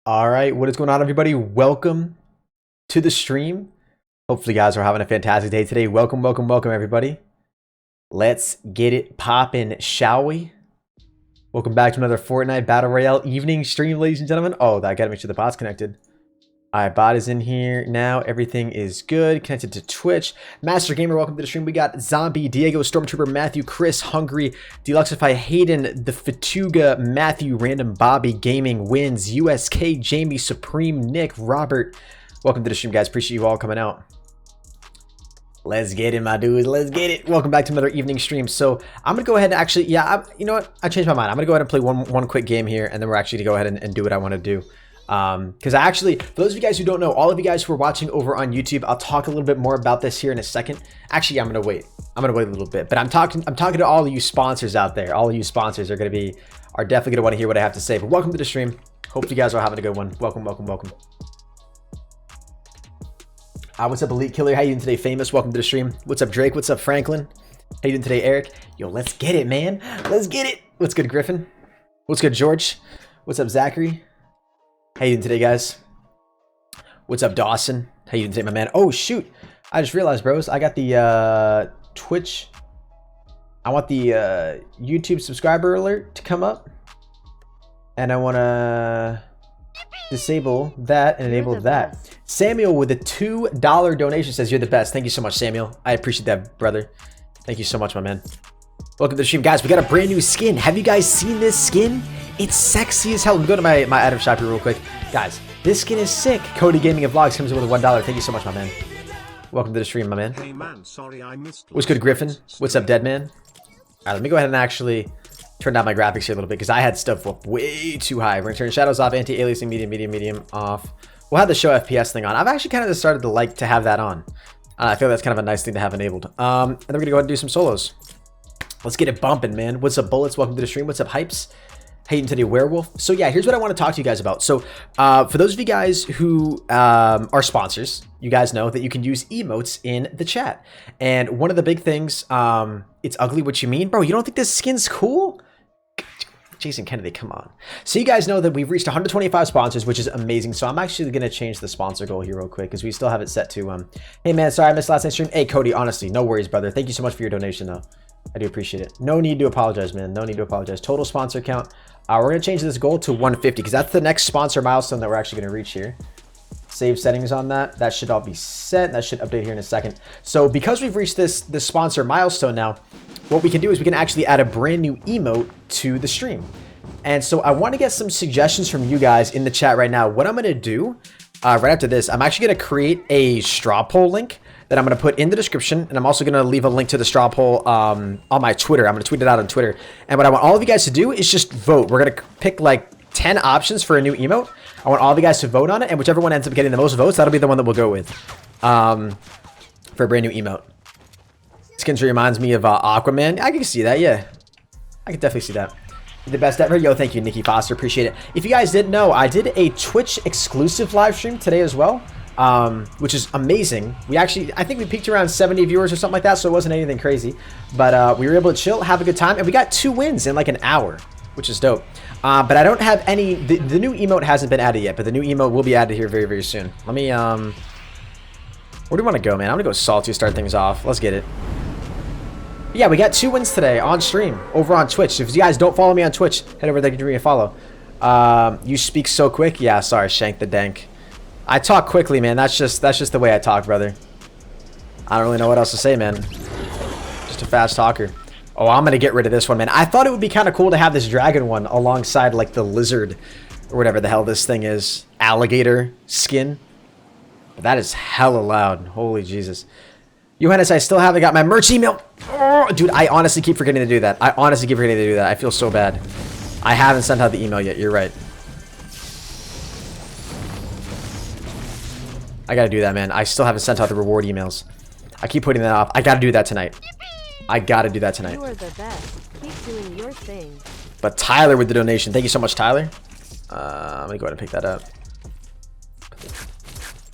All right, what is going on, everybody? Welcome to the stream. Hopefully, you guys are having a fantastic day today. Welcome, everybody. Let's get it popping, shall we? Welcome back to another Fortnite Battle Royale evening stream, ladies and gentlemen. Oh, I gotta make sure the bot's connected. All right, bot is in here now. Everything is good. Connected to Twitch. Master Gamer, welcome to the stream. We got Zombie, Diego, Stormtrooper, Matthew, Chris, Hungry, Deluxify, Hayden, The Fatuga, Matthew, Random, Bobby, Gaming, Wins, USK, Jamie, Supreme, Nick, Robert. Welcome to the stream, guys. Appreciate you all coming out. Let's get it, my dudes. Let's get it. Welcome back to another evening stream. So I'm going to go ahead and actually, you know what? I changed my mind. I'm going to go ahead and play one quick game here, and then we're actually going to go ahead and do what I want to do. Because I actually, for those of you guys who don't know, all of you guys who are watching over on YouTube, I'll talk a little bit more about this here in a second. Actually, I'm gonna wait a little bit, but I'm talking to all of you sponsors out there. All of you sponsors are definitely gonna want to hear what I have to say. But welcome to the stream. Hope you guys are having a good one. Welcome. What's up, Elite Killer? How you doing today, Famous? Welcome to the stream. What's up, Drake? What's up, Franklin? How you doing today, Eric? Yo, let's get it, man. Let's get it. What's good, Griffin? What's good, George? What's up, Zachary? How you doing today, guys? What's up, Dawson? How you doing today, my man? Oh, shoot. I just realized, bros. I got the Twitch. I want the YouTube subscriber alert to come up. And I want to disable that and enable that. Samuel with a $2 donation says, you're the best. Thank you so much, Samuel. I appreciate that, brother. Thank you so much, my man. Welcome to the stream, guys. We got a brand new skin. Have you guys seen this skin? It's sexy as hell. Let me go to my item shop here real quick. Guys, this skin is sick. Cody Gaming and Vlogs comes in with a $1. Thank you so much, my man. Welcome to the stream, my man. Hey man, sorry I missed. What's good, Griffin? What's up, Deadman? All right, let me go ahead and actually turn down my graphics here a little bit because I had stuff up way too high. We're going to turn shadows off, anti-aliasing, medium off. We'll have the show FPS thing on. I've actually kind of started to like to have that on. I feel that's kind of a nice thing to have enabled. And then we're going to go ahead and do some solos. Let's get it bumping, man. What's up, Bullets? Welcome to the stream. What's up, Hypes? Hayden today, Werewolf. So yeah, here's what I want to talk to you guys about. So for those of you guys who are sponsors, you guys know that you can use emotes in the chat. And one of the big things, it's ugly what you mean. Bro, you don't think this skin's cool? Jason Kennedy, come on. So you guys know that we've reached 125 sponsors, which is amazing. So I'm actually going to change the sponsor goal here real quick because we still have it set to, hey man, sorry I missed last night's stream. Hey Cody, honestly, no worries, brother. Thank you so much for your donation though. I do appreciate it. No need to apologize, man. No need to apologize. Total sponsor count. We're going to change this goal to 150 because that's the next sponsor milestone that we're actually going to reach here. Save settings on that. That should all be set. That should update here in a second. So because we've reached this sponsor milestone now, what we can do is we can actually add a brand new emote to the stream. And so I want to get some suggestions from you guys in the chat right now. What I'm going to do right after this, I'm actually going to create a straw poll link that I'm going to put in the description, and I'm also going to leave a link to the straw poll on my Twitter. I'm going to tweet it out on Twitter. And what I want all of you guys to do is just vote. We're going to pick like 10 options for a new emote. I want all of you guys to vote on it, and whichever one ends up getting the most votes, that'll be the one that we'll go with for a brand new emote. Skin sure reminds me of Aquaman. I can see that, yeah. I can definitely see that. The best ever. Yo, thank you, Nikki Foster. Appreciate it. If you guys didn't know, I did a Twitch exclusive live stream today as well. Which is amazing. I think we peaked around 70 viewers or something like that, so it wasn't anything crazy, but we were able to chill, have a good time, and we got 2 wins in like an hour, which is dope. But I don't have any, the new emote hasn't been added yet, but the new emote will be added here very, very soon. Let me, where do you want to go, man? I'm gonna go Salty to start things off. Let's get it. Yeah, we got 2 wins today on stream over on Twitch. If you guys don't follow me on Twitch, head over there and give me a follow. You speak so quick. Yeah, sorry, Shank the Dank. I talk quickly, man. That's just the way I talk, brother. I don't really know what else to say, man. Just a fast talker. Oh, I'm gonna get rid of this one, man. I thought it would be kind of cool to have this dragon one alongside like the lizard or whatever the hell this thing is, alligator skin. But that is hella loud. Holy Jesus. Henis, I still haven't got my merch email. Oh, dude, I honestly keep forgetting to do that. I feel so bad. I haven't sent out the email yet. You're right. I gotta do that, man. I still haven't sent out the reward emails. I keep putting that off. I gotta do that tonight. I gotta do that tonight. You are the best. Keep doing your thing. But Tyler with the donation. Thank you so much, Tyler. I'm gonna go ahead and pick that up.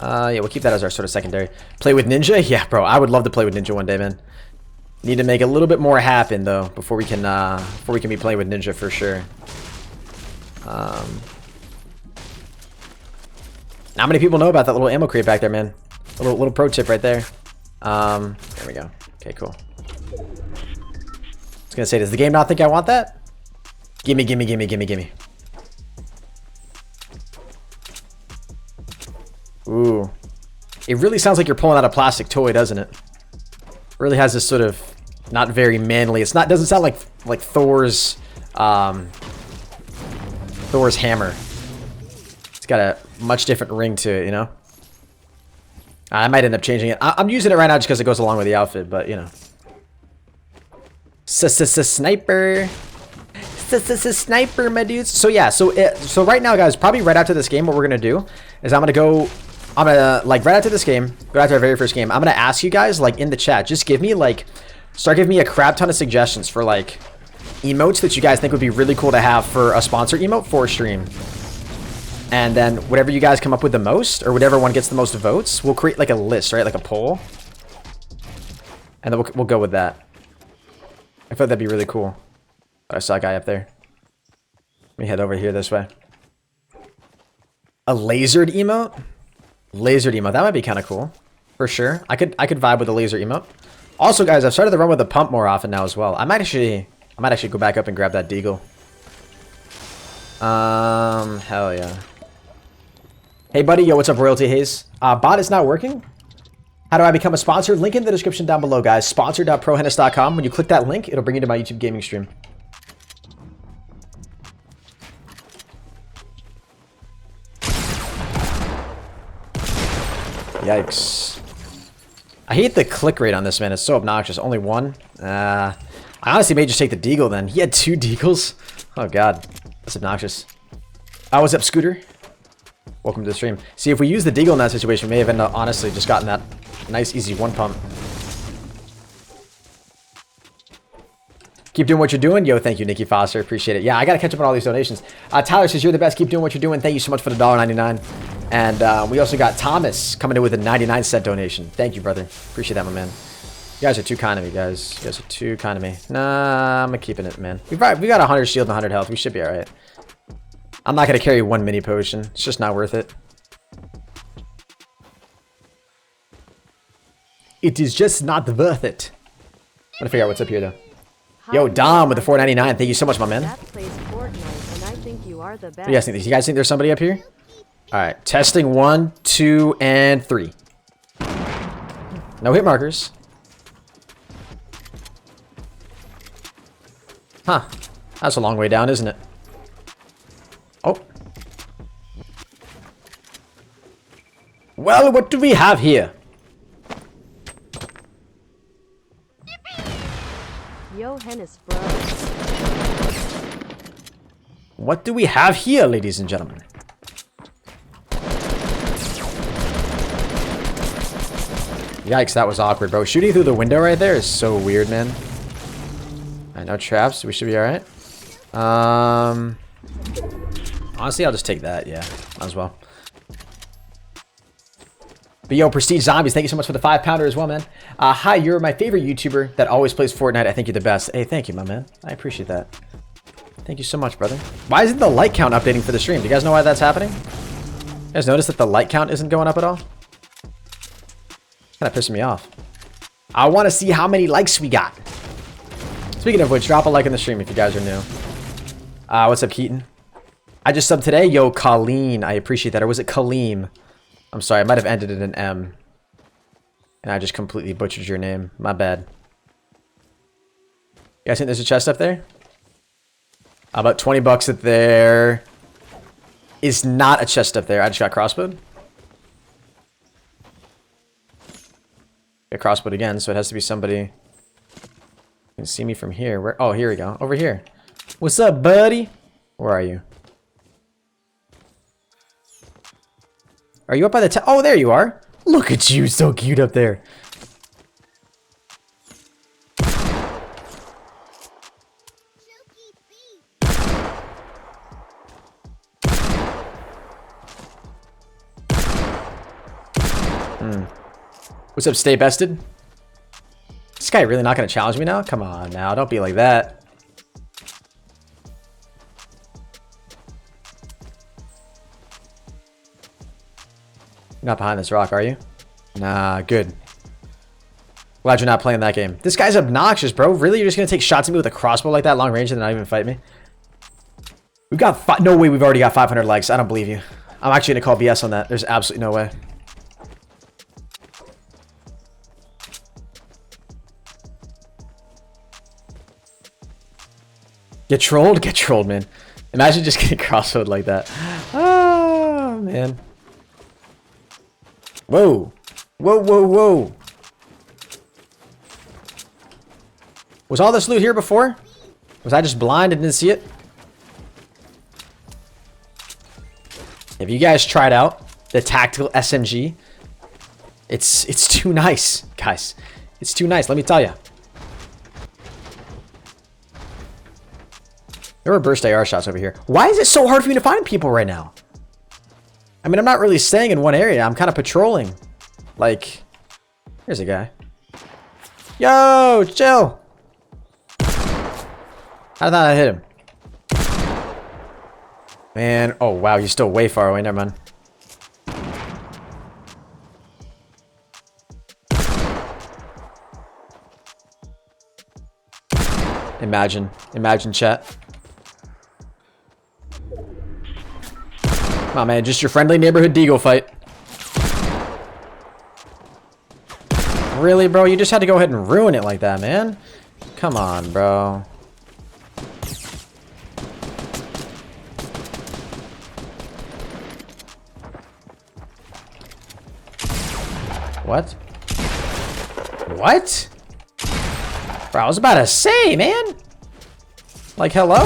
Yeah, we'll keep that as our sort of secondary. Play with Ninja? Yeah, bro. I would love to play with Ninja one day, man. Need to make a little bit more happen though before we can be playing with Ninja for sure. Not many people know about that little ammo crate back there, man. Little pro tip right there. There we go. Okay, cool. I was gonna say, does the game not think I want that? Gimme, gimme, gimme, gimme, gimme. Ooh. It really sounds like you're pulling out a plastic toy, doesn't it? Really has this sort of not very manly. It's not, doesn't sound like Thor's Thor's hammer. It's got a much different ring to it, you know? I might end up changing it. I'm using it right now just because it goes along with the outfit, but you know. Sniper. Sniper, my dudes. So yeah, so right now, guys, probably right after this game, what we're gonna do is I'm gonna like right after this game, go after our very first game, I'm gonna ask you guys like in the chat, just give me like, start giving me a crap ton of suggestions for like emotes that you guys think would be really cool to have for a sponsor emote for a stream. And then whatever you guys come up with the most, or whatever one gets the most votes, we'll create like a list, right? Like a poll. And then we'll go with that. I thought that'd be really cool. Oh, I saw a guy up there. Let me head over here this way. A lasered emote? Lasered emote. That might be kind of cool. For sure. I could vibe with a laser emote. Also, guys, I've started to run with the pump more often now as well. I might actually go back up and grab that deagle. Hell yeah. Hey, buddy. Yo, what's up, Royalty Haze? Bot is not working. How do I become a sponsor? Link in the description down below, guys. Sponsor.proHenis.com. When you click that link, it'll bring you to my YouTube gaming stream. Yikes. I hate the click rate on this, man. It's so obnoxious. Only one. I honestly may just take the deagle then. He had 2 deagles. Oh, God. That's obnoxious. What's up, Scooter? Welcome to the stream. See, if we use the deagle in that situation, we may have honestly just gotten that nice, easy 1 pump. Keep doing what you're doing. Yo, thank you, Nikki Foster. Appreciate it. Yeah, I got to catch up on all these donations. Tyler says, you're the best. Keep doing what you're doing. Thank you so much for the $1.99. And we also got Thomas coming in with a 99-cent donation. Thank you, brother. Appreciate that, my man. You guys are too kind to me, guys. You guys are too kind to me. Nah, I'm keeping it, man. We got 100 shield and 100 health. We should be all right. I'm not going to carry 1 mini potion. It's just not worth it. It is just not worth it. I'm going to figure out what's up here, though. Yo, Dom with the $4.99. Thank you so much, my man. That plays Fortnite, and I think you are the best. What do you guys think? You guys think there's somebody up here? All right. Testing 1, 2, and 3. No hit markers. Huh. That's a long way down, isn't it? Oh. Well, what do we have here? Yo, Henis, bro. What do we have here, ladies and gentlemen? Yikes, that was awkward, bro. Shooting through the window right there is so weird, man. Alright, no traps. We should be alright. Honestly, I'll just take that. Yeah, might as well. But yo, Prestige Zombies, thank you so much for the 5-pounder as well, man. Hi, you're my favorite YouTuber that always plays Fortnite. I think you're the best. Hey, thank you, my man. I appreciate that. Thank you so much, brother. Why isn't the light count updating for the stream? Do you guys know why that's happening? You guys notice that the light count isn't going up at all? Kind of pissing me off. I want to see how many likes we got. Speaking of which, drop a like in the stream if you guys are new. What's up, Keaton? I just subbed today. Yo, Colleen. I appreciate that. Or was it Kaleem? I'm sorry. I might have ended in an M. And I just completely butchered your name. My bad. You guys think there's a chest up there? About 20 bucks up there. Is not a chest up there. I just got crossbowed. Get crossbowed again, so it has to be somebody. You can see me from here. Where? Oh, here we go. Over here. What's up, buddy? Where are you? Are you up by the oh, there you are. Look at you, so cute up there. What's up, Stay Bested? This guy really not going to challenge me now? Come on now, don't be like that. You're not behind this rock, are you? Nah, good. Glad you're not playing that game. This guy's obnoxious, bro. Really? You're just gonna take shots at me with a crossbow like that, long range, and not even fight me? We've got no way we've already got 500 likes. I don't believe you. I'm actually gonna call BS on that. There's absolutely no way. Get trolled? Get trolled, man. Imagine just getting crossbowed like that. Oh, man. Whoa. Whoa, whoa, whoa. Was all this loot here before? Was I just blind and didn't see it? Have you guys tried out the tactical SMG? It's too nice, guys. It's too nice, let me tell you. There were burst AR shots over here. Why is it so hard for me to find people right now? I mean, I'm not really staying in one area. I'm kind of patrolling. Like, here's a guy. Yo, chill. I thought I hit him. Man, oh wow, you're still way far away. Never mind. Imagine chat. Come on, man, just your friendly neighborhood deagle fight. Really, bro? You just had to go ahead and ruin it like that, man. Come on, bro. What? What? Bro, I was about to say, man. Like, hello?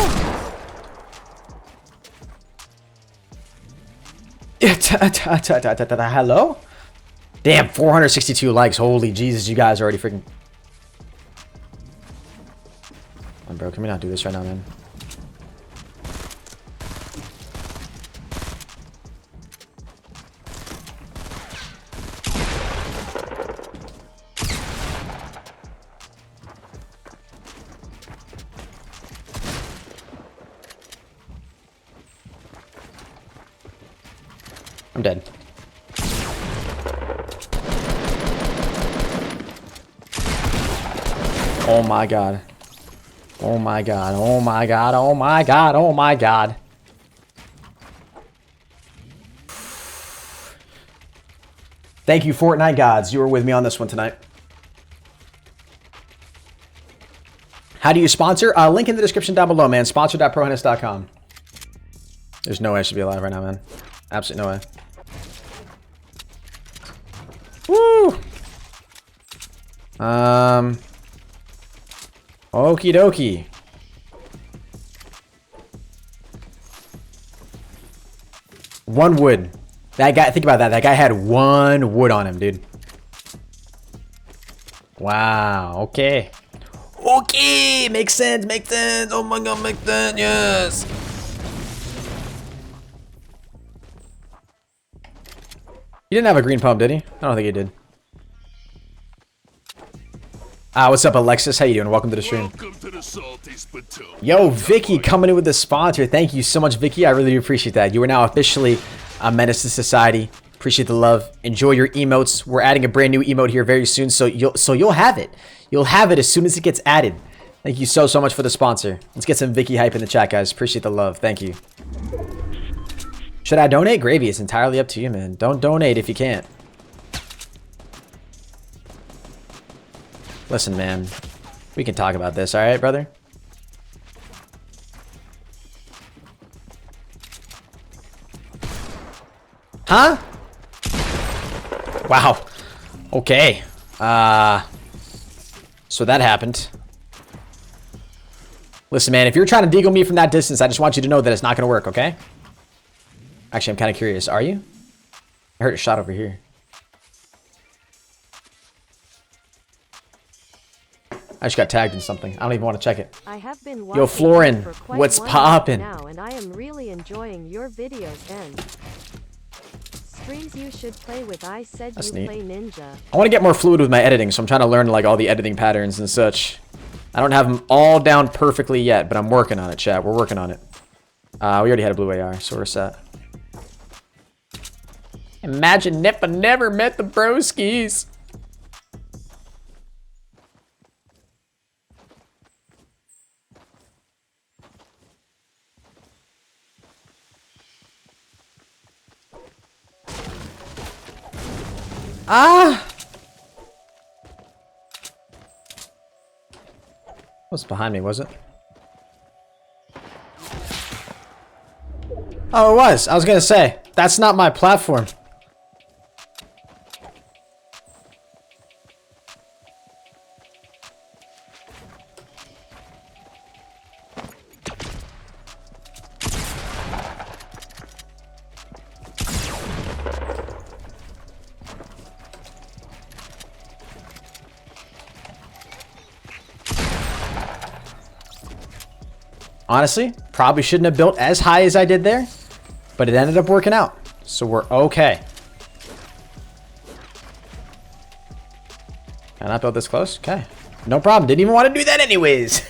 Hello? Damn, 462 likes. Holy Jesus, you guys are already freaking... Come on, bro, can we not do this right now, man? I'm dead. Oh my god. Oh my god. Oh my god. Oh my god. Oh my god. Thank you, Fortnite gods. You were with me on this one tonight. How do you sponsor? Link in the description down below, man. Sponsor.proHenis.com. There's no way I should be alive right now, man. Absolutely no way. Woo! Okie dokie. One wood. That guy, think about that. That guy had one wood on him, dude. Wow, okay. Okay, makes sense, makes sense. Oh my god, makes sense, yes. He didn't have a green pump, did he? I don't think he did. What's up, Alexis? How you doing? Welcome to the stream. Yo, Vicky coming in with the sponsor. Thank you so much, Vicky. I really do appreciate that. You are now officially a menace to society. Appreciate the love. Enjoy your emotes. We're adding a brand new emote here very soon, so you'll have it. You'll have it as soon as it gets added. Thank you so much for the sponsor. Let's get some Vicky hype in the chat, guys. Appreciate the love. Thank you. Should I donate? Gravy, it's entirely up to you, man. Don't donate if you can't. Listen, man. We can talk about this, alright, brother? Huh? Wow. Okay. So that happened. Listen, man, if you're trying to deagle me from that distance, I just want you to know that it's not going to work, okay? Actually, I'm kind of curious. Are you? I heard a shot over here. I just got tagged in something. I don't even want to check it. I have been Yo, Florin, what's poppin'? Now, and I am really enjoying your videos and streams you should play with. I said That's you neat. play Ninja. I want to get more fluid with my editing, so I'm trying to learn like all the editing patterns and such. I don't have them all down perfectly yet, but I'm working on it, chat. We're working on it. We already had a blue AR, so we're set. Imagine if I never met the broskies. Ah! What's behind me, was it? Oh, it was. I was gonna say, that's not my platform. Honestly, probably shouldn't have built as high as I did there, but it ended up working out. So we're okay. Can I build this close? Okay. No problem. Didn't even want to do that anyways.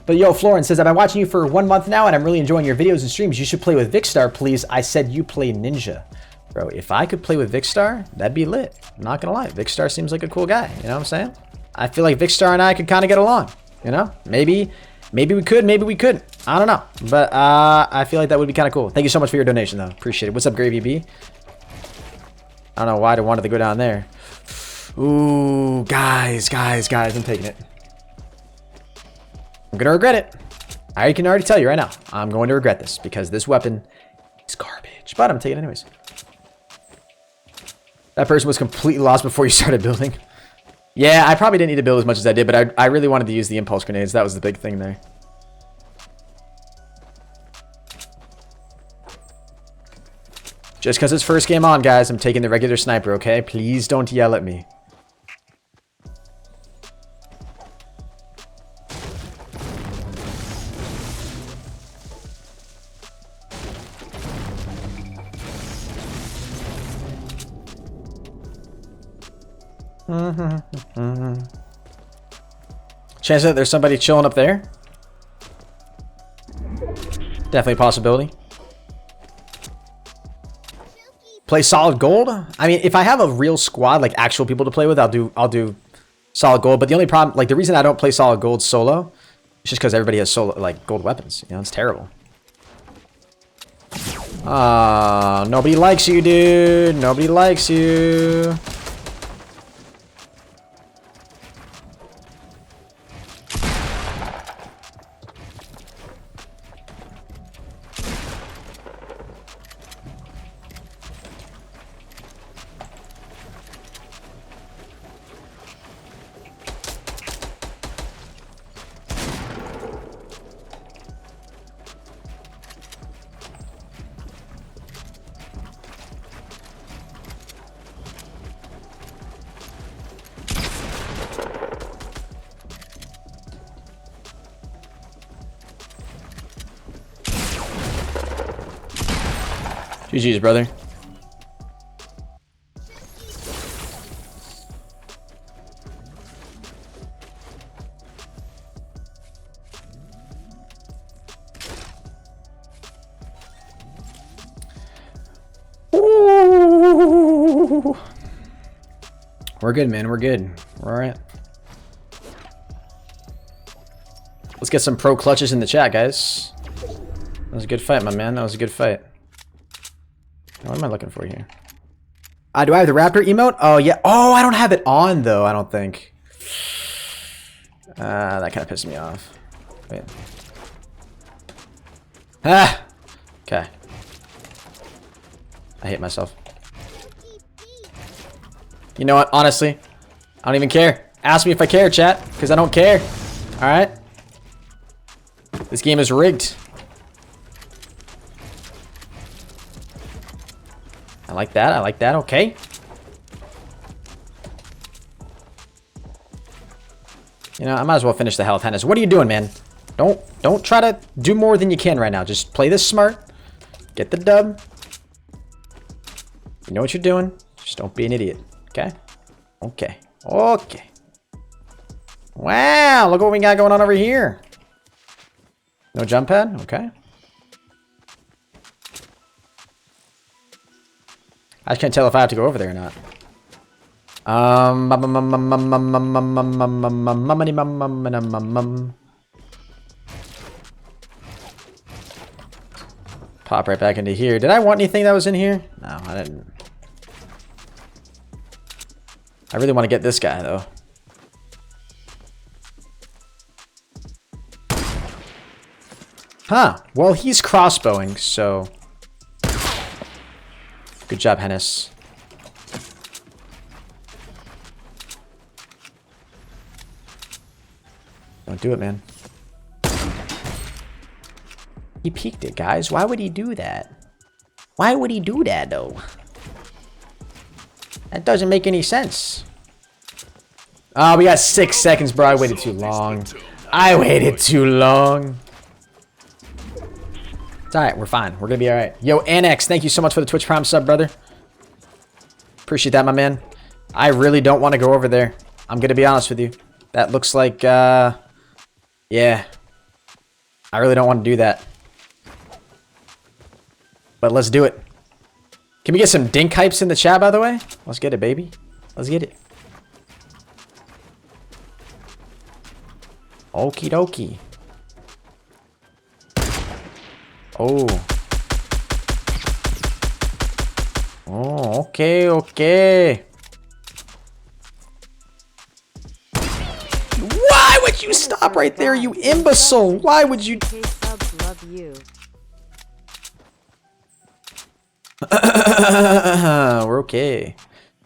But yo, Florence says, I've been watching you for 1 month now and I'm really enjoying your videos and streams. You should play with Vicstar, please. I said you play Ninja. Bro, if I could play with Vicstar, that'd be lit. I'm not gonna lie. Vicstar seems like a cool guy. You know what I'm saying? I feel like Vicstar and I could kind of get along. You know, maybe we could, maybe we couldn't. I don't know, but I feel like that would be kind of cool. Thank you so much for your donation, though. Appreciate it. What's up, Gravy B? I don't know why I wanted to go down there. Ooh, guys, I'm taking it. I'm gonna regret it. I can already tell you right now. I'm going to regret this because this weapon is garbage. But I'm taking it anyways. That person was completely lost before you started building. Yeah, I probably didn't need to build as much as I did, but I really wanted to use the impulse grenades. That was the big thing there. Just because it's first game on, guys, I'm taking the regular sniper, okay? Please don't yell at me. Chance that there's somebody chilling up there. Definitely a possibility. Play solid gold. I mean, if I have a real squad, like actual people to play with, I'll do solid gold. But the only problem, like the reason I don't play solid gold solo, is just because everybody has solo like gold weapons. You know, it's terrible. Nobody likes you, dude. Nobody likes you. GG's, brother. Ooh. We're good, man. We're good. We're all right. Let's get some pro clutches in the chat, guys. That was a good fight, my man. That was a good fight. What am I looking for here? Do I have the raptor emote? Oh, yeah. Oh, I don't have it on, though, I don't think. That kind of pissed me off. Wait. Ah! Okay. I hate myself. You know what? Honestly, I don't even care. Ask me if I care, chat, because I don't care. Alright? This game is rigged. I like that. I like that. Okay. You know, I might as well finish the health. Henis, what are you doing, man? Don't try to do more than you can right now. Just play this smart. Get the dub. You know what you're doing. Just don't be an idiot. Okay? Okay. Okay. Wow, look what we got going on over here. No jump pad? Okay. I just can't tell if I have to go over there or not. Pop right back into here. Did I want anything that was in here? No, I didn't. I really want to get this guy, though. Huh. Well, he's crossbowing, so... Good job, Henis. Don't do it, man. He peeked it, guys. Why would he do that? Why would he do that, though? That doesn't make any sense. Oh, we got 6 seconds, bro. I waited too long. I waited too long. It's alright, we're fine. We're gonna be alright. Yo, Annex, thank you so much for the Twitch Prime sub, brother. Appreciate that, my man. I really don't want to go over there. I'm gonna be honest with you. That looks like, yeah. I really don't want to do that. But let's do it. Can we get some dink hypes in the chat, by the way? Let's get it, baby. Let's get it. Okie dokie. Oh. Oh, okay, okay. Why would you stop right there, you imbecile? Why would you? Love you. We're okay.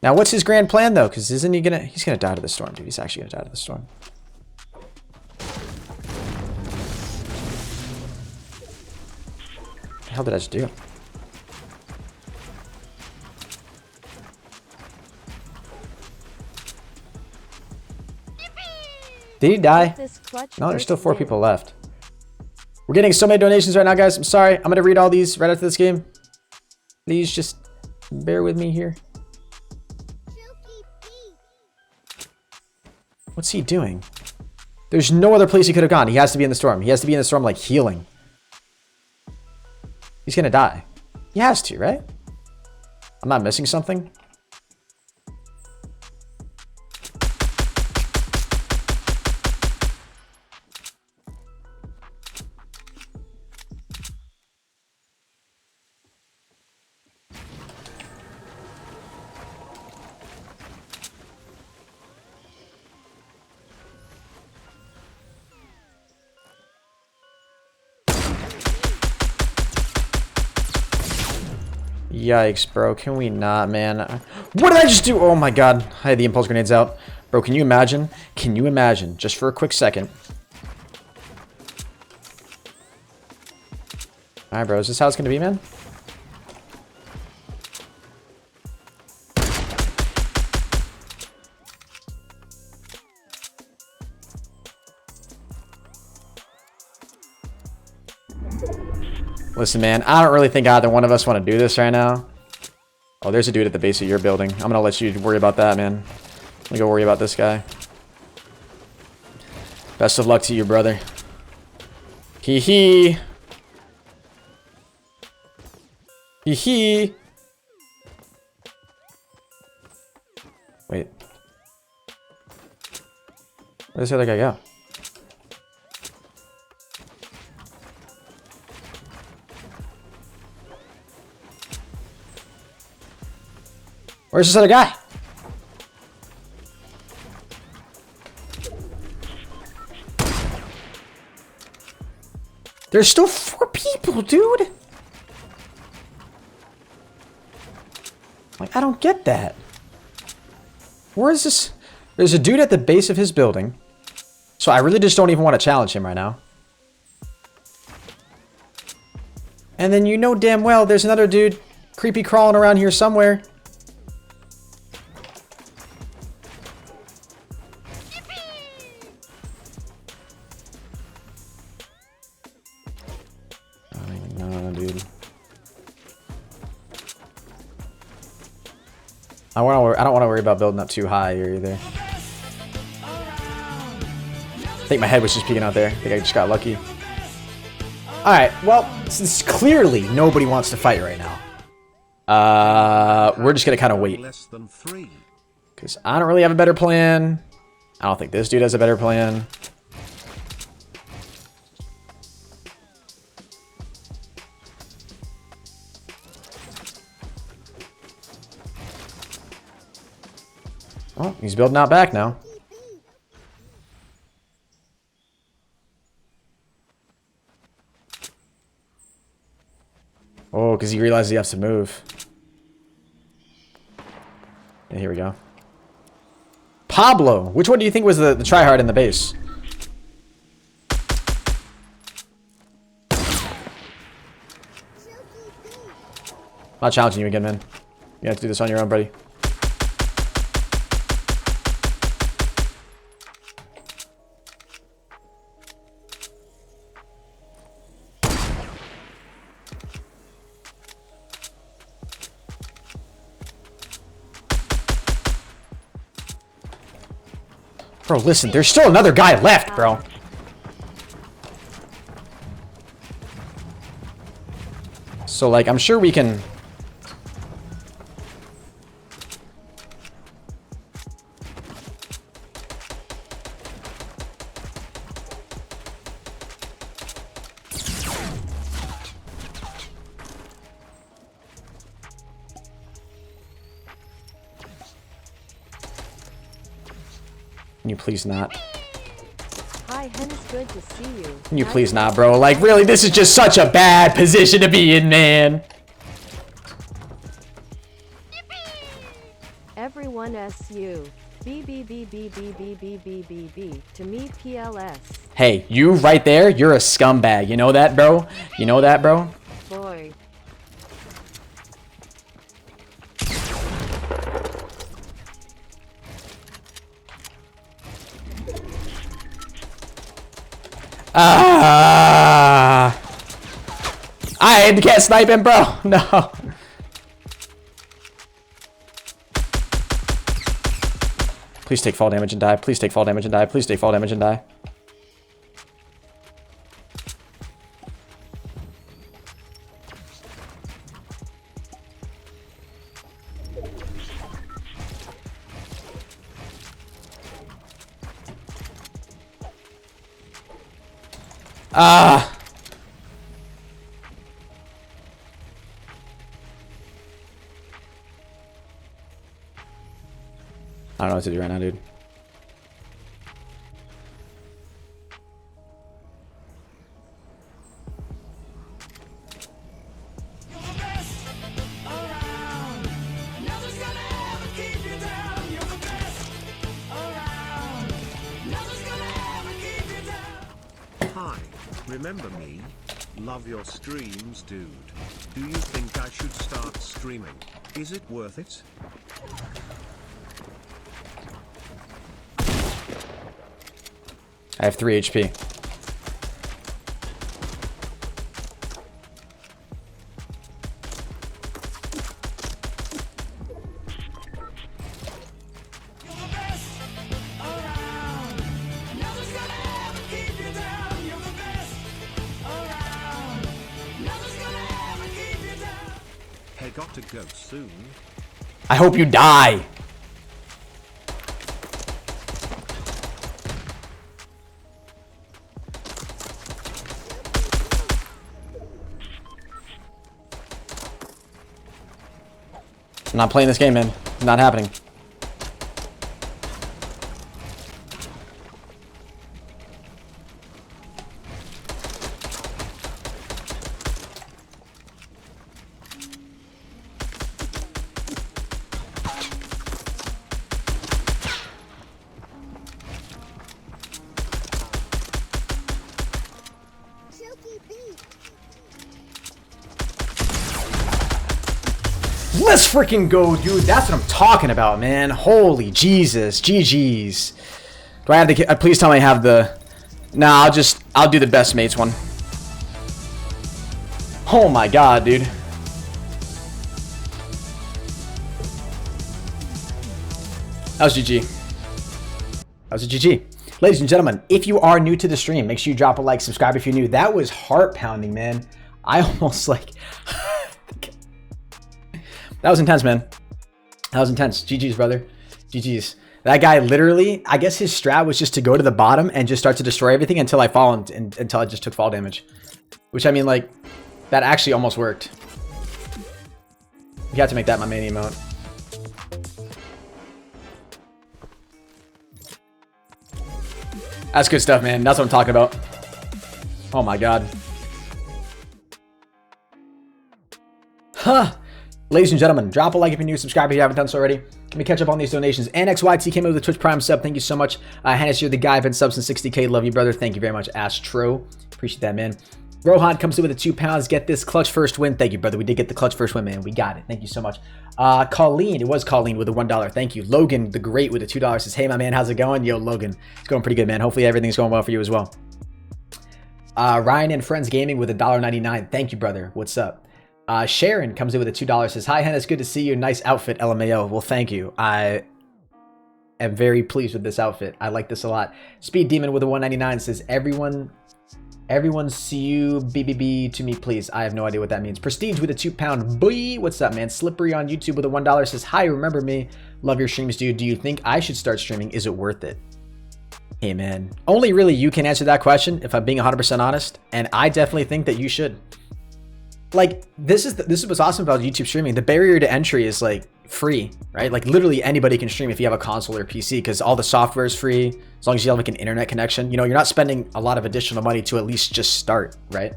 Now, what's his grand plan, though? Because isn't he gonna... He's gonna die to the storm, dude. He's actually gonna die to the storm. What the hell did I just do? Did he die? No, there's still 4 people left. We're getting so many donations right now, guys. I'm sorry. I'm gonna read all these right after this game. Please just bear with me here. What's he doing? There's no other place he could have gone. He has to be in the storm. He has to be in the storm, like, healing. He's gonna die. He has to, right? I'm not missing something. Yikes, bro. Can we not, man? What did I just do? Oh my god. I had the impulse grenades out. Bro, can you imagine? Can you imagine? Just for a quick second. Alright, bro. Is this how it's gonna be, man? Listen, man, I don't really think either one of us want to do this right now. Oh, there's a dude at the base of your building. I'm going to let you worry about that, man. Let me go worry about this guy. Best of luck to you, brother. Hee hee. Hee hee. Wait. Where's the other guy go? Where's this other guy? There's still 4 people, dude. Like, I don't get that. Where is this? There's a dude at the base of his building. So I really just don't even want to challenge him right now. And then you know damn well there's another dude creepy crawling around here somewhere. I don't want to worry about building up too high here either. I think my head was just peeking out there. I think I just got lucky. Alright, well, since clearly nobody wants to fight right now. We're just gonna kind of wait. Less than 3. Because I don't really have a better plan. I don't think this dude has a better plan. Oh, he's building out back now. Oh, because he realizes he has to move. Yeah, here we go. Pablo! Which one do you think was the tryhard in the base? I'm not challenging you again, man. You have to do this on your own, buddy. Bro, listen, there's still another guy left, bro. So, like, I'm sure we can... Can you please not? Hi, Henis, good to see you. Can you please not, bro? Like, really, this is just such a bad position to be in, man. Everyone SU. B. To me, PLS. Hey, you right there, you're a scumbag. You know that, bro? You know that, bro? Boy. I can't snipe him, bro. No. Please take fall damage and die. Please take fall damage and die. Please take fall damage and die. I don't know what to do right now, dude. Hi, remember me? Love your streams, dude. Do you think I should start streaming? Is it worth it? I have 3 HP. Hey, got to go soon. I hope you die. I'm not playing this game, man. It's not happening. Let's freaking go, dude. That's what I'm talking about, man. Holy Jesus. GG's. Do I have the... please tell me I have the... Nah, I'll do the best mates one. Oh my god, dude. That was GG. That was a GG. Ladies and gentlemen, if you are new to the stream, make sure you drop a like, subscribe if you're new. That was heart pounding, man. I almost like... That was intense, man. That was intense. GG's, brother. GG's. That guy literally, I guess his strat was just to go to the bottom and just start to destroy everything until I fall and until I just took fall damage. Which, I mean, like, that actually almost worked. You have to make that my main emote. That's good stuff, man. That's what I'm talking about. Oh my god. Huh. Ladies and gentlemen, drop a like if you're new, subscribe if you haven't done so already. Let me catch up on these donations. And XYT came in with a Twitch Prime sub. Thank you so much. Henis, you're the guy. I've been subs since 60k. Love you, brother. Thank you very much, Astro. Appreciate that, man. Rohan comes in with a £2. Get this clutch first win. Thank you, brother. We did get the clutch first win, man. We got it. Thank you so much. Colleen, it was Colleen with a $1. Thank you. Logan, the great, with a $2 says, hey, my man, how's it going? Yo, Logan. It's going pretty good, man. Hopefully everything's going well for you as well. Ryan and Friends Gaming with a $1.99. Thank you, brother. What's up? Sharon comes in with a $2. Says, hi, Henis. Good to see you. Nice outfit, LMAO. Well, thank you. I am very pleased with this outfit. I like this a lot. Speed Demon with a $1.99 says, Everyone see you BBB to me, please. I have no idea what that means. Prestige with a £2. Boy, what's up, man? Slippery on YouTube with a $1 says, hi, remember me. Love your streams, dude. Do you think I should start streaming? Is it worth it? Hey, man. Only really you can answer that question, if I'm being 100% honest. And I definitely think that you should. Like, this is what's awesome about YouTube streaming. The barrier to entry is, like, free, right? Like, literally anybody can stream if you have a console or PC, because all the software is free as long as you have like an internet connection. You know, you're not spending a lot of additional money to at least just start, right?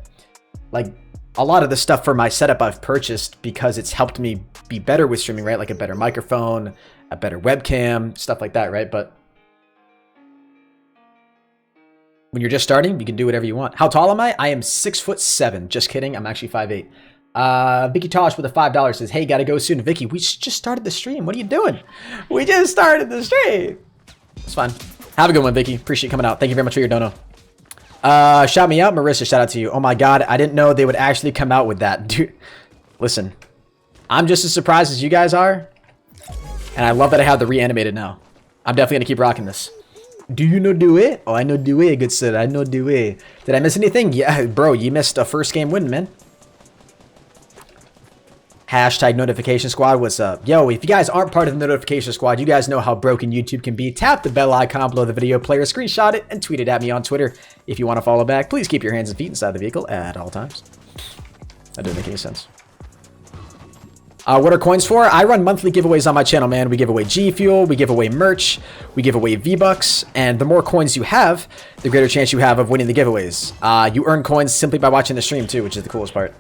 Like, a lot of the stuff for my setup I've purchased because it's helped me be better with streaming, right? Like a better microphone, a better webcam, stuff like that, right? But when you're just starting, you can do whatever you want. How tall am I? I am 6'7". Just kidding. I'm actually 5'8". Vicky Tosh with a $5 says, hey, gotta go soon. Vicky, we just started the stream. What are you doing? We just started the stream. It's fine. Have a good one, Vicky. Appreciate you coming out. Thank you very much for your dono. Shout me out. Marissa, shout out to you. Oh my god, I didn't know they would actually come out with that. Dude, listen. I'm just as surprised as you guys are. And I love that I have the reanimated now. I'm definitely gonna keep rocking this. Do you know do it? Oh, I know do it, good sir. I know do it. Did I miss anything? Yeah, bro, you missed a first game win, man. Hashtag notification squad, what's up? Yo, if you guys aren't part of the notification squad, you guys know how broken YouTube can be. Tap the bell icon below the video player, screenshot it, and tweet it at me on Twitter. If you want to follow back, please keep your hands and feet inside the vehicle at all times. That doesn't make any sense. What are coins for? I run monthly giveaways on my channel, man. We give away GFuel, we give away merch, we give away V-Bucks, and the more coins you have, the greater chance you have of winning the giveaways. You earn coins simply by watching the stream too, which is the coolest part.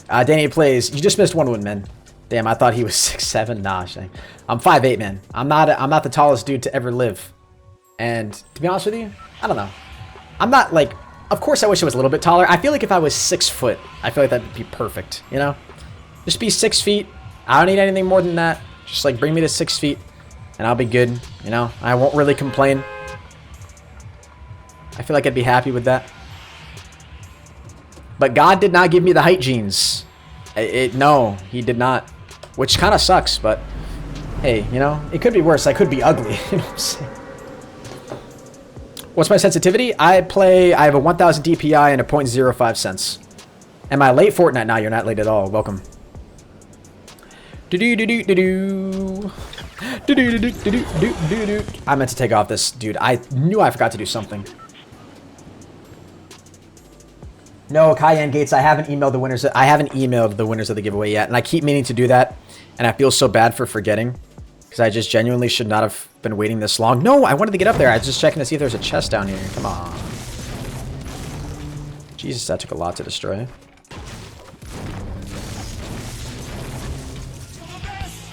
Danny plays. You just missed one win, man. Damn, I thought he was 6'7". Nah, shame. I'm 5'8", man. I'm not the tallest dude to ever live. And to be honest with you, I don't know. I'm not like. Of course, I wish I was a little bit taller. I feel like if I was 6 foot, I feel like that'd be perfect. You know. Just be 6 feet. I don't need anything more than that. Just like bring me to 6 feet and I'll be good. You know, I won't really complain. I feel like I'd be happy with that. But God did not give me the height genes. No, he did not. Which kind of sucks, but hey, you know, it could be worse. I could be ugly. You know what I'm saying? What's my sensitivity? I have a 1000 DPI and a 0.05 cents. Am I late? Fortnite? Nah, you're not late at all. Welcome. I meant to take off this, dude. I knew I forgot to do something. No, Cayenne Gates, I haven't emailed the winners. I haven't emailed the winners of the giveaway yet, and I keep meaning to do that, and I feel so bad for forgetting because I just genuinely should not have been waiting this long. No, I wanted to get up there. I was just checking to see if there's a chest down here. Come on. Jesus, that took a lot to destroy.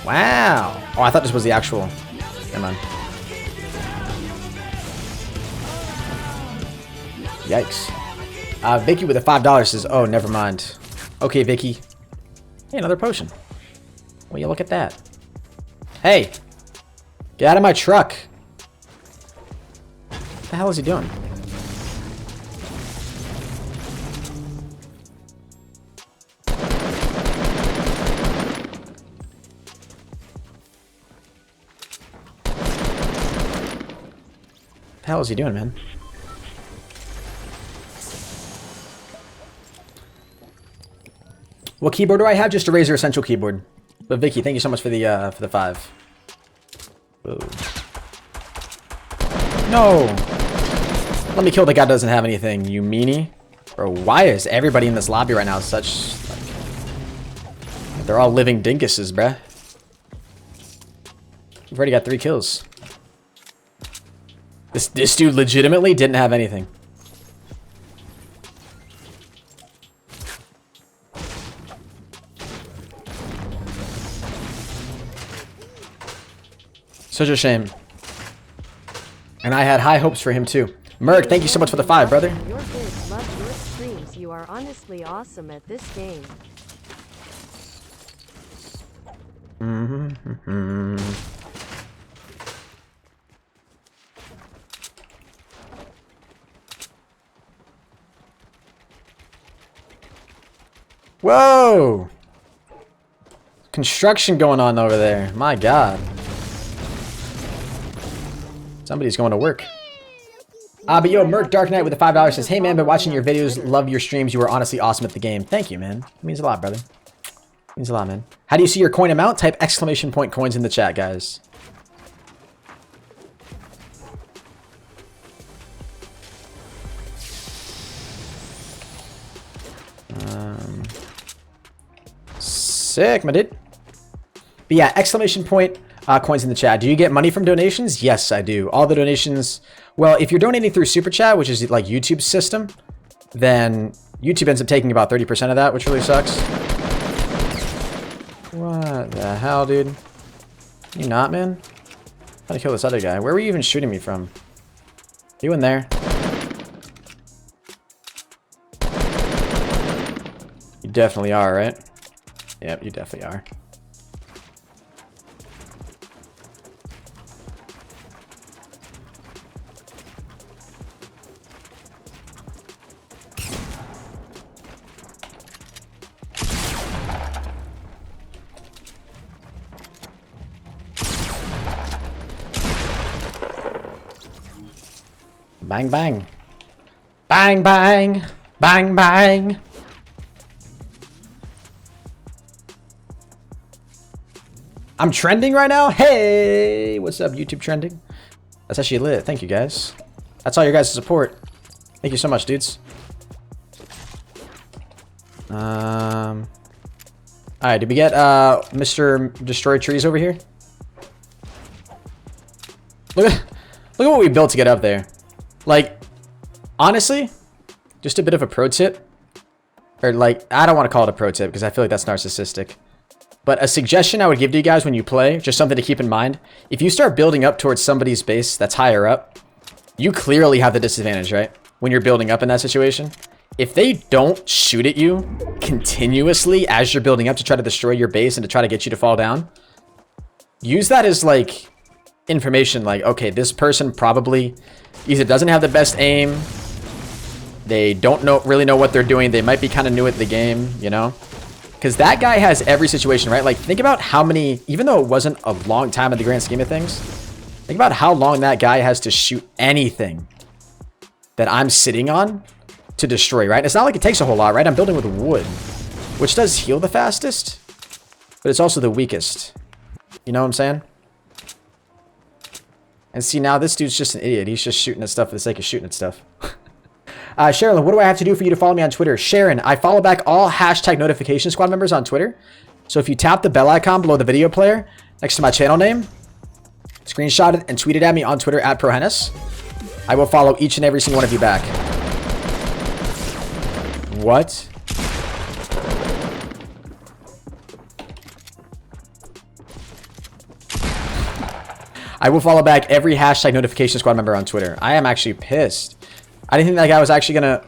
Wow. Oh, I thought this was the actual. Never mind. Yikes. Vicky with a $5 says, oh, never mind. Okay, Vicky. Hey, another potion. Will you look at that? Hey. Get out of my truck. What the hell is he doing? What the hell is he doing, man? What keyboard do I have? Just a Razer Essential keyboard. But Vicky, thank you so much for the 5. Whoa. No! Let me kill the guy that doesn't have anything, you meanie. Bro, why is everybody in this lobby right now such... Like, they're all living dinkuses, bruh. We've already got 3 kills. This dude legitimately didn't have anything. Such a shame. And I had high hopes for him too. Merc, thank you so much for the 5, brother. Your kids love your streams. You are honestly awesome at this game. Whoa! Construction going on over there. My God. Somebody's going to work. But yo, Merc Dark Knight with the $5 says, hey man, been watching your videos, love your streams, you were honestly awesome at the game. Thank you, man. It means a lot, brother. It means a lot, man. How do you see your coin amount? Type exclamation point coins in the chat, guys. Sick, my dude. But yeah, exclamation point coins in the chat. Do you get money from donations? Yes, I do. All the donations... Well, if you're donating through Super Chat, which is like YouTube's system, then YouTube ends up taking about 30% of that, which really sucks. What the hell, dude? You not, man? How to kill this other guy? Where were you even shooting me from? You in there? You definitely are, right? Yep, you definitely are. Bang, bang. Bang, bang. Bang, bang. I'm trending right now? Hey! What's up, YouTube trending? That's actually lit. Thank you, guys. That's all your guys' support. Thank you so much, dudes. Alright, did we get Mr. Destroy Trees over here? Look at what we built to get up there. Like, honestly, just a bit of a pro tip. Or like, I don't want to call it a pro tip because I feel like that's narcissistic. But a suggestion I would give to you guys when you play, just something to keep in mind. If you start building up towards somebody's base that's higher up, you clearly have the disadvantage, right? When you're building up in that situation. If they don't shoot at you continuously as you're building up to try to destroy your base and to try to get you to fall down, use that as like information like, okay, this person probably either doesn't have the best aim, they don't really know what they're doing, they might be kind of new at the game, you know? Because that guy has every situation, right? Like, think about how many, even though it wasn't a long time in the grand scheme of things, think about how long that guy has to shoot anything that I'm sitting on to destroy, right? It's not like it takes a whole lot, right? I'm building with wood, which does heal the fastest, but it's also the weakest. You know what I'm saying? And see, now this dude's just an idiot. He's just shooting at stuff for the sake of shooting at stuff. Sherilyn, what do I have to do for you to follow me on Twitter? Sharon, I follow back all hashtag notification squad members on Twitter. So if you tap the bell icon below the video player next to my channel name, screenshot it and tweet it at me on Twitter at ProHenis, I will follow each and every single one of you back. What? I will follow back every hashtag notification squad member on Twitter. I am actually pissed. I didn't think that guy was actually gonna...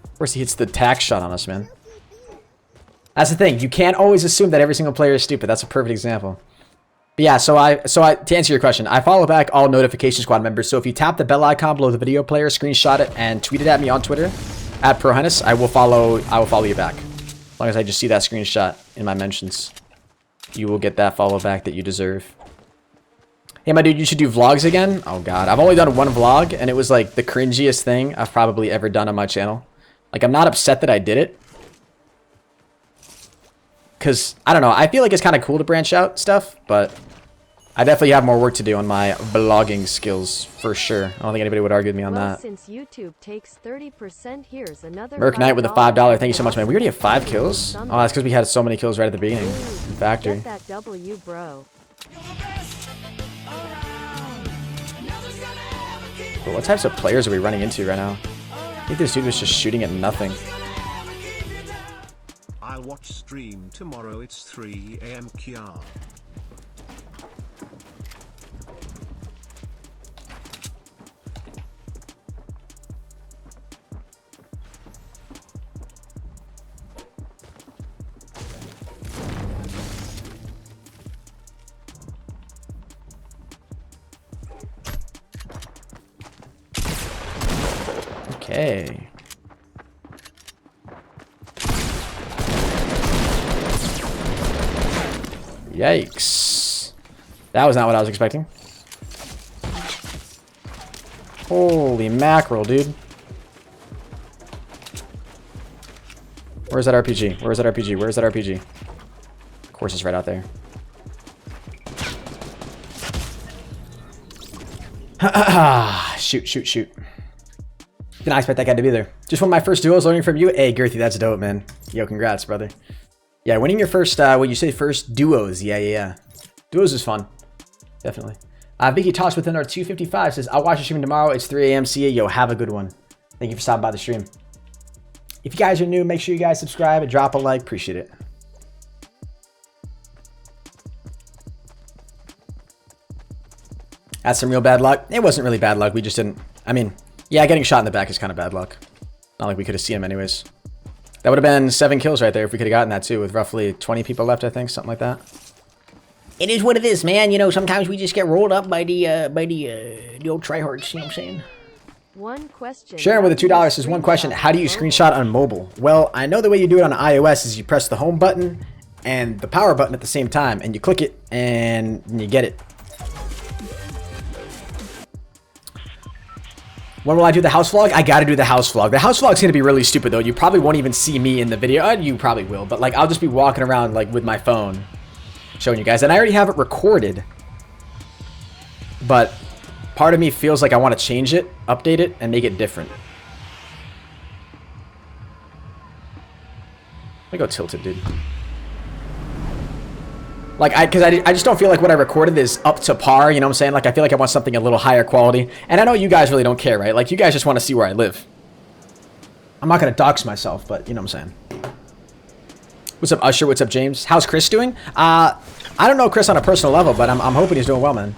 Of course, he hits the tax shot on us, man. That's the thing. You can't always assume that every single player is stupid. That's a perfect example. But yeah, so to answer your question, I follow back all notification squad members. So if you tap the bell icon below the video player, screenshot it, and tweet it at me on Twitter at ProHenis, I will follow you back. As long as I just see that screenshot in my mentions, you will get that follow back that you deserve. Hey, my dude, you should do vlogs again? Oh, God. I've only done one vlog, and it was, like, the cringiest thing I've probably ever done on my channel. Like, I'm not upset that I did it. because I don't know. I feel like it's kind of cool to branch out stuff, but I definitely have more work to do on my vlogging skills for sure. I don't think anybody would argue with me on that. Since YouTube takes 30%, here's another Merc Knight with a $5. Thank you so much, man. We already have 5 kills. Oh, that's because we had so many kills right at the beginning. In factory. Get that W, bro. But what types of players are we running into right now? I think this dude was just shooting at nothing. I'll watch stream tomorrow. It's 3 AM QR. Okay. Yikes. That was not what I was expecting. Holy mackerel, dude. Where's that RPG? Where's that RPG? Where's that RPG? Of course it's right out there. Shoot, shoot, shoot. Did not expect that guy to be there. Just one of my first duos learning from you. Hey, Girthy, that's dope, man. Yo, congrats, brother. Yeah, winning your first, what you say, first duos. Yeah. Duos is fun. Definitely. Vicky Toss within our 255 says, I'll watch the stream tomorrow. It's 3 AM CA. Yo, have a good one. Thank you for stopping by the stream. If you guys are new, make sure you guys subscribe and drop a like. Appreciate it. That's some real bad luck. It wasn't really bad luck. We just didn't, I mean, yeah, getting shot in the back is kind of bad luck. Not like we could have seen him anyways. That would have been 7 kills right there if we could have gotten that too, with roughly 20 people left, I think, something like that. It is what it is, man. You know, sometimes we just get rolled up by the old tryhards. You know what I'm saying? One question. Sharon with the $2 says, one question. How do you screenshot on mobile? Well, I know the way you do it on iOS is you press the home button and the power button at the same time, and you click it and you get it. When will I do the house vlog? I gotta do the house vlog. The house vlog's gonna be really stupid though. You probably won't even see me in the video. You probably will, but like I'll just be walking around like with my phone showing you guys. And I already have it recorded. But part of me feels like I want to change it, update it, and make it different. Let me go tilted, dude. Like, because I just don't feel like what I recorded is up to par, you know what I'm saying? Like, I feel like I want something a little higher quality. And I know you guys really don't care, right? Like, you guys just want to see where I live. I'm not going to dox myself, but you know what I'm saying. What's up, Usher? What's up, James? How's Chris doing? I don't know Chris on a personal level, but I'm hoping he's doing well, man.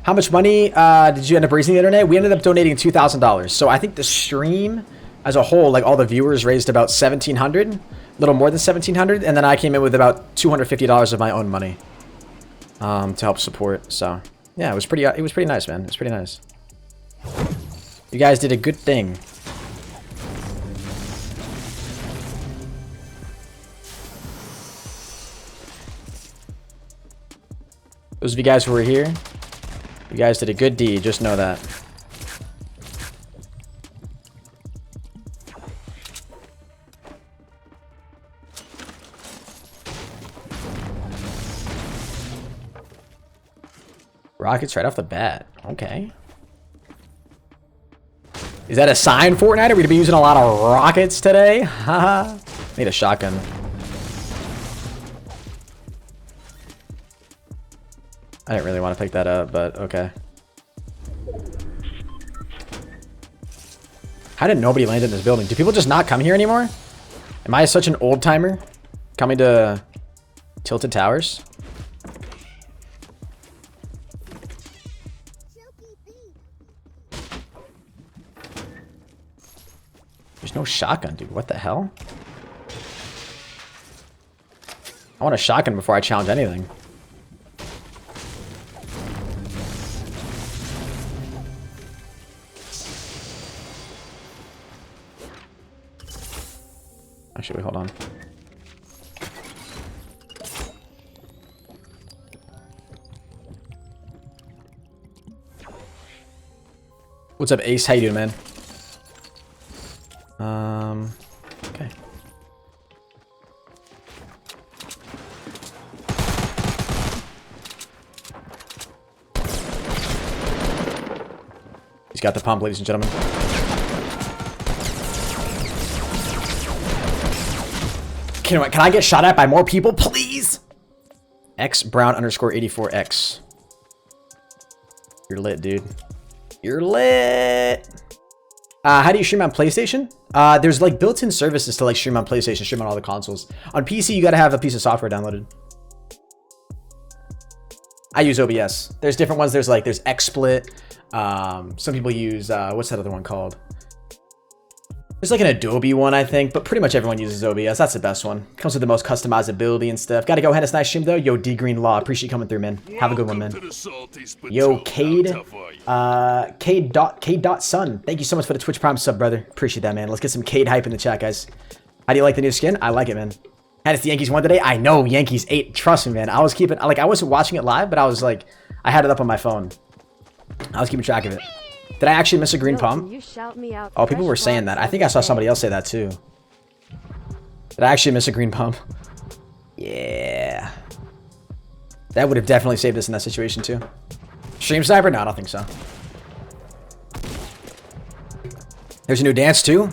How much money did you end up raising the internet? We ended up donating $2,000. So I think the stream as a whole, like all the viewers raised about $1,700. Little more than $1,700, and then I came in with about $250 of my own money to help support. So yeah, it was pretty nice, man. It was pretty nice. You guys did a good thing. Those of you guys who were here, you guys did a good deed. Just know that. Rockets right off the bat. Okay. Is that a sign, Fortnite? Are we going to be using a lot of rockets today? Haha. Need a shotgun. I didn't really want to pick that up, but okay. How did nobody land in this building? Do people just not come here anymore? Am I such an old timer coming to Tilted Towers? There's no shotgun, dude. What the hell? I want a shotgun before I challenge anything. Actually, wait, hold on. What's up, Ace? How you doing, man? Okay. got the pump, ladies and gentlemen. Can I get shot at by more people, please? X Brown underscore 84X. You're lit, dude. You're lit. How do you stream on PlayStation? There's like built-in services to like stream on PlayStation, stream on all the consoles. On PC, you gotta have a piece of software downloaded. I use OBS. There's different ones. There's XSplit. Some people use what's that other one called? There's like an Adobe one, I think, but pretty much everyone uses OBS. That's the best one. Comes with the most customizability and stuff. Gotta go, Henis. Nice stream though. Yo, D Green Law. Appreciate you coming through, man. Have a good one, man. Yo, Cade. Cade. Sun. Thank you so much for the Twitch Prime sub, brother. Appreciate that, man. Let's get some Cade hype in the chat, guys. How do you like the new skin? I like it, man. Henis, the Yankees won today. I know Yankees 8. Trust me, man. I was keeping I wasn't watching it live, but I was like, I had it up on my phone. I was keeping track of it. Did I actually miss a green pump? Oh, people were saying that. I think I saw somebody else say that too. Did I actually miss a green pump? Yeah. That would have definitely saved us in that situation too. Stream sniper? No, I don't think so. There's a new dance too.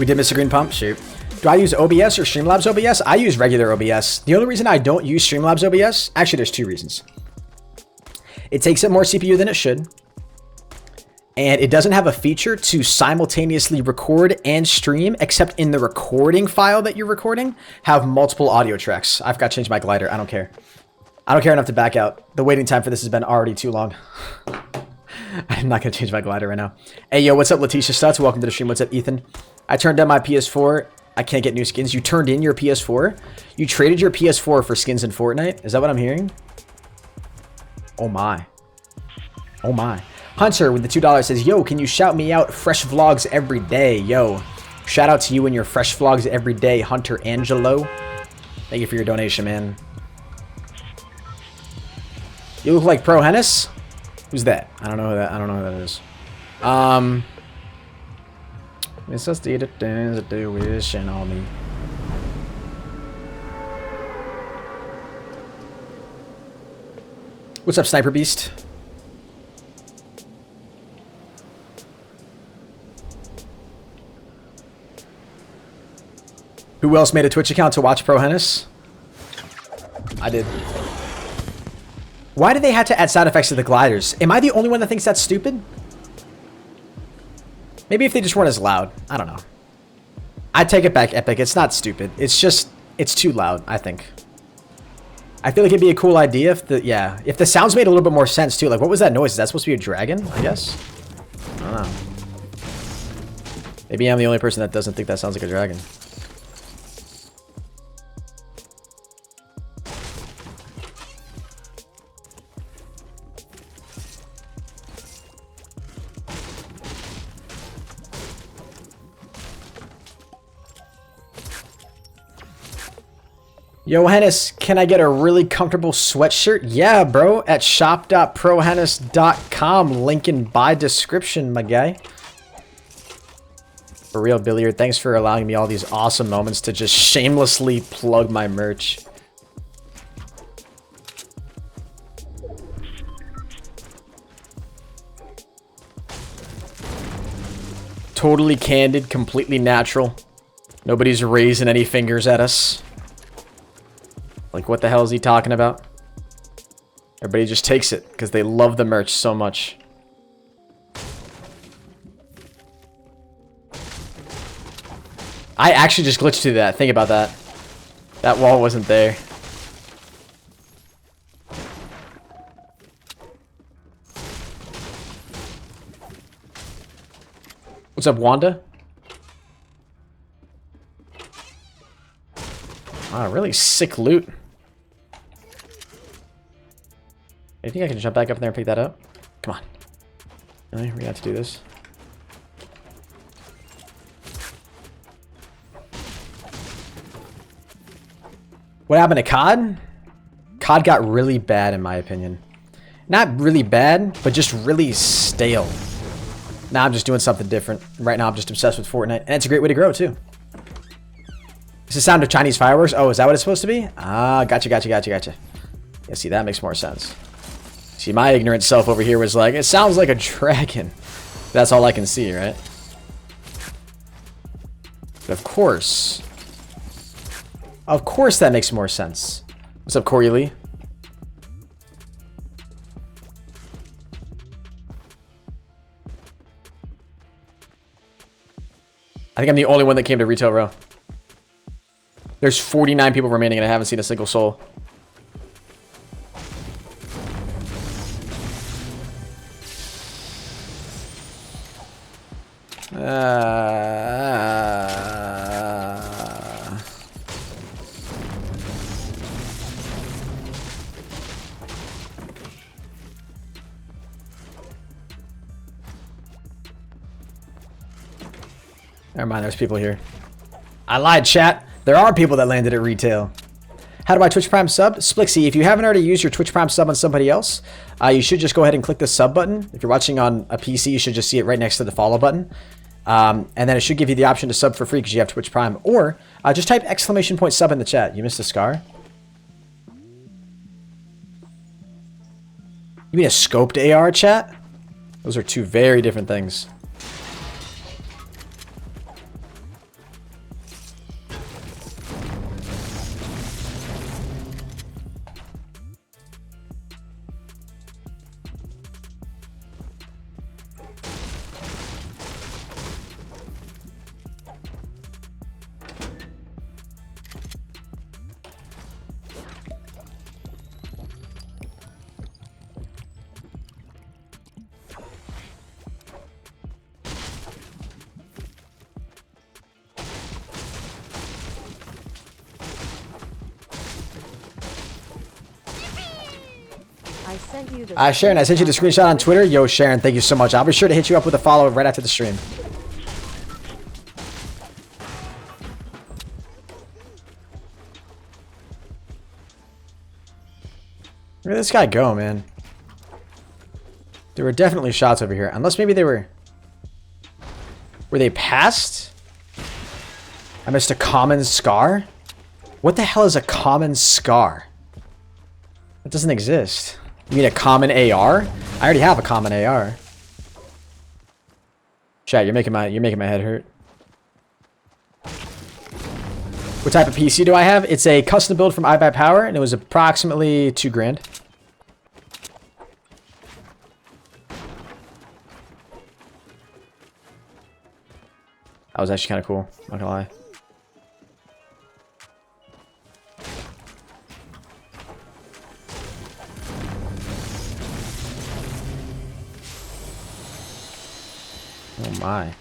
We did miss a green pump? Shoot. Do I use OBS or Streamlabs OBS? I use regular OBS. The only reason I don't use Streamlabs OBS, actually there's 2 reasons. It takes up more CPU than it should. And it doesn't have a feature to simultaneously record and stream, except in the recording file that you're recording, have multiple audio tracks. I've got to change my glider. I don't care. I don't care enough to back out. The waiting time for this has been already too long. I'm not going to change my glider right now. Hey, yo, what's up, Letitia Stutz? Welcome to the stream. What's up, Ethan? I turned on my PS4. I can't get new skins. You turned in your PS4? You traded your PS4 for skins in Fortnite? Is that what I'm hearing? Oh my. Oh my. Hunter with the $2 says, yo, can you shout me out? Fresh vlogs every day. Yo, shout out to you and your fresh vlogs every day, Hunter Angelo. Thank you for your donation, man. You look like ProHenis? Who's that? I don't know who that. I don't know who that is. It's just the things that they wishing on me. What's up, Sniper Beast? Who else made a Twitch account to watch ProHenis? I did. Why do they have to add sound effects to the gliders? Am I the only one that thinks that's stupid? Maybe if they just weren't as loud. I don't know. I take it back, Epic. It's not stupid. It's just, it's too loud, I think. I feel like it'd be a cool idea if the, yeah, if the sounds made a little bit more sense too. Like, what was that noise? Is that supposed to be a dragon, I guess? I don't know. Maybe I'm the only person that doesn't think that sounds like a dragon. Yo, Henis, can I get a really comfortable sweatshirt? Yeah, bro, at shop.prohenis.com. Link in by description, my guy. For real, Billiard, thanks for allowing me all these awesome moments to just shamelessly plug my merch. Totally candid, completely natural. Nobody's raising any fingers at us. Like, what the hell is he talking about? Everybody just takes it because they love the merch so much. I actually just glitched through that. Think about that. That wall wasn't there. What's up, Wanda? Wow, really sick loot. I think I can jump back up in there and pick that up. Come on. Really? We have to do this. What happened to COD? COD got really bad in my opinion. Not really bad, but just really stale. Now I'm just doing something different. Right now I'm just obsessed with Fortnite. And it's a great way to grow too. It's the sound of Chinese fireworks. Oh, is that what it's supposed to be? Ah, gotcha. Yeah, see, that makes more sense. See, my ignorant self over here was like, it sounds like a dragon. That's all I can see, right? But of course that makes more sense. What's up, Corey Lee? I think I'm the only one that came to retail row. There's 49 people remaining and I haven't seen a single soul. Never mind, there's people here. I lied, chat. There are people that landed at retail. How do I Twitch Prime sub? Splixy, if you haven't already used your Twitch Prime sub on somebody else, you should just go ahead and click the sub button. If you're watching on a PC, you should just see it right next to the follow button. And then it should give you the option to sub for free because you have Twitch Prime. Or just type !sub in the chat. You missed a scar? You mean a scoped AR, chat? Those are two very different things. Sharon, I sent you the screenshot on Twitter. Yo, Sharon, thank you so much. I'll be sure to hit you up with a follow right after the stream. Where did this guy go, man? There were definitely shots over here. Unless maybe they were... Were they past? I missed a common scar? What the hell is a common scar? That doesn't exist. You mean a common AR? I already have a common AR. Chat, you're making my head hurt. What type of PC do I have? It's a custom build from iBuyPower, and it was approximately $2 grand. That was actually kind of cool. Not gonna lie. Oh my.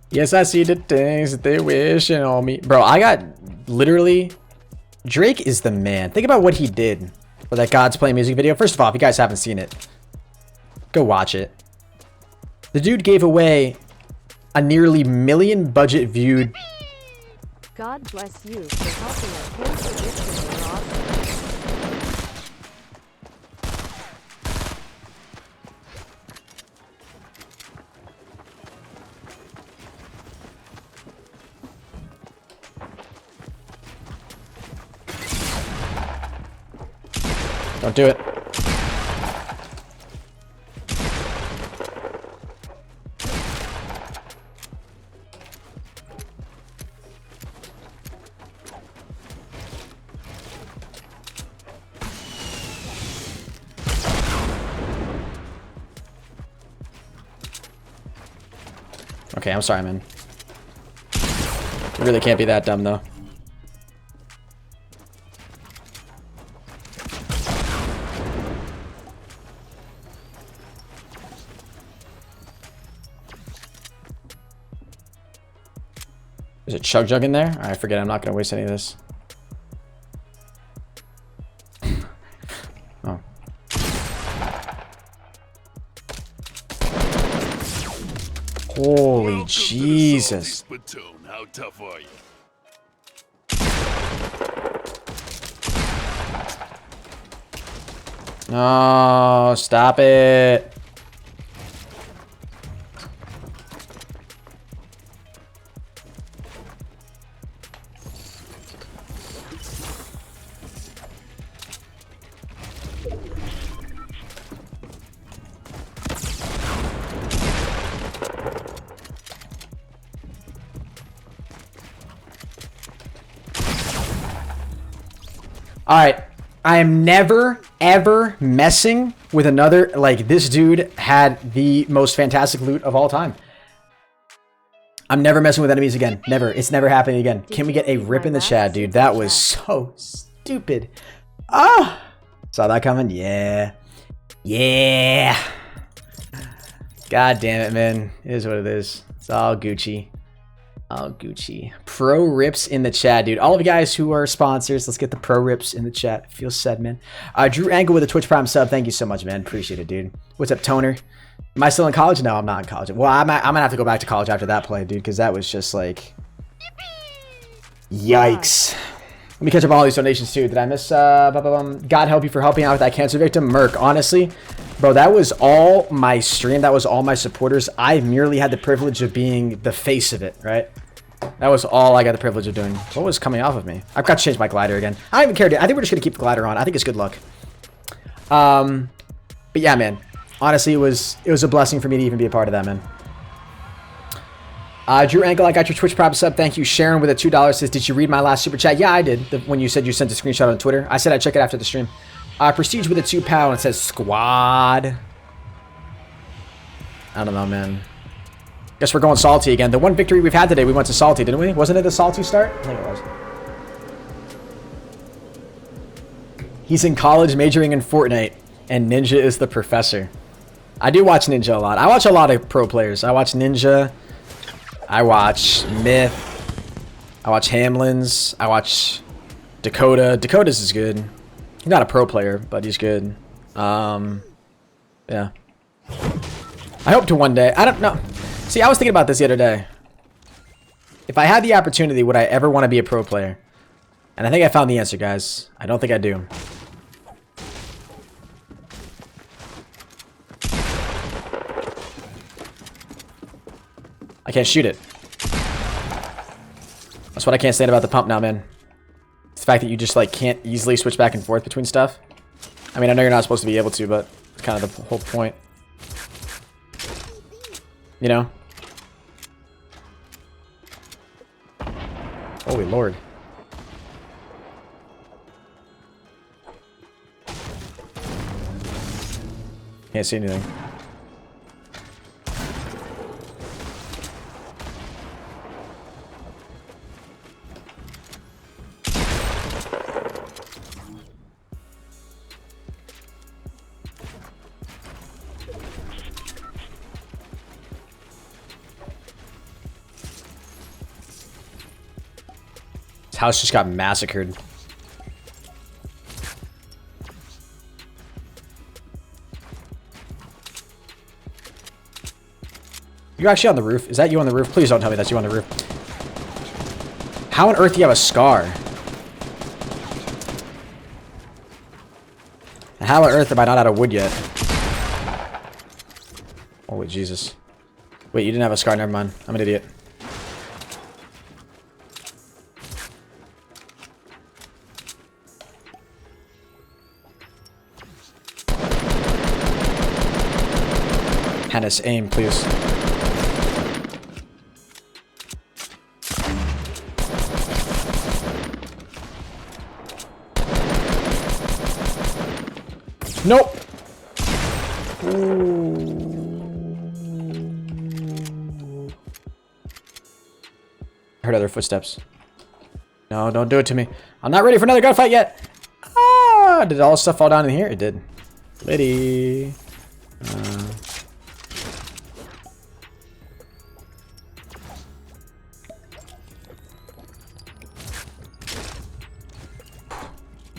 Yes, I see the things that they wishing on me. Bro, I got literally... Drake is the man. Think about what he did for that God's Play music video. First of all, if you guys haven't seen it, go watch it. The dude gave away a nearly million budget viewed... God bless you for helping a cancer victim. You're awesome. Don't do it. Okay, I'm sorry, man. You really can't be that dumb, though. Is it Chug Jug in there? I forget, I'm not going to waste any of this. Oh. Holy Jesus. How tough are you? No, stop it. All right. I am never, ever messing with another. Like, this dude had the most fantastic loot of all time. I'm never messing with enemies again. Never. It's never happening again. Can we get a rip in the chat, dude? That was so stupid. Ah! Saw that coming? Yeah. Yeah. God damn it, man. It is what it is. It's all Gucci. All Gucci. Pro rips in the chat, dude. All of you guys who are sponsors, let's get the pro rips in the chat. Feels said, man. Drew Angle with a Twitch Prime sub. Thank you so much, man. Appreciate it, dude. What's up, Toner? Am I still in college? No, I'm not in college. Well, I'm gonna have to go back to college after that play, dude, because that was just like... Yikes. Let me catch up on all these donations, too. Did I miss... God help you for helping out with that cancer victim. Merc, honestly, bro, that was all my stream. That was all my supporters. I merely had the privilege of being the face of it, right? That was all I got the privilege of doing. What was coming off of me? I've got to change my glider again. I don't even care, dude. I think we're just going to keep the glider on. I think it's good luck. But yeah, man. Honestly, it was a blessing for me to even be a part of that, man. Drew Angle, I got your Twitch Prime sub. Thank you. Sharon with a $2 says, did you read my last super chat? Yeah, I did. When you said you sent a screenshot on Twitter. I said I'd check it after the stream. Prestige with a £2. It says squad. I don't know, man. Guess we're going salty again. The one victory we've had today, we went to salty, didn't we? Wasn't it a salty start? I think it was. He's in college majoring in Fortnite, and Ninja is the professor. I do watch Ninja a lot. I watch a lot of pro players. I watch Ninja. I watch Myth. I watch Hamlin's. I watch Dakota. Dakota's is good. He's not a pro player, but he's good. Yeah. I hope to one day. I don't know. See, I was thinking about this the other day. If I had the opportunity, would I ever want to be a pro player? And I think I found the answer, guys. I don't think I do. I can't shoot it. That's what I can't stand about the pump now, man. It's the fact that you just, like, can't easily switch back and forth between stuff. I mean, I know you're not supposed to be able to, but it's kind of the whole point. You know? Holy Lord. Can't see anything. This house just got massacred. You actually on the roof? Is that you on the roof? Please don't tell me that's you on the roof. How on earth do you have a scar? And how on earth am I not out of wood yet? Holy Jesus. Wait, you didn't have a scar? Never mind. I'm an idiot. Henis, aim, please. Nope. Ooh. I heard other footsteps. No, don't do it to me. I'm not ready for another gunfight yet. Ah, did all the stuff fall down in here? It did. Liddy.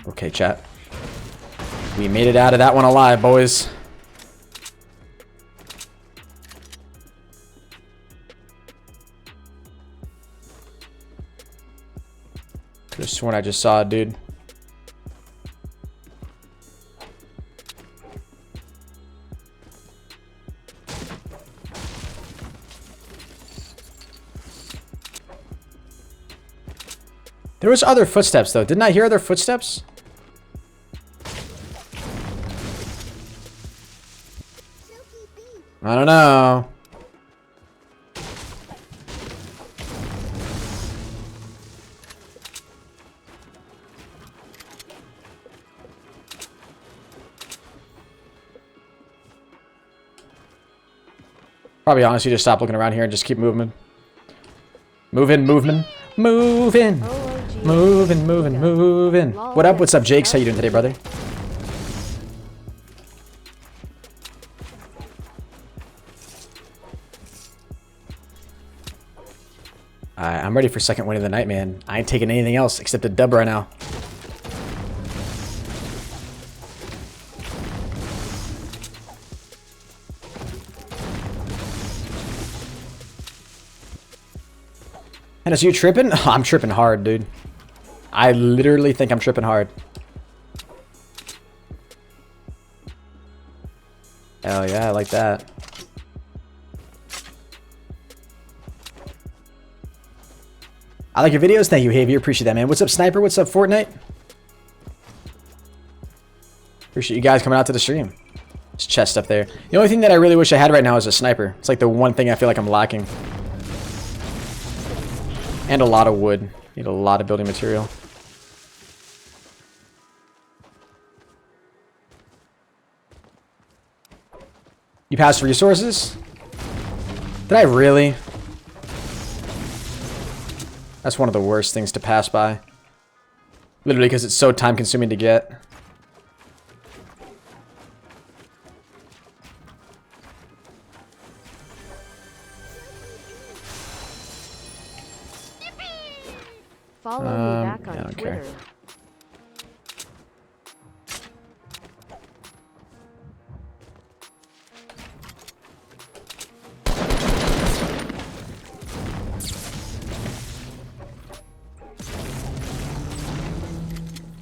Okay, chat. We made it out of that one alive, boys. Could have sworn I just saw a dude. There was other footsteps, though. Didn't I hear other footsteps? I don't know. Probably honestly just stop looking around here and just keep moving. Moving. Moving. What up? What's up, Jakes? How you doing today, brother? Alright, I'm ready for second win of the night, man. I ain't taking anything else except a dub right now. Henis, you tripping? Oh, I'm tripping hard, dude. I literally think I'm tripping hard. Hell yeah, I like that. I like your videos. Thank you, Javier. Appreciate that, man. What's up, Sniper? What's up, Fortnite? Appreciate you guys coming out to the stream. There's chest up there. The only thing that I really wish I had right now is a sniper. It's like the one thing I feel like I'm lacking. And a lot of wood. Need a lot of building material. You passed resources? Did I really? That's one of the worst things to pass by. Literally because it's so time consuming to get. Follow me back on Twitter. Care.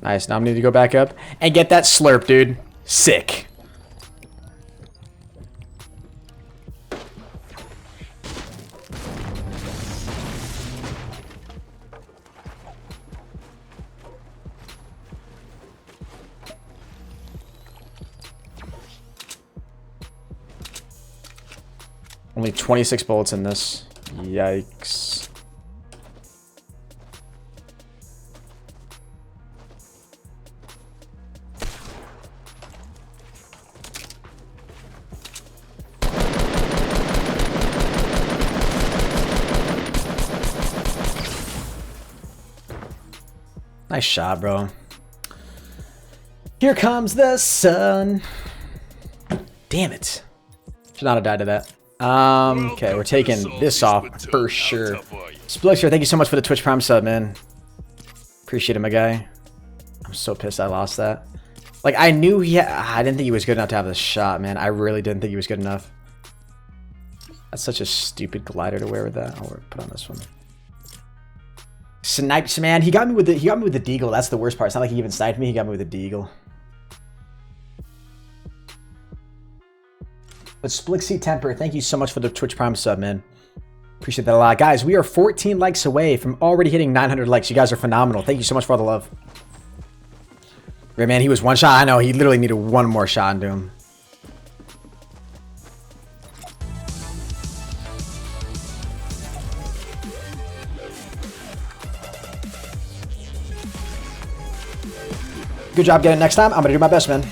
Nice, now I need to go back up and get that slurp, dude. Sick. Only 26 bullets in this. Yikes. Nice shot, bro. Here comes the sun. Damn it. Should not have died to that. Okay, we're taking this off for sure. Splixer, thank you so much for the Twitch Prime sub, man. Appreciate it, my guy. I'm so pissed I lost that. Like, I knew I didn't think he was good enough to have this shot, man. I really didn't think he was good enough. That's such a stupid glider to wear with that. I'll put on this one. Snipes, man. He got me with the deagle. That's the worst part. It's not like he even sniped me. He got me with the deagle. But Splixy Temper, thank you so much for the Twitch Prime sub, man. Appreciate that a lot. Guys, we are 14 likes away from already hitting 900 likes. You guys are phenomenal. Thank you so much for all the love. Great, man. He was one shot. I know. He literally needed one more shot into him. Good job getting it next time. I'm going to do my best, man.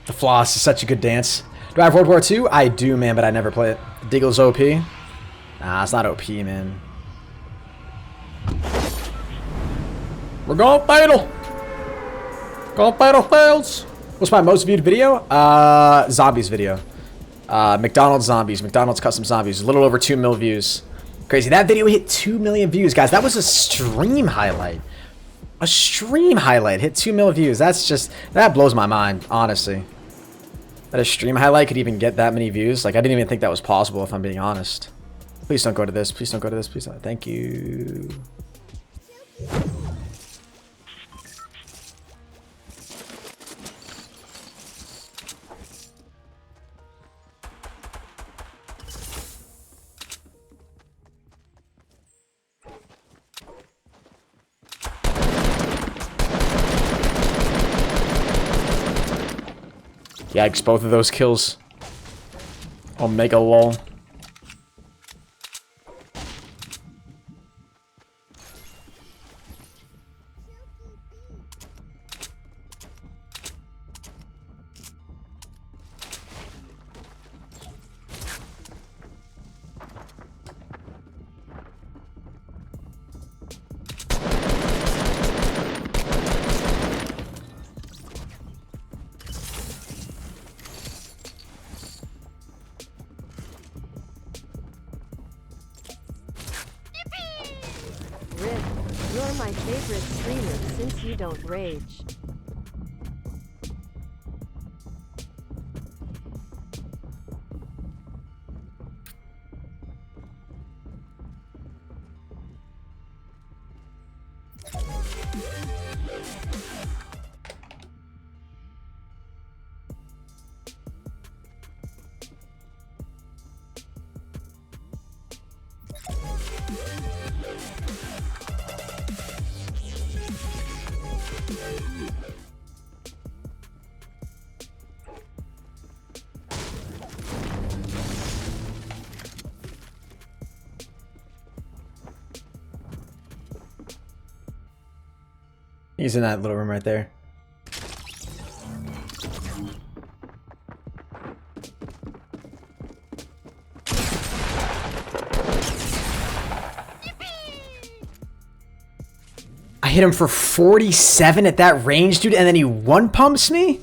The floss is such a good dance. Do I have World War II? I do, man, but I never play it. Deagle's OP. Nah, it's not OP, man. We're going fatal. Going fatal fails. What's my most viewed video? Zombies video. McDonald's zombies. McDonald's custom zombies. A little over 2 million views. Crazy. That video hit 2 million views, guys. That was a stream highlight. A stream highlight hit 2 million views. That's just, that blows my mind, honestly. That a stream highlight could even get that many views. Like, I didn't even think that was possible, if I'm being honest. Please don't go to this. Please don't go to this. Please don't. Thank you. Yikes, both of those kills. Omega lol. Rip, you're my favorite streamer since you don't rage. He's in that little room right there. I hit him for 47 at that range, dude, and then he one pumps me?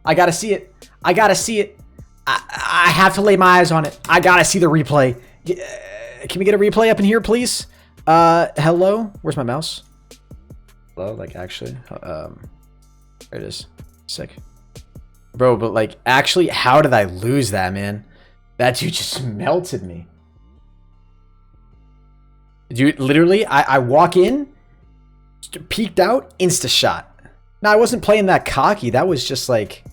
I gotta see it. I gotta see it. I have to lay my eyes on it. I gotta see the replay. Can we get a replay up in here, please? Hello? Where's my mouse? Hello? Like, actually? There it is. Sick. Bro, but like, actually, how did I lose that, man? That dude just melted me. Dude, literally, I walk in, peeked out, insta shot. Now, I wasn't playing that cocky. That was just like...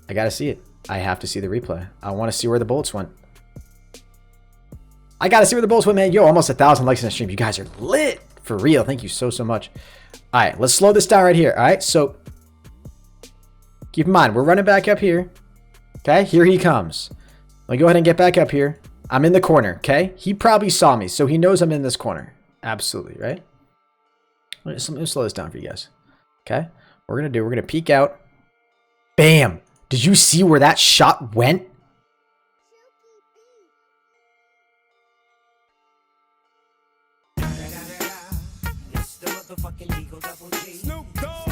I gotta see it. I have to see the replay. I want to see where the bullets went. I gotta see where the bullets went, man. Yo, almost 1,000 likes in the stream. You guys are lit. For real. Thank you so much. All right, let's slow this down right here. All right, so... keep in mind, we're running back up here. Okay, here he comes. Let me go ahead and get back up here. I'm in the corner, okay? He probably saw me, so he knows I'm in this corner. Absolutely, right? Let me slow this down for you guys. Okay? What we're going to peek out. Bam! Did you see where that shot went? It's the motherfucking Eagle Double G. Snoop Dogg.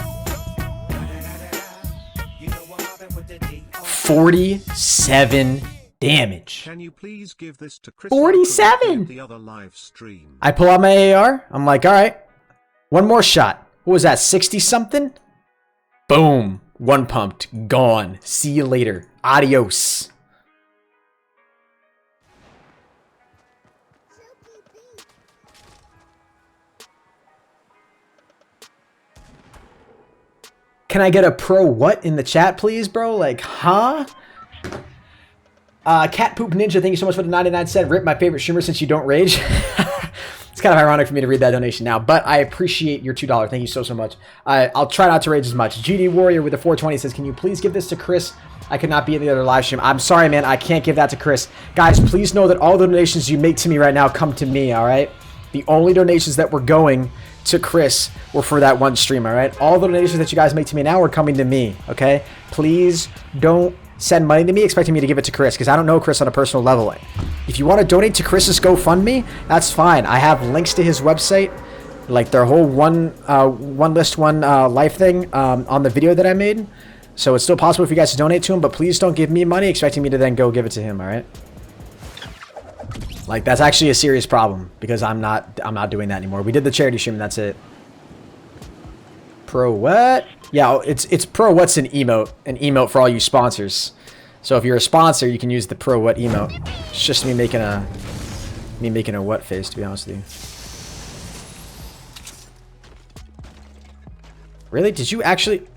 47 damage. Can you please give this to Chris? 47. The other live stream. I pull out my AR. I'm like, all right, one more shot. What was that? 60 something? Boom. One pumped. Gone. See you later. Adios. Can I get a pro what in the chat, please, bro? Like, huh? Cat Poop Ninja, thank you so much for the 99-cent. Rip, my favorite streamer since you don't rage. It's kind of ironic for me to read that donation now, but I appreciate your $2. Thank you so much. I'll try not to rage as much. GD Warrior with the 420 says, can you please give this to Chris? I could not be in the other live stream. I'm sorry, man. I can't give that to Chris. Guys, please know that all the donations you make to me right now come to me, all right? The only donations that were going to Chris were for that one stream, all right? All the donations that you guys make to me now are coming to me, okay? Please don't send money to me expecting me to give it to Chris, because I don't know Chris on a personal level. If you want to donate to Chris's GoFundMe, that's fine. I have links to his website, like their whole one list, one life thing on the video that I made. So it's still possible for you guys to donate to him, but please don't give me money expecting me to then go give it to him, all right? Like, that's actually a serious problem, because I'm not doing that anymore. We did the charity stream and that's it. ProWhat? Yeah, it's ProWhat's an emote for all you sponsors. So if you're a sponsor, you can use the ProWhat emote. It's just me making a what face, to be honest with you. Really? Did you actually?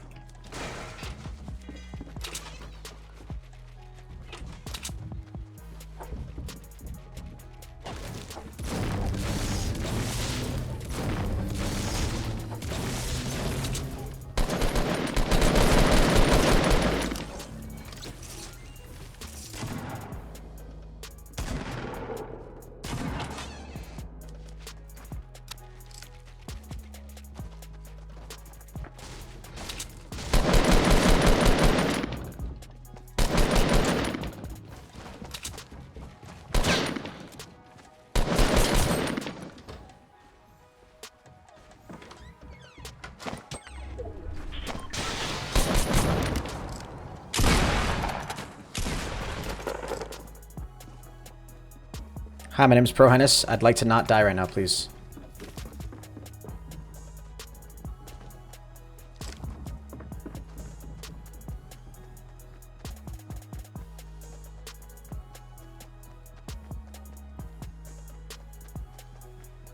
Hi, my name is ProHenis. I'd like to not die right now, please.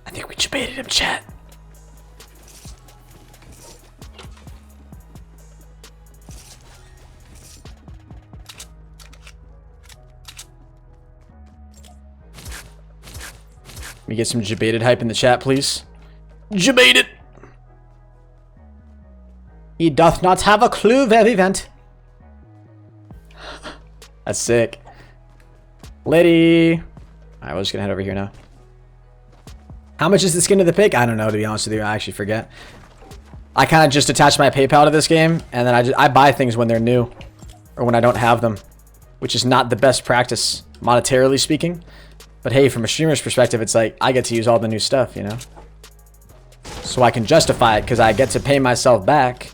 I think we debated him, chat. Let me get some debated hype in the chat, please. Debated. He doth not have a clue where we went. That's sick. Liddy. Alright, we're just gonna head over here now. How much is the skin of the pig? I don't know, to be honest with you. I actually forget. I kind of just attach my PayPal to this game, and then I buy things when they're new. Or when I don't have them. Which is not the best practice, monetarily speaking. But hey, from a streamer's perspective, it's like, I get to use all the new stuff, you know? So I can justify it, because I get to pay myself back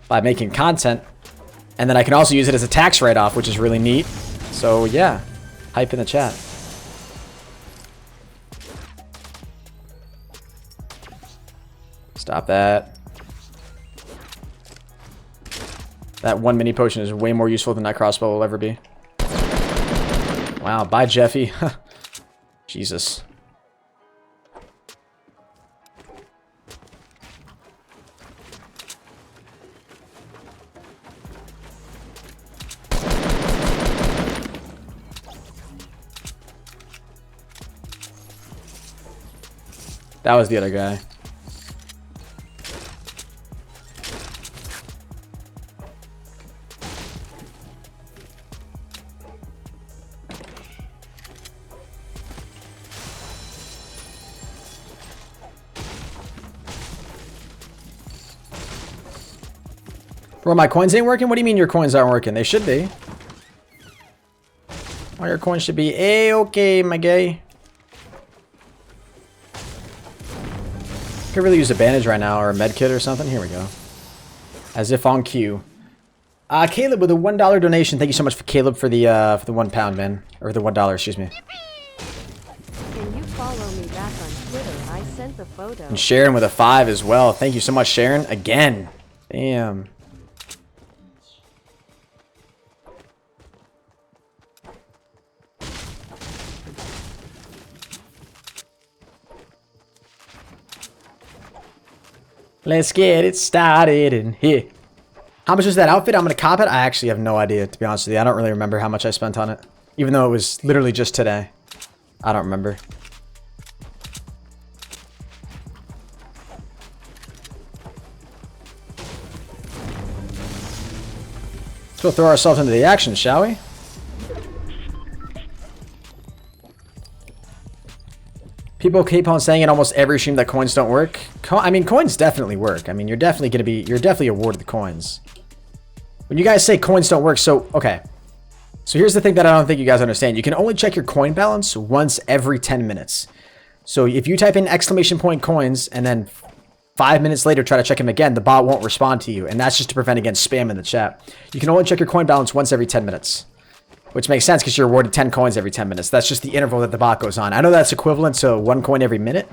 by making content. And then I can also use it as a tax write-off, which is really neat. So yeah, hype in the chat. Stop that. That one mini potion is way more useful than that crossbow will ever be. Wow, bye Jeffy. Jesus. That was the other guy. Bro, my coins ain't working? What do you mean your coins aren't working? They should be. All your coins should be A-okay, my guy. Could really use a bandage right now or a med kit or something. Here we go. As if on cue. Caleb with a $1 donation. Thank you so much for Caleb for the £1, man. Or the $1, excuse me. Can you follow me back on Twitter? I sent the photo. And Sharon with a 5 as well. Thank you so much, Sharon. Again. Damn. Let's get it started in here. How much was that outfit? I'm going to cop it. I actually have no idea, to be honest with you. I don't really remember how much I spent on it. Even though it was literally just today. I don't remember. So we'll throw ourselves into the action, shall we? People keep on saying in almost every stream that coins don't work. I mean, coins definitely work. I mean, you're definitely awarded the coins. When you guys say coins don't work, so, okay. So here's the thing that I don't think you guys understand. You can only check your coin balance once every 10 minutes. So if you type in !coins and then 5 minutes later try to check them again, the bot won't respond to you. And that's just to prevent against spam in the chat. You can only check your coin balance once every 10 minutes. Which makes sense because you're awarded 10 coins every 10 minutes. That's just the interval that the bot goes on. I know that's equivalent to 1 coin every minute,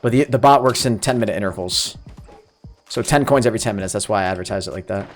but the bot works in 10-minute intervals. So 10 coins every 10 minutes. That's why I advertise it like that.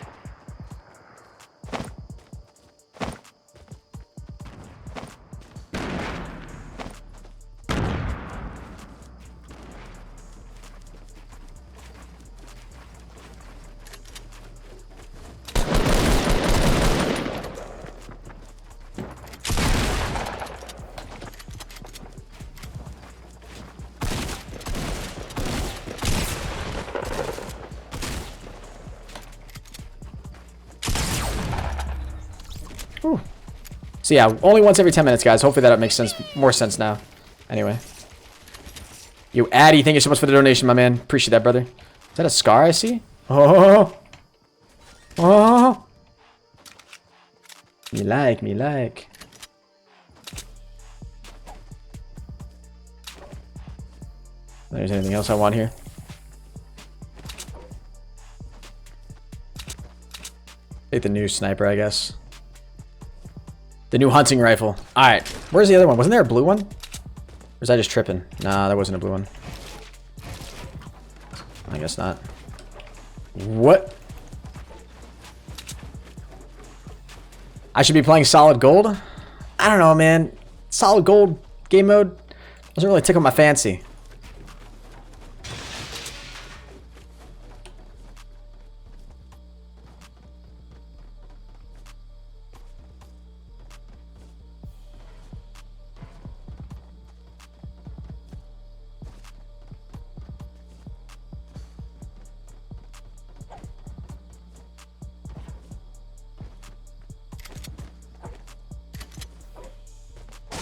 Whew. So yeah, only once every 10 minutes, guys. Hopefully that makes sense, more sense now. Anyway. Yo, Addy, thank you so much for the donation, my man. Appreciate that, brother. Is that a scar I see? Oh. Oh. Me like, me like. There's anything else I want here? Take the new sniper, I guess. The new hunting rifle. Alright. Where's the other one? Wasn't there a blue one? was I just tripping? Nah, that wasn't a blue one. I guess not. What? I should be playing solid gold? I don't know, man. Solid gold game mode doesn't really tickle my fancy.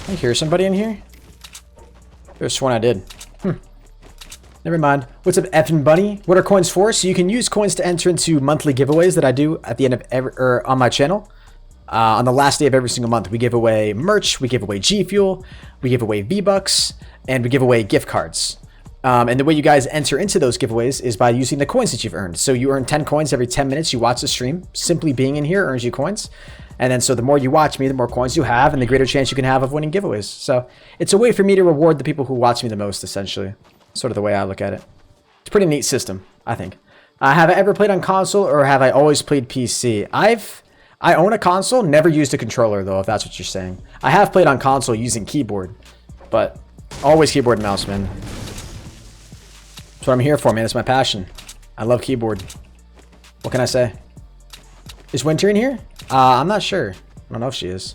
I hear somebody in here? There's one I did. Never mind. What's up, effing bunny? What are coins for? So you can use coins to enter into monthly giveaways that I do at the end of on my channel. On the last day of every single month, we give away merch, we give away GFuel, we give away V-Bucks, and we give away gift cards. And the way you guys enter into those giveaways is by using the coins that you've earned. So you earn 10 coins every 10 minutes you watch the stream. Simply being in here earns you coins. And then so the more you watch me, the more coins you have, and the greater chance you can have of winning giveaways. So it's a way for me to reward the people who watch me the most, essentially. Sort of the way I look at it. It's a pretty neat system, I think. Have I ever played on console, or have I always played PC? I own a console, never used a controller, though, if that's what you're saying. I have played on console using keyboard, but always keyboard and mouse, man. That's what I'm here for, man. It's my passion. I love keyboard. What can I say? Is Winter in here? I'm not sure. I don't know if she is.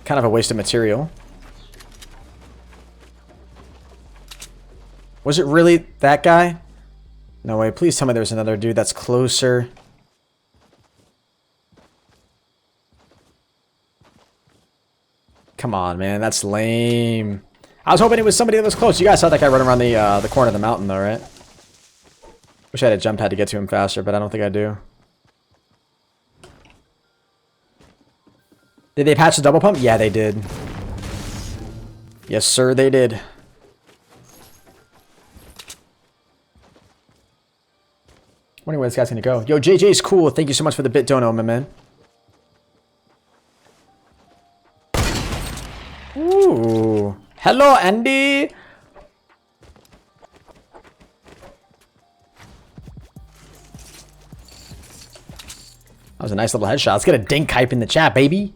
Kind of a waste of material. Was it really that guy? No way. Please tell me there's another dude that's closer. Come on, man. That's lame. I was hoping it was somebody that was close. You guys saw that guy running around the corner of the mountain, though, right? Wish I had a jump pad to get to him faster, but I don't think I do. Did they patch the double pump? Yeah, they did. Yes, sir, they did. Wondering where this guy's gonna go. Yo, JJ's cool. Thank you so much for the BitDono, my man. Ooh. Hello, Andy. That was a nice little headshot. Let's get a dink hype in the chat, baby.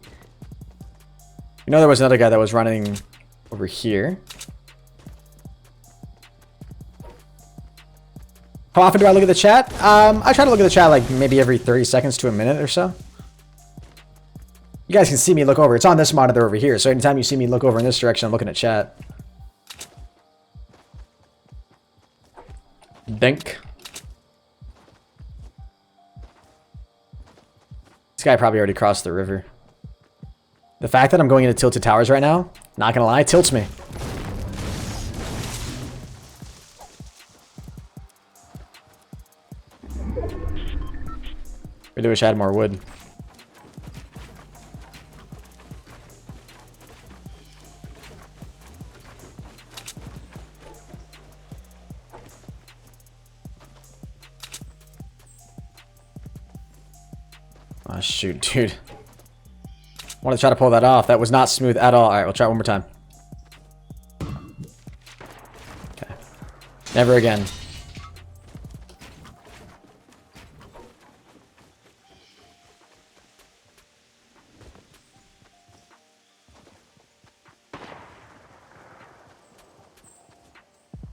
You know there was another guy that was running over here. How often do I look at the chat? I try to look at the chat like maybe every 30 seconds to a minute or so. You guys can see me look over. It's on this monitor over here. So anytime you see me look over in this direction, I'm looking at chat. Dink. This guy probably already crossed the river. The fact that I'm going into tilted towers right now, not gonna lie, tilts me. Really wish I had more wood. Oh, shoot, dude. I want to try to pull that off. That was not smooth at all. All right, we'll try it one more time. Okay. Never again.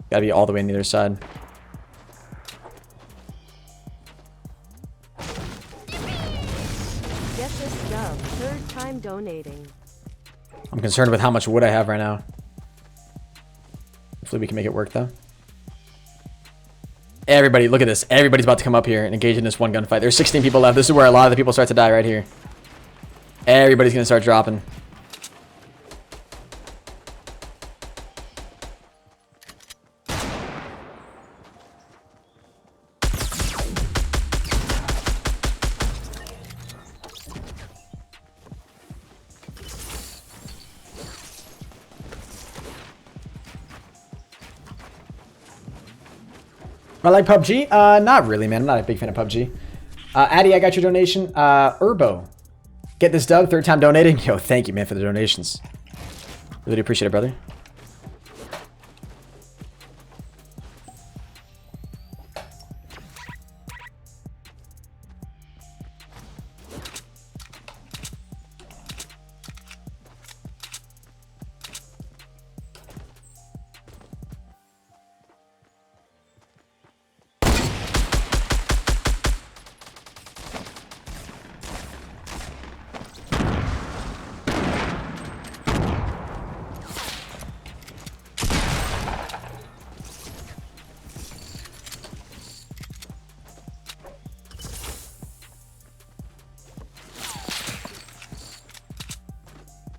Gotta be all the way on the other side. Get this dub. Third time donating. I'm concerned with how much wood I have right now. Hopefully we can make it work though. Everybody, look at this. Everybody's about to come up here and engage in this one gunfight. There's 16 people left. This is where a lot of the people start to die right here. Everybody's gonna start dropping. I like PUBG. Not really, man. I'm not a big fan of PUBG. Addy, I got your donation. Urbo, get this dub. 3rd time donating. Yo, thank you, man, for the donations. Really do appreciate it, brother.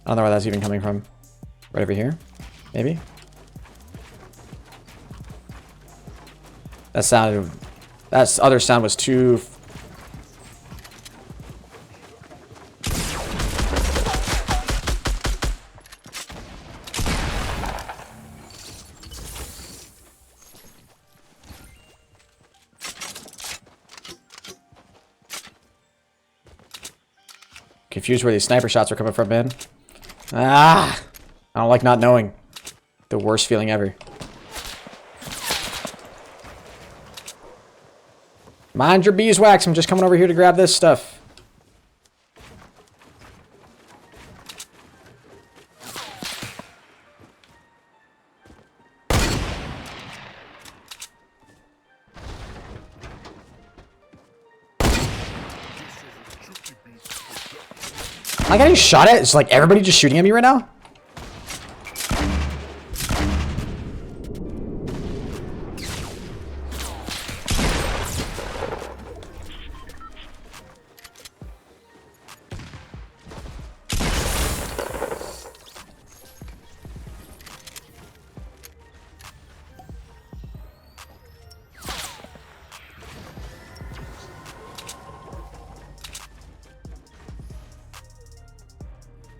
I don't know where that's even coming from. Right over here? Maybe? That sounded... That other sound was too... Confused where these sniper shots are coming from, man. Ah! I don't like not knowing. The worst feeling ever. Mind your beeswax. I'm just coming over here to grab this stuff. Am I getting shot at? It's like everybody just shooting at me right now?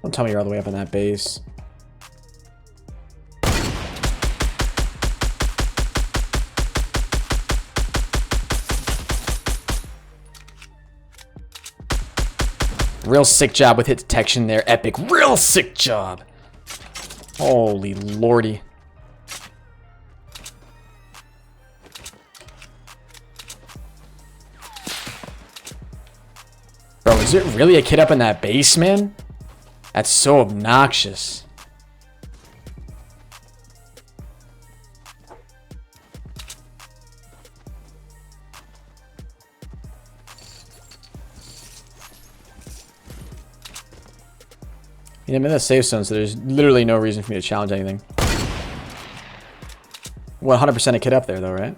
Don't tell me you're all the way up in that base. Real sick job with hit detection there. Epic. Real sick job. Holy lordy. Bro, is it really a kid up in that base, man? That's so obnoxious. I'm in the safe zone, so there's literally no reason for me to challenge anything. 100% a kid up there, though, right?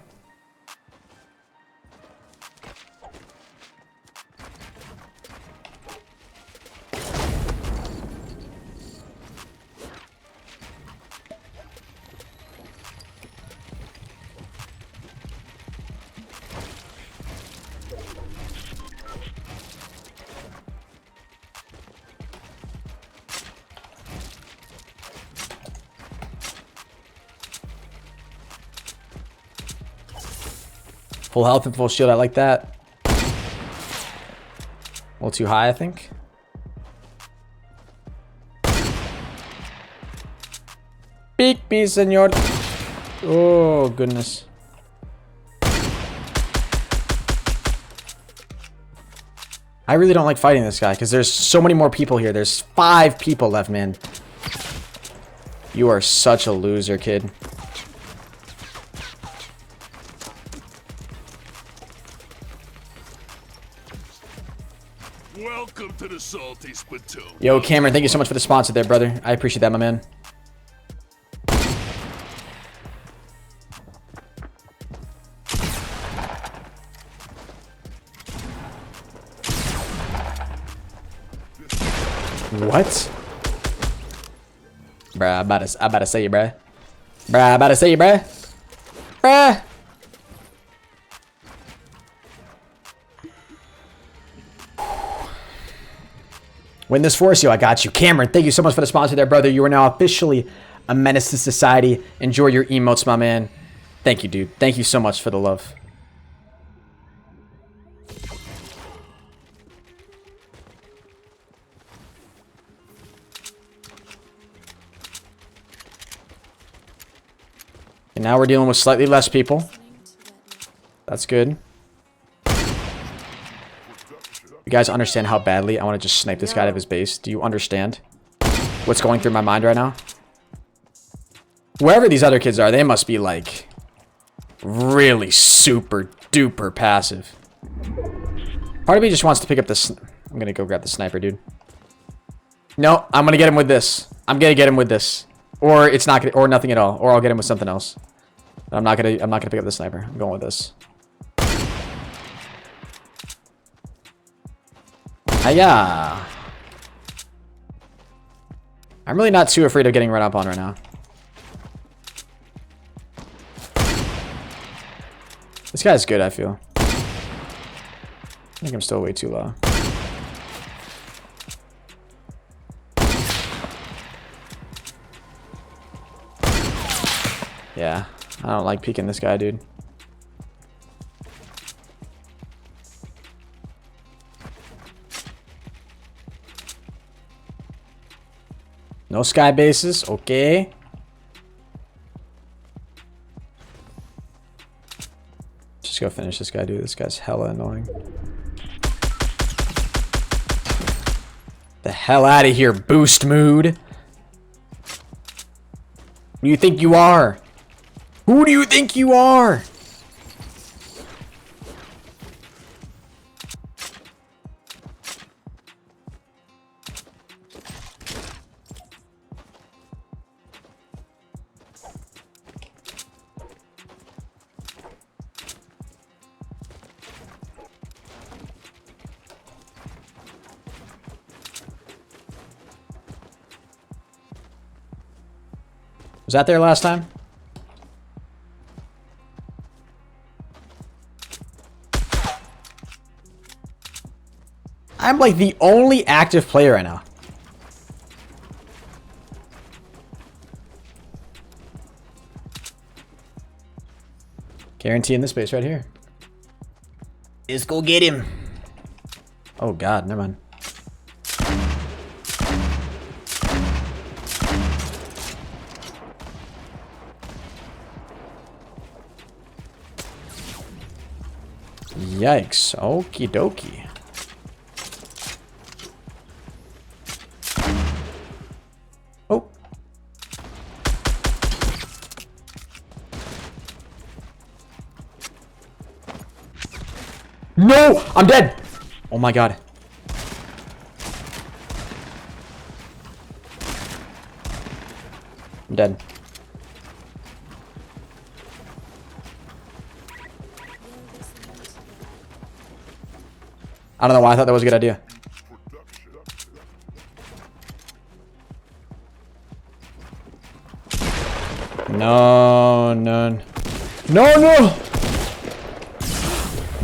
Full health and full shield, I like that. A little too high, I think. Peek me, senor. Oh, goodness. I really don't like fighting this guy because there's so many more people here. There's 5 people left, man. You are such a loser, kid. Welcome to the salty spittoon. Yo, Cameron, thank you so much for the sponsor there, brother. I appreciate that, my man. What? Bruh, I'm about to say you, bruh. Bruh, I'm about to say you, bruh. Bruh. Win this for us, yo. I got you. Cameron, thank you so much for the sponsor there, brother. You are now officially a menace to society. Enjoy your emotes, my man. Thank you, dude. Thank you so much for the love. And now we're dealing with slightly less people. That's good. You guys understand how badly I want to just snipe this guy out of his base? Do you understand what's going through my mind right now? Wherever these other kids are, they must be like really super duper passive. Part of me just wants to pick up this. I'm gonna go grab the sniper, dude. No, I'm gonna get him with this. I'm gonna get him with this, or it's not gonna, or nothing at all, or I'll get him with something else. But I'm not gonna pick up the sniper. I'm going with this. Hiya. I'm really not too afraid of getting run up on right now. This guy's good, I feel. I think I'm still way too low. Yeah, I don't like peeking this guy, dude. No sky bases, okay. Just go finish this guy, dude. This guy's hella annoying. The hell out of here, boost mood. Who do you think you are? Who do you think you are? Was that there last time? I'm like the only active player right now. Guarantee in this space right here. Let's go get him. Oh god, never mind. Yikes. Okie dokie. Oh. No! I'm dead! Oh my god. I'm dead. I don't know why I thought that was a good idea. No, no. No, no!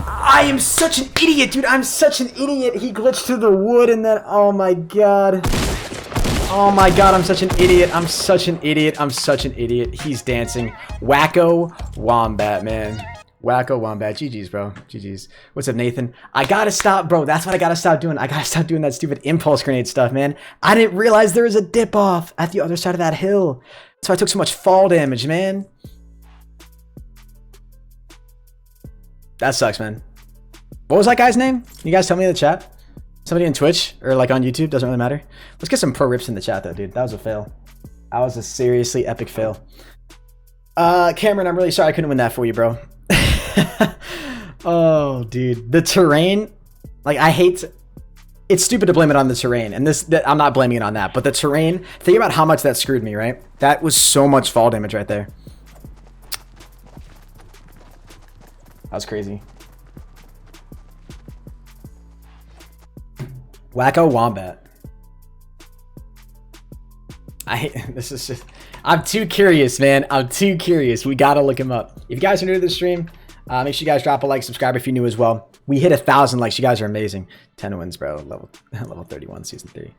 I am such an idiot, dude. I'm such an idiot. He glitched through the wood and then, oh my god. Oh my god, I'm such an idiot. I'm such an idiot. I'm such an idiot. He's dancing. Wacko Wombat, man. Wacko Wombat. GG's, bro. GG's. What's up, Nathan? I gotta stop, bro. That's what I gotta stop doing. I gotta stop doing that stupid impulse grenade stuff, man. I didn't realize there was a dip off at the other side of that hill. So I took so much fall damage, man. That sucks, man. What was that guy's name? Can you guys tell me in the chat? Somebody in Twitch or like on YouTube? Doesn't really matter. Let's get some pro rips in the chat though, dude. That was a fail. That was a seriously epic fail. Cameron, I'm really sorry I couldn't win that for you, bro. Oh, dude. The terrain, like I hate... It's stupid to blame it on the terrain, and I'm not blaming it on that, but the terrain, think about how much that screwed me, right? That was so much fall damage right there. That was crazy. Wacko Wombat. This is just, I'm too curious, man. I'm too curious. We gotta look him up. If you guys are new to the stream, make sure you guys drop a like, subscribe if you're new as well. We hit 1,000 likes. You guys are amazing. 10 wins, bro. Level 31, season 3.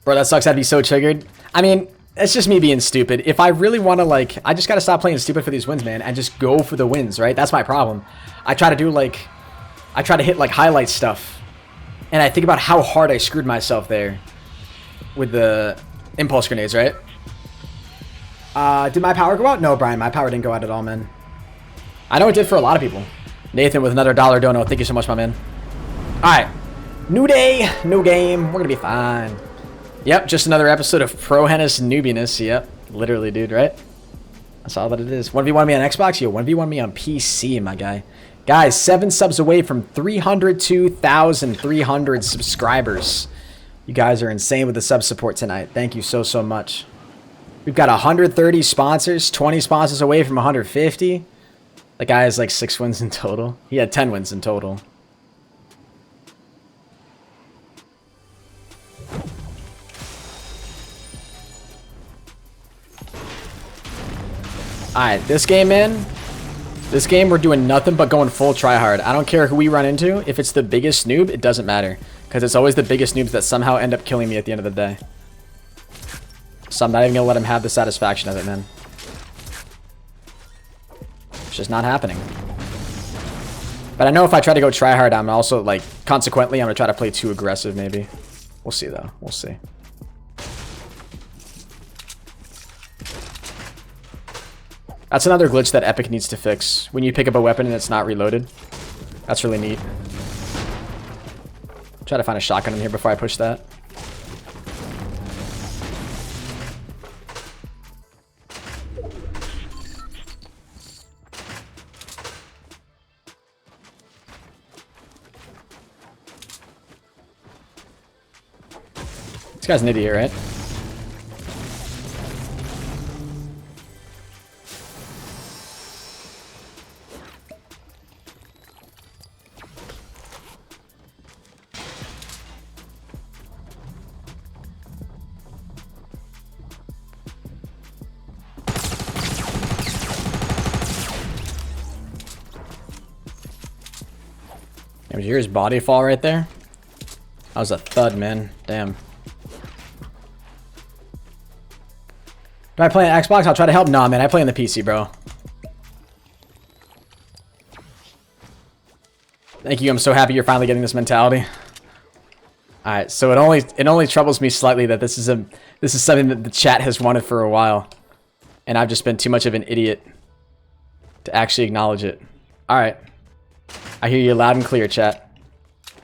Bro, that sucks. I'd be so triggered. I mean, it's just me being stupid. If I really want to, like, I just got to stop playing stupid for these wins, man, and just go for the wins, right? That's my problem. I try to do, like, I try to hit, like, highlight stuff. And I think about how hard I screwed myself there with the impulse grenades, right? Did my power go out? No, Brian, my power didn't go out at all, man. I know it did for a lot of people. Nathan with another $1 dono. Thank you so much, my man. All right. New day, new game. We're going to be fine. Yep, just another episode of ProHenis Newbiness. Yep, literally, dude, right? That's all that it is. 1v1 me on Xbox? Yo, 1v1 me on PC, my guy. Guys, 7 subs away from 302,300 subscribers. You guys are insane with the sub support tonight. Thank you so, so much. We've got 130 sponsors, 20 sponsors away from 150. That guy has like 6 wins in total. He had 10 wins in total. Alright, this game, man. This game, we're doing nothing but going full tryhard. I don't care who we run into. If it's the biggest noob, it doesn't matter. Because it's always the biggest noobs that somehow end up killing me at the end of the day. So I'm not even going to let him have the satisfaction of it, man. It's just not happening. But I know if I try to go tryhard, I'm also, like, consequently, I'm going to try to play too aggressive, maybe. We'll see, though. We'll see. That's another glitch that Epic needs to fix. When you pick up a weapon and it's not reloaded. That's really neat. Try to find a shotgun in here before I push that. This guy's an idiot, right? Did you hear his body fall right there? That was a thud, man. Damn. Do I play on Xbox? I'll try to help. Nah, man. I play on the PC, bro. Thank you. I'm so happy you're finally getting this mentality. All right. So it only troubles me slightly that this is something that the chat has wanted for a while, and I've just been too much of an idiot to actually acknowledge it. All right. I hear you loud and clear, chat. I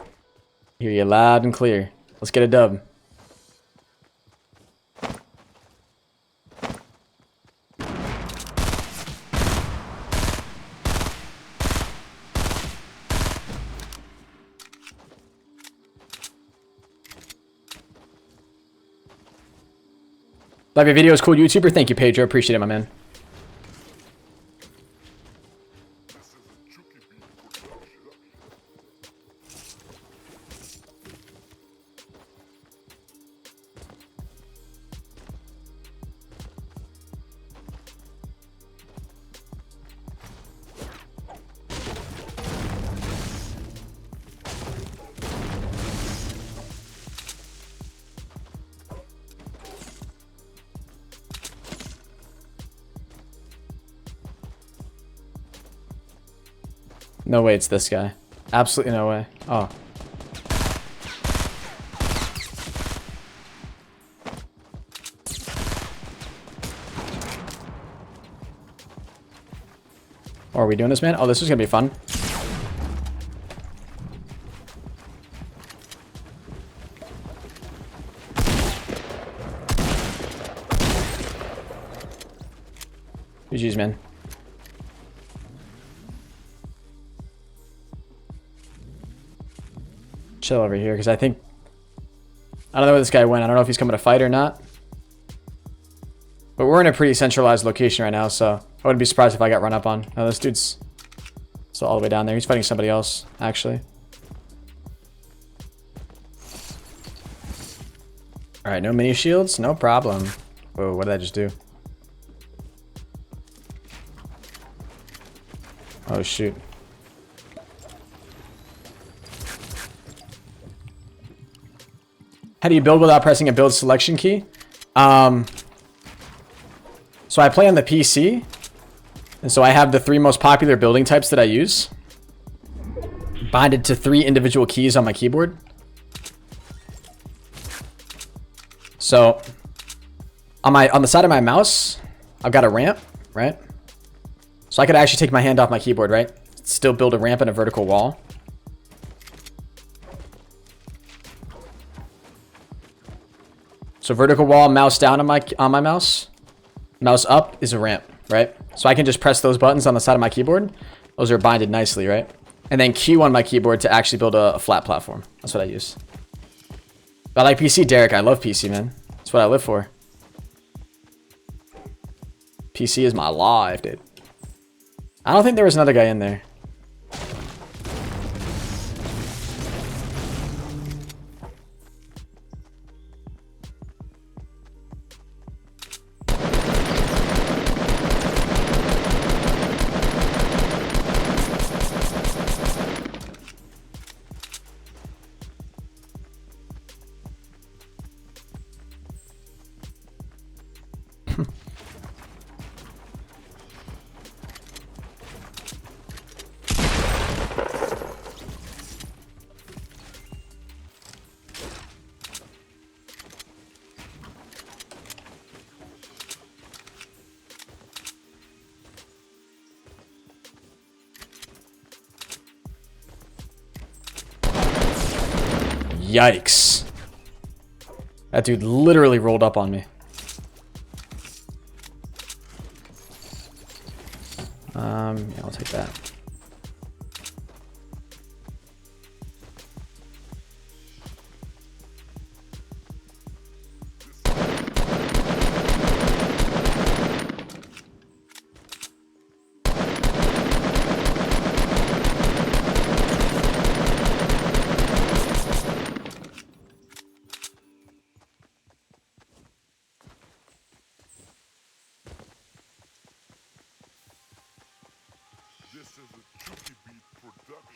hear you loud and clear. Let's get a dub. Love your videos, cool YouTuber. Thank you, Pedro. Appreciate it, my man. No way it's this guy. Absolutely no way. Oh. Oh, are we doing this, man? Oh, this is gonna be fun. GG's, man. Chill over here, because I don't know where this guy went. I don't know if he's coming to fight or not. But we're in a pretty centralized location right now, so I wouldn't be surprised if I got run up on. No, this dude's still all the way down there. He's fighting somebody else, actually. Alright, no mini shields? No problem. Whoa, what did I just do? Oh, shoot. How do you build without pressing a build selection key? So I play on the PC. And so I have the 3 most popular building types that I use. Binded to 3 individual keys on my keyboard. So on the side of my mouse, I've got a ramp, right? So I could actually take my hand off my keyboard, right? Still build a ramp and a vertical wall. So vertical wall, mouse down on my mouse. Mouse up is a ramp, right? So I can just press those buttons on the side of my keyboard. Those are binded nicely, right? And then Q on my keyboard to actually build a flat platform. That's what I use. But I like PC, Derek. I love PC, man. That's what I live for. PC is my life, dude. I don't think there was another guy in there. Yikes. That dude literally rolled up on me. Yeah, I'll take that. This is a Chucky Beat production.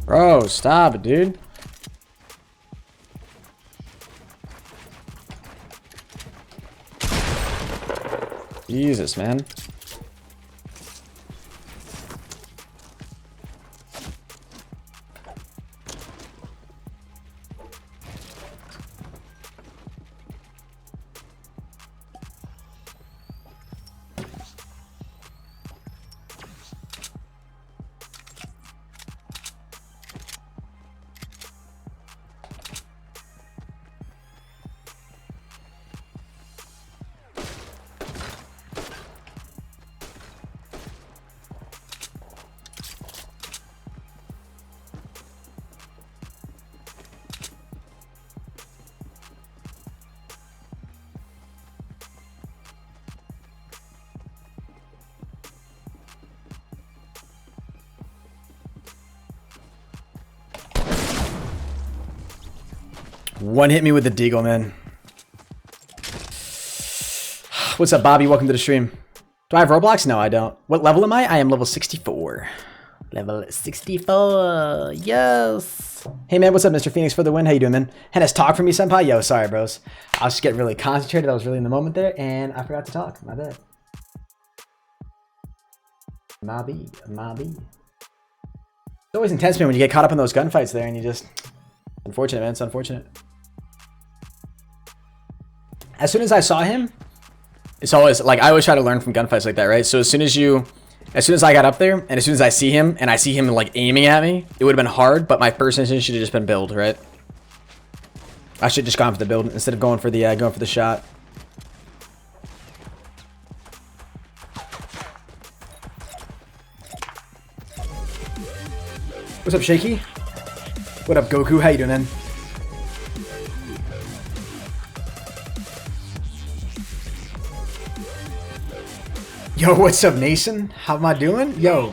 Bro, stop it, dude. Jesus, man. One hit me with the deagle, man. What's up, Bobby? Welcome to the stream. Do I have Roblox? No, I don't. What level am I? I am level 64. Level 64. Yes. Hey, man. What's up, Mr. Phoenix for the win? How you doing, man? Henis, talk for me, senpai? Yo, sorry, bros. I was just getting really concentrated. I was really in the moment there, and I forgot to talk. My bad. Mobby. It's always intense, man, when you get caught up in those gunfights there and you just... Unfortunate, man. It's unfortunate. As soon as I saw him, it's always like I always try to learn from gunfights like that, right? So as soon as I got up there and as soon as I see him and I see him like aiming at me, it would have been hard, but my first instinct should have just been build, right? I should have just gone for the build instead of going for the shot. What's up, Shaky? What up, Goku? How you doing, man? Yo, what's up, Nason? How am I doing? Yo,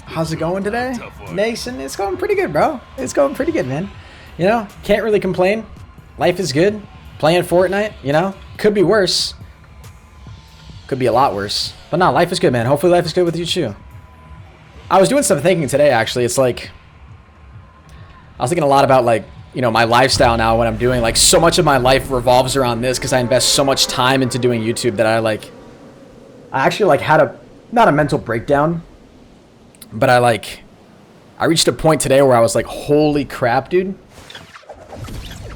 how's it going today? Nason, it's going pretty good, bro. It's going pretty good, man. You know, can't really complain. Life is good. Playing Fortnite, you know, could be worse. Could be a lot worse. But no, life is good, man. Hopefully life is good with you, too. I was doing some thinking today, actually. It's like, I was thinking a lot about, like, you know, my lifestyle now, what I'm doing. Like, so much of my life revolves around this because I invest so much time into doing YouTube that I actually, like, had not a mental breakdown, but I reached a point today where I was like, holy crap, dude.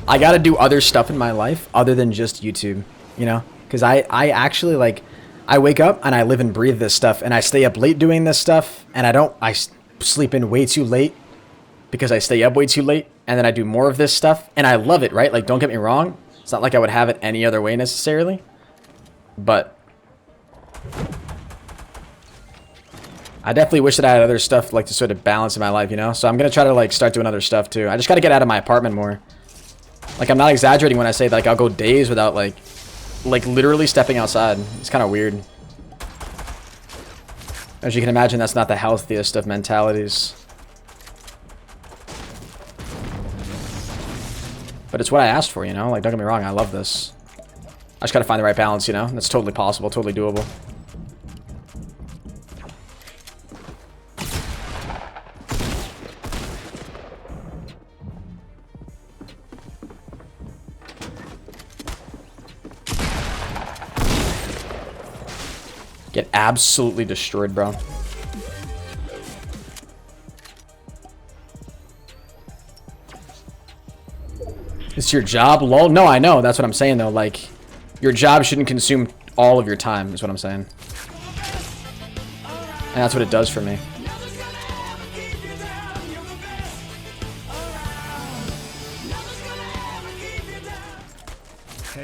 I got to do other stuff in my life other than just YouTube, you know? Because I actually, like, I wake up and I live and breathe this stuff, and I stay up late doing this stuff, and I sleep in way too late because I stay up way too late, and then I do more of this stuff, and I love it, right? Like, don't get me wrong. It's not like I would have it any other way necessarily, but I definitely wish that I had other stuff, like, to sort of balance in my life, you know? So I'm going to try to, like, start doing other stuff, too. I just got to get out of my apartment more. Like, I'm not exaggerating when I say, like, I'll go days without, like literally stepping outside. It's kind of weird. As you can imagine, that's not the healthiest of mentalities. But it's what I asked for, you know? Like, don't get me wrong, I love this. I just got to find the right balance, you know? That's totally possible, totally doable. Get absolutely destroyed, bro. It's your job, lol. No, I know. That's what I'm saying, though. Like, your job shouldn't consume all of your time, is what I'm saying. And that's what it does for me.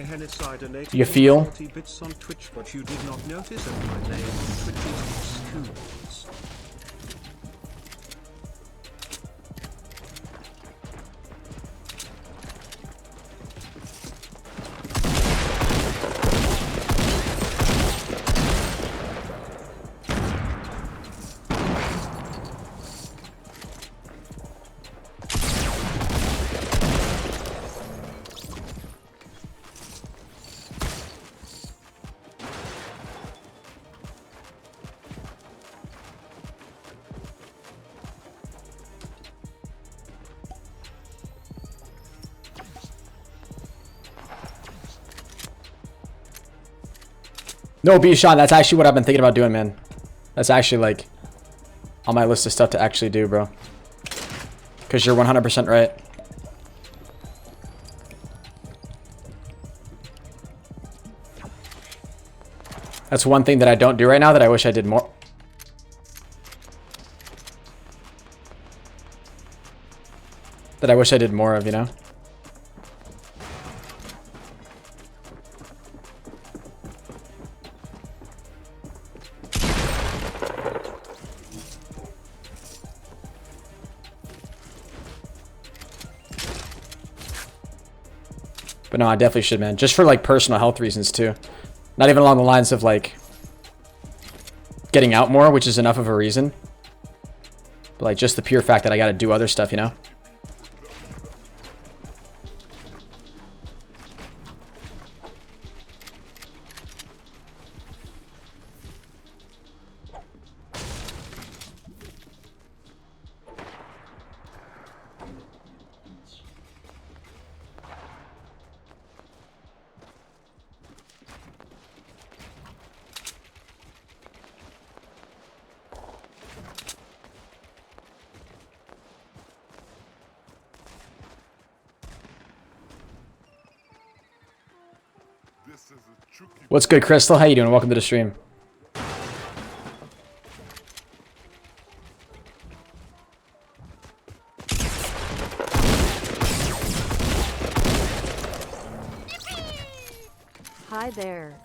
Henis, I donated You feel? 40 bits on Twitch, but you did not notice that my name on Twitch is Schools. No, Sean, that's actually what I've been thinking about doing, man. That's actually, like, on my list of stuff to actually do, bro. Because you're 100% right. That's one thing that I don't do right now that I wish I did more. That I wish I did more of, you know? But no, I definitely should, man. Just for, like, personal health reasons, too. Not even along the lines of, like, getting out more, which is enough of a reason. But, like, just the pure fact that I gotta do other stuff, you know? What's good, Crystal? How you doing? Welcome to the stream. Hi there.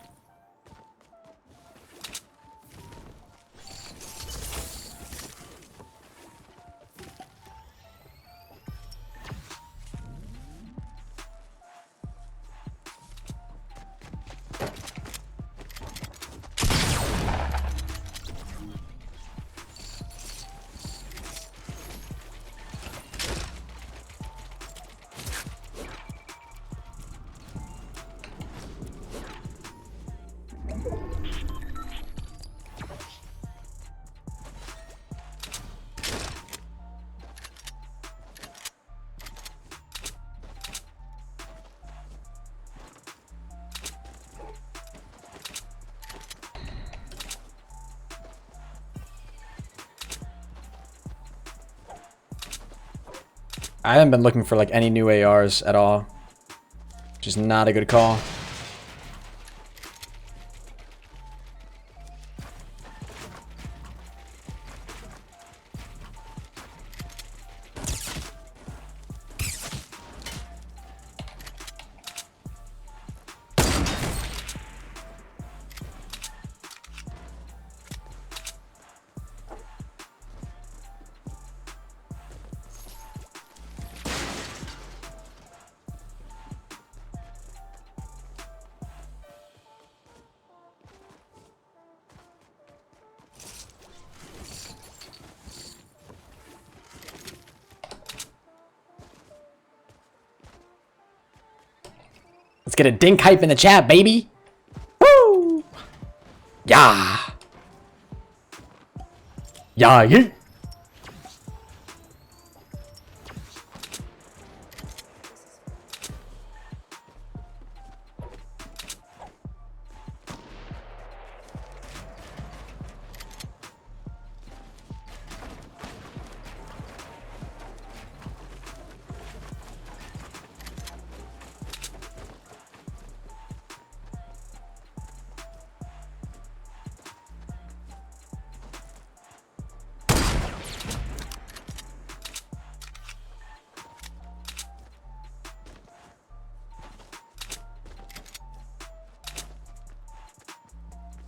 I haven't been looking for like any new ARs at all. Which is not a good call. Let's get a dink hype in the chat, baby. Woo! Yeah. Yeah, yeah.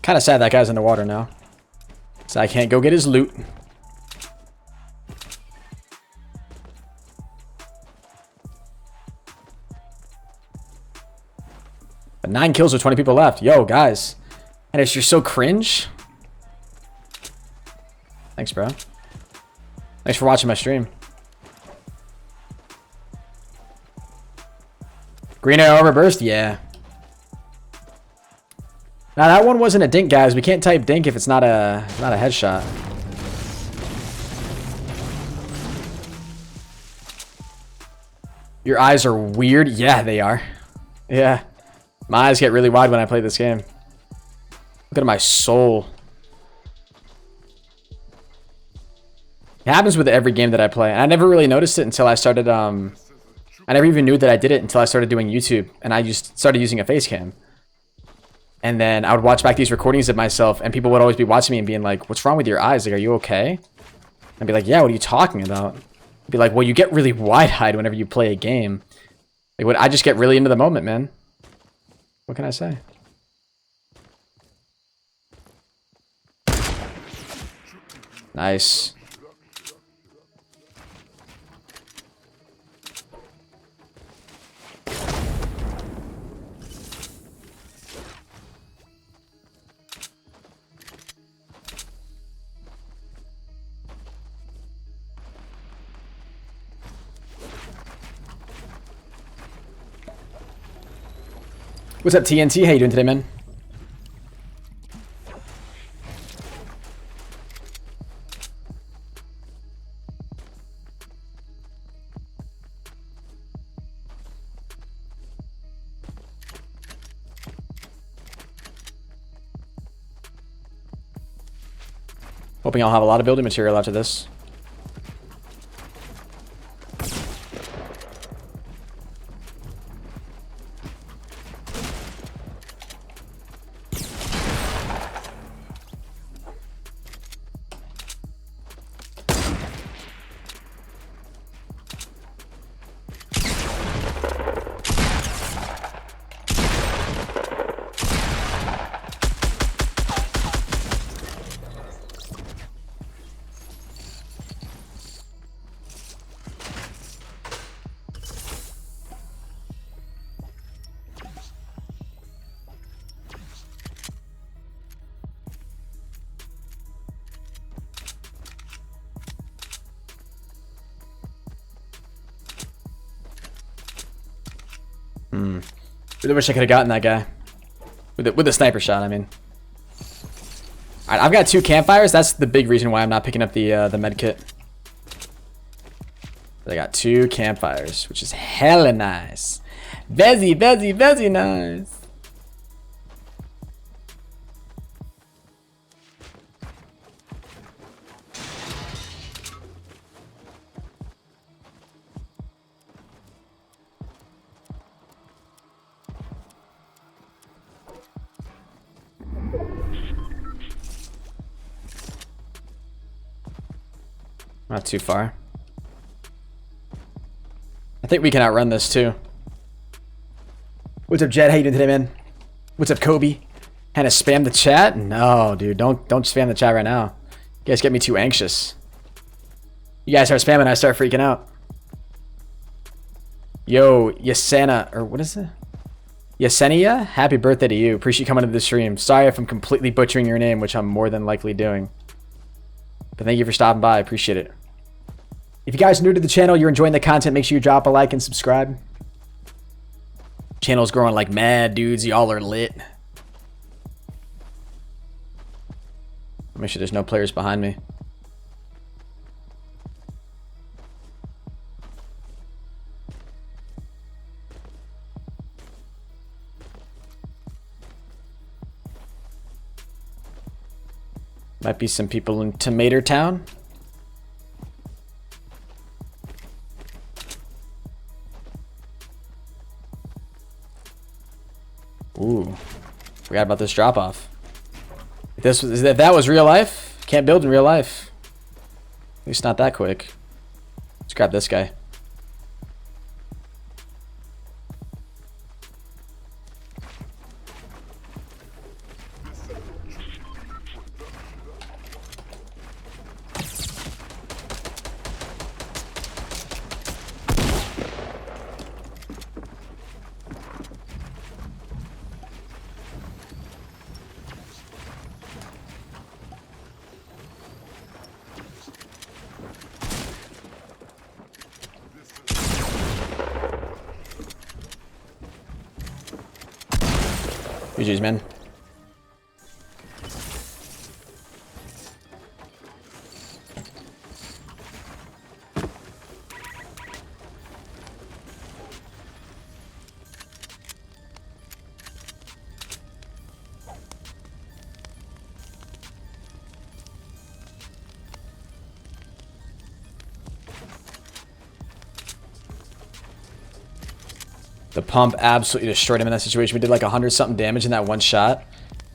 Kind of sad that guy's in the water now. So I can't go get his loot. But 9 kills with 20 people left. Yo, guys. Henis, you're so cringe. Thanks, bro. Thanks for watching my stream. Green arrow reversed? Yeah. Now that one wasn't a dink, guys. We can't type dink if it's not a headshot. Your eyes are weird? Yeah, they are. Yeah. My eyes get really wide when I play this game. Look at my soul. It happens with every game that I play. And I never really noticed it until I started, I never even knew that I did it until I started doing YouTube. And I just started using a face cam. And then I would watch back these recordings of myself, and people would always be watching me and being like, what's wrong with your eyes? Like, are you okay? I'd be like, yeah, what are you talking about? I'd be like, well, you get really wide-eyed whenever you play a game. Like, what? I just get really into the moment, man. What can I say? Nice. What's up, TNT? How you doing today, man? Hoping I'll have a lot of building material after this. Really wish I could have gotten that guy. With a sniper shot, I mean. Alright, I've got 2 campfires. That's the big reason why I'm not picking up the med kit. I got 2 campfires, which is hella nice. Very nice. Not too far. I think we can outrun this too. What's up, Jed? How you doing today, man? What's up, Kobe? Had to spam the chat? No, dude, don't spam the chat right now. You guys get me too anxious. You guys start spamming, I start freaking out. Yo, Yesenia, or what is it? Yesenia, happy birthday to you. Appreciate you coming to the stream. Sorry if I'm completely butchering your name, which I'm more than likely doing. But thank you for stopping by. I appreciate it. If you guys are new to the channel, you're enjoying the content, make sure you drop a like and subscribe. Channel's growing like mad, dudes. Y'all are lit. Make sure there's no players behind me. Might be some people in Tomato Town. Ooh, forgot about this drop off. If that was real life, can't build in real life. At least not that quick. Let's grab this guy. GG's, man. The pump absolutely destroyed him in that situation. We did like 100-something damage in that one shot.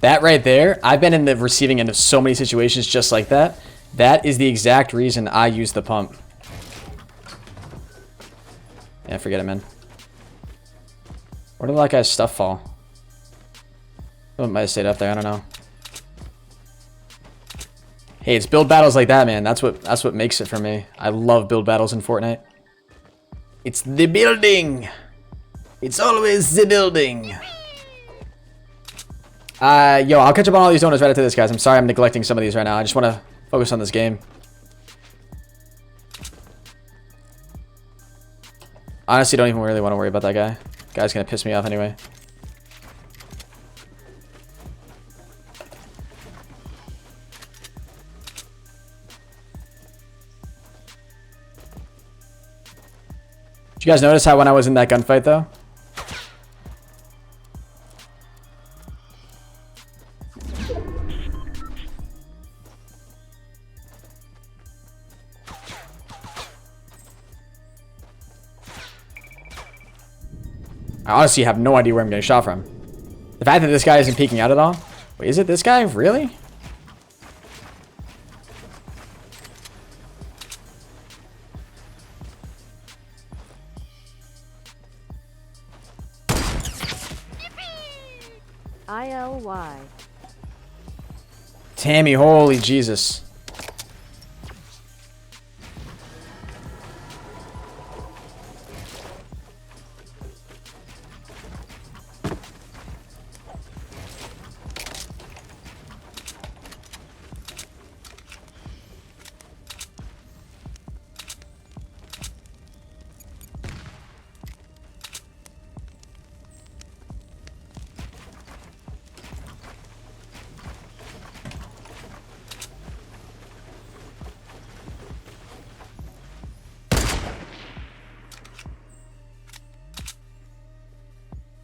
That right there, I've been in the receiving end of so many situations just like that. That is the exact reason I use the pump. Yeah, forget it, man. Where did that guy's stuff fall? It might have stayed up there, I don't know. Hey, it's build battles like that, man. That's what makes it for me. I love build battles in Fortnite. It's the building. It's always the building. Yo, I'll catch up on all these donuts right after this, guys. I'm sorry I'm neglecting some of these right now. I just want to focus on this game. Honestly, don't even really want to worry about that guy. Guy's gonna piss me off anyway. Did you guys notice how when I was in that gunfight though? I honestly have no idea where I'm getting shot from. The fact that this guy isn't peeking out at all. Wait, is it this guy? Really? ILY. Tammy, holy Jesus.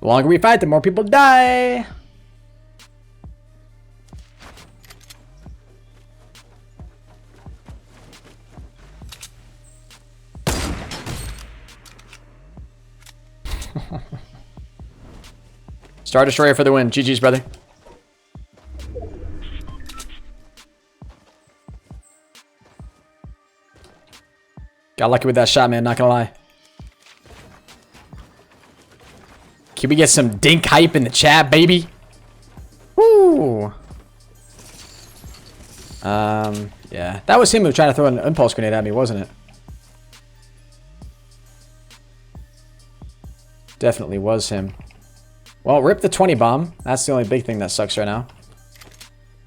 The longer we fight, the more people die. Star Destroyer for the win. GG's, brother. Got lucky with that shot, man. Not gonna lie. Can we get some dink hype in the chat, baby? Woo! Yeah. That was him who was trying to throw an impulse grenade at me, wasn't it? Definitely was him. Well, rip the 20 bomb. That's the only big thing that sucks right now.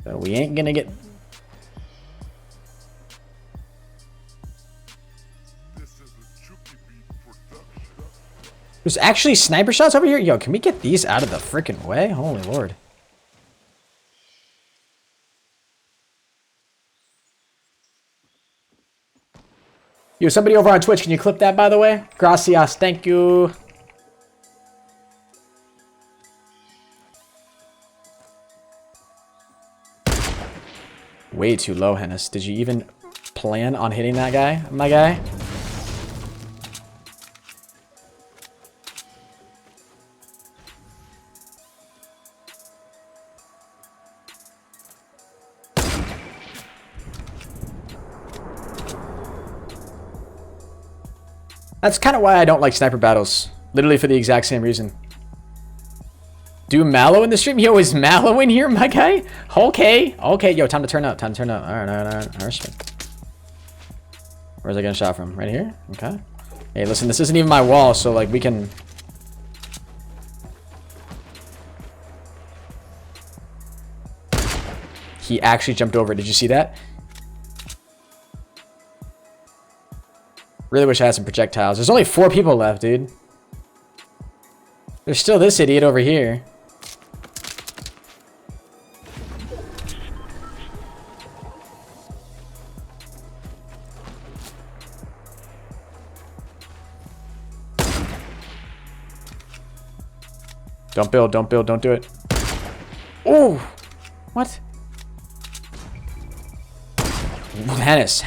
So we ain't gonna get... There's actually sniper shots over here? Yo, can we get these out of the freaking way? Holy lord. Yo, somebody over on Twitch, can you clip that, by the way? Gracias, thank you. Way too low, Henis. Did you even plan on hitting that guy, my guy? That's kind of why I don't like sniper battles. Literally for the exact same reason. Do Mallow in the stream? Yo, is Mallow in here, my guy? Okay. Okay, yo, time to turn up. Time to turn up. Alright. Respect. Where's I getting shot from? Right here? Okay. Hey, listen, this isn't even my wall, so, like, we can... He actually jumped over. Did you see that? Really wish I had some projectiles. There's only 4 people left, dude. There's still this idiot over here. Don't build, don't build, don't do it. Oh! What? Henis.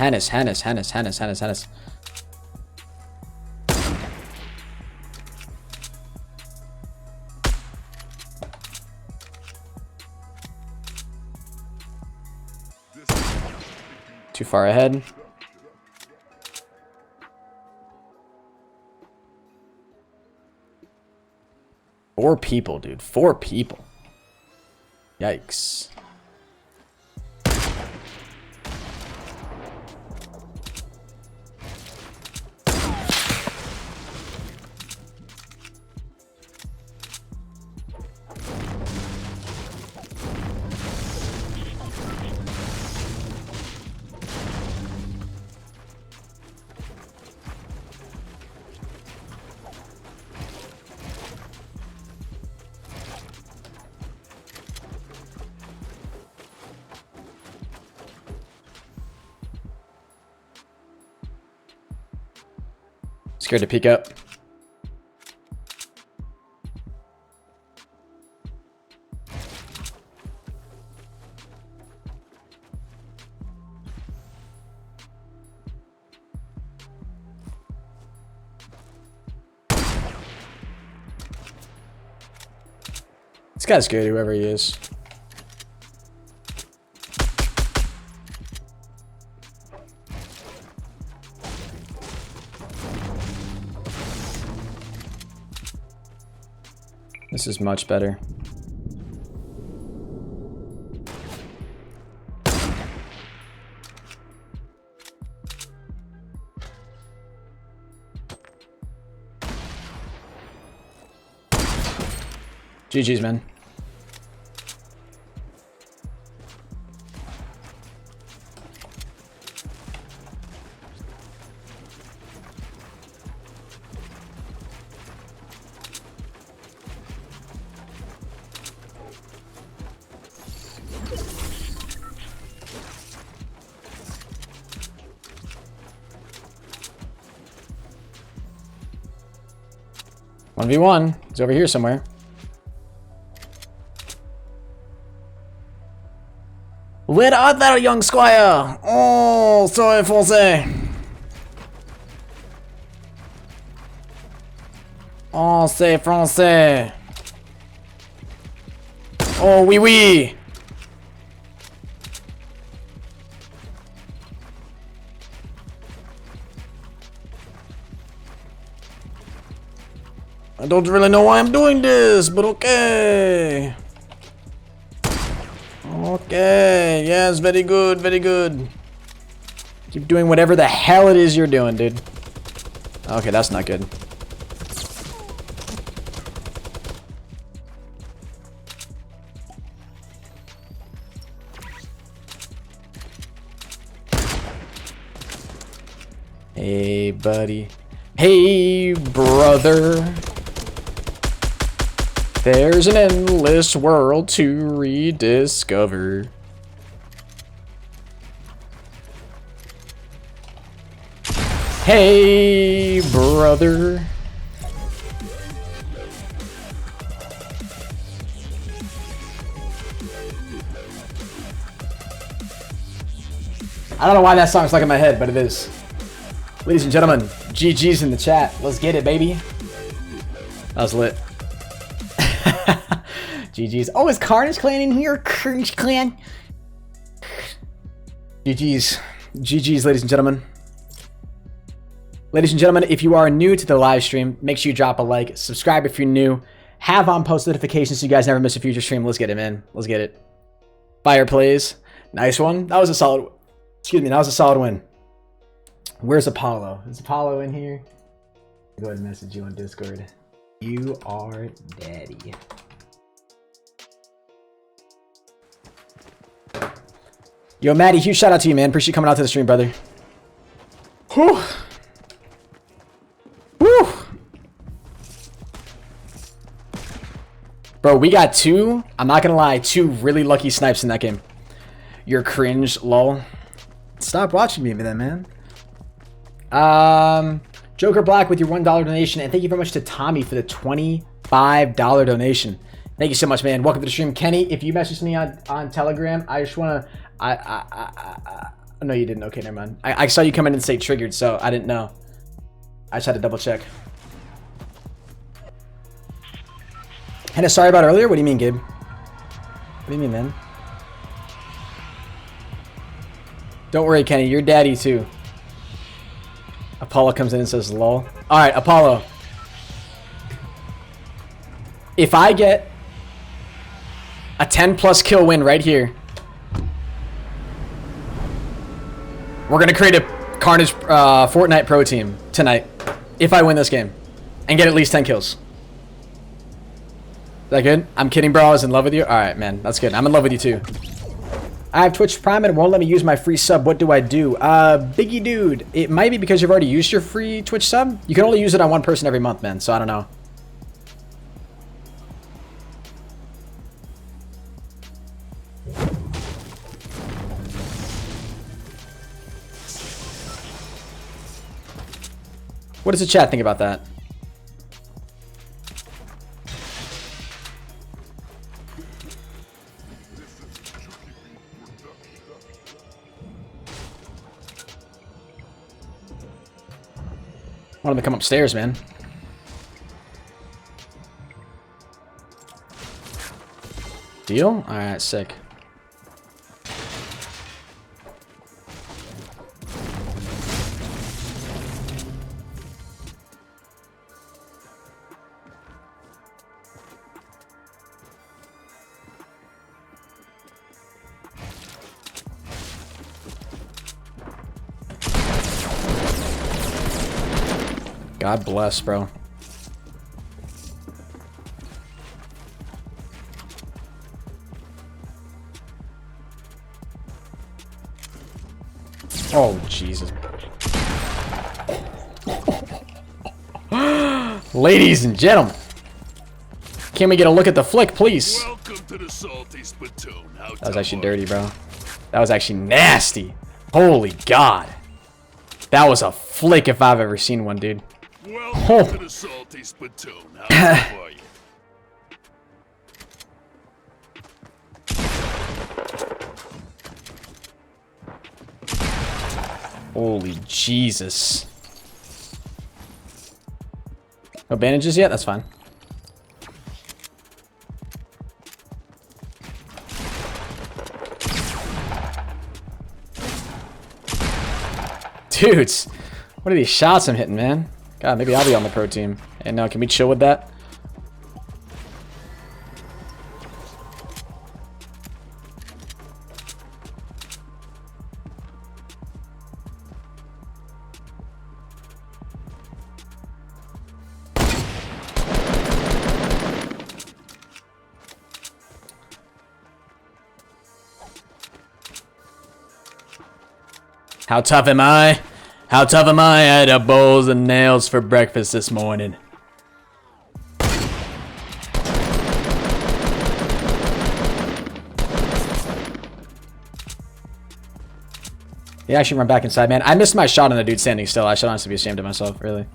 Too far ahead. Four people, dude. 4 people. Yikes. Scared to peek up. This guy's good, whoever he is. This is much better. GG's, man. One v one. He's over here somewhere. Where art thou, young squire? Oh, sorry, Fonse. Oh, c'est français. Oh, oui, oui. I don't really know why I'm doing this, but okay. Okay, yes, very good, very good. Keep doing whatever the hell it is you're doing, dude. Okay, that's not good. Hey, buddy. Hey, brother. There's an endless world to rediscover. Hey, brother. I don't know why that song's stuck in my head, but it is. Ladies and gentlemen, GG's in the chat. Let's get it, baby. That was lit. GG's. Oh, is KARNAGEclan in here? KRNGHenis. GG's. GG's, ladies and gentlemen. Ladies and gentlemen, if you are new to the live stream, make sure you drop a like. Subscribe if you're new. Have on post notifications so you guys never miss a future stream. Let's get it, man. Let's get it. Fire plays. Nice one. That was a solid... Excuse me. That was a solid win. Where's Apollo? Is Apollo in here? Go ahead and message you on Discord. You are daddy. Yo, Maddie, huge shout out to you, man. Appreciate you coming out to the stream, brother. Whew. Whew. Bro, we got two, I'm not gonna lie, two really lucky snipes in that game. You're cringe, lol. Stop watching me then, man. Joker Black with your $1 donation, and thank you very much to Tommy for the $25 donation. Thank you so much, man. Welcome to the stream. Kenny, if you messaged me on Telegram, I just want to... No, you didn't. Okay, never mind. I saw you come in and say triggered, so I didn't know. I just had to double check. Henis, sorry about earlier? What do you mean, Gabe? What do you mean, man? Don't worry, Kenny. You're daddy, too. Apollo comes in and says, lol. Alright, Apollo. If I get a 10+ kill win right here, we're going to create a KARNAGE Fortnite pro team tonight. If I win this game. And get at least 10 kills. Is that good? I'm kidding, bro. I was in love with you. Alright, man. That's good. I'm in love with you, too. I have Twitch Prime and it won't let me use my free sub. What do I do? Biggie dude, it might be because you've already used your free Twitch sub. You can only use it on one person every month, man. So I don't know. What does the chat think about that? I want them to come upstairs, man. Deal? Alright, sick. God bless, bro. Oh, Jesus. Ladies and gentlemen. Can we get a look at the flick, please? Welcome to the salty spittoon. That was actually dirty, bro. That was actually nasty. Holy God. That was a flick if I've ever seen one, dude. Welcome to the salty spittoon. How are you? Holy Jesus. No bandages yet? That's fine. Dudes, what are these shots I'm hitting, man? God, maybe I'll be on the pro team. And now, can we chill with that? How tough am I? How tough am I? I had a bowls and nails for breakfast this morning. Yeah, I should run back inside, man. I missed my shot on the dude standing still. I should honestly be ashamed of myself, really.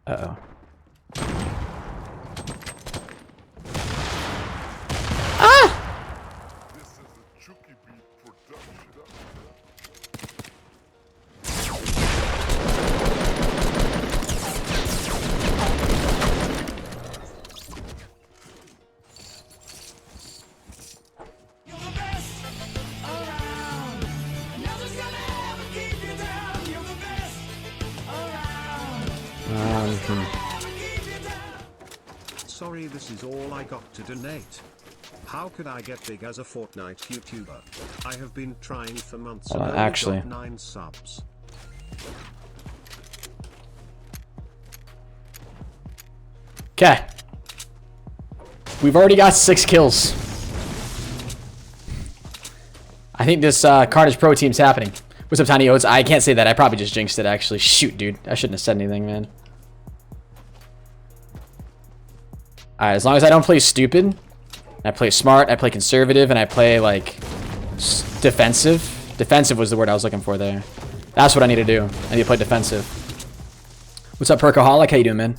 Uh-oh. This is a Chucky Beat production. You're the best around. Nothing's gonna ever keep you down. You're the best around. Ever keep you down. Sorry, this is all I got to donate. How could I get big as a Fortnite YouTuber? I have been trying for months and only actually. got 9 subs. Okay. We've already got 6 kills. I think this Carnage Pro team's happening. What's up, Tiny Oats? I can't say that. I probably just jinxed it, actually. Shoot, dude. I shouldn't have said anything, man. Alright, as long as I don't play stupid, I play smart, I play conservative, and I play, like, defensive. Defensive was the word I was looking for there. That's what I need to do. I need to play defensive. What's up, Perkaholic? How you doing, man?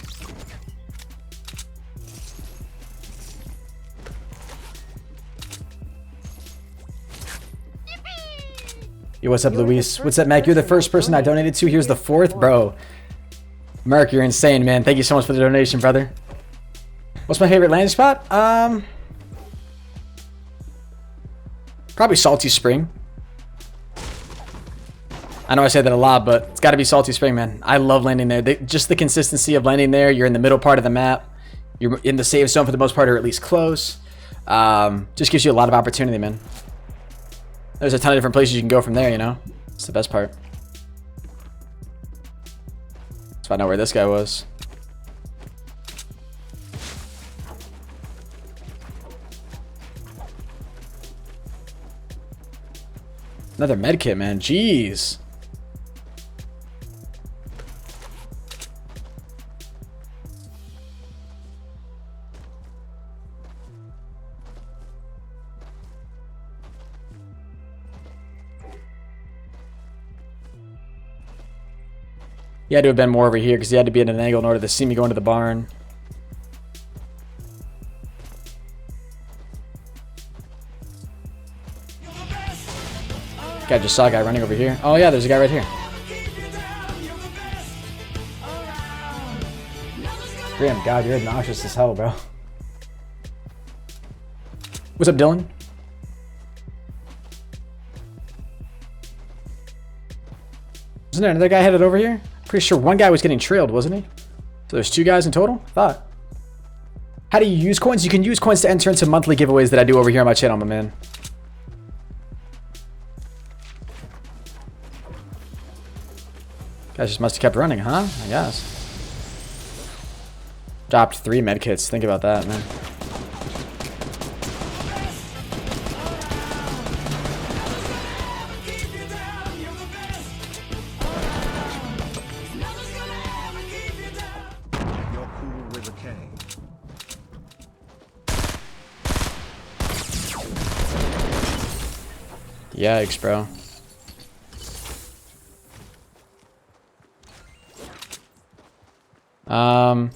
Yo, what's up, You're the Luis? first What's up, Mac? You're the person first person I donated to. Here's the fourth, bro. Merc, you're insane, man. Thank you so much for the donation, brother. What's my favorite landing spot? Probably Salty Spring. I know I say that a lot, but it's got to be Salty Spring, man. I love landing there. Just the consistency of landing there. You're in the middle part of the map. You're in the safe zone for the most part, or at least close. Just gives you a lot of opportunity, man. There's a ton of different places you can go from there, you know? It's the best part. Let's find out where this guy was. Another medkit, man. Jeez. He had to have been more over here because he had to be at an angle in order to see me go into the barn. I just saw a guy running over here. Oh yeah, there's a guy right here. Damn, God, you're obnoxious as hell, bro. What's up, Dylan? Wasn't there another guy headed over here? Pretty sure one guy was getting trailed, wasn't he? So there's 2 guys in total? I thought. How do you use coins? You can use coins to enter into monthly giveaways that I do over here on my channel, my man. Guys just must have kept running, huh? I guess. Dropped 3 medkits. Think about that, man. You're cool with a K. Yikes, bro. I'm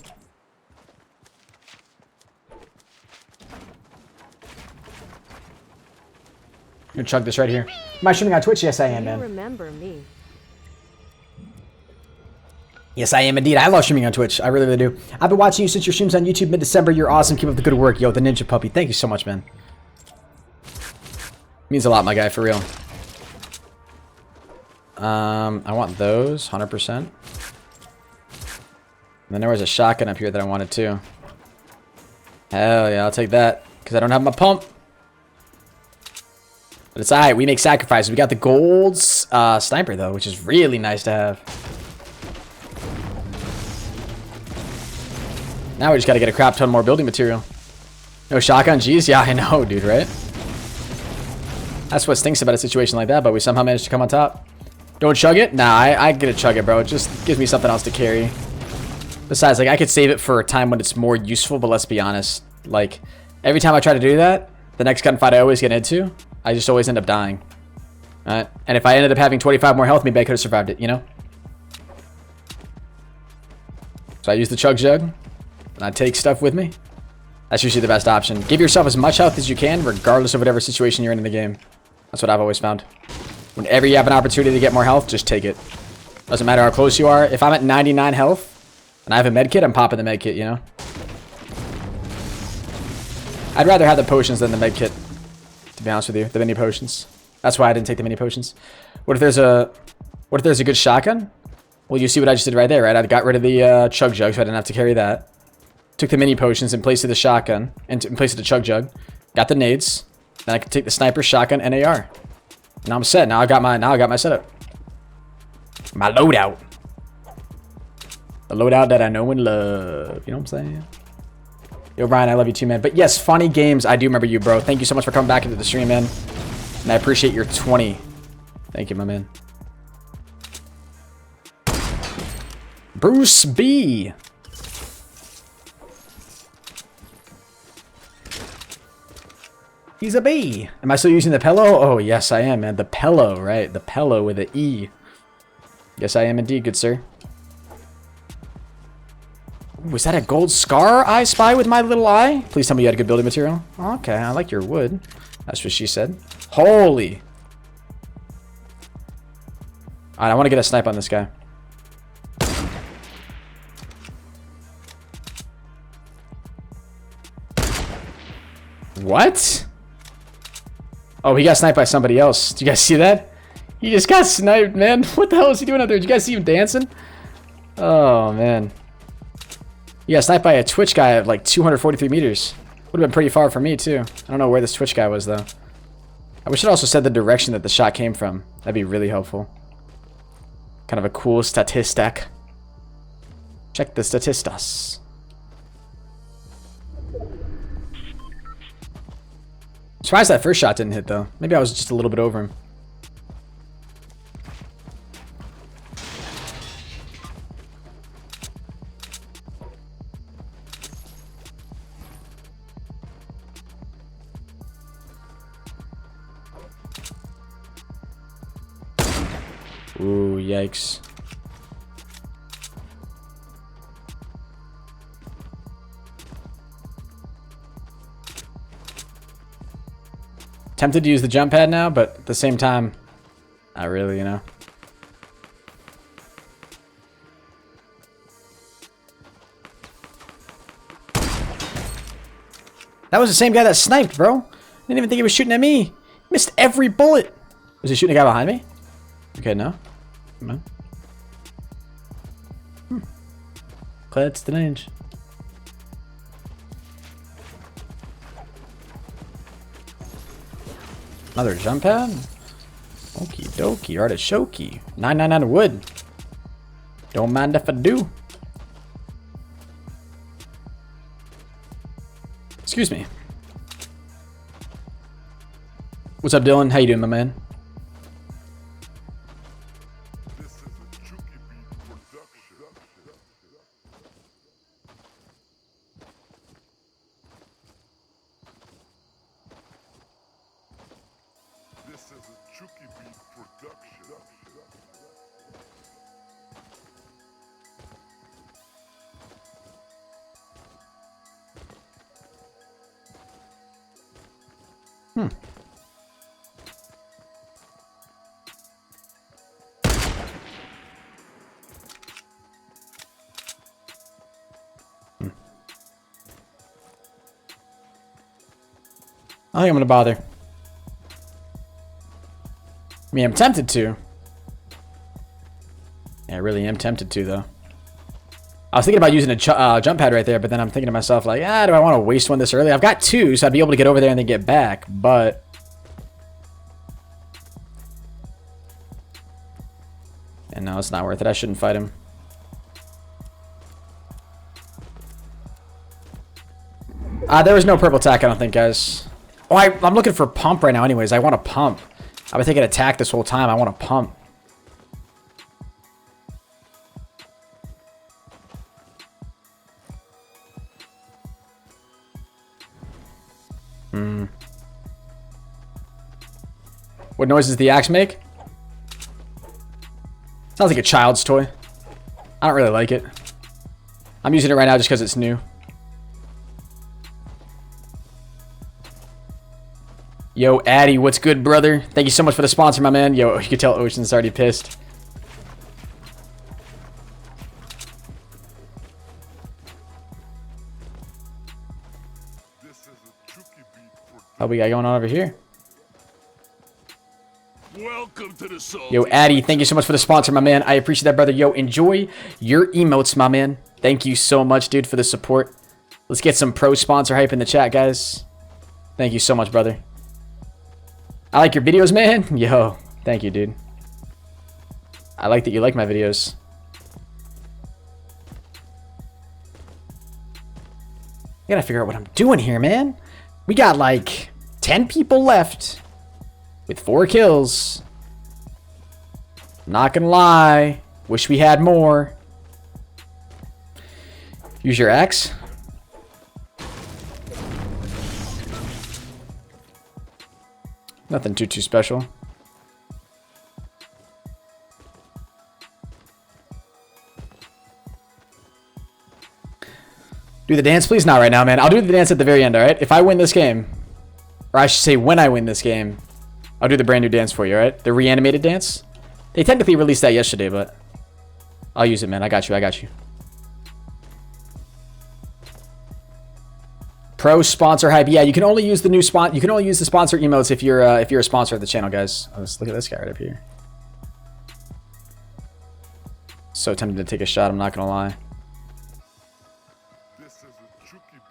gonna chug this right here. Am I streaming on Twitch? Yes, I am, You man. remember me. Yes, I am indeed. I love streaming on Twitch. I really, really do. I've been watching you since your streams on YouTube mid-December. You're awesome. Keep up the good work. Yo, the Ninja Puppy. Thank you so much, man. Means a lot, my guy, for real. I want those, 100%. And then there was a shotgun up here that I wanted too. Hell yeah, I'll take that. Because I don't have my pump. But it's alright, we make sacrifices. We got the gold sniper though, which is really nice to have. Now we just gotta get a crap ton more building material. No shotgun? Jeez, yeah, I know, dude, right? That's what stinks about a situation like that, but we somehow managed to come on top. Don't chug it? Nah, I get to chug it, bro. It just gives me something else to carry. Besides, like, I could save it for a time when it's more useful, but let's be honest. Like, every time I try to do that, the next gunfight I always get into, I just always end up dying. Alright? And if I ended up having 25 more health, maybe I could have survived it, you know? So I use the chug jug, and I take stuff with me. That's usually the best option. Give yourself as much health as you can, regardless of whatever situation you're in the game. That's what I've always found. Whenever you have an opportunity to get more health, just take it. Doesn't matter how close you are. If I'm at 99 health, and I have a medkit, I'm popping the medkit, you know? I'd rather have the potions than the medkit, to be honest with you. The mini potions. That's why I didn't take the mini potions. What if there's a good shotgun? Well, you see what I just did right there, right? I got rid of the chug jug, so I didn't have to carry that. Took the mini potions in place of the shotgun, and in place of the chug jug. Got the nades. Then I can take the sniper, shotgun, and AR. Now I'm set. Now I got my setup. My loadout. The loadout that I know and love. You know what I'm saying? Yo, Brian, I love you too, man. But yes, funny games. I do remember you, bro. Thank you so much for coming back into the stream, man. And I appreciate your 20. Thank you, my man. Bruce B. He's a bee. Am I still using the pillow? Oh, yes, I am, man. The pillow, right? The pillow with an E. Yes, I am indeed, good sir. Was that a gold scar I spy with my little eye? Please tell me you had good building material. Okay, I like your wood. That's what she said. Holy. Alright, I want to get a snipe on this guy. What? Oh, he got sniped by somebody else. Did you guys see that? He just got sniped, man. What the hell is he doing out there? Did you guys see him dancing? Oh, man. He got sniped by a Twitch guy at like 243 meters. Would have been pretty far from me, too. I don't know where this Twitch guy was, though. I wish it also said the direction that the shot came from. That'd be really helpful. Kind of a cool statistic. Check the statistas. Surprised that first shot didn't hit, though. Maybe I was just a little bit over him. Ooh, yikes. Tempted to use the jump pad now, but at the same time, not really, you know. That was the same guy that sniped, bro. Didn't even think he was shooting at me. Missed every bullet. Was he shooting a guy behind me? Okay, no. No. Glad it's the range. Another jump pad? Okie dokie, artichoke. 999 wood. Don't mind if I do. Excuse me. What's up, Dylan? How you doing, my man? This is a Chucky Beat production. This is a Chucky Beat production. I think I'm gonna bother. I mean, I'm tempted to. Yeah, I really am tempted to, though. I was thinking about using a jump pad right there, but then I'm thinking to myself, like, do I want to waste one this early? I've got two, so I'd be able to get over there and then get back, but... And no, it's not worth it. I shouldn't fight him. There was no purple tack, I don't think, guys. Oh, I'm looking for pump right now anyways. I want a pump. I've been thinking attack this whole time. I want a pump. What noise does the axe make? Sounds like a child's toy. I don't really like it. I'm using it right now just because it's new. Yo, Addy, what's good, brother? Thank you so much for the sponsor, my man. Yo, you can tell Ocean's already pissed. This is a Chucky Beat production. What we got going on over here? Welcome to the soul. Yo, Addy, thank you so much for the sponsor, my man. I appreciate that, brother. Yo, enjoy your emotes, my man. Thank you so much, dude, for the support. Let's get some pro sponsor hype in the chat, guys. Thank you so much, brother. I like your videos, man. Yo, thank you, dude. I like that you like my videos. I gotta figure out what I'm doing here, man. We got like 10 people left with 4 kills. Not gonna lie. Wish we had more. Use your axe. Nothing too special. Do the dance, please? Not right now, man. I'll do the dance at the very end, alright? If I win this game, or I should say when I win this game, I'll do the brand new dance for you, alright? The reanimated dance. They technically released that yesterday, but I'll use it, man. I got you. I got you. Pro sponsor hype. Yeah, you can only use the new you can only use the sponsor emotes if you're a sponsor of the channel, guys. Let's look at this guy right up here. So tempted to take a shot. I'm not gonna lie.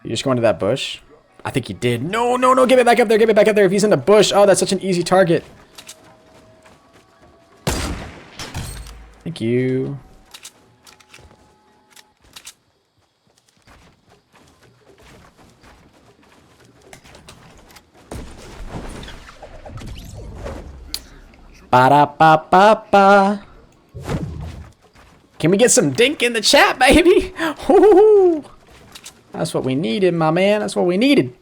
You just go into that bush. I think he did. No, no, no. Get me back up there. Get me back up there. If he's in the bush. Oh, that's such an easy target. Thank you. Ba-da-ba-ba-ba. Can we get some dink in the chat, baby? Ooh. That's what we needed, my man. That's what we needed.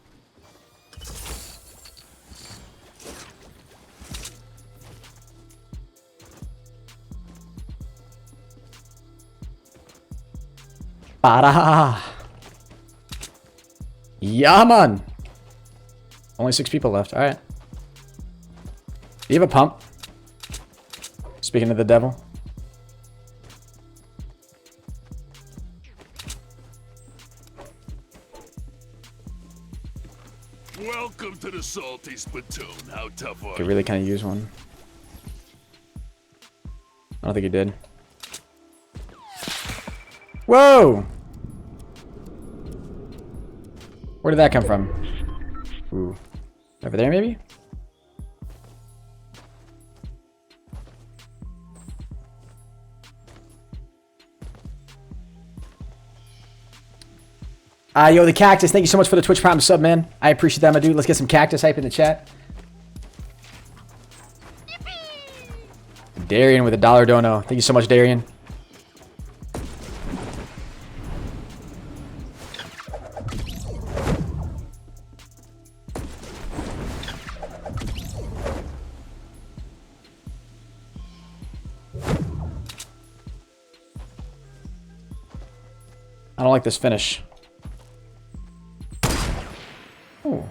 Ba-da. Yeah, man. Only 6 people left. All right. Do you have a pump? Speaking of the devil. Welcome to the salty spittoon. How tough are Could really kind of use one. I don't think he did. Whoa! Where did that come from? Ooh. Over there, maybe? Yo, the Cactus, thank you so much for the Twitch Prime sub, man. I appreciate that, my dude. Let's get some Cactus hype in the chat. Darian with a $1 thank you so much, Darian. I don't like this finish. Ooh.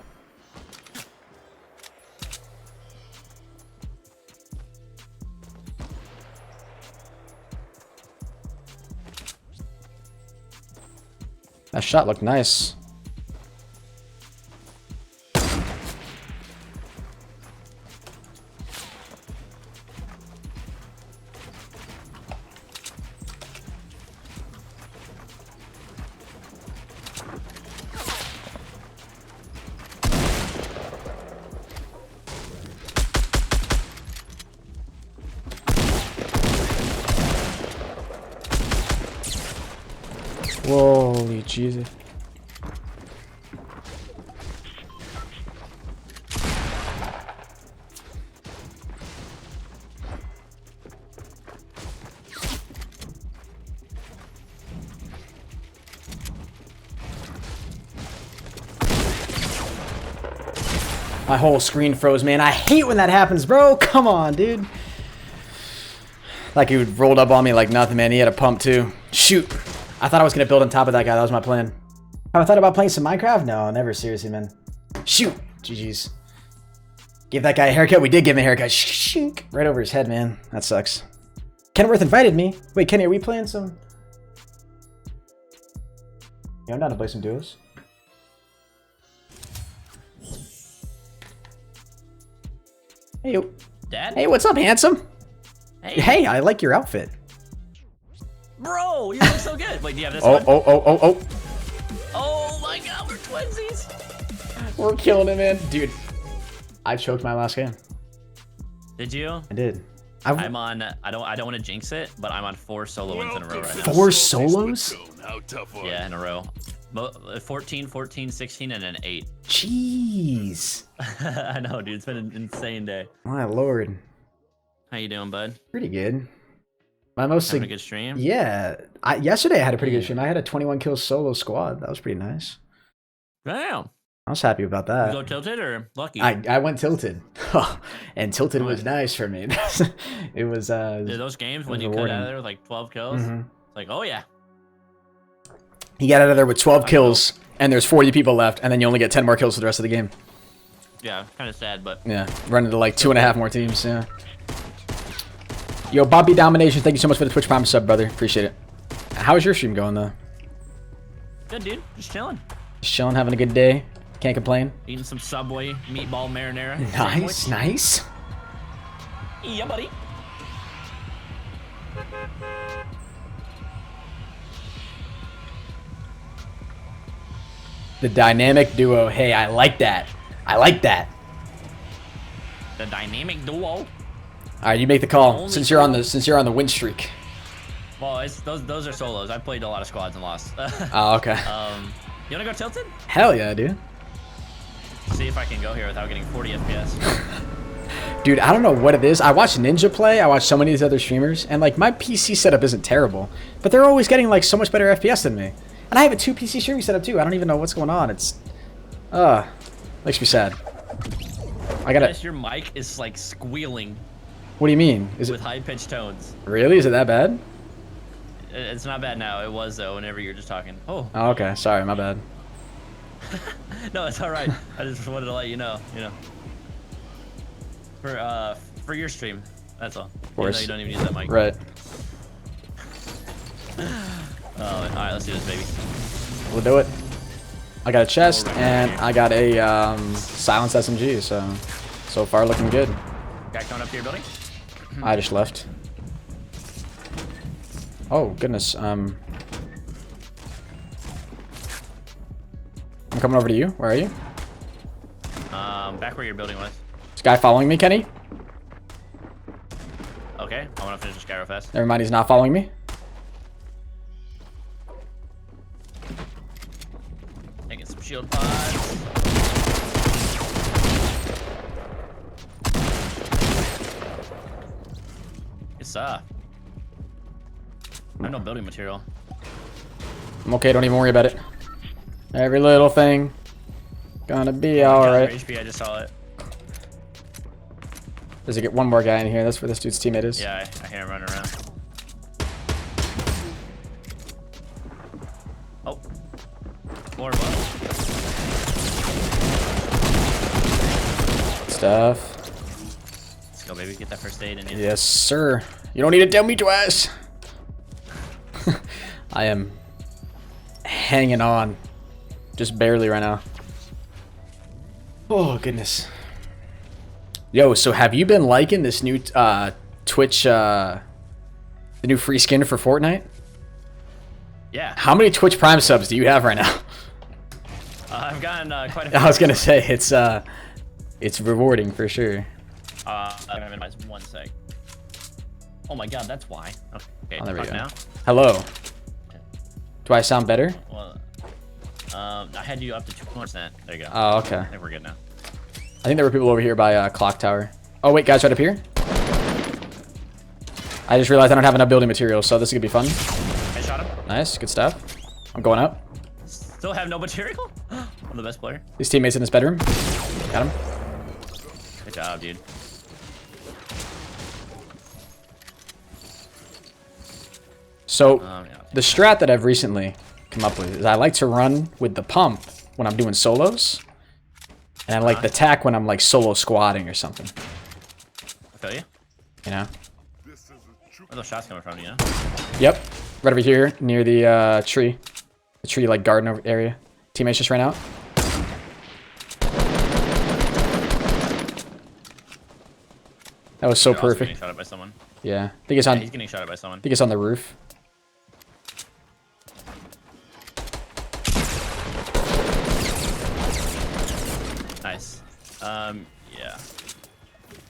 That shot looked nice. Holy Jesus. My whole screen froze, man. I hate when that happens, bro. Come on, dude. Like he rolled up on me like nothing, man. He had a pump too. Shoot. I thought I was going to build on top of that guy. That was my plan. Have I thought about playing some Minecraft? No, never. Seriously, man. Shoot. GG's. Give that guy a haircut. We did give him a haircut. Shink. Right over his head, man. That sucks. Kenworth invited me. Wait, Kenny, are we playing some... Yeah, I'm down to play some duos. Hey, yo. Dad? Hey, what's up, handsome? Hey. Hey, I like your outfit. Bro, you look so good. Wait, do you have this Oh, one? oh. Oh my god, we're twinsies. We're killing it, man. Dude, I choked my last game. Did you? I did. I'm on, I don't want to jinx it, but I'm on 4 solo wins in a row right now. 4 solos? How tough are Yeah, in a row. 14, 14, 16, and an 8. Jeez. I know, dude. It's been an insane day. My lord. How you doing, bud? Pretty good. My most Having a good stream? Yeah. Yesterday I had a pretty good stream. I had a 21 kill solo squad. That was pretty nice. Damn. I was happy about You that. go tilted or lucky? I went tilted. And tilted was nice for me. It was Dude, those games when you cut out of there with like 12 kills, it's like, oh yeah. He got out of there with 12 kills, and there's 40 people left, and then you only get 10 more kills for the rest of the game. Yeah, kind of sad, but Yeah, run into like 2.5 more teams, yeah. Yo, Bobby Domination, thank you so much for the Twitch Prime sub, brother. Appreciate it. How is your stream going, though? Good, dude. Just chilling. Just chilling, having a good day. Can't complain. Eating some Subway meatball marinara. Nice, sandwich. nice. Yeah, buddy. The dynamic duo. Hey, I like that. I like that. The dynamic duo. All right, you make the call Only since you're on the win streak. Well, it's those are solos. I played a lot of squads and lost. Oh, okay. You wanna go tilted? Hell yeah, dude. See if I can go here without getting 40 FPS. Dude, I don't know what it is. I watch Ninja play. I watch so many of these other streamers, and like my PC setup isn't terrible, but they're always getting like so much better FPS than me. And I have a 2 PC streaming setup too. I don't even know what's going on. It's, makes me sad. I gotta. Yes, your mic is like squealing What do you mean? Is with it high-pitched tones. really? Is it that bad? It's not bad now. It was though. Whenever you're just talking. Oh. Oh, okay. Sorry, my bad. No, it's all right. I just wanted to let you know. You know. For your stream. That's all. Of course. You don't even use that mic. Right. All right, let's do this, baby. We'll do it. I got a chest and I got a silenced SMG. So far looking good. Guy coming up to your building. I just left. Oh goodness. I'm coming over to you. Where are you? Back where your building was. This guy following me, Kenny? Okay, I want to finish this guy real fast. Never mind, he's not following me. Taking some shield pods. It's I have no building material. I'm okay, don't even worry about it. Every little thing gonna be alright. HP, I just saw it. There's get one more guy in here. That's where this dude's teammate is. Yeah, I hear him running around. Oh. Floor above. Stuff. Let's go, baby. Get that first aid in you. Yes, sir. You don't need to tell me twice. I am hanging on. Just barely right now. Oh, goodness. Yo, so have you been liking this new Twitch, the new free skin for Fortnite? Yeah. How many Twitch Prime subs do you have right now? I've gotten quite a few. I was gonna say, it's rewarding for sure. I'm gonna minimize 1 sec. Oh my god, that's why. Okay, Oh, there we talk go. now. Hello. Do I sound better? Well, I had you up to 2%. There you go. Oh, okay. I think we're good now. I think there were people over here by Clock Tower. Oh, wait, guys, right up here. I just realized I don't have enough building materials, so this is gonna be fun. I shot him. Nice, good stuff. I'm going up. Still have no material? I'm the best player. His teammate's in his bedroom. Got him. Good job, dude. So, Yeah. the strat that I've recently come up with is I like to run with the pump when I'm doing solos. And I like the tack when I'm like solo squatting or something. I feel you. You know? Where are those shots coming from, you know? Yep. Right over here near the tree. The tree like garden over area. Teammates just ran out. That was so They're also perfect. Getting shot at by someone. Yeah. I think it's on He's getting shot at by someone. I think it's on the roof. Nice. Yeah.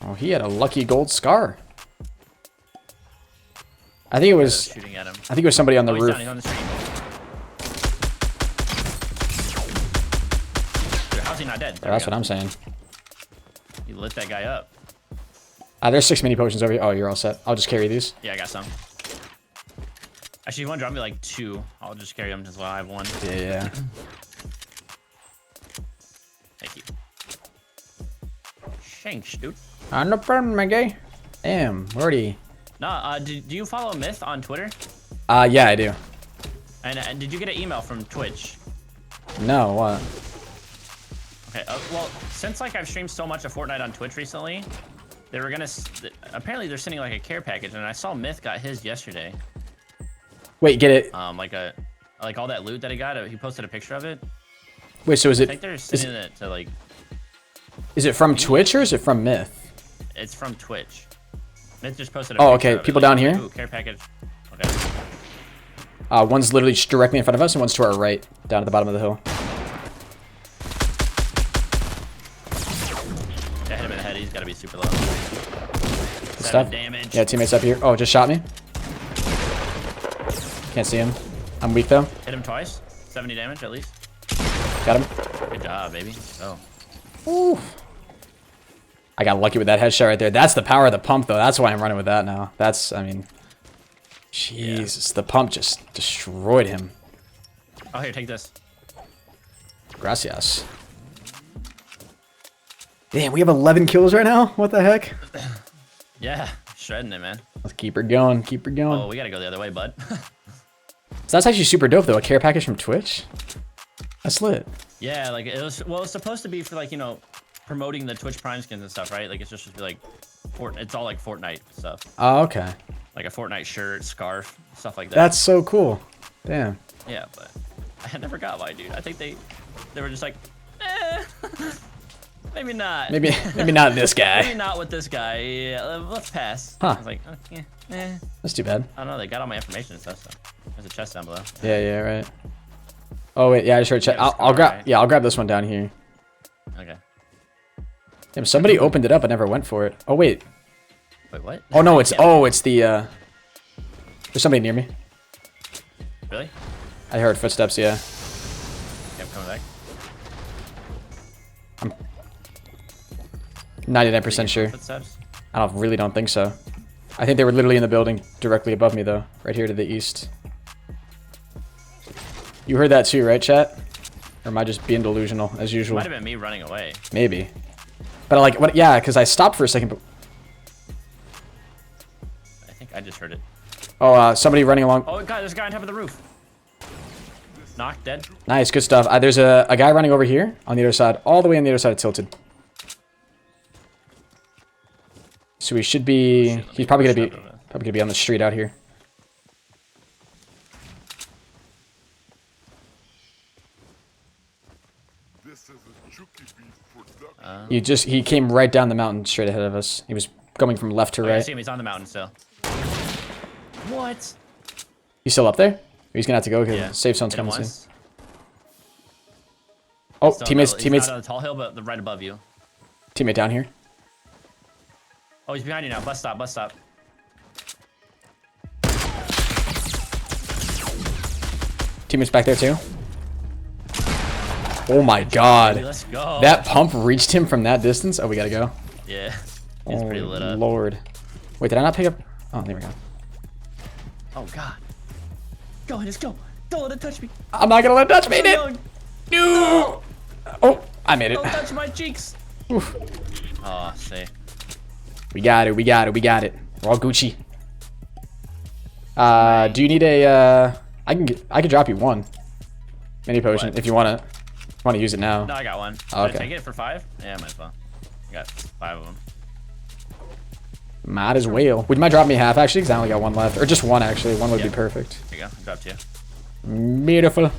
Oh, he had a lucky gold scar. I think it was Shooting at him. I think it was somebody on the Oh, he's roof. down. He's on the street. Dude, how's he not dead? There That's we what go. I'm saying. You lit that guy up. There's 6 mini potions over here. Oh, you're all set. I'll just carry these. Yeah, I got some. Actually, if you want to drop me like 2, I'll just carry them as well. I have 1. Yeah. Thank you. Thanks, dude. No problem, my guy. Damn, we're already. No, do you follow Myth on Twitter? Yeah, I do. And did you get an email from Twitch? No, what? Okay, well, since like I've streamed so much of Fortnite on Twitch recently, They were gonna. Apparently, they're sending like a care package, and I saw Myth got his yesterday. Wait, get it? Like all that loot that he got. He posted a picture of it. Wait, so is I it? think they're sending it to like. Is it from Twitch or is it from Myth? It's from Twitch. Myth just posted. A Oh, picture okay. of it, People like, down here. Ooh, care package. Okay. One's literally just directly in front of us, and one's to our right, down at the bottom of the hill. I hit him in the head. He's got to be super low. Stuff. 7 damage. Yeah, teammates up here. Oh, just shot me. Can't see him. I'm weak though. Hit him twice. 70 damage at least. Got him. Good job, baby. Oh. Ooh. I got lucky with that headshot right there. That's the power of the pump, though. That's why I'm running with that now. That's, I mean, Jesus, the pump just destroyed him. Oh, here, take this. Gracias. Damn, we have 11 kills right now? What the heck? Yeah, shredding it, man. Let's keep her going. Keep her going. Oh, we gotta go the other way, bud. So that's actually super dope, though. A care package from Twitch? That's lit. Yeah, like it was. Well, it's supposed to be for like, you know, promoting the Twitch Prime skins and stuff, right? Like it's just like, it's all like Fortnite stuff. Oh, okay. Like a Fortnite shirt, scarf, stuff like that. That's so cool. Damn. Yeah, but I never got mine, dude. I think they were just like, maybe not. Maybe not this guy. Maybe not with this guy. Yeah, let's pass. Huh. I was like, okay, That's too bad. I don't know. They got all my information and stuff. So there's a chest down below. Yeah, right. Oh wait, yeah, I just heard chat. Yeah, I'll grab. right? Yeah, I'll grab this one down here. Okay. Damn, somebody opened it up. I never went for it. Oh wait. Wait, what? Oh no, it's it's the. There's somebody near me. Really? I heard footsteps. Yeah. Okay, I'm coming back. I'm 99% sure. Footsteps? I really don't think so. I think they were literally in the building directly above me though, right here to the east. You heard that too, right, chat? Or am I just being delusional as usual? Might have been me running away. Maybe. But I like what? Yeah, because I stopped for a second. But I think I just heard it. oh, somebody running along. Oh god, there's a guy on top of the roof. Knocked, dead. Nice, good stuff. There's a guy running over here on the other side, all the way on the other side of Tilted. So he should be. He's probably gonna be on the street out here. This is a Chucky Beat production. He came right down the mountain straight ahead of us. He was going from left to Oh, yeah, I right. see him. He's on the mountain still. What? He's still up there? Or he's gonna have to go because Yeah. safe zone's Hit him coming soon. once. Oh, Still teammates, he's teammates, not on the tall hill, but right above you. teammate down here. Oh, he's behind you now. Bus stop, bus stop. Teammates back there too. Oh my god. Let's go. That pump reached him from that distance. Oh, we gotta go. Yeah. He's pretty lit up. Lord. Wait, did I not pick up? Oh, there we go. Oh god. Go, Henis, go. Don't let it touch me. I'm not gonna let it touch me. Don't, No. Oh, I made it. don't touch my cheeks. Oof. Oh, see. We got it. We got it. We got it. We're all Gucci. Do you need a? I can drop you one mini potion What? if you wanna use it now. No, I got one. Oh, Should I okay. take it for 5? Yeah, might as well. I got 5 of them. Might as well. Would you mind dropping me half actually? Because I only got one left, or just one actually. One would be Yeah. perfect. There you go. I dropped you. Beautiful.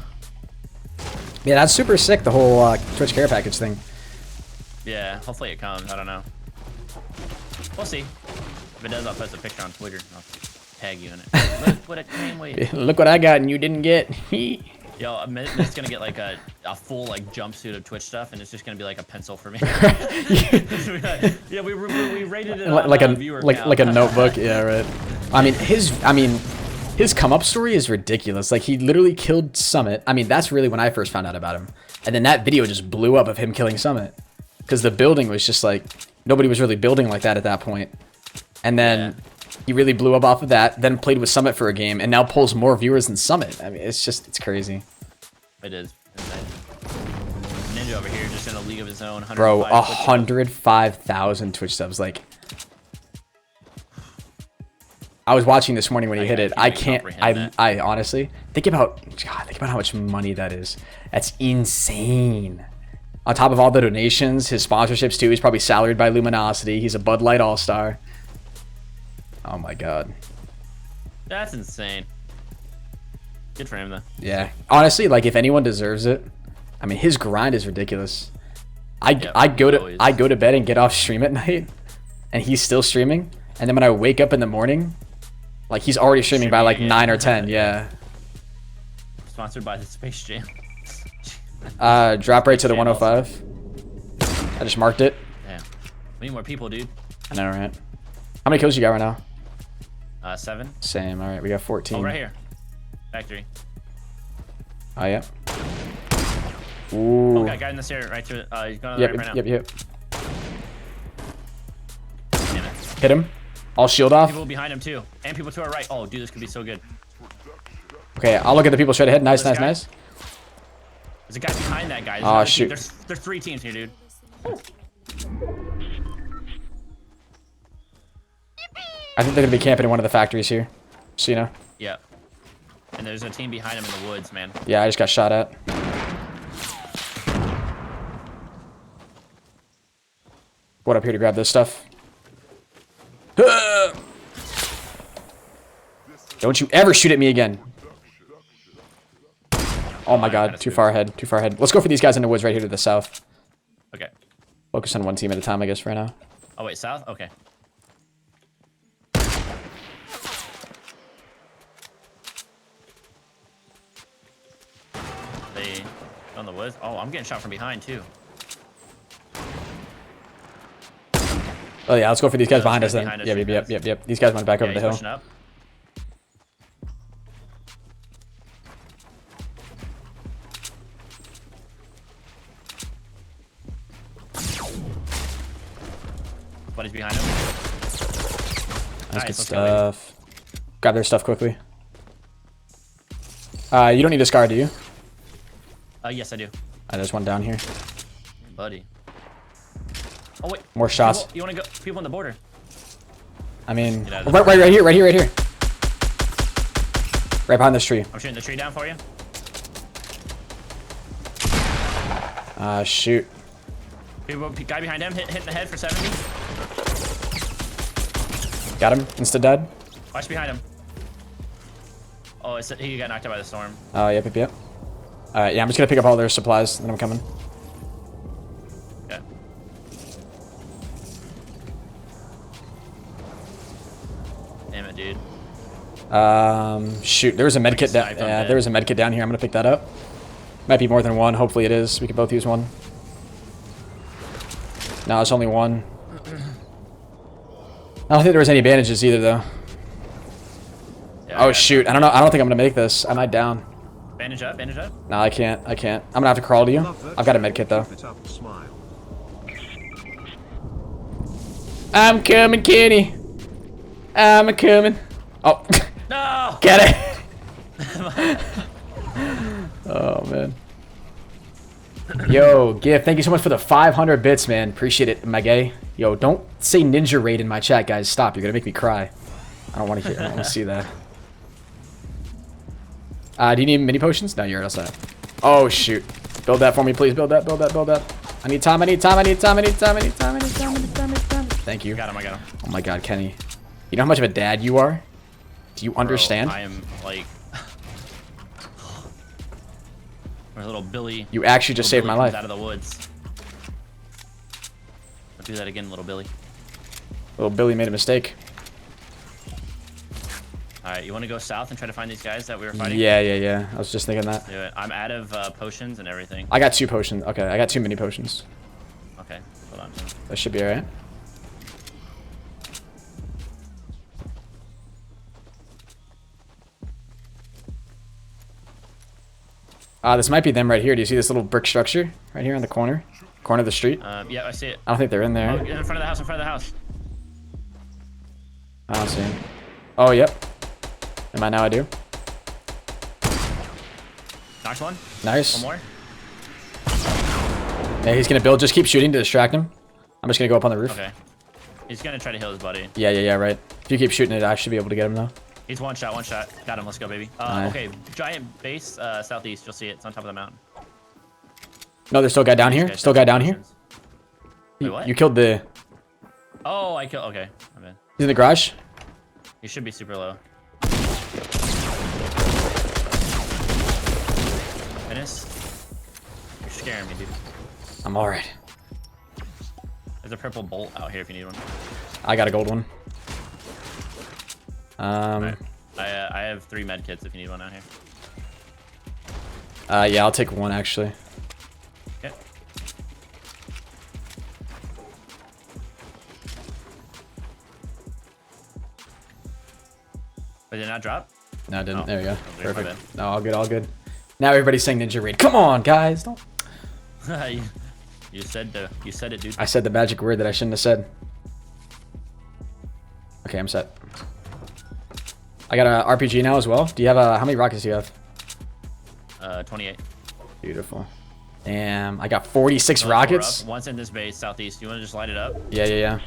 Yeah, that's super sick. The whole Twitch care package thing. Yeah, hopefully it comes. I don't know. We'll see. If it does, I'll post a picture on Twitter. I'll tag you in it. Look what it came with. Look what I got and you didn't get. Yo, it's gonna get like a full like jumpsuit of Twitch stuff, and it's just gonna be like a pencil for me. Yeah, we rated it on, like a viewer like count. like a notebook. Yeah, right. His come up story is ridiculous. Like he literally killed Summit. I mean, that's really when I first found out about him. And then that video just blew up of him killing Summit. Because the building was just like, nobody was really building like that at that point. And then he really blew up off of that, then played with Summit for a game, and now pulls more viewers than Summit. I mean, it's crazy. It is. Ninja over here just in a league of his own. Bro, 105 Twitch subs. 105,000 Twitch subs. Like, I was watching this morning when he hit it. I can't, I honestly, think about how much money that is. That's insane. On top of all the donations, his sponsorships too. He's probably salaried by Luminosity. He's a Bud Light All-Star. Oh my god. That's insane. Good for him though. Yeah. Honestly, like if anyone deserves it, I mean his grind is ridiculous. I go to bed and get off stream at night, and he's still streaming. And then when I wake up in the morning, like he's already streaming by like 9 or 10. Yeah. Sponsored by the Space Jam. Drop rate to the 105. I just marked it. Yeah. We need more people, dude. I know, right? How many kills you got right now? 7. Same. All right, we got 14. Oh, right here. Factory. Oh yeah. Ooh. Oh, got a guy in this area right to it. He's going on the right now. Yep. Damn it. Hit him. All shield off. People behind him too, and people to our right. Oh, dude, this could be so good. Okay, I'll look at the people straight ahead. Nice. There's a guy behind that guy. There's Oh another shoot. team. There's 3 teams here, dude. I think they're gonna be camping in one of the factories here. So you know. Yeah. And there's a team behind him in the woods, man. Yeah, I just got shot at. What up here to grab this stuff? Don't you ever shoot at me again. Oh my god, too far ahead, too far ahead. Let's go for these guys in the woods right here to the south. Okay. Focus on one team at a time, I guess, right now. Oh wait, south? Okay. They on the woods? Oh, I'm getting shot from behind too. Oh yeah, let's go for these guys Yeah, behind us those then. guys behind us, Yep. These guys went back Yeah, over the he's hill. pushing up. Buddy's behind him. That's Nice, good let's go, baby. stuff. Grab their stuff quickly. You don't need a scar, do you? Yes, I do. There's one down here. Buddy. Oh, wait. More shots. You want to go? People on the border. I mean, Get out of the right here. Right behind this tree. I'm shooting the tree down for you. Shoot. Guy behind him, hit in the head for 70. Got him. Insta dead. Watch behind him. Oh, he got knocked out by the storm. Oh, yep. Alright, yeah, I'm just gonna pick up all their supplies, and then I'm coming. Okay. Damn it, dude. Shoot, there was a med kit down. Sniped, I'm Yeah, dead. there was a med kit down here. I'm gonna pick that up. Might be more than one. Hopefully it is. We can both use one. No, it's only one. I don't think there was any bandages either, though. Yeah, I Oh got shoot! I don't know. I don't think I'm gonna make this. Am I down? Bandage up, bandage up. No, I can't. I'm gonna have to crawl to you. I've got a med kit though. Keep it up, smile. I'm coming, Kenny. I'm coming. Oh, No! get it. Oh man. Yo, GIF, thank you so much for the 500 bits, man. Appreciate it, my gay. Yo, don't say ninja raid in my chat, guys. Stop. You're gonna make me cry. I don't want to hear. I don't want to see that. Do you need mini potions? No, you're outside. Oh shoot! Build that for me, please. Build that. I need time. Thank you. I got him. Oh my god, Kenny. You know how much of a dad you are? Do you understand? Bro, I am like... Where's little Billy? You actually just saved my life. Out of the woods. Don't do that again, little Billy. Little Billy made a mistake. Alright, you want to go south and try to find these guys that we were fighting? Yeah. I was just thinking that. Do it. I'm out of potions and everything. I got 2 potions. Okay, I got 2 mini potions. Okay, hold on. That should be alright. This might be them right here. Do you see this little brick structure right here on the corner of the street? Yeah, I see it. I don't think they're in Oh, there. in front of the house, I don't see him. Oh, yep. Am I now? I do. Knocked one. Nice. One more. Yeah, he's gonna build. Just keep shooting to distract him. I'm just gonna go up on the roof. Okay. He's gonna try to heal his buddy. Yeah, right. If you keep shooting it, I should be able to get him though. He's one shot. Got him. Let's go, baby. Alright. Okay, giant base southeast. You'll see it. It's on top of the mountain. No, there's still a guy down here. Guys Still a have guy down here. positions. Wait, what? You killed the... Oh, I killed. Okay, my bad. He's in the garage. You should be super low. Menace. You're scaring me, dude. I'm alright. There's a purple bolt out here if you need one. I got a gold one. Alright. I have 3 med kits if you need one out here. Yeah, I'll take one actually. Okay. But did it not drop? No, I didn't. Oh. There we go. Oh, there, my Perfect. No, all good, all good. Now everybody's saying Ninja Raid. Come on, guys. Don't. you said it, dude. I said the magic word that I shouldn't have said. Okay, I'm set. I got a RPG now as well. Do you have how many rockets do you have? 28. Beautiful. Damn, I got 46 Only 4 rockets. up. One's in this base, southeast. You want to just light it up? Yeah, yeah, yeah.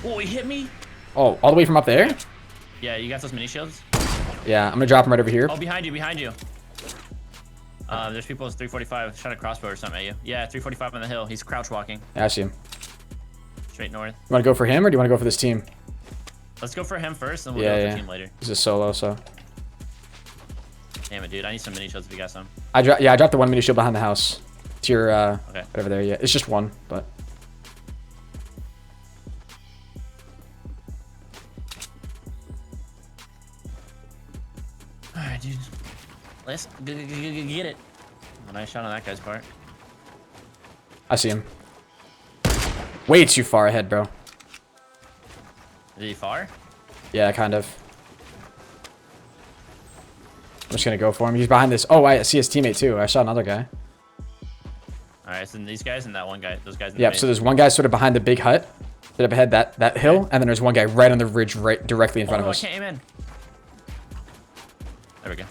Oh, he hit me. Oh, all the way from up there? Yeah, you got those mini shields? Yeah, I'm gonna drop them right over here. Oh, behind you, behind you. There's people with 345. Shot a crossbow or something at you. Yeah, 345 on the hill. He's crouch walking. Yeah, I see him. Straight north. You wanna go for him or do you wanna go for this team? Let's go for him first, and we'll Yeah, go for yeah. the team later. He's a solo, so. Damn it, dude. I need some mini shields if you got some. I dropped the one mini shield behind the house. To your Okay. whatever there. Yeah, it's just one, but. Alright, dude. Let's get it. Oh, nice shot on that guy's part. I see him. Way too far ahead, bro. Is he far? Yeah, kind of. I'm just gonna go for him. He's behind this. Oh, I see his teammate too. I shot another guy. Alright, so these guys and that one guy. Those guys in the Yep. base. So there's one guy sort of behind the big hut, right up ahead that hill, and then there's one guy right on the ridge, right directly in front of I us. can't aim in. There we go.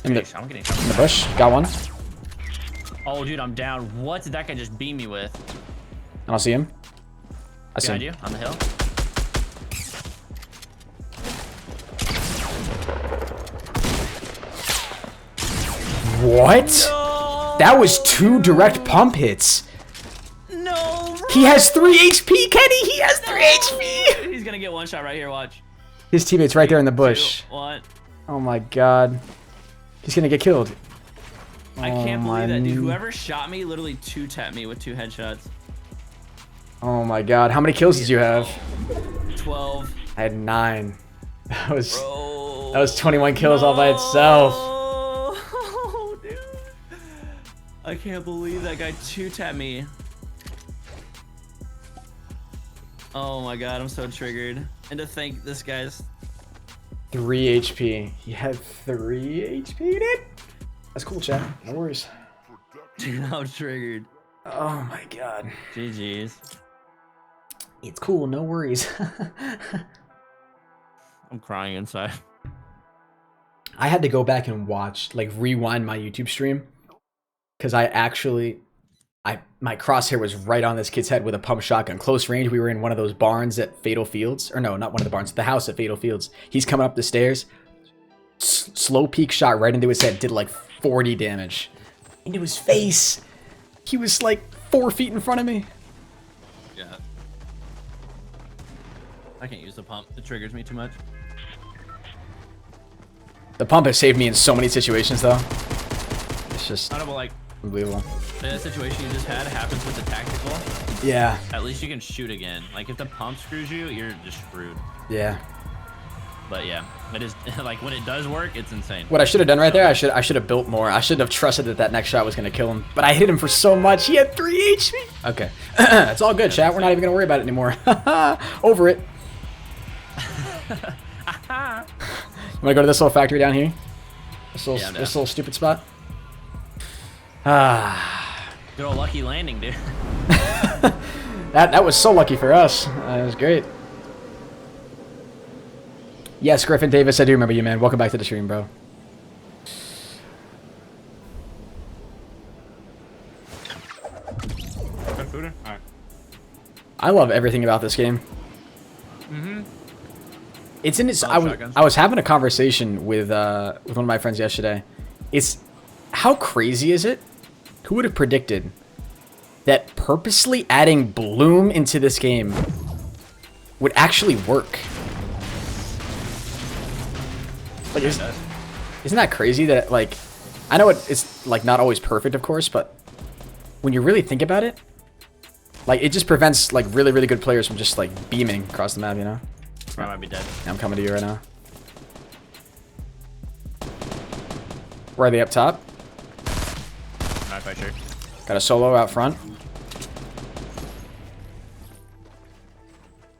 In the, Sheesh, I'm getting in the bush. Got one. Oh, dude, I'm down. What did that guy just beam me with? I don't see him. I see Behind him. you, on the hill. What? That was 2 direct pump hits. No, He has 3 HP, Kenny. He has 3 HP. He's gonna get one shot right here. Watch. His teammate's right there in the bush. 2, 1. Oh my god. He's gonna get killed. I can't Oh believe my that, dude. n- Whoever shot me literally 2-tapped me with 2 headshots. Oh my god. How many kills did you have? 12. I had 9. That was Bro. 21 kills all by itself. Oh, dude. I can't believe that guy 2-tapped me. Oh my god, I'm so triggered. And to think this guy's 3 HP. He had 3 HP, dude. That's cool, chat. No worries. dude, I'm triggered. Oh my god. GG's. It's cool. No worries. I'm crying inside. I had to go back and watch, like, rewind my YouTube stream, because my crosshair was right on this kid's head with a pump shotgun. Close range, we were in one of those barns at Fatal Fields. Or no, not one of the barns, the house at Fatal Fields. He's coming up the stairs. Slow peek shot right into his head. Did like 40 damage. Into his face. He was like 4 feet in front of me. Yeah. I can't use the pump. It triggers me too much. The pump has saved me in so many situations, though. It's just I don't know, but like, unbelievable. the situation you just had happens with the tactical. Yeah. At least you can shoot again. Like, if the pump screws you, you're just screwed. Yeah. But yeah, it is, like, when it does work, it's insane. What I should have done right there, I should have built more. I should have trusted that next shot was going to kill him. But I hit him for so much. He had 3 HP. Okay. It's all good, chat. We're not even going to worry about it anymore. Over it. You want to go to this little factory down here? This little stupid spot? Good old lucky landing, dude. That was so lucky for us. That was great. Yes, Griffin Davis, I do remember you, man. Welcome back to the stream, bro. Shooter? Alright. I love everything about this game. It's in its. I was having a conversation with one of my friends yesterday. It's how crazy is it? Who would have predicted that purposely adding bloom into this game would actually work? Like, isn't that crazy that, like, I know it's like not always perfect, of course, but when you really think about it, like, it just prevents like really, really good players from just like beaming across the map, you know? I might be dead. I'm coming to you right now. Where are they, up top? Not quite sure. Got a solo out front.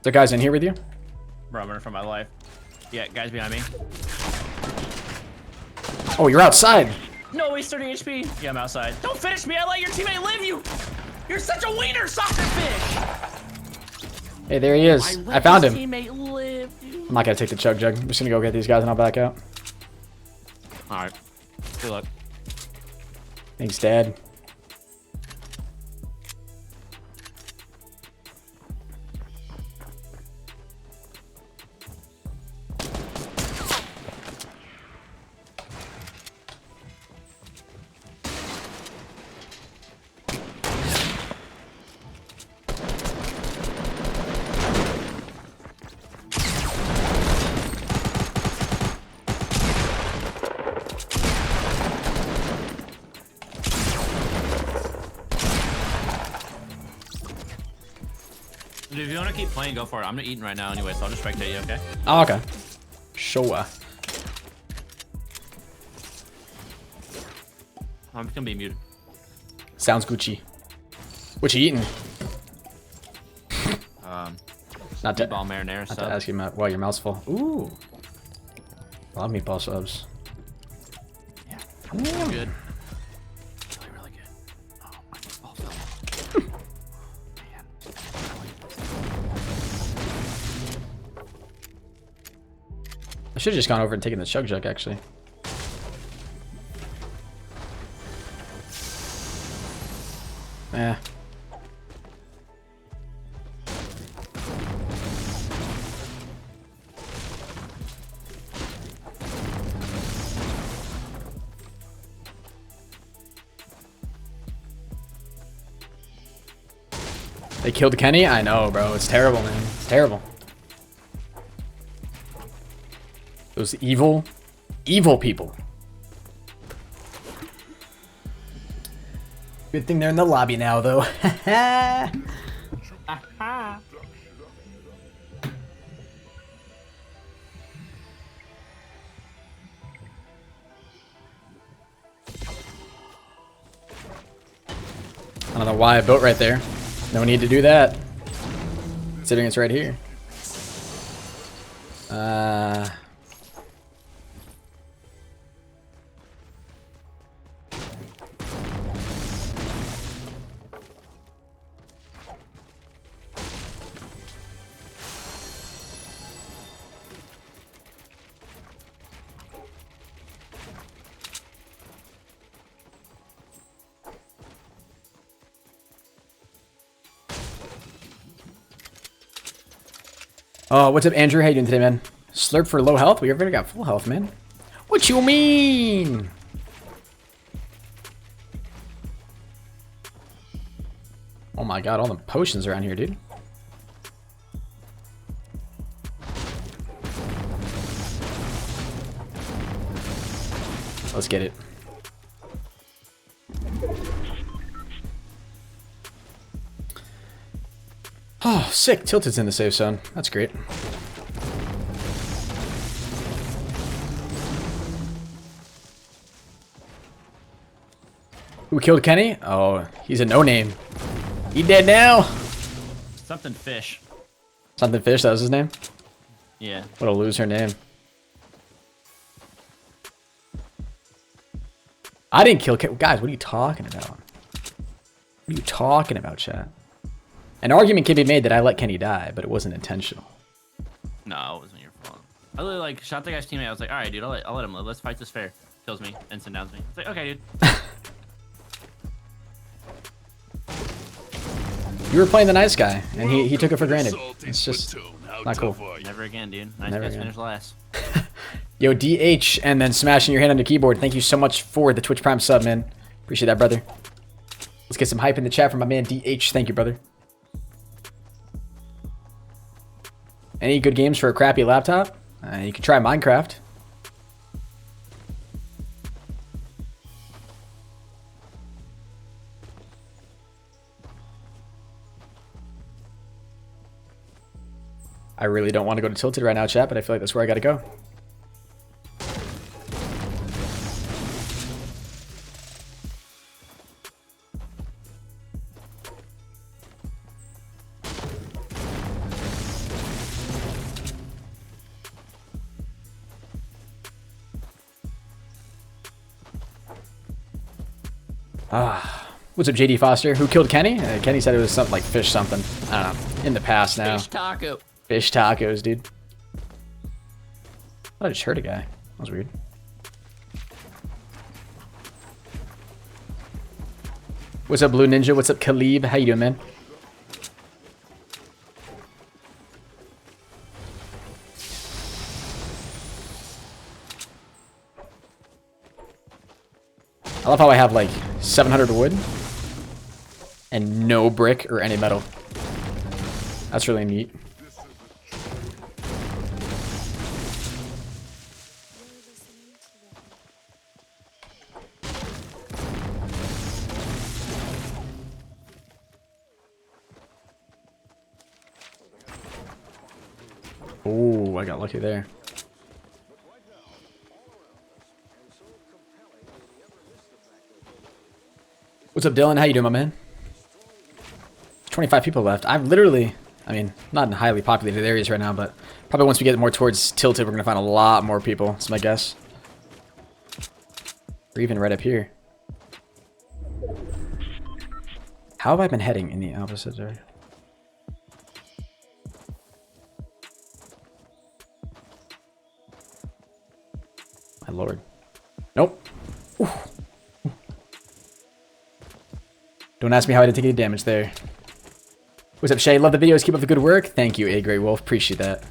The guys in here with you? Bro, I'm running for my life. Yeah, guys behind me. Oh, you're outside. No, he's 30 HP. Yeah, I'm outside. Don't finish me. I let your teammate live. You're such a wiener, soccer fish. Hey, there he is. I found him. Teammate live, dude. I'm not gonna take the chug jug. I'm just gonna go get these guys and I'll back out. All right. Good luck. Thanks, Dad. Dude, if you want to keep playing, go for it. I'm not eating right now anyway, so I'll just spectate you, okay? Oh, okay. Sure. I'm just gonna be muted. Sounds Gucci. What you eating? Not to, Meatball marinara not to sub. ask you while your mouth's full. Ooh. A lot of meatball subs. Yeah. Good. Really, really good. Oh, my meatball fell. Man. I should have just gone over and taken the chug jug, actually. Yeah. They killed Kenny? I know, bro. It's terrible, man. It's terrible. Those evil, evil people. Good thing they're in the lobby now, though. I don't know why I built right there. No need to do that. Considering it's right here. Oh, what's up, Andrew? How you doing today, man? Slurp for low health? We already got full health, man. What you mean? Oh my god, all the potions around here, dude. Let's get it. Oh, sick. Tilted's in the safe zone. That's great. Who killed Kenny? Oh, he's a no-name. He dead now. Something fish. Something Fish, that was his name? Yeah. What a loser name. I didn't kill Kenny. Guys, what are you talking about? What are you talking about, chat? An argument can be made that I let Kenny die, but it wasn't intentional. No, it wasn't your fault. I literally like shot the guy's teammate. I was like, all right, dude, I'll let him live. Let's fight this fair. Kills me, instant downs me. It's like, okay, dude. You were playing the nice guy, and he took it for granted. It's just not cool. Never again, dude. Nice Never guys again. finish last. Yo, DH, and then smashing your hand on the keyboard. Thank you so much for the Twitch Prime sub, man. Appreciate that, brother. Let's get some hype in the chat from my man DH. Thank you, brother. Any good games for a crappy laptop? You can try Minecraft. I really don't want to go to Tilted right now, chat, but I feel like that's where I gotta go. What's up, JD Foster? Who killed Kenny? Kenny said it was something like fish something. I don't know. In the past now. Fish taco. Fish tacos, dude. I just heard a guy. That was weird. What's up, Blue Ninja? What's up, Khalib? How you doing, man? I love how I have like 700 wood and no brick or any metal. That's really neat. Oh, I got lucky there. What's up, Dylan? How you doing, my man? 25 people left. I've literally, I mean, not in highly populated areas right now, but probably once we get more towards Tilted, we're going to find a lot more people. That's my guess. Or even right up here. How have I been heading in the opposite direction? My lord. Nope. Ooh. Don't ask me how I didn't take any damage there. What's up, Shay? Love the videos. Keep up the good work. Thank you, A Grey Wolf. Appreciate that.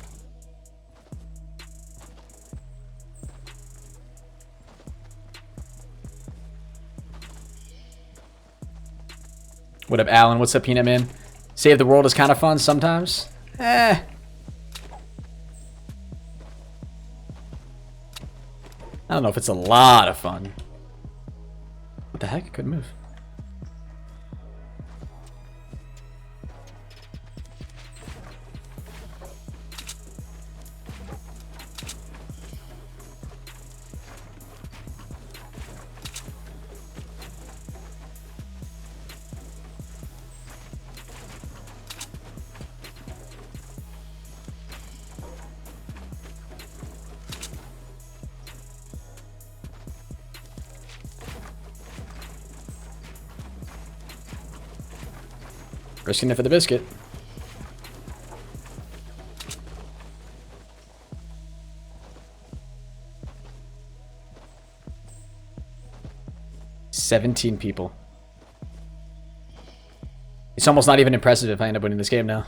What up, Alan? What's up, Peanut Man? Save the world is kind of fun sometimes. I don't know if it's a lot of fun. What the heck? I couldn't move. Risking it for the biscuit. "17 people. It's almost not even impressive if I end up winning this game now.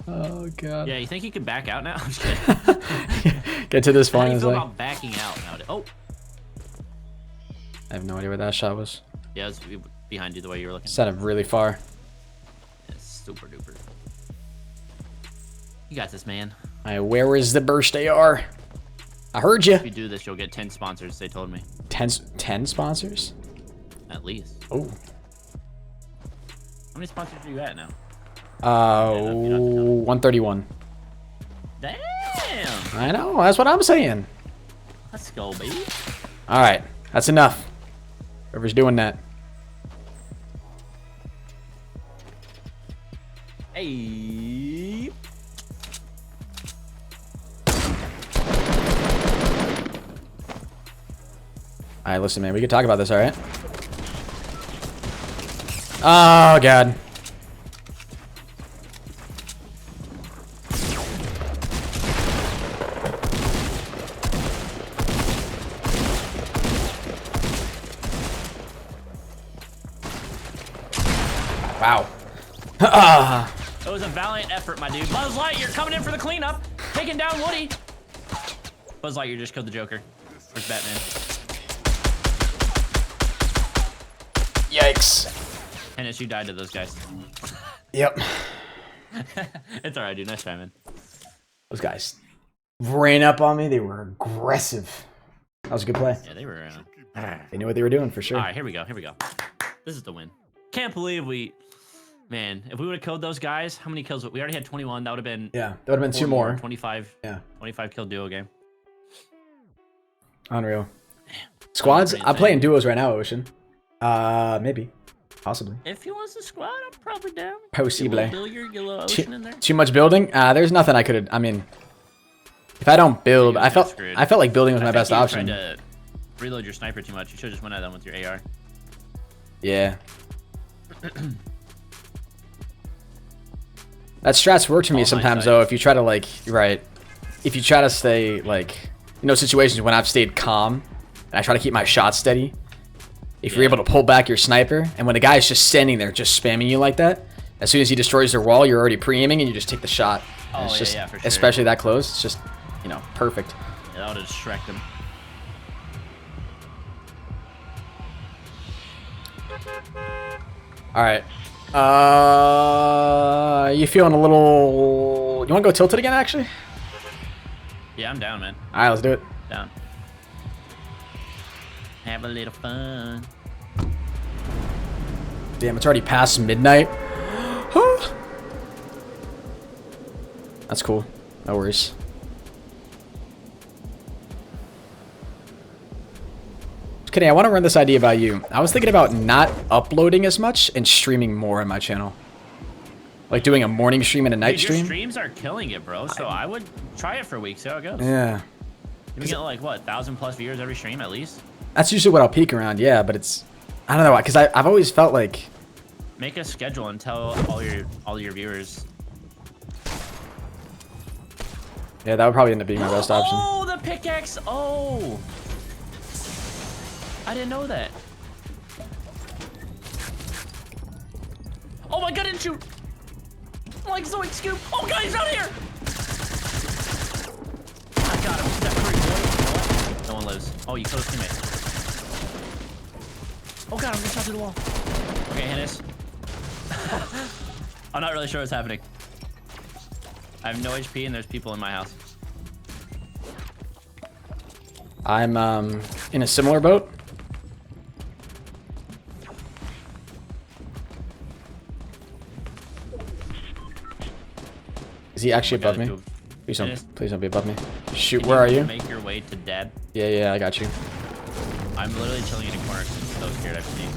Oh god. Yeah, you think you could back out now? I'm just kidding. Get to this How point. do you It's feel like, about backing out nowadays? Oh, I have no idea where that shot was. yeah, it's behind you the way you were looking. Sounded really far. It's super duper. You got this, man. Where is the burst AR? I heard you. If you do this, you'll get 10 sponsors, they told me. 10 sponsors? At least. Oh. How many sponsors are you at now? 131. Damn! I know, that's what I'm saying. Let's go, baby. Alright, that's enough. Whoever's doing that. Hey. Alright, listen, man, we can talk about this, alright? Oh, God. Wow. It was a valiant effort, my dude. Buzz Lightyear coming in for the cleanup, taking down Woody. Buzz Lightyear just killed the Joker. Where's Batman? Yikes. Henis, you died to those guys. Yep. It's alright, dude. Nice try, man. Those guys ran up on me. They were aggressive. That was a good play. Yeah, they were. They knew what they were doing for sure. All right, here we go. Here we go. This is the win. Can't believe we. Man, if we would have killed those guys, how many kills? We already had 21. That would have been. Yeah, that would have been 2 more. 25. Yeah. 25 kill duo game. Unreal. Squads? I'm playing duos right now, Ocean. Maybe. Possibly. If he wants to squad, I'm probably down. Possible. Get a little Ocean in there. Too much building? There's nothing I could. I mean, if I don't build, I felt like building was my best option. You tried to reload your sniper too much. You should have just went at them with your AR. Yeah. That strats work for me sometimes though. If you try to like, if you try to stay like, situations when I've stayed calm and I try to keep my shot steady. If you're able to pull back your sniper, and when a guy's just standing there, just spamming you like that, as soon as he destroys their wall, you're already pre-aiming and you just take the shot. And it's just, for sure. especially that close, it's just, perfect. Yeah, that would have distracted him. All right. You feeling a little? You want to go tilted again, actually? Yeah, I'm down, man. All right, let's do it. Down. Have a little fun. Damn, it's already past midnight. That's cool. No worries. Kidding, I want to run this idea by you. I was thinking about not uploading as much and streaming more on my channel. Like doing a morning stream and a night stream. Your streams are killing it, bro. So I would try it for a week, see how it goes. Yeah. You get like, what, 1,000+ viewers every stream at least? That's usually what I'll peak around, yeah, but it's... I don't know, because I've always felt like... Make a schedule and tell all your viewers. Yeah, that would probably end up being my best option. Oh, the pickaxe! Oh! I didn't know that. Oh my god, didn't shoot! Like Zoid Scoop! Oh god, he's out here! I got him. Step 3, boy. No one lives. Oh, you killed his teammate. Oh god, I'm gonna shot through the wall. Okay, Henis. I'm not really sure what's happening. I have no HP and there's people in my house. I'm in a similar boat. Is he actually above me? Please don't be above me. Shoot, where are you? Make your way to dead. Yeah, I got you. I'm literally chilling in a corner because I'm so scared I've seen.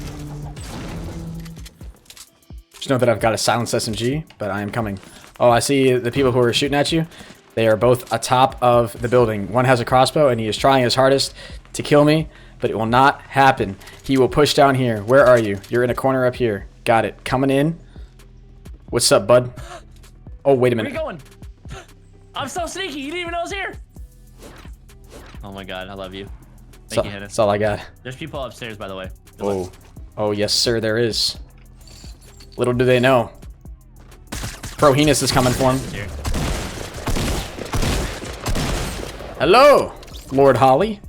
Just know that I've got a silenced SMG, but I am coming. Oh, I see the people who are shooting at you. They are both atop of the building. One has a crossbow, and he is trying his hardest to kill me, but it will not happen. He will push down here. Where are you? You're in a corner up here. Got it. Coming in. What's up, bud? Oh, wait a minute. Where are you going? I'm so sneaky. You didn't even know I was here. Oh my god, I love you. Thank you, Henis. That's all I got. There's people upstairs, by the way. Oh. Oh, yes, sir, there is. Little do they know. ProHenis is coming for him. Here. Hello, Lord Holly.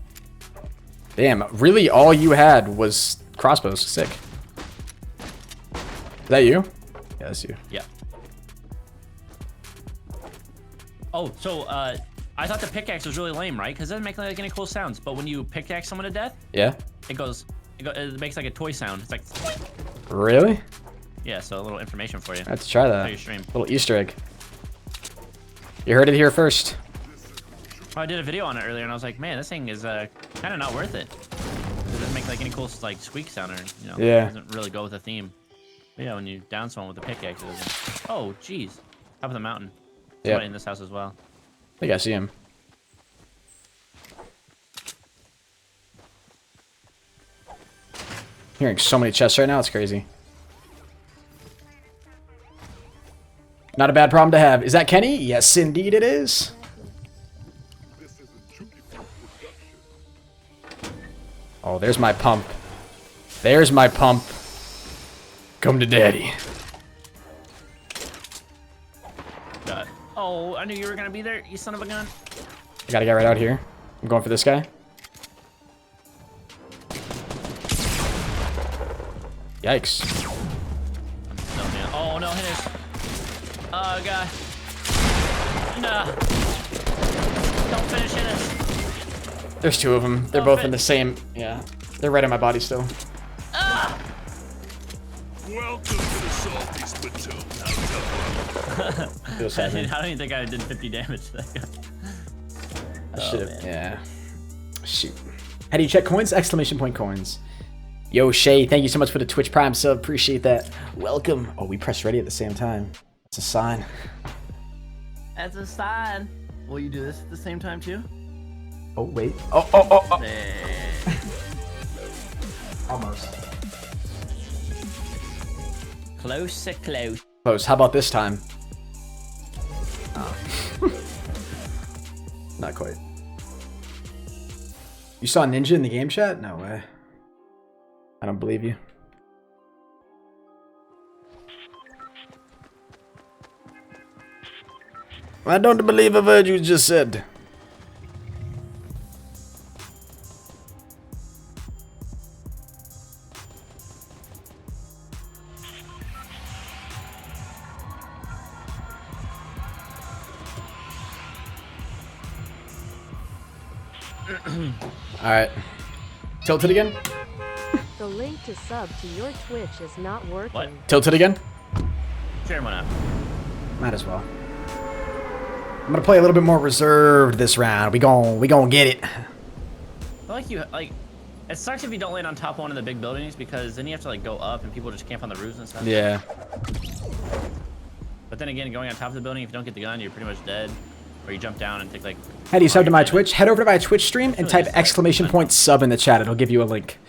Damn, really all you had was crossbows. Sick. Is that you? Yeah, that's you. Yeah. Oh, so I thought the pickaxe was really lame, right? Because it doesn't make like any cool sounds. But when you pickaxe someone to death, Yeah? it makes like a toy sound. It's like, Really? yeah. So a little information for you. I have to try Show that. your stream. Little Easter egg. You heard it here first. I did a video on it earlier, and I was like, man, this thing is kind of not worth it. It doesn't make like any cool like squeak sound, or Yeah. It doesn't really go with the theme. But yeah, when you down someone with a pickaxe, it doesn't. Oh, jeez. Top of the mountain. Somebody in this house as well. I think I see him. Hearing so many chests right now, it's crazy. Not a bad problem to have. Is that Kenny? Yes, indeed it is. Oh, there's my pump. There's my pump. Come to daddy. No, I knew you were gonna be there, you son of a gun. I gotta get right out here. I'm going for this guy. Yikes. Oh no, Henis. Oh god. Nah. Don't finish Henis. There's two of them. They're both in the same. Yeah. They're right in my body still. Welcome to the salty spittoon. Feels I sad, man. don't even think I did 50 damage to that guy. I should have. Yeah. Shoot. How do you check coins? Exclamation point coins. Yo, Shay, thank you so much for the Twitch Prime sub. Appreciate that. Welcome. Oh, we pressed ready at the same time. It's a sign. That's a sign. Will you do this at the same time too? Oh, wait. Oh. Eh. Almost. Close. Close. How about this time? Oh. Not quite. You saw Ninja in the game chat? No way. I don't believe you. I don't believe a word you just said. Alright. Tilted again? The link to sub to your Twitch is not working. What? Tilted again? Sure, why not? Might as well. I'm gonna play a little bit more reserved this round. We gon' get it. I feel like it sucks if you don't land on top of one of the big buildings because then you have to like go up and people just camp on the roofs and stuff. Yeah. But then again, going on top of the building, if you don't get the gun, you're pretty much dead. Or you jump down and take like... How do you sub to my Twitch? Head over to my Twitch stream and type just exclamation point sub in the chat. It'll give you a link.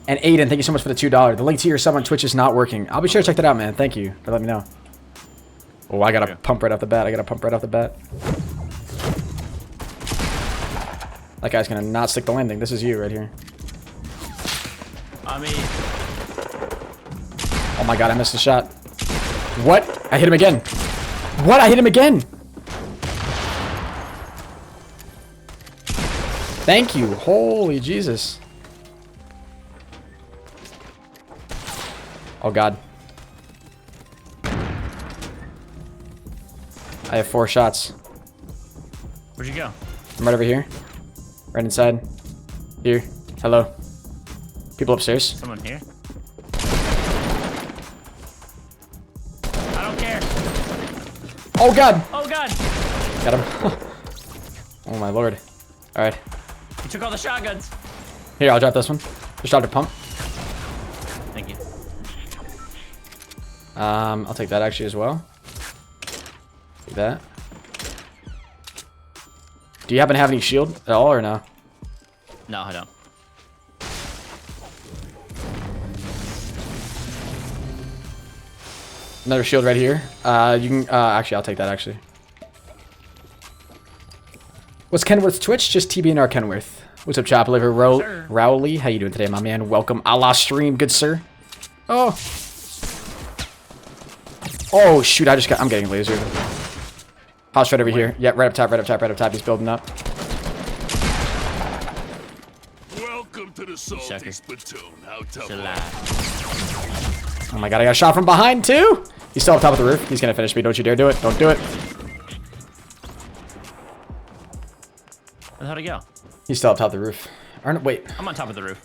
And Aiden, thank you so much for the $2. The link to your sub on Twitch is not working. I'll be sure to check that out, man. Thank you for letting me know. Oh, I gotta pump right off the bat. That guy's gonna not stick the landing. This is you right here. I mean... Oh my god, I missed the shot. What? I hit him again. What? I hit him again. Thank you. Holy Jesus. Oh god. I have 4 shots. Where'd you go? I'm right over here. Right inside. Here. Hello. People upstairs. Someone here? I don't care. Oh god. Oh god! Got him. Oh my lord. Alright. You took all the shotguns. Here, I'll drop this one. Just dropped a pump. Thank you. I'll take that actually as well. Take that. Do you happen to have any shield at all or no? No, I don't. Another shield right here. You can actually I'll take that actually. What's Kenworth's Twitch? Just TBNR Kenworth. What's up, Chop Liver? Sir. Rowley, how you doing today, my man? Welcome. A la stream, good sir. Oh. Oh shoot, I'm getting lasered. House right over here. Yeah, right up top. He's building up. Welcome to the salty Sucker. spittoon. How tough. Chill out. Oh my god, I got shot from behind too. He's still up top of the roof. He's gonna finish me. Don't you dare do it. Don't do it. How'd he go? He's still up top of the roof. Or no, wait. I'm on top of the roof.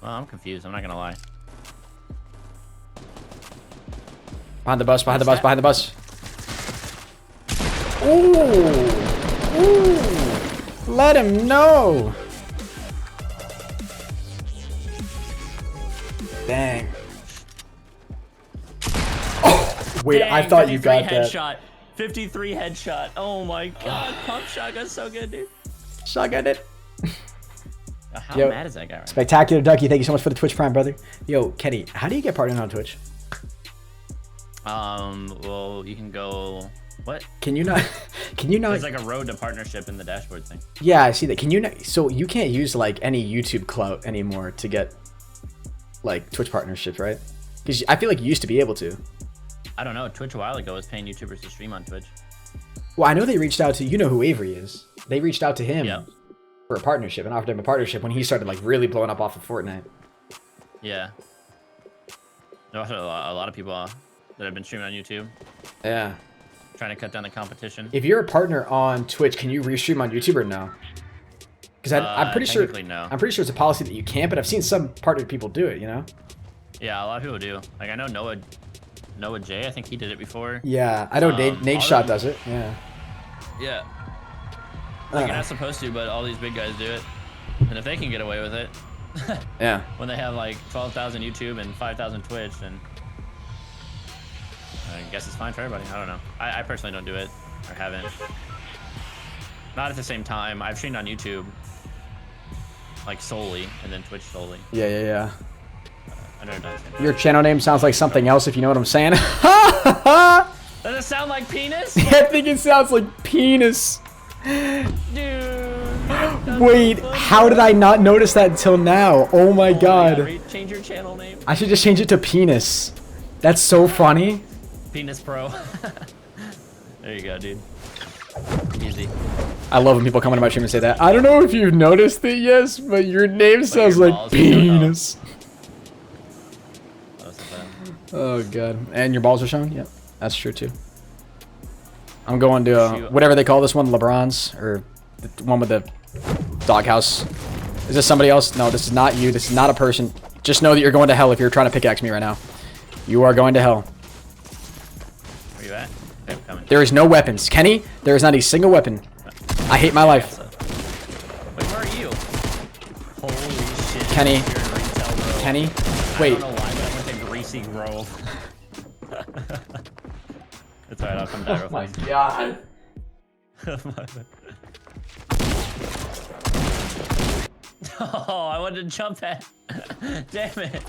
Well, I'm confused. I'm not gonna lie. Behind the bus. Ooh. Let him know. Dang. Oh, wait, Dang, I thought you got that. Headshot. 53 headshot. Oh my god. Pump shotgun's so good, dude. Shotgun it. How Yo, mad is that guy right Spectacular Ducky, thank you so much for the Twitch Prime, brother. Yo, Kenny, how do you get partnered on Twitch? now? Well, you can go... What? Can you not? There's like a road to partnership in the dashboard thing. Yeah, I see that. Can you not? So you can't use like any YouTube clout anymore to get like Twitch partnerships, right? Because I feel like you used to be able to. I don't know. Twitch a while ago was paying YouTubers to stream on Twitch. Well, I know they reached out to, you know who Avery is. They reached out to him Yeah. for a partnership and offered him a partnership when he started like really blowing up off of Fortnite. Yeah. There are also a lot of people that have been streaming on YouTube Yeah. trying to cut down the competition. If you're a partner on Twitch, can you restream on YouTube or no? Because I'm pretty sure. technically, no. I'm pretty sure it's a policy that you can't, but I've seen some partnered people do it. You know? Yeah, a lot of people do. Like I know Noah J. I think he did it before. Yeah, I know Nate all Shot of them- does it. Yeah. Yeah. I Like don't you're know. not supposed to, but all these big guys do it. And if they can get away with it, Yeah. when they have like 12,000 YouTube and 5,000 Twitch, then I guess it's fine for everybody. I don't know. I personally don't do it, or haven't. Not at the same time. I've streamed on YouTube, like solely, and then Twitch solely. Yeah. I've never done the same thing. Your channel name sounds like something else, if you know what I'm saying. Does it sound like penis? I think it sounds like penis. Dude. Wait, how did I not notice that until now? Oh my god. Change your channel name. I should just change it to penis. That's so funny. Penis Pro. There you go, dude. Easy. I love when people come into my stream and say that. I don't know if you've noticed it, yes, but your name sounds your like balls are showing up. penis. That was fun. Oh god. And your balls are shown? Yep. That's true too. I'm going to Shoot. whatever they call this one, LeBron's, or the one with the doghouse. Is this somebody else? No, this is not you. This is not a person. Just know that you're going to hell if you're trying to pickaxe me right now. You are going to hell. Where you at? Okay, I'm coming. There is no weapons. Kenny, there is not a single weapon. I hate my life. Wait, where are you? Holy shit. Kenny. You're in retail, bro. Kenny, I wait. don't know why, but I went to Greasy Grove. It's alright, I'll come down real quick. god. Oh, I wanted to jump at. Damn it.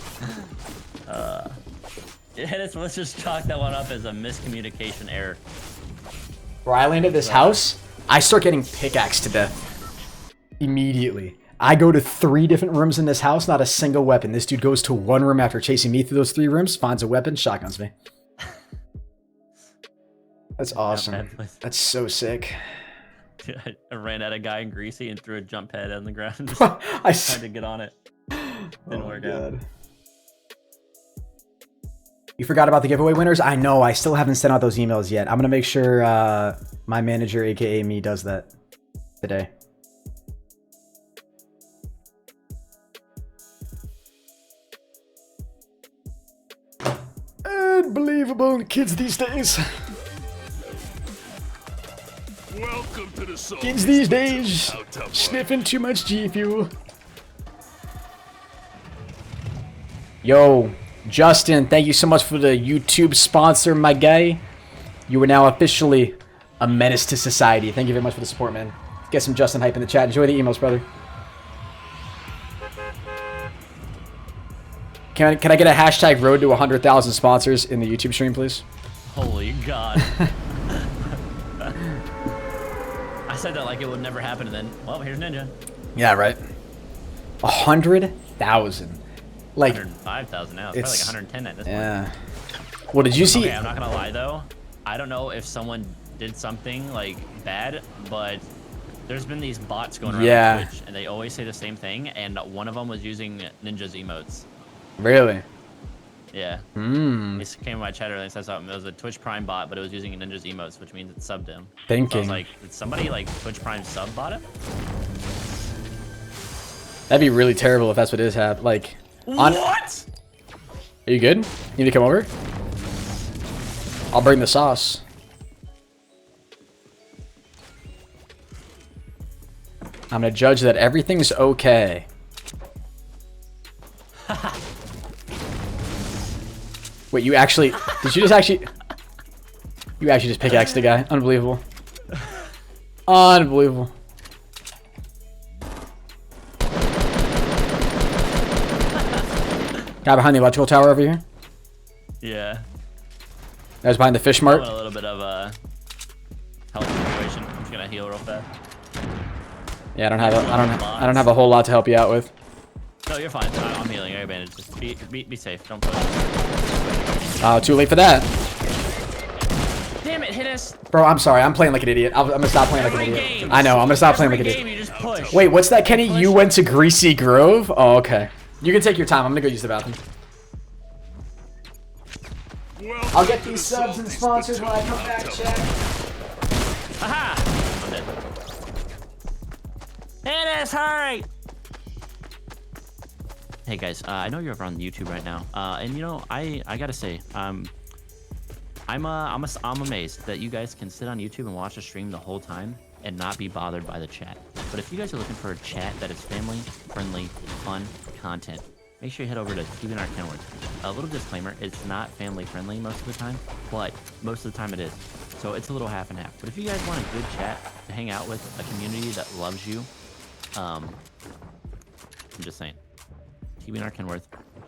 Henis, let's just chalk that one up as a miscommunication error. Where I land at this house, I start getting pickaxed to death. Immediately. I go to 3 different rooms in this house, not a single weapon. This dude goes to 1 room after chasing me through those 3 rooms, finds a weapon, shotguns me. That's awesome. That's so sick. I ran at a guy in Greasy and threw a jump pad on the ground and just I tried to get on it. Didn't work out. You forgot about the giveaway winners? I know, I still haven't sent out those emails yet. I'm gonna make sure my manager, aka me, does that today. Unbelievable kids these days. Welcome to the song. Kids these days sniffing too much GFuel. Yo, Justin, thank you so much for the YouTube sponsor, my guy. You are now officially a menace to society. Thank you very much for the support, man. Get some Justin hype in the chat. Enjoy the emails, brother. Can I get a hashtag road to 100,000 sponsors in the YouTube stream, please? Holy God. I said that like it would never happen, and then, well, here's Ninja. Yeah, right. 100,000. Like, 105,000 now. It's probably like 110 at this point. yeah. Well, did you see? Okay, I'm not gonna lie though. I don't know if someone did something like bad, but there's been these bots going around Yeah. on Twitch, and they always say the same thing. And one of them was using Ninja's emotes. Really? Yeah. Hmm. He came in my chat earlier and said something. It was a Twitch Prime bot, but it was using Ninja's emotes, which means it subbed him. So I Thinking. was like, did somebody like Twitch Prime sub bot him? That'd be really terrible if that's what it is. Like, What? Are you good? You need to come over? I'll bring the sauce. I'm gonna judge that everything's okay. Wait, you actually... Did you just actually... You actually just pickaxed the guy. Unbelievable. Unbelievable. Guy behind the electrical tower over here. Yeah. Guys behind the fish I'm mart. in a little bit of a health situation. I'm just gonna heal real fast. Yeah, I don't have a whole lot to help you out with. No, you're fine. I'm healing. I bandage. Just be safe. Don't push. Too late for that. Damn it, Henis. Bro, I'm sorry. I'm playing like an idiot. I'm gonna stop playing like an Every idiot. game. I know. I'm gonna stop playing Every like an game idiot. you just push. Wait, what's that, Kenny? You went to Greasy Grove? Oh, okay. You can take your time. I'm gonna go use the bathroom. I'll get these subs and sponsors when I come back, chat. Aha! I'm dead. Henis, hurry! Hey guys, I know you're over on YouTube right now, and you know I gotta say, I'm amazed that you guys can sit on YouTube and watch a stream the whole time and not be bothered by the chat. But if you guys are looking for a chat that is family friendly, fun content, make sure you head over to KRNGHenis. A little disclaimer: it's not family friendly most of the time, but most of the time it is. So it's a little half and half. But if you guys want a good chat to hang out with, a community that loves you, I'm just saying. KRNGHenis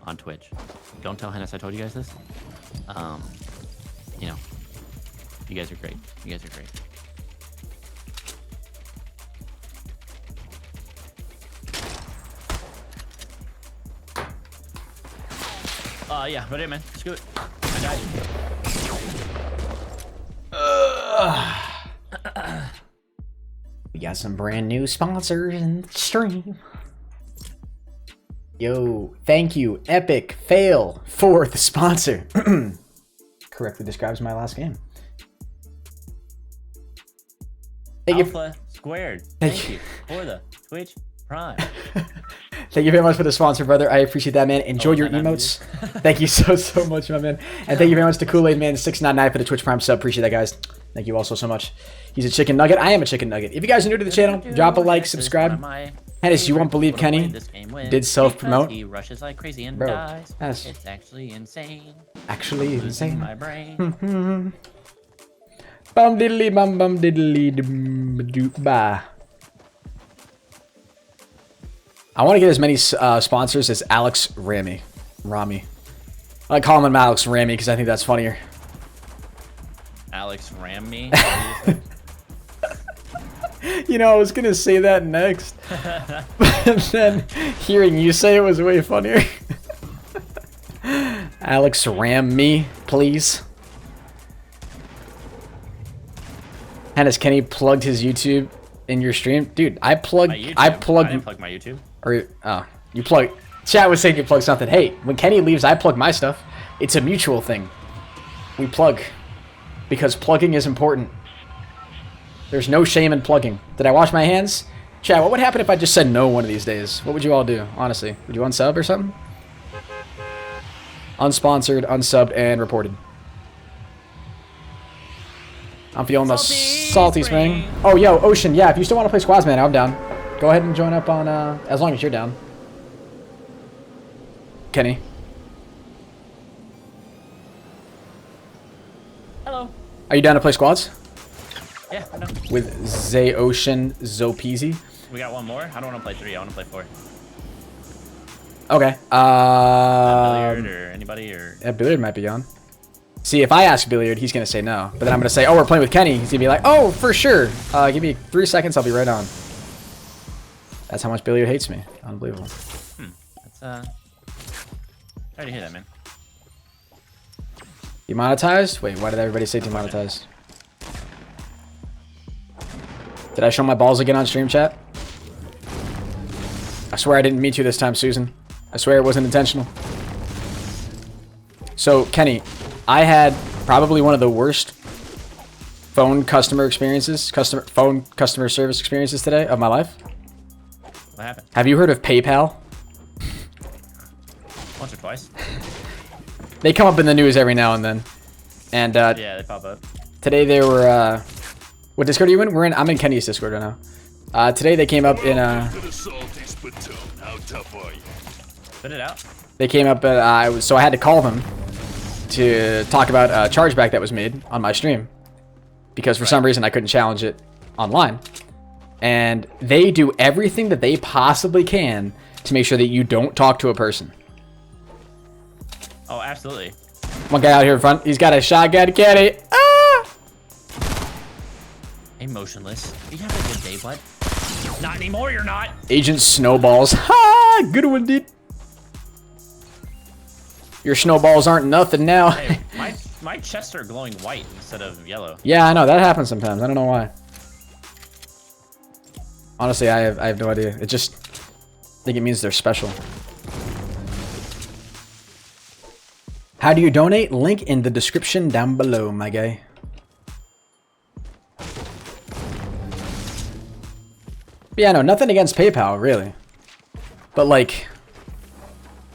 on Twitch. Don't tell Henis I told you guys this. You know, you guys are great. You guys are great. Yeah, but hey, man, let's do it. I got you. We got some brand new sponsors in the stream. Yo, thank you, Epic Fail, for the sponsor. Correctly describes my last game. Thank you. Alpha squared. Thank you for the Twitch Prime. Thank you very much for the sponsor, brother. I appreciate that, man. Enjoy your emotes. Thank you so much, my man. And thank you very much to Kool-Aid Man 699 for the Twitch Prime sub. Appreciate that, guys. Thank you also so much. He's a chicken nugget. I am a chicken nugget. If you guys are new to the channel, drop a like, subscribe. Henis, you won't believe Kenny did self-promote. He rushes like crazy and Bro, dies. that's It's actually insane. actually Losing insane. my brain. Bum diddly bum bum diddly dum doop ba. I want to get as many sponsors as Alex Rami. I call him Alex Rami because I think that's funnier. Alex ram me. You know, I was gonna say that next, but then hearing you say it was way funnier. Alex ram me, please. Henis, Kenny plugged his YouTube in your stream, dude. I plugged. I didn't plug my YouTube. Or you plug. Chat was saying you plug something. Hey, when Kenny leaves, I plug my stuff. It's a mutual thing. We plug because plugging is important. There's no shame in plugging. Did I wash my hands? Chat, what would happen if I just said no one of these days? What would you all do, honestly? Would you unsub or something? Unsponsored, unsubbed, and reported. I'm feeling the salty spring. Oh, yo, Ocean, yeah, if you still want to play squads, man, I'm down. Go ahead and join up on, as long as you're down. Kenny. Hello. Are you down to play squads? Yeah, I know. With Zay Ocean Zopeasy? We got one more. I don't want to play 3. I want to play 4. Okay. Billiard or anybody or. Yeah, Billiard might be on. See, if I ask Billiard, he's going to say no. But then I'm going to say, oh, we're playing with Kenny. He's going to be like, oh, for sure. Give me 3 seconds. I'll be right on. That's how much Billiard hates me. Unbelievable. That's sorry to hear that, man. Demonetized? Wait, why did everybody say demonetized? Did I show my balls again on stream, chat? I swear I didn't meet you this time, Susan. I swear it wasn't intentional. So, Kenny, I had probably one of the worst phone customer service experiences today of my life. What happened? Have you heard of PayPal? Once or twice. They come up in the news every now and then. And Yeah, they pop up. today they were what Discord are you in? I'm in Kenny's Discord right now. Today they came up in How tough are you? Spit it out. they came up so I had to call them to talk about a chargeback that was made on my stream because for some reason I couldn't challenge it online. And they do everything that they possibly can to make sure that you don't talk to a person. Oh, absolutely. One guy out here in front, he's got a shotgun, Kenny. Ah! Hey, motionless. You have a good day, bud. Not anymore, you're not. Agent Snowballs. Ha! Good one, dude. Your snowballs aren't nothing now. Hey, my chests are glowing white instead of yellow. Yeah, I know. That happens sometimes. I don't know why. Honestly, I have no idea. It just... I think it means they're special. How do you donate? Link in the description down below, my guy. But yeah, no, nothing against PayPal, really. But like,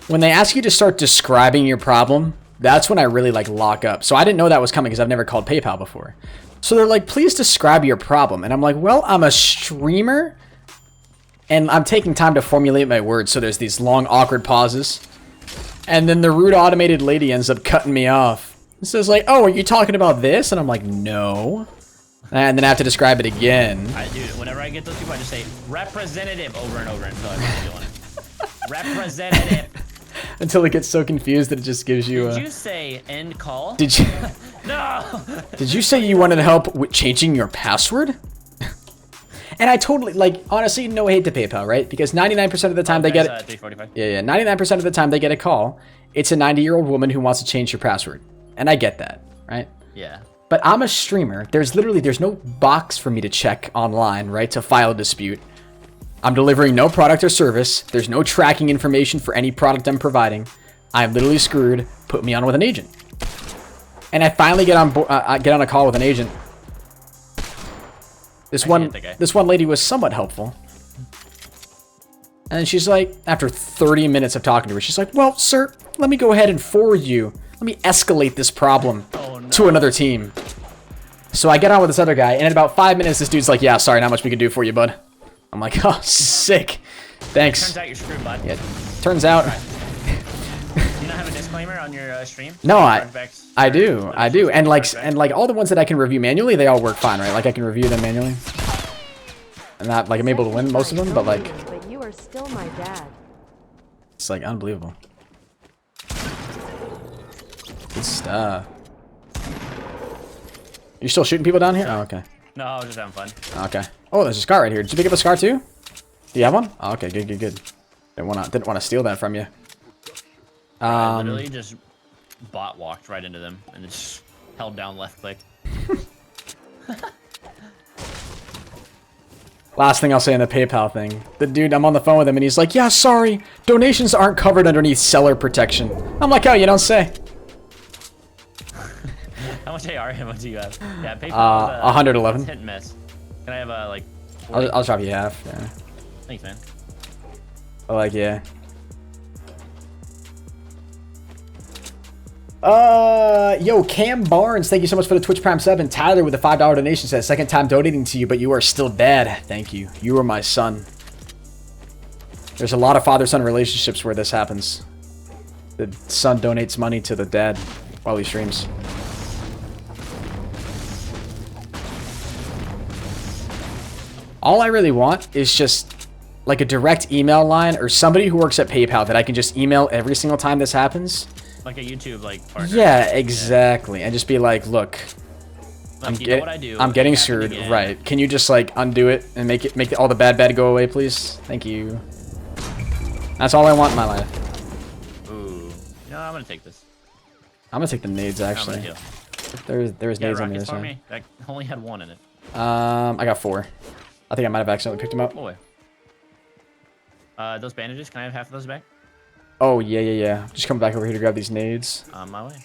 when they ask you to start describing your problem, that's when I really like lock up. So I didn't know that was coming because I've never called PayPal before. So they're like, please describe your problem. And I'm like, well, I'm a streamer and I'm taking time to formulate my words. So there's these long, awkward pauses. And then the rude automated lady ends up cutting me off. It says like, oh, are you talking about this? And I'm like, no. And then I have to describe it again. Dude, whenever I get those people, I just say representative over and over until I'm feeling it. Representative. Until it gets so confused that it just gives you Did you say end call? Did you... No! Did you say you wanted help with changing your password? And I totally, like, honestly, no hate to PayPal, right? Because 99% of the time they get it. 345. Yeah, 99% of the time they get a call. It's a 90-year-old woman who wants to change your password. And I get that, right? Yeah. But I'm a streamer. There's no box for me to check online, right? To file a dispute. I'm delivering no product or service. There's no tracking information for any product I'm providing. I'm literally screwed. Put me on with an agent. And I finally get on a call with an agent. This one lady was somewhat helpful. And then she's like, after 30 minutes of talking to her, she's like, well, sir, let me go ahead and forward you. Let me escalate this problem to another team. So I get on with this other guy, and in about 5 minutes, this dude's like, yeah, sorry, not much we can do for you, bud. I'm like, oh, sick. Thanks. Turns out you're screwed, bud. Yeah, turns out. Do you not have a disclaimer on your stream? No, I do. And like all the ones that I can review manually, they all work fine, right? Like I can review them manually. And that, like, I'm able to win most of them, but like... But you are still my dad. It's like unbelievable. Good stuff. You still shooting people down here? Oh, okay. No, I was just having fun. Okay. Oh, there's a scar right here. Did you pick up a scar too? Do you have one? Oh, okay, good. Didn't want to steal that from you. I literally just bot walked right into them and just held down left click. Last thing I'll say on the PayPal thing. The dude, I'm on the phone with him and he's like, yeah, sorry, donations aren't covered underneath seller protection. I'm like, oh, you don't say. How much AR ammo do you have? Yeah, PayPal. 111. Hit and miss. Can I have like? I'll drop you half. Yeah. Thanks, man. I like, yeah. Yo, Cam Barnes, thank you so much for the Twitch Prime sub. And Tyler with the $5 donation says, second time donating to you, but you are still dad. Thank you. You are my son. There's a lot of father-son relationships where this happens. The son donates money to the dad while he streams. All I really want is just like a direct email line or somebody who works at PayPal that I can just email every single time this happens. Like a YouTube partner. Yeah, exactly. And just be like, look, Like, I'm getting screwed. Again. Right. Can you just like undo it and make all the bad go away, please? Thank you. That's all I want in my life. Ooh. No, I'm gonna take this. I'm gonna take the nades actually. I'm gonna heal. There's nades on the other rockets for side. me? That only had one in it. I got 4. I think I might have accidentally picked them up. Boy. Those bandages, can I have half of those back? Oh yeah. Just coming back over here to grab these nades. On my way.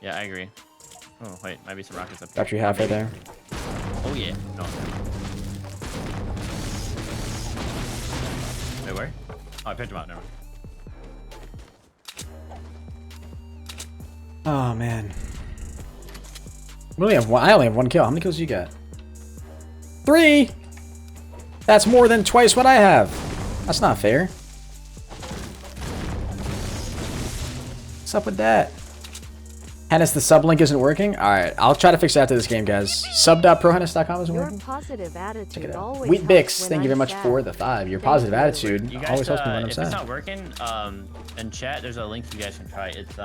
Yeah, I agree. Oh wait, might be some rockets up there. Got you half right there. Oh yeah. No. Wait, where? Oh, I picked them out. Never mind. Oh man. We only have one. I only have 1 kill. How many kills you got? 3. That's more than twice what I have. That's not fair. What's up with that? Henis, the sub link isn't working? Alright, I'll try to fix that after this game, guys. Sub.prohenis.com isn't Your working? positive attitude Check it out. always Wheat Bix, helps when thank you very I'm much sad. for the 5. Your Thank positive you. attitude You guys, always helps me when I'm if sad. it's not working, in chat, there's a link you guys can try. It's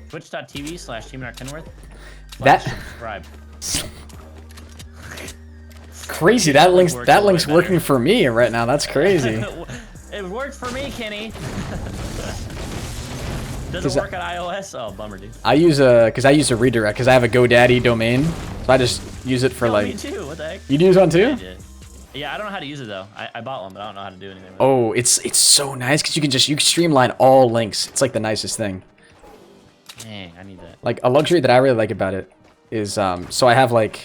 twitch.tv/TeamInOurKenworth. That- Subscribe. crazy. That link's working for me right now. That's crazy. It worked for me, Kenny. Doesn't work on iOS. Oh, bummer, dude. I use a redirect because I have a GoDaddy domain, so I just use it for Me like. too. What the heck? You use one too? Yeah, I don't know how to use it though. I bought one, but I don't know how to do anything with it. Oh, it's so nice because you can streamline all links. It's like the nicest thing. Dang, I need that. Like a luxury that I really like about it is so I have like.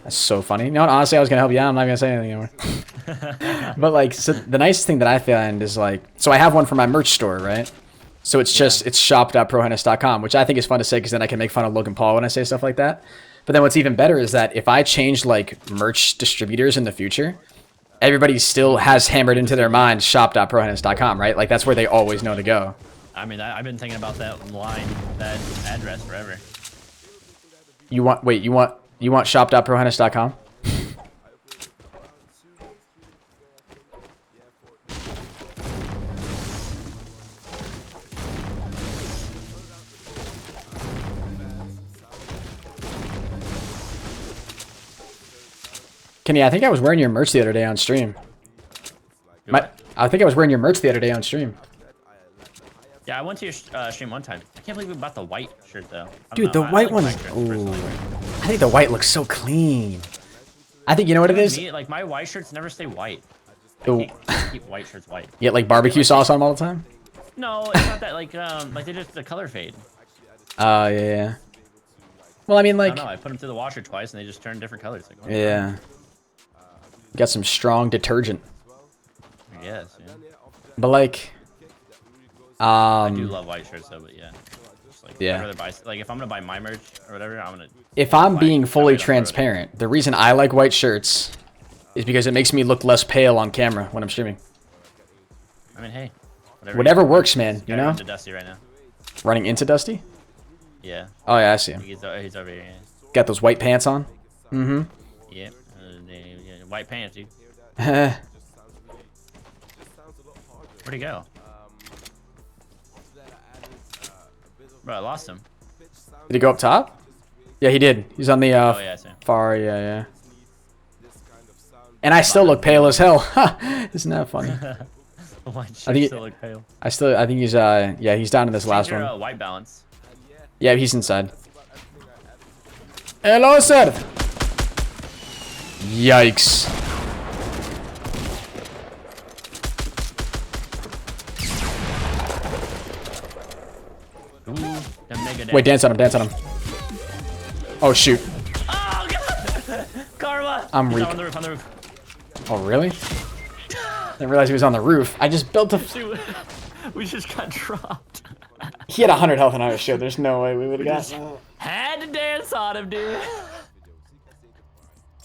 That's so funny. You know what? Honestly, I was gonna help you out. I'm not gonna say anything anymore. But like, so the nicest thing that I find is like, so I have one for my merch store, right? So it's just it's shop.prohenis.com, which I think is fun to say because then I can make fun of Logan Paul when I say stuff like that. But then what's even better is that if I change like merch distributors in the future, everybody still has hammered into their mind shop.prohenis.com, right? Like that's where they always know to go. I mean, I've been thinking about that line, that address forever. You want shop.prohenis.com? Kenny, I think I was wearing your merch the other day on stream. I think I was wearing your merch the other day on stream. Yeah, I went to your stream one time. I can't believe we bought the white shirt though. Dude, the white one. Ooh, I think the white looks so clean. I think you know what it is. Like my white shirts never stay white. Oh. I can't keep white shirts white. You get like barbecue sauce on them all the time. No, it's not that. Like they just the color fade. Yeah. Well, I mean, like. I don't know. I put them through the washer twice and they just turn different colors. Like, Yeah. Got some strong detergent. I guess. Yeah. But like. I do love white shirts though, but yeah. Just, like, Yeah. I'd rather buy, like if I'm gonna buy my merch or whatever, I'm gonna. If I'm being fully that way transparent, the reason I like white shirts is because it makes me look less pale on camera when I'm streaming. I mean, hey. Whatever works, man. You know. Into Dusty right now. Running into Dusty. Yeah. Oh yeah, I see him. He's over here. Yeah. Got those white pants on. Mm-hmm. Yep. White pants, dude. Yeah. Where'd he go? Bro, I lost him. Did he go up top? Yeah, he did. He's on the Oh yeah, I see him. far. Yeah. And I still look pale as hell. Isn't that funny? White I think still look pale. I think he's yeah, he's down in this last Change your, one. white balance. Yeah, he's inside. Hello, sir. Yikes. Ooh, the mega Wait, dance on him. Oh shoot. Oh god! Karma! I'm He's weak. on the roof. Oh really? Didn't realize he was on the roof. I just built a. Dude, we just got dropped. He had 100 health in our show. There's no way we would have got. Had to dance on him, dude.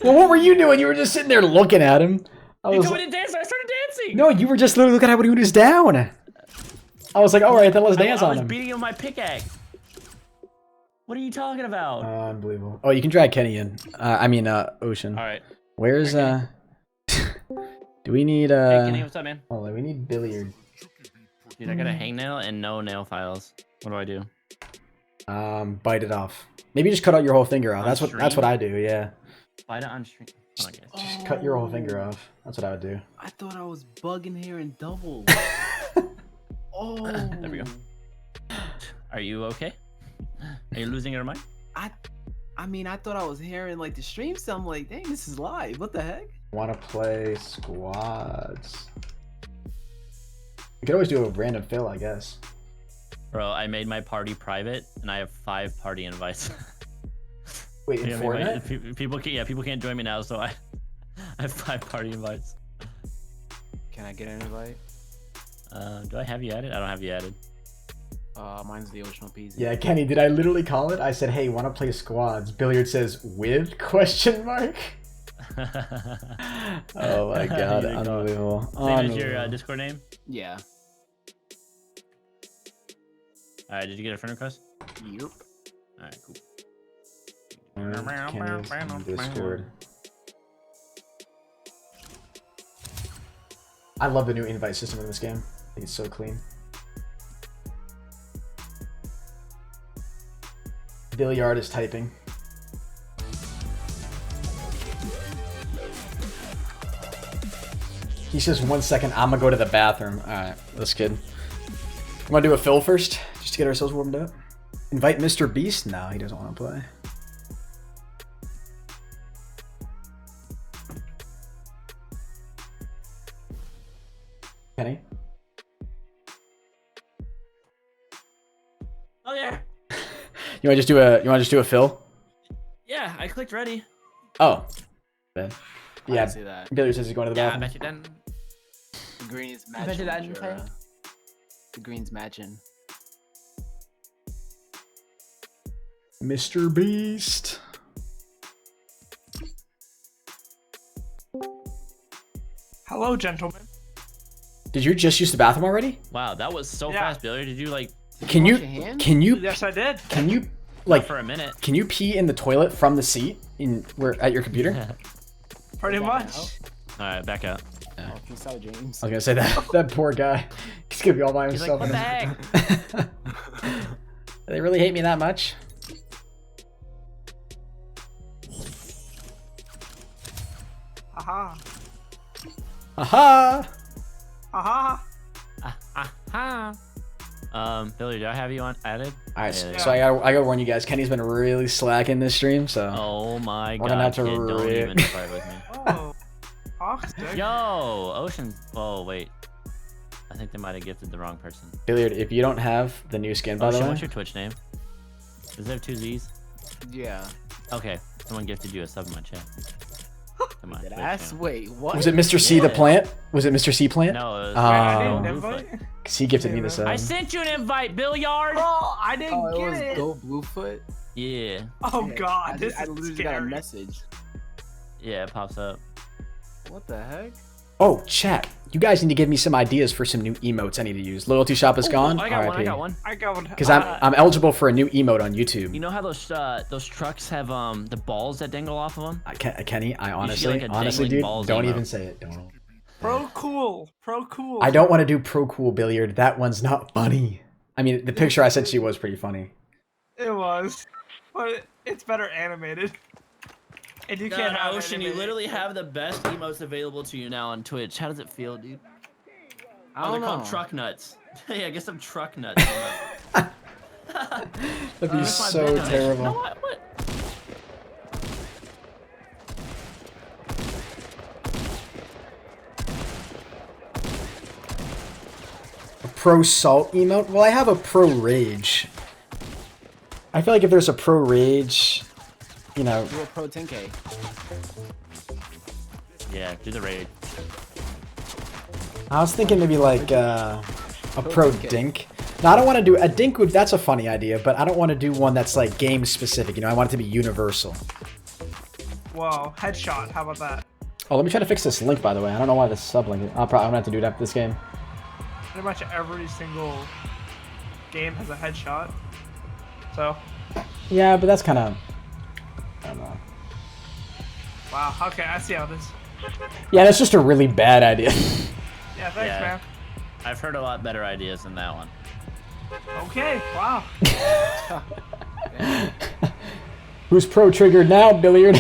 Well, what were you doing? You were just sitting there looking at him. He told me to dance, I started dancing. No, you were just literally looking at when he was down. I was like, all right, then let's dance I on was him. beating him with my pickaxe. What are you talking about? Unbelievable. Oh, you can drag Kenny in. Ocean. All right. Where's Do we need Hey, Kenny, what's up, man? Hold on, we need billiard. Dude, I got a hangnail and no nail files. What do I do? Bite it off. Maybe just cut out your whole finger off. On That's what I do. Yeah. Bite it on stream. Hold on, guys. Just cut your whole finger off. That's what I would do. I thought I was bugging here and double. Oh. There we go. Are you okay? Are you losing your mind? I mean, I thought I was hearing like the stream sound like, dang, this is live. What the heck? Want to play squads? We could always do a random fill, I guess. Bro, I made my party private and I have 5 party invites. Wait, in Yeah, Fortnite? people can't join me now, so I have 5 party invites. Can I get an invite? Do I have you added? I don't have you added. Mine's the Ocean Peasy. Yeah, Kenny, did I literally call it? I said, hey, want to play squads? Billiard says, with? Question mark? Oh my god, unbelievable. Same as your Discord name? Yeah. Alright, did you get a friend request? Yep. Alright, cool. Kenny's in Discord. I love the new invite system in this game. I think it's so clean. Billiard is typing. He says 1 second. I'm gonna go to the bathroom. All right, that's good. Want to do a fill first, just to get ourselves warmed up? Invite Mr. Beast? No, he doesn't want to play. Kenny? Oh yeah. You want to just do a fill? Yeah, I clicked ready. Oh. Bad. I Yeah. didn't see that. Billy says he's going to the Yeah, I bet bet you didn't. The green's bet matching. you that didn't Jura. The green's matching. Mr. Beast. Hello, gentlemen. Did you just use the bathroom already? Wow, that was so Yeah. fast, Billy. Did you like Can wash you your hands? Yes, I did. can you like for a minute? can you pee in the toilet from the seat in where at your computer? Pretty Back much. out. All right, back out. Oh, peace out, James. I was gonna say that poor guy. He's gonna be all by He's like, himself. what the heck? They really hate me that much? Haha. Aha! Haha. Billy, do I have you on added? All right, Yeah, so I gotta warn you guys. Kenny's been really slacking this stream, so Oh my We're god, gonna have to kid, don't re- even fight with me. Oh. Hawkstick. Yo, Ocean. Oh wait, I think they might have gifted the wrong person. Billiard, if you don't have the new skin, by the Ocean, way, what's your Twitch name? Does it have 2 Z's? Yeah. Okay, someone gifted you a sub in my chat. Come on. Did Twitch I ask? channel. Wait, what? was it Mr. C the Yeah. plant? Was it Mr. C plant? No, it was. I Oh. didn't Bluefoot. invite. 'Cause he gifted me the sub. I sent you an invite, Billiard. Oh, I didn't Oh, it get was it. Go Bluefoot. Yeah, Oh Yeah, god, I, this I is literally got a scary. message. yeah, it pops up. What the heck? Oh, chat. You guys need to give me some ideas for some new emotes I need to use. Loyalty shop is gone. I got one. I got one. I got one. Because I'm eligible for a new emote on YouTube. You know how those trucks have the balls that dangle off of them? Kenny, I like, honestly, a honestly, dangling dude, balls don't emote. even say it. Don't. Pro cool. Pro cool. I don't want to do pro cool billiard. That one's not funny. I mean, the picture I sent you was pretty funny. It was, but it's better animated. And you can't have Ocean, you animated. literally have the best emotes available to you now on Twitch. How does it feel, dude? I Oh, don't they're called know. truck nuts. Yeah, get some truck nuts. That'd be That's my so bad donation. terrible. No, what? A pro salt emote? Well, I have a pro rage. I feel like if there's a pro rage, you know, Do a Pro 10K. Yeah, do the raid. I was thinking maybe like a pro Okay. dink. No, I don't want to do a dink. That's a funny idea, but I don't want to do one that's like game specific. You know, I want it to be universal. Whoa, headshot. How about that? Oh, let me try to fix this link, by the way. I don't know why this sub link. I'm gonna have to do it after this game. Pretty much every single game has a headshot. So, Yeah, but that's kind of. I don't know. wow. Okay, I see how it is. Yeah, that's just a really bad idea. Yeah, thanks, Yeah. man. I've heard a lot better ideas than that one. Okay, wow. Who's pro triggered now, Billiard?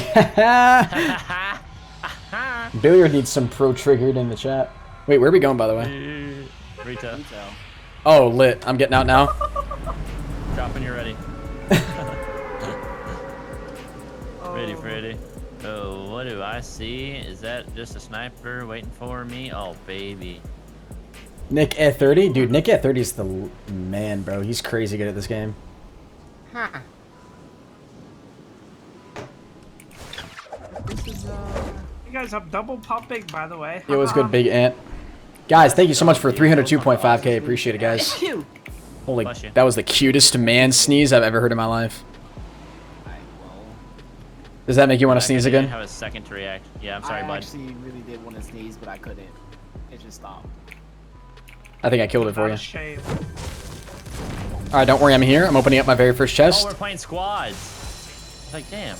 Billiard needs some pro triggered in the chat. Wait, where are we going, by the way? Rita, Oh, lit. I'm getting out now. drop when you're ready. Ready, Freddy. Oh, what do I see? Is that just a sniper waiting for me? Oh, baby. Nick at 30, dude. Nick at 30 is the man, bro. He's crazy good at this game. You guys have double pumping, by the way. It was good, Big Ant. Guys, thank you so much for 302.5k. Appreciate it, guys. Holy, Bless you. that was the cutest man sneeze I've ever heard in my life. Does that make you want to sneeze I didn't again? have a second to react. Yeah, I'm sorry, I bud. actually really did want to sneeze, but I couldn't. It just stopped. I think I killed it for you. Shame. All right, don't worry. I'm here. I'm opening up my very first Oh, chest. we're playing squads. It's like, damn.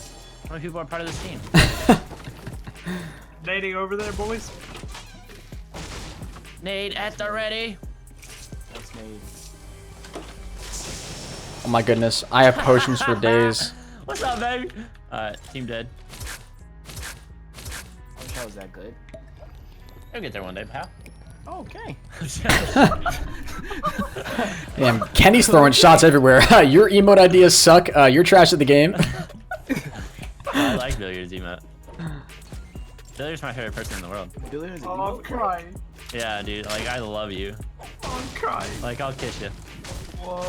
How many people are part of this team? Nading over there, boys. Nade at the ready. That's me. Oh my goodness. I have potions for days. What's up, baby? Team dead. I wish I was that good. You'll get there one day, pal. Okay. Damn, Kenny's throwing shots everywhere. Your emote ideas suck. You're trash at the game. I like Billiard's emote. Billiard's my favorite person in the world. Billiard's Oh, I'm crying. Yeah, dude. Like, I love you. I'm crying. Like, I'll kiss you. Whoa.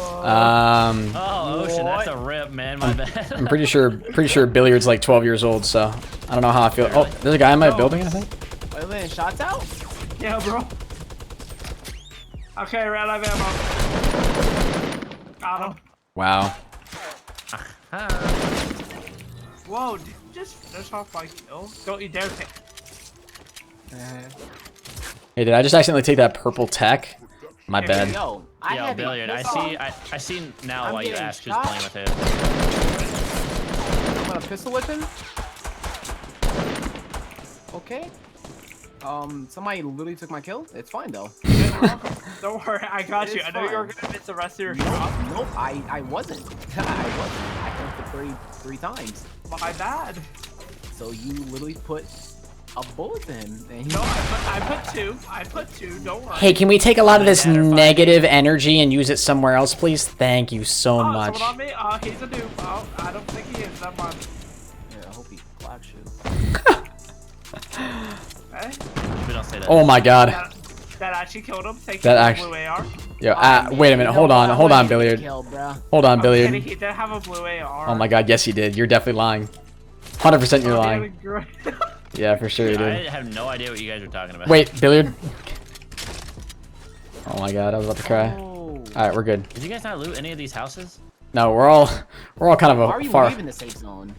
Oh, Ocean, that's a rip, man. My bad. I'm pretty sure Billiard's like 12 years old, so I don't know how I feel. Oh, there's a guy in my building, I think. Wait, letting shots out? Yeah, bro. Okay, red eye ammo. Got him. Wow. Whoa, did you just finish off my kill? Don't you dare take. Hey, did I just accidentally take that purple tech? My bad. Yo, I Yo, have Billiard, I see now I'm why you getting asked who's shot. playing with him. I'm gonna pistol whip him. Okay. Somebody literally took my kill. It's fine though. Don't worry, I got you. It's I know you were fine. gonna miss the rest of your shot. Nope, I wasn't. I wasn't. I hit for three times. My bad. So you literally put a bullet to him. And he No, I put two. I put two. Don't worry. Hey, can we take a lot of this negative energy and use it somewhere else, please? Thank you so Oh, much. someone on me? Oh, he's a dupe. Oh, I don't think he is. Never mind. Yeah, I hope he black shit. Hey, We don't say that. Oh my god. that actually killed him. Take That the actually- blue AR. Yo, wait a minute. Hold on, Billiard. Hold on, Kenny, Billiard. he did have a blue AR. Oh my god, yes, you did. You're definitely lying. 100% you're lying. Yeah, for sure you I did. have no idea what you guys are talking about. Wait, Billiard. Oh my god, I was about to cry. Oh. Alright, we're good. Did you guys not loot any of these houses? No, we're all kind of Why are a you far. leaving the safe zone?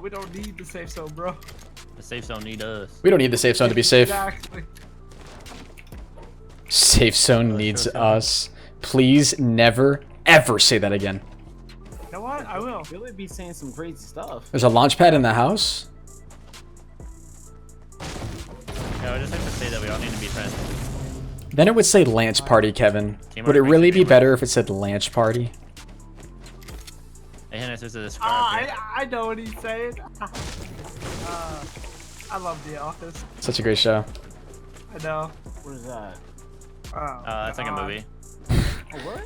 We don't need the safe zone, bro. The safe zone need us. We don't need the safe zone to be safe. Exactly. Safe zone needs us. Please never, ever say that again. You know what? I will. Billy be saying some crazy stuff. There's a launch pad in the house. No, I just have to say that we all need to be friends. Then it would say Lance Party, Kevin. Teamwork Would it makes really the be dream better if it said Lance Party? Hey, Henis, there's a scar Ah, up here. I know what he's saying. I love The Office. Such a great show. I know. What is that? Oh, That's like a God. movie. Oh, what?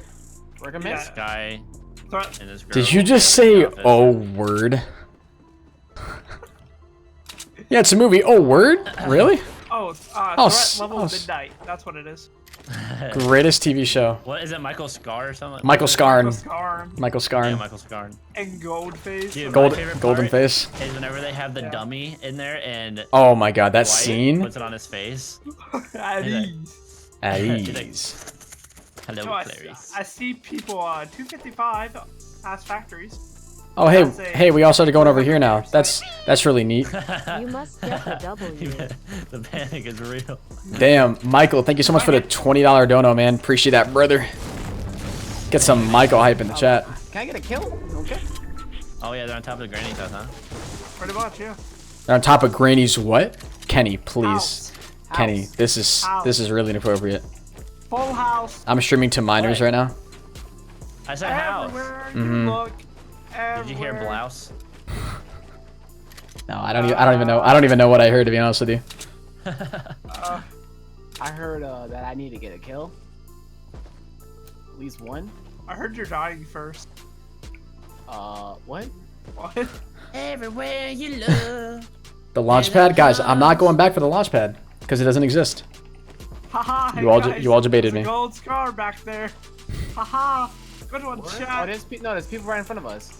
Recommend? Yeah. Guy Threat- and this girl. Did you just in the say, office. oh, word? Yeah, it's a movie. Oh, word? Really? Oh, Oh, Threat Level oh, s- Midnight. That's what it is. Greatest TV show. What is it, Michael Scar or something? Michael Scarn. Scar Michael Yeah, Scarn. Michael Scarn. and Goldface. Dude, Gold, my favorite golden part face. is whenever they have the Yeah. dummy in there and Oh my god, that Dwight scene. puts it on his face. At He's ease. At He's like, ease. Hello, No, I Clarice. see people 255 past factories. Oh hey, That's a- hey, we all started going over here now. That's really neat. You must get the W. The panic is real. Damn, Michael, thank you so much for the $20 dono, man. Appreciate that, brother. Get some Michael hype in the chat. Can I get a kill? Okay. Oh yeah, they're on top of the granny's house, huh? Pretty much, yeah. They're on top of Granny's what? Kenny, please. House. Kenny, House. this is really inappropriate. Full house. I'm streaming to minors right now. I said house. Everywhere Mhm. you look. Did you hear everywhere. blouse? No, I don't even know. I don't even know what I heard, to be honest with you. I heard that I need to get a kill. At least one. I heard you're dying first. What? What? Everywhere you look. The launch pad, guys. I'm not going back for the launch pad because it doesn't exist. Haha. You all guys, debated there's me. a gold scar back there. Haha. Good one, Oh, chat. there's people right in front of us.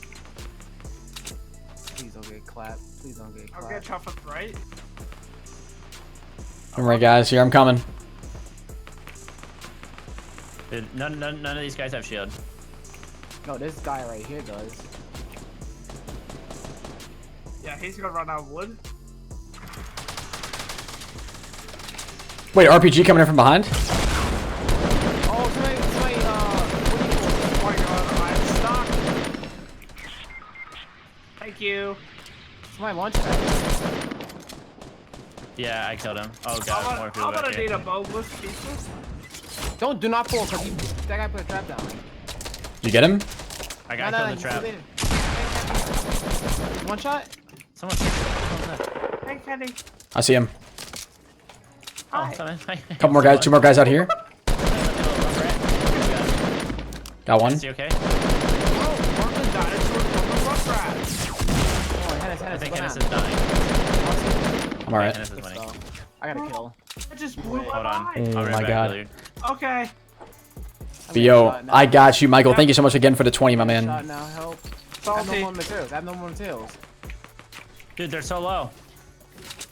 Please don't get clapped. Please don't get I'll clapped. get chopped right. Alright, guys. Here I'm coming. Dude, none of these guys have shield. No, this guy right here does. Yeah, he's gonna run out of wood. Wait, RPG coming in from behind? Oh, somebody, Oh my god, I'm stuck. Thank you. somebody launch pad. Yeah, I killed him. Oh I'm god, more gonna, people I'm back gonna need here. a boneless pizza. Do not pull, cause that guy put a trap down. Did you get him? I got killed in the trap. One shot? Someone. Hey, Kenny. I see him. Oh, sorry. Couple more guys, 2 more guys out here. Got one. Is he okay? Oh, Martin dinosaur from the Rugrats. Oh, Henis, I Henis, think go Henis down. is dying. I'm alright. Henis is winning. I got a kill. I just blew my Hold on. mind. Oh I'll be my right God. back, Billiard. Okay. But yo, I got you, Michael. Thank you so much again for the 20, my man. Shot now, help. I have no Salty. more materials. I have no more materials. Dude, they're so low.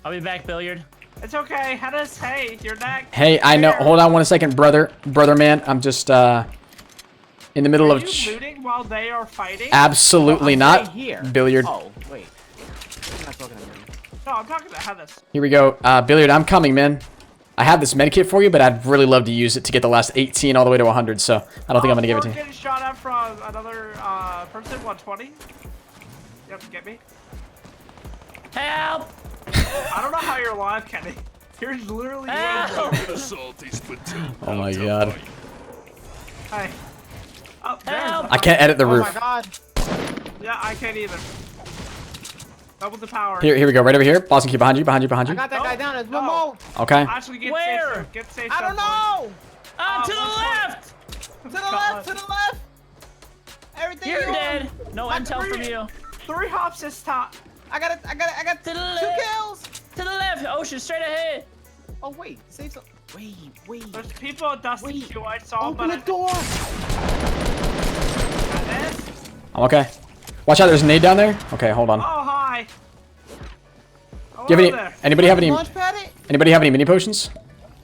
I'll be back, Billiard. It's okay. Henis, hey, you're next. Hey, I know. Here. Hold on 1 second, brother man. I'm just in the middle Are of. you looting while they are fighting? Absolutely I'm not. right here. Billiard. Oh, wait. You're not talking to me. No, I'm talking to Henis. Here we go. Billiard, I'm coming, man. I have this medkit for you, but I'd really love to use it to get the last 18 all the way to 100. So I don't think I'm gonna give it to We're you. getting shot at from another person, 120. Yep, get me. Help! I don't know how you're alive, Kenny. You're literally Help! The salty spittoon. Oh my God. Hey. Oh, there's Help! I can't edit the Oh roof. my god. Yeah, I can't even. Double the power. Here we go. Right over here. Boston, keep behind you. I got that guy down. It's one more. Okay. Actually, get Where? safe. Get safe. I don't know. To the 120. left! To the left. To the left. Everything You're you want. dead. No I'm intel from free. you. 3 hops this top. I got To the 2 left. kills. To the left. Ocean, straight ahead. Oh wait, save some. Wait. There's people at Dusty Wait. Q. I saw, Open but the door. Henis? I'm okay. Watch out. There's a nade down there. Okay, hold on. Oh, hi. Oh, Do you have any? there. Anybody have any? Launch pad it. Anybody have any mini potions?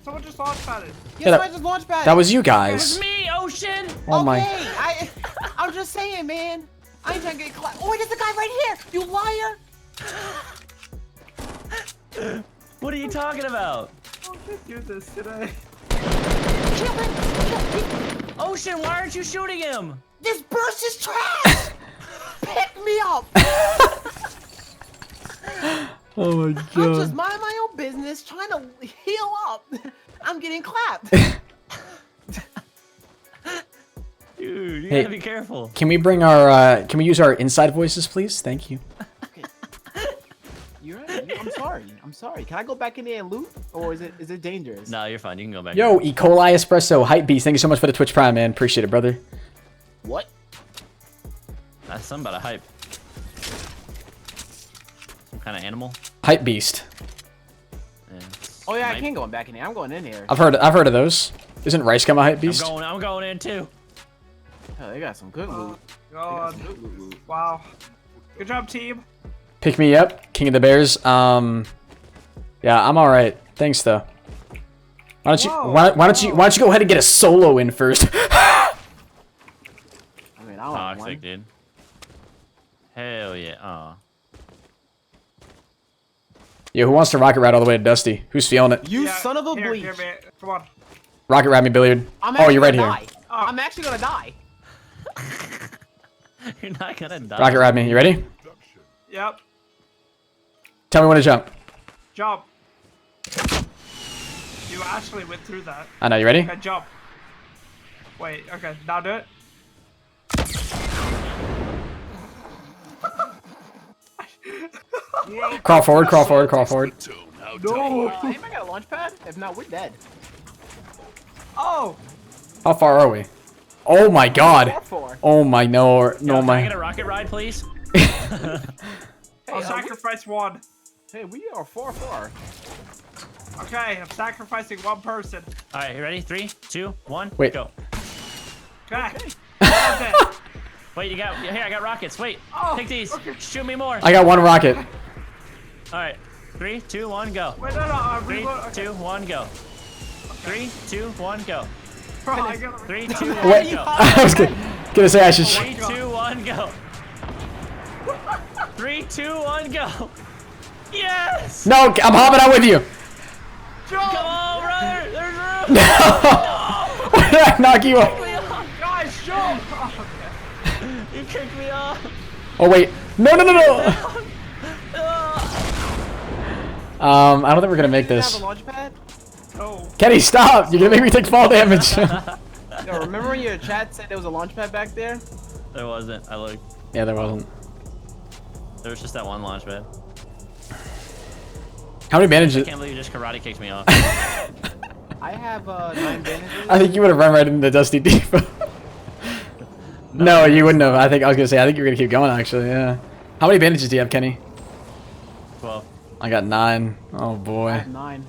Someone just launch padded. Yes, Yeah, I just launch pad. That was you It was guys. me, Ocean. Oh my. Okay, I'm just saying, man. I ain't trying to get caught. Oh, wait, there's a guy right here. You liar. What are you talking about? Oh, can't do this today. Kill him. Ocean, why aren't you shooting him? This burst is trash. Pick me up. Oh my I'm just minding my own business, trying to heal up. I'm getting clapped. Dude, you Hey. gotta be careful. Can we bring our? Can we use our inside voices, please? Thank you. You're right. I'm sorry. Can I go back in there and loot, or is it dangerous? No, you're fine. You can go back. Yo, E. coli espresso hype beast. Thank you so much for the Twitch Prime, man. Appreciate it, brother. What? That's something about a hype. Some kind of animal. Hype beast. Yeah. Oh yeah, I Might- can go back in there. I'm going in here. I've heard of those. Isn't Rice Gum a hype beast? I'm going in too. Oh, they got some good loot. God. Wow. Good job, team. Pick me up, King of the Bears. Yeah, I'm all right. Thanks though. Why don't you Whoa, why don't you go ahead and get a solo in first? I mean, I don't want Toxic, one. dude. Hell yeah. Aw. Yo, who wants to rocket ride all the way to Dusty? Who's feeling it? You Yeah, son of a here, bleach. Here, man. Come on. Rocket ride me, Billiard. I'm Oh, actually you're right gonna here. die. I'm actually gonna die. You're not gonna die. Rocket ride me. You ready? Yep. Tell me when to jump. Jump. You actually went through that. I know. You ready? Okay, jump. Wait, okay, now do it. Crawl forward. Crawl forward. Crawl forward. No. Anybody got a launch pad? If not, we're dead. Oh. How far are we? Oh my God. 4-4. Oh my no. Yo, No can I my. get a rocket ride, please? I'll sacrifice one. Hey, we are 4-4. Okay, I'm sacrificing one person. All right, you ready? 3, 2, 1, Wait. go. Okay. Okay. Wait, here, I got rockets. Wait, Oh, take these. okay. Shoot me more. I got one rocket. All right, 3, 2, 1, go. Wait, no, I'm 3, reload. Okay. 2, 1, go. 3, 2, 1, go. Bro, I gotta 3, 2, 1, Wait. go. I was gonna say I should. 3, 2, 1, go. 3, 2, 1, go. Yes! No, I'm hopping out with you. Come on, brother. There's room. Why did I knock you off? Guys, jump! Oh, okay. You kicked me off. Oh wait. No. I don't think we're gonna make Have this. a launch pad? No. Kenny, stop! You're gonna make me take fall damage. Yo, remember when your chat said there was a launch pad back there? There wasn't. I looked. Yeah, there wasn't. There was just that one launch pad. How many bandages? I can't believe you just karate kicked me off. I have 9 bandages. I think you would have run right into the Dusty Depot. No, you wouldn't have. I was gonna say, I think you're gonna keep going actually, yeah. How many bandages do you have, Kenny? 12. I got 9. Oh I boy. have 9.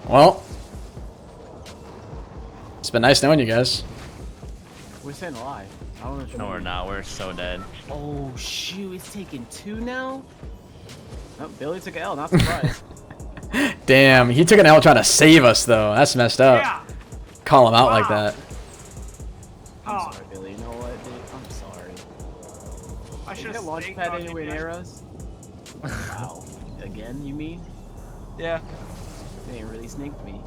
Well, it's been nice knowing you guys. We're staying alive. I don't know what you No, we're mean. not. We're so dead. Oh shoot, it's taking 2 now. Oh, Billy took an L. Not surprised. Damn, he took an L trying to save us though. That's messed up. Yeah. Call him out like Wow. that. I'm Oh, sorry, Billy. You know what, dude? I'm sorry. I should Is have that launch snaked pad on you, anywhere man. near us? Wow. Again, you mean? Yeah. They ain't really snaked me.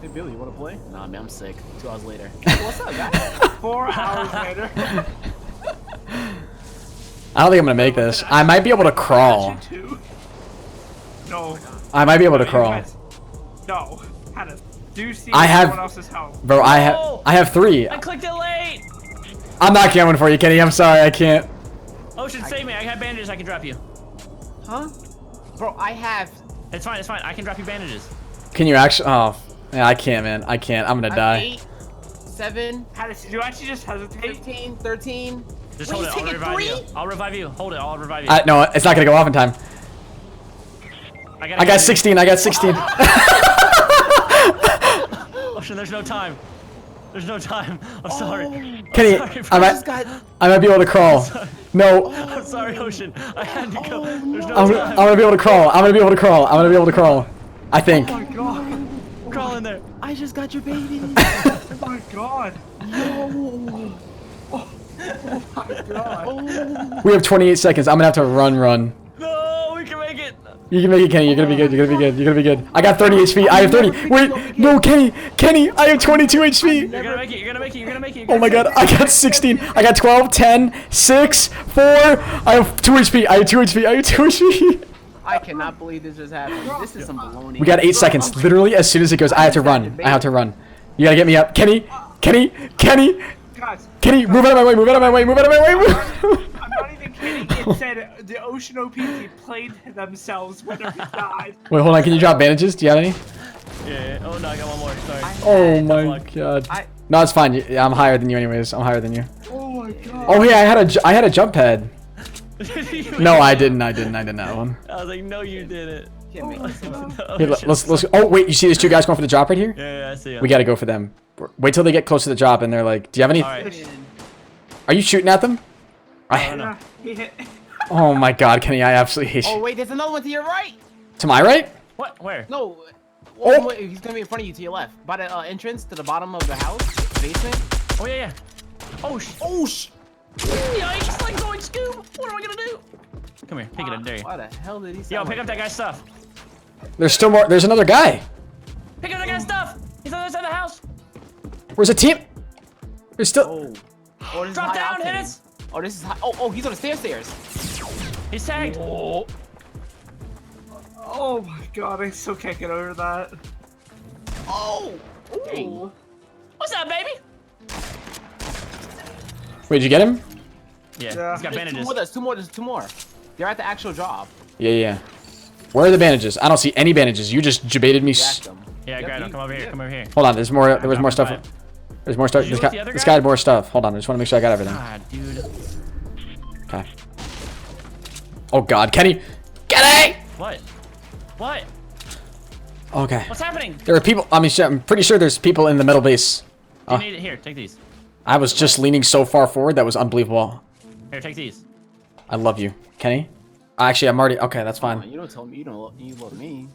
Hey Billy, you wanna play? Nah, man, I'm sick. 2 hours later. What's up, guys? 4 hours later. I don't think I'm gonna make this. I might be able to crawl. No. I might be able to You crawl. guys- No. Henis, do you see I have- someone else's house? Bro, I have 3. I clicked it late. I'm not coming for you, Kenny. I'm sorry, I can't. Ocean, save me. I have bandages. I can drop you. Huh? Bro, I have. It's fine. It's fine. I can drop you bandages. Can you actually? Oh, yeah, I can't, man. I can't. I'm gonna I have die. 8, 7, Henis, did you actually just hesitate? 15, 13. Just Wait, hold you it. I'll taking revive 3? you. I'll revive you. Hold it. I'll revive you. No, it's not gonna go off in time. I got 16. I got 16. Ocean, there's no time. There's no time. I'm sorry. Kenny, sorry, I might be able to crawl. No, I'm sorry, Ocean. I had to go. There's no I'm time. gonna be able to crawl. I'm gonna be able to crawl. I'm gonna be able to crawl. I think. Oh my god. Crawl in there. I just got your baby. Oh my god. Oh my god. We have 28 seconds. I'm gonna have to run. No, we can make it. You can make it, Kenny. You're gonna be good. You're gonna be good. You're gonna be good. I got 30 HP. I have 30. Wait, no, Kenny. I have 22 HP. You're gonna make it. You're gonna make it. You're gonna make it. Oh my god, I got 16. I got 12, 10, 6, 4. I have 2 HP. I have 2 HP. I have 2 HP. I cannot believe this just happened. This is some baloney. We got 8 seconds. Literally, as soon as it goes, I have to run. I have to run. You gotta get me up. Kenny. Guys, Move out of my way. Move out of my way. Move out of my way. I'm not even kidding. It said the Ocean OPC played themselves whether he died. Wait, hold on. Can you drop bandages? Do you have any? Yeah. Oh no, I got one more. Sorry. Oh my luck. god. No, it's fine. I'm higher than you anyways. I'm higher than you. Oh my god. Oh, yeah, I had a jump pad. No, I didn't that one. I was like, no, you didn't. Can't make this up. Here, let's. Oh, wait, you see these 2 guys going for the drop right here? Yeah, I see. We gotta go for them. Wait till they get close to the drop and they're like, do you have any? Alright. Are you shooting at them? Yeah, he hit. Oh my god, Kenny, I absolutely hate Oh you. wait, there's another one to your right. To my right? What? Where? No. Oh. Wait, he's gonna be in front of you to your left, by the entrance to the bottom of the house, basement. Oh yeah. Oh sh. Oh sh. Yikes! Like going scoop. What am I gonna do? Come here. Pick it up. Dare you. Why the hell did he? Yo, sound pick up like that guy's stuff. There's still more. There's another guy. Pick up that guy's stuff. He's on the other side of the house. Where's the team? There's still. Oh. Oh, this is Drop high down, octane. Henis. Oh, this is high. Oh, he's on the stairs. He's tagged. Oh my god, I still can't get over that. Oh. Ooh. What's up, baby? Wait, did you get him? Yeah. Yeah. He's got bandages. There's two more. They're at the actual job. Yeah. Where are the bandages? I don't see any bandages. You just baited me. Jacked them. Yeah, Yep, grab him. you- Come over here. yep. Come over here. Hold on. There was more Drop stuff. him. There's more stuff. Did you This loot the other guy guy? had more stuff. Hold on. I just want to make sure I got everything. God, dude. Okay. Oh god, Kenny. Kenny! What? What? Okay. What's happening? There are people. I mean, shit, I'm pretty sure there's people in the middle base. You need it. Here, take these. I was just leaning so far forward. That was unbelievable. Here, take these. I love you, Kenny. Actually, I'm already. Okay, that's fine. You don't tell me you don't. You love me.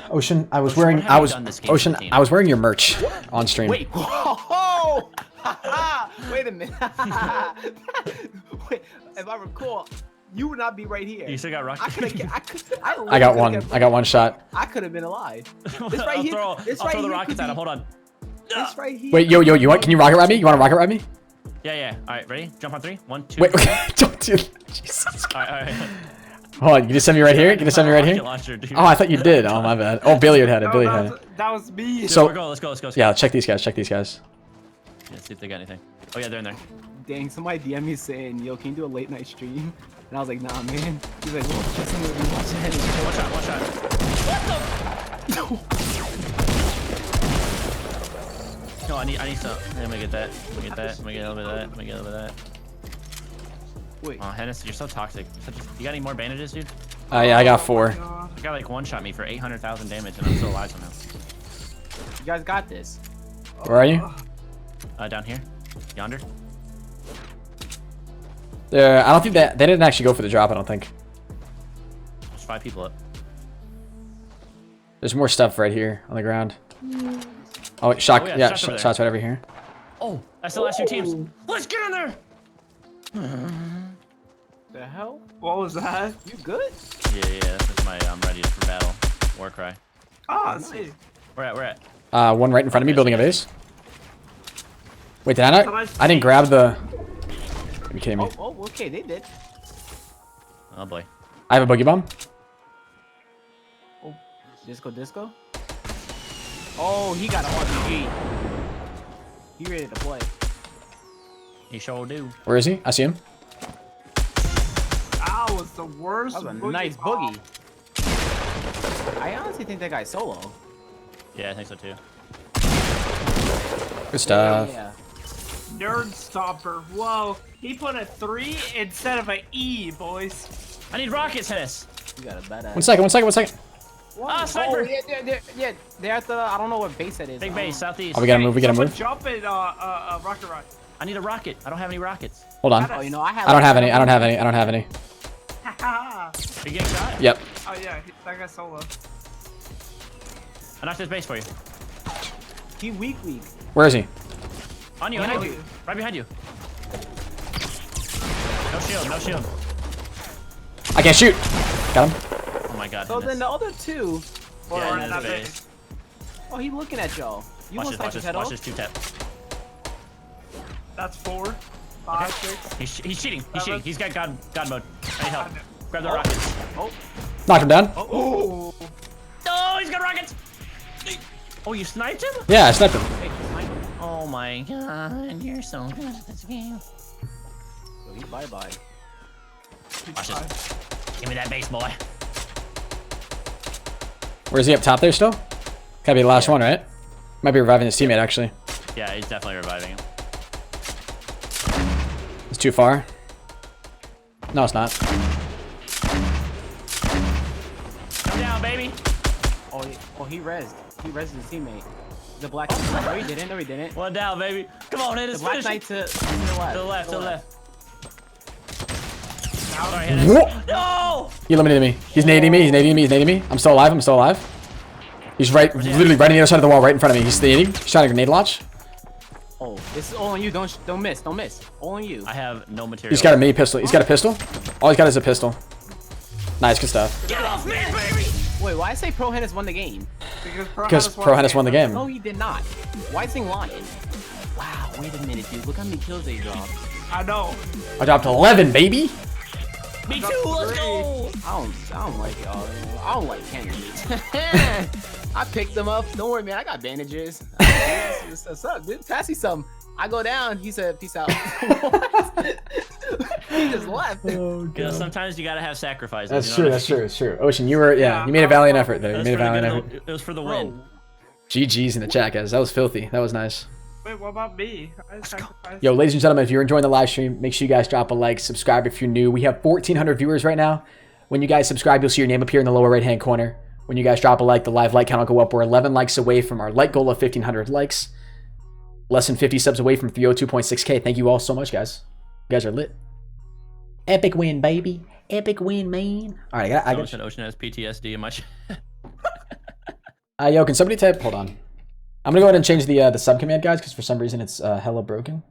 Ocean, I was Ocean, wearing. what have I you was. done this game, Ocean, 15? I was wearing your merch on stream. Wait. Whoa! Wait a minute. Wait. If I recall, you would not be right here. You still got rocket. I could. I got one. I got one shot. I could have been alive. This I'll right here. throw, This I'll right throw the here rockets could at him. be- Hold on. This right here. Wait, yo, you want? Can you rocket ride me? You want to rocket ride me? Yeah. All right, ready? Jump on 3. 1, 2. Wait, 3. don't do. Jesus. All right. Hold on, you just send me right here. You just send me right Rocket here. launcher, dude. Oh, I thought you did. Oh, my bad. Oh, Billiard had it. No, Billiard had it. that was me. Dude, So- we're going. Let's go. Yeah, check these guys. Check these guys. Yeah, see if they got anything. Oh yeah, they're in there. Dang, somebody DM me saying, "Yo, can you do a late night stream?" And I was like, nah, man. He's like, well, just watch the Henis. One shot, one shot. No, I need some. I'm gonna get that. I'm gonna get that. I'm gonna get a little bit of that. I'm gonna get a little bit of that. Wait. Oh, Henis, you're so toxic. You got any more bandages, dude? Yeah, I got 4. The guy like one-shot me for 800,000 damage, and I'm still alive somehow. You guys got this. Where are you? Down here, yonder. There. I don't think that they didn't actually go for the drop. I don't think. There's 5 people up. There's more stuff right here on the ground. Oh, wait, shock. Oh, yeah, yeah, shots over there. shots right over here. Oh, that's the last 2 teams. Let's get in there. The hell? What was that? You good? Yeah, that's my I'm ready for battle. War cry. Ah, see. Where at? One right in front of me, building a base. Wait, did I not? I didn't grab the. Are you kidding me? Oh, okay, they did. Oh boy. I have a boogie bomb. Oh, disco. Oh, he got an RPG. He ready to play. He sure do. Where is he? I see him. That was the worst. That was a boogie nice bomb. boogie. I honestly think that guy's solo. Yeah, I think so too. Good stuff. Yeah. Nerd stopper. Whoa. He put a 3 instead of an E, boys. I need rockets, Henis. You got a badass. 1 second. 1 second. 1 second. Ah, sniper. Oh, yeah. They're at the. I don't know what base that is. Big base, southeast. Oh, we gotta move. We gotta Someone move. jump in rocket rock. I need a rocket. I don't have any rockets. Hold on. Oh, you know I have. I don't have any. I don't have any. I don't have any. Haha. Are you getting shot? Yep. Oh yeah, that guy's solo. I knocked his base for you. He weak. Where is he? On you, Behind on you. you. Right behind you. No shield, no shield. I can't shoot. Got him. Oh my god. So Henis. then the other 2. Yeah, Or in not his big. base. Oh, he looking at y'all. You Watch want this, to watch his this, head watch off? this 2-tap. That's 4, 5, 6. He's cheating, he's cheating. He's got God mode. I need help. I know. Grab the rockets. Oh, Knocked him down. Oh. Oh, he's got rockets! Oh, you sniped him? Yeah, I sniped him. hey, Mike. Oh my god, you're so good at this game. So he bye. Watch this. Give me that base, boy. Where is he up top there still? Gotta be the last one, right? Might be reviving his teammate actually. Yeah, he's definitely reviving him. It's too far. No, it's not. Come down, baby. Oh, he rezzed. He rezzed his teammate. The black. No, he didn't. No, he didn't. One down, baby. Come on, Henis, The black finish knight it. to the left. To the left, to the left. Now Sorry, Whoa. Henis. No! He eliminated me. He's nading me. He's nading me. He's nading me. I'm still alive. I'm still alive. He's right, literally right on the other side of the wall, right in front of me. He's nading. He's trying to grenade launch. Oh, this is all on you. Don't miss. Don't miss. All on you. I have no material. He's got a mini pistol. He's got a pistol. All he's got is a pistol. Nice, good stuff. Get off me, baby! Wait, why I say ProHenis won the game? Because ProHenis won the game. No, he did not. Why is he lying? Wow, wait a minute, dude. Look how many kills they dropped. I know. I dropped 11, baby. Me too, let's go! I don't like y'all. I don't like candidates. I picked them up. Don't worry, man. I got bandages. What's up, dude? Pass me some. I go down. He said, "Peace out." He just left. You know, sometimes you gotta have sacrifices. That's you know true. what I That's mean? true. It's true. Ocean, you were you made a valiant effort there. You It was made a for the valiant good effort. of the- It was for the win. GG's in the chat, guys. That was filthy. That was nice. Wait, what about me? I sacrificed. Yo, ladies and gentlemen, if you're enjoying the live stream, make sure you guys drop a like, subscribe if you're new. We have 1,400 viewers right now. When you guys subscribe, you'll see your name appear in the lower right-hand corner. When you guys drop a like, the live like count will go up. We're 11 likes away from our like goal of 1,500 likes. Less than 50 subs away from 302.6K. Thank you all so much, guys. You guys are lit. Epic win, baby. Epic win, man. All right, I got. Ocean has PTSD in my chat. Yo, can somebody type? Hold on. I'm gonna go ahead and change the sub command, guys, because for some reason it's hella broken.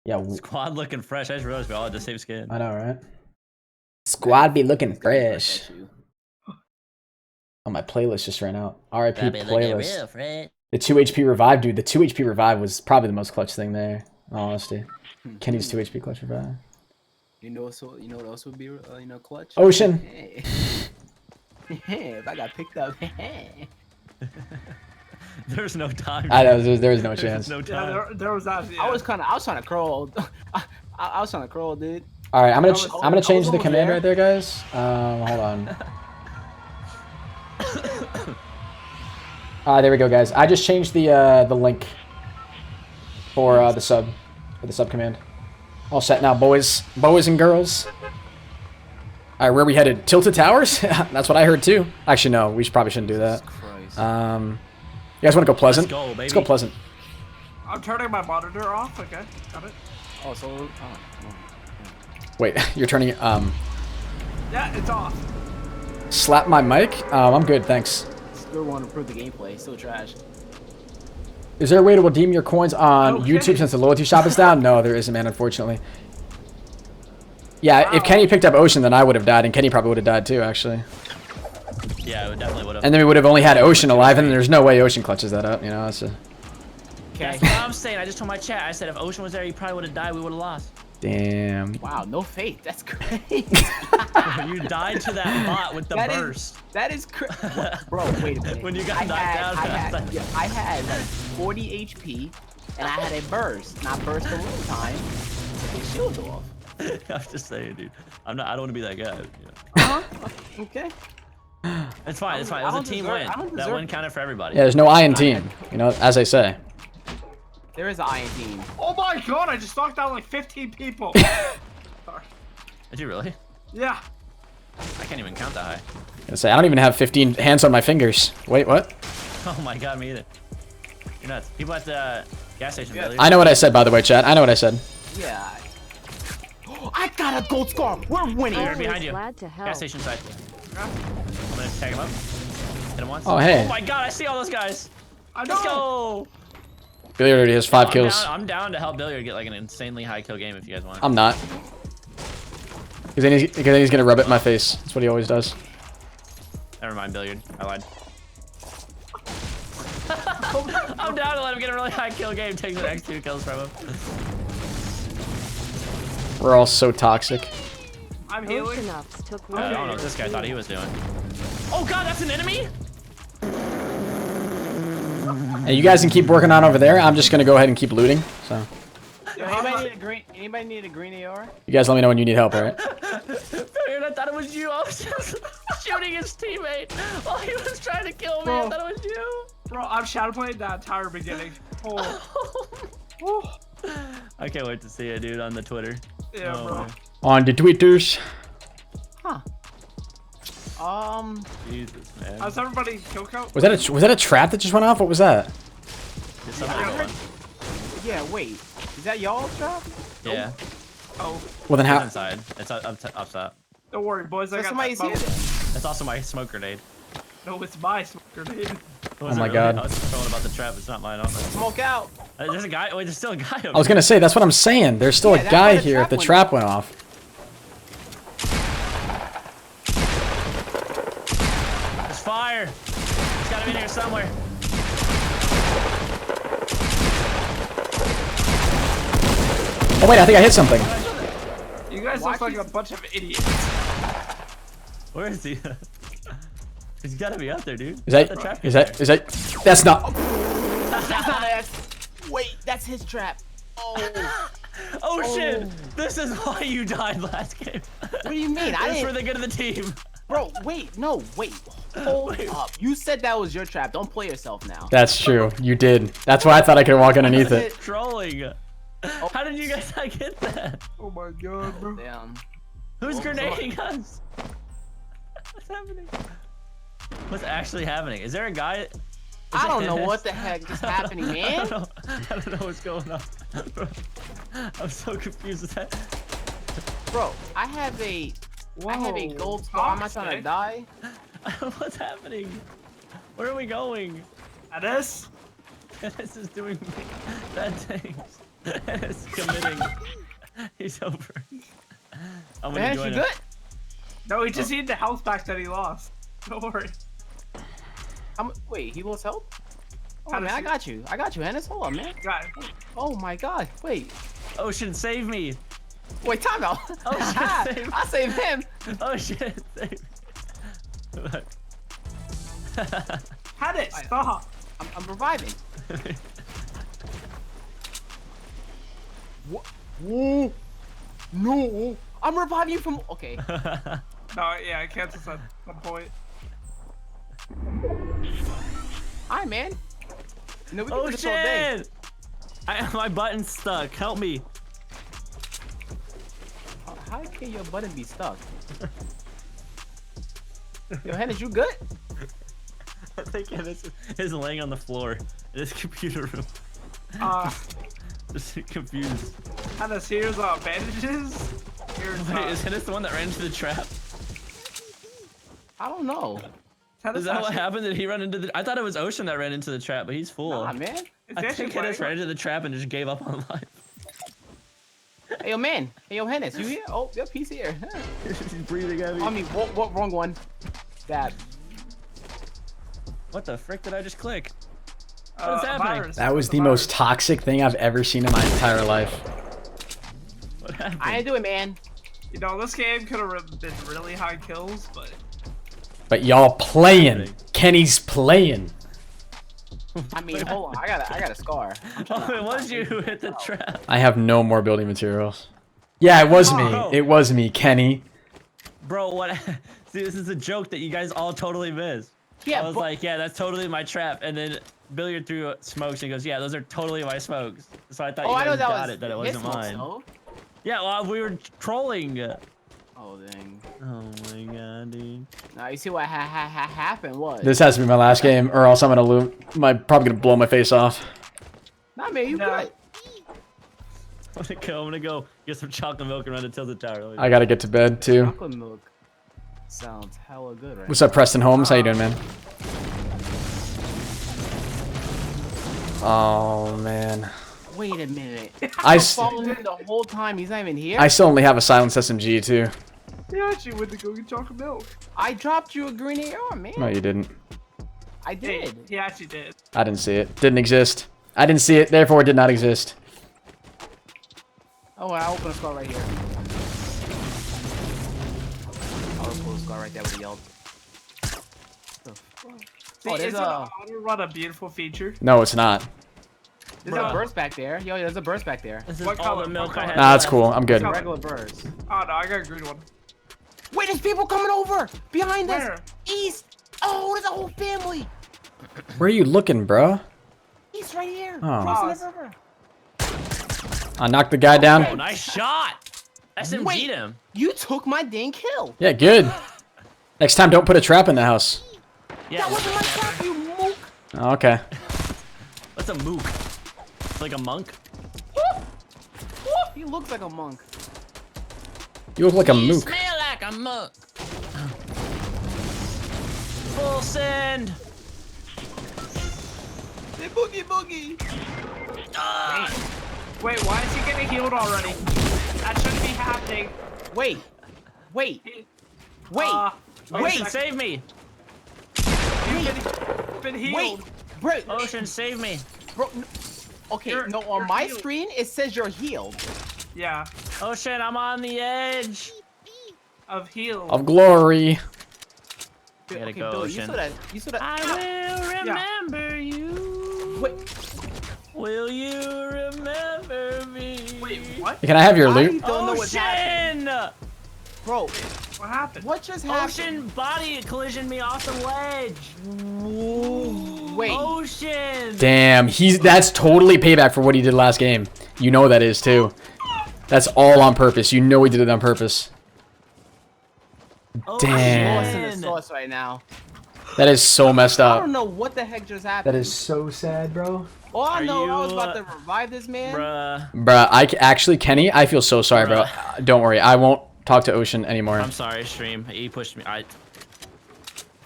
Yeah, Squad looking fresh. I just realized we all had the same skin. I know, right? Squad be looking fresh. Oh, my playlist just ran out. RIP playlist. The 2 HP revive, dude. The 2 HP revive was probably the most clutch thing there. In all honesty, Kenny's 2 HP clutch revive. You know what else would be clutch? Ocean. Hey. If I got picked up. There's no time. I know there was no chance. No Yeah, time. there was that. Yeah. I was trying to crawl. I was trying to crawl, dude. All right, I'm gonna I change was the almost command there. right there, guys. Hold on. There we go, guys. I just changed the link for the sub command. All set now, boys and girls. All right, where are we headed? Tilted Towers? That's what I heard too. Actually, no, we probably shouldn't do that. Christ. You guys want to go Pleasant? Let's go, baby. Let's go Pleasant. I'm turning my monitor off. Okay, got it. Oh, so. Wait, you're turning it. Yeah, it's off. Slap my mic? I'm good, thanks. Still want to improve the gameplay. Still trash. Is there a way to redeem your coins on Okay. YouTube since the loyalty shop is down? No, there isn't, man, unfortunately. Yeah, if Kenny picked up Ocean, then I would have died, and Kenny probably would have died too, actually. Yeah, it definitely would have. And then we would have only had Ocean alive, and there's no way Ocean clutches that up, you know? It's a... Okay. That's what I'm saying. I just told my chat. I said if Ocean was there, he probably would have died. We would have lost. Damn. Wow, no faith. That's great. You died to that bot with the That is- burst. That is bro, wait a minute. When you got knocked out, I had like 40 HP, and I had a burst. Not burst for real time. Take shield off. I'm just saying, dude. I don't want to be that guy. Okay. It's fine. It's fine. It I was don't a team deserve- win. I don't That deserve win it. counted for everybody. Yeah, there's no I in team, you know, as they say. There is an iron team. Oh my god! I just knocked out like 15 people. Sorry. Did you really? Yeah. I can't even count that high. I say, I don't even have 15 hands on my fingers. Wait, what? Oh my god, me either. You're nuts. People at the gas station. Billy. I know what I said, by the way, chat. I know what I said. Yeah. I got a gold scar. We're winning. Here, Always behind you. glad to help. Gas station side. I'm gonna tag him up. Hit him once. Oh, hey. Oh my god, I see all those guys. I Let's know. go. Billy already has 5 kills. I'm down to help Billiard get like an insanely high kill game if you guys want. I'm not. Because then he's gonna rub it in my face. That's what he always does. Never mind, Billiard. I lied. I'm down to let him get a really high kill game. Take the next 2 kills from him. We're all so toxic. I'm healing. Oceanups took I don't know what this guy thought he was doing. Oh god, that's an enemy? And you guys can keep working on over there. I'm just gonna go ahead and keep looting. So Yo, anybody need a green? Anybody need a green AR? you guys let me know when you need help, alright? Billiard, I thought it was you. I was just shooting his teammate while he was trying to kill me. Bro. I thought it was you. Bro, I'm shadowplaying that entire beginning. Oh. I can't wait to see it, dude, on the Twitter. Yeah, Oh, bro. man. On the tweeters. Huh. Jesus, man. How's everybody kill count? Was that a trap that just went off? What was that? Did somebody go on? Yeah. Wait. Is that y'all's trap? Yeah. Oh, Well then It's how? inside. It's up top. don't worry, boys. I So got somebody's that here. bubble. Then. It's also my smoke grenade. No, it's my smoke grenade. Was my it really? God. I was throwing about the trap. It's not mine. Smoke out. There's a guy. Wait, there's still a guy over I was here. gonna say that's what I'm saying. There's still Yeah, a that's guy why the here if trap the went trap went off. There's fire. He's gotta be in here somewhere. Oh wait, I think I hit something. You guys look like a bunch of idiots. Where is he? He's gotta be out there, dude. Is that? The trap Is that? Is that? That's not. That's not us. Wait, that's his trap. Oh. Oh shit! This is why you died last game. What do you mean? I It's for didn't. the good of the team. Bro, wait. No, wait. Hold Wait. up. You said that was your trap. Don't play yourself now. That's true. You did. That's why I thought I could walk underneath it. Trolling. How did you guys not get that? Oh my god, bro. Damn. Who's grenading us? What's happening? What's actually happening? Is there a guy? I don't know what the heck is happening, I man. don't know what's going on. I'm so confused with that. Bro, I have a gold star. Am I trying to die? What's happening? Where are we going? Henis? This is doing bad things. It's committing. He's over. I'm gonna Man, join you him. good? No, he just needed the health back that he lost. Don't worry. Wait, he wants help? Oh Henis, man, I got you. I got you, Henis. Hold on, man. Got it. Oh my god. Wait. Ocean, save me. Wait, time out. Oh shit, save me. I saved him. Oh shit, save me. Henis, stop. I'm reviving. No, I'm reviving you from. Okay. No, yeah, I cancel that point. Hi, man. No, we can Oh do this all day. shit! My button's stuck. Help me. How can your button be stuck? Yo, Henis, you good? I think Henis is laying on the floor in his computer room. Just confused. Henis, here's bandages. Here's, Wait, is Henis the one that ran into the trap? I don't know. Is that what happened? Did he run into the? I thought it was Ocean that ran into the trap, but he's full. Nah, man. I think Henis ran into the trap and just gave up on life. Hey, yo, man. Hey, yo, Henis, you here? Oh, yep, he's here. He's breathing heavy. I mean, what wrong one? That. What the frick did I just click? What is happening? That was the most toxic thing I've ever seen in my entire life. What happened? I didn't do it, man. You know, this game could have been really high kills, but. But y'all playing. Kenny's playing. I mean, hold on. I got a scar. Oh, it was you who hit the trap. I have no more building materials. Yeah, it was me. Oh. It was me, Kenny. Bro, what? See, this is a joke that you guys all totally missed. Yeah, I was like, yeah, that's totally my trap. And then Billiard threw smokes and he goes, yeah, those are totally my smokes. So I thought you guys got it, that it wasn't mine. No? Yeah, well, we were trolling. Oh, dang. Oh my god, dude. Now, you see what happened was. This has to be my last game, or else I'm gonna lose. Probably gonna blow my face off. Nah, man, you good. I'm gonna go get some chocolate milk and run to Tilted Tower. I gotta get to bed too. Chocolate milk sounds hella good, right? What's up, Preston Holmes? How you doing, man? Oh man. Wait a minute. I followed him the whole time. He's not even here. still only have a silenced SMG too. Yeah, actually went to go get chocolate milk. I dropped you a green AR, man. No, you didn't. I did. He actually did. I didn't see it. Didn't exist. I didn't see it, therefore it did not exist. Oh, I'll open a scar right here. I'll open a scar right there with a yelled. See, there's isn't a auto run a beautiful feature? No, it's not. there's a burst back there. Yo, there's a burst back there. This is What all color? the milk What I color? had. Nah, that's left. cool. I'm good. It's a regular burst. Oh no, I got a green one. Wait, there's people coming over behind Where? us. East. Oh, there's a whole family. Where are you looking, bro? He's right here. Oh. Crossing the river. I knocked the guy down. Oh, nice shot. SMG'd Wait. him. You took my dang kill. Yeah, good. Next time, don't put a trap in the house. Yeah. That wasn't my trap, you mook. Oh, okay. What's a mook? It's like a monk? He looks like a monk. You look like a You mook. smell like a monk. Full send. Hey, boogie. Wait, why is he getting healed already? That shouldn't be happening. Wait. Wait. Ocean, save me. You've been healed. Bro. Ocean, save me. Bro. Okay, You're- no, on you're my healed. screen, it says you're healed. Yeah, Ocean, I'm on the edge. of heal. Of glory. I gotta Okay, go, Bill, Ocean. you saw that. I will remember you. Wait, Will you remember me? Wait, what? Can I have your I loot? don't know what's happening. Ocean! Bro, What happened? what just happened? Ocean body collision me off the ledge. Wait, Ocean! Damn, that's totally payback for what he did last game. You know that is too. That's all on purpose. You know he did it on purpose. I'm lost in Damn. the sauce right now. That is so messed I up. don't know what the heck just happened. That is so sad, bro. All I Are know, I was you, about to revive this man. Bruh. Bruh, actually, Kenny, I feel so sorry, bro. Don't worry. I won't talk to Ocean anymore. I'm sorry, stream. He pushed me. If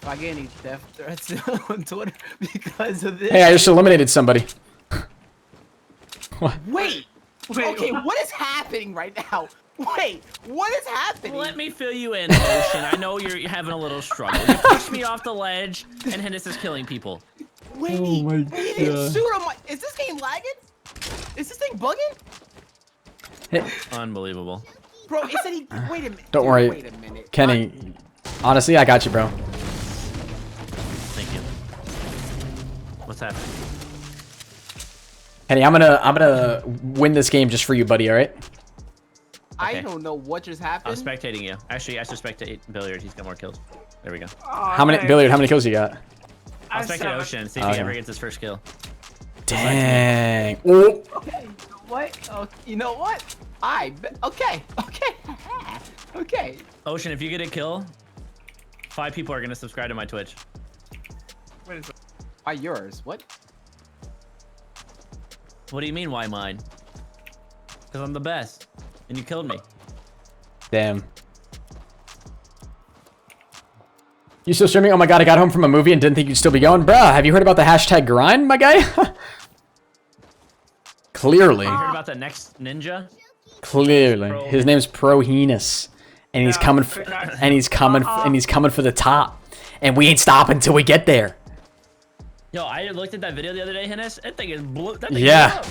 I get any death threats on Twitter because of this. Hey, I just eliminated somebody. Wait. Okay, what is happening right now? Wait, what is happening? Let me fill you in, Ocean. I know you're having a little struggle. You pushed me off the ledge, and Henis is killing people. Wait, Oh my he didn't God. shoot on my. Is this game lagging? Is this thing bugging? Unbelievable. Bro, it said he. Wait a minute. Don't dude, worry. Wait a minute. Kenny, honestly, I got you, bro. Thank you. What's happening? Kenny, I'm gonna win this game just for you, buddy. All right? I don't know what just I'm happened. spectating you. Actually, I should spectate Billiard. He's got more kills. There we go. How many, Billiard, how many kills you got? I'll spectate Ocean. See if he ever gets his first kill. Dang. Oh. What? Oh, you know what? Okay. Okay. Ocean, if you get a kill, 5 people are gonna subscribe to my Twitch. Wait a second. Why yours? What? What do you mean, why mine? Because I'm the best, and you killed me. Damn. You still streaming? Oh my god, I got home from a movie and didn't think you'd still be going. Bruh, have you heard about the hashtag grind, my guy? Clearly. You heard about the next ninja? Clearly. His name's ProHenis. And he's coming for the top. And we ain't stopping until we get there. Yo, I looked at that video the other day, Henis. That thing is blue. Yeah.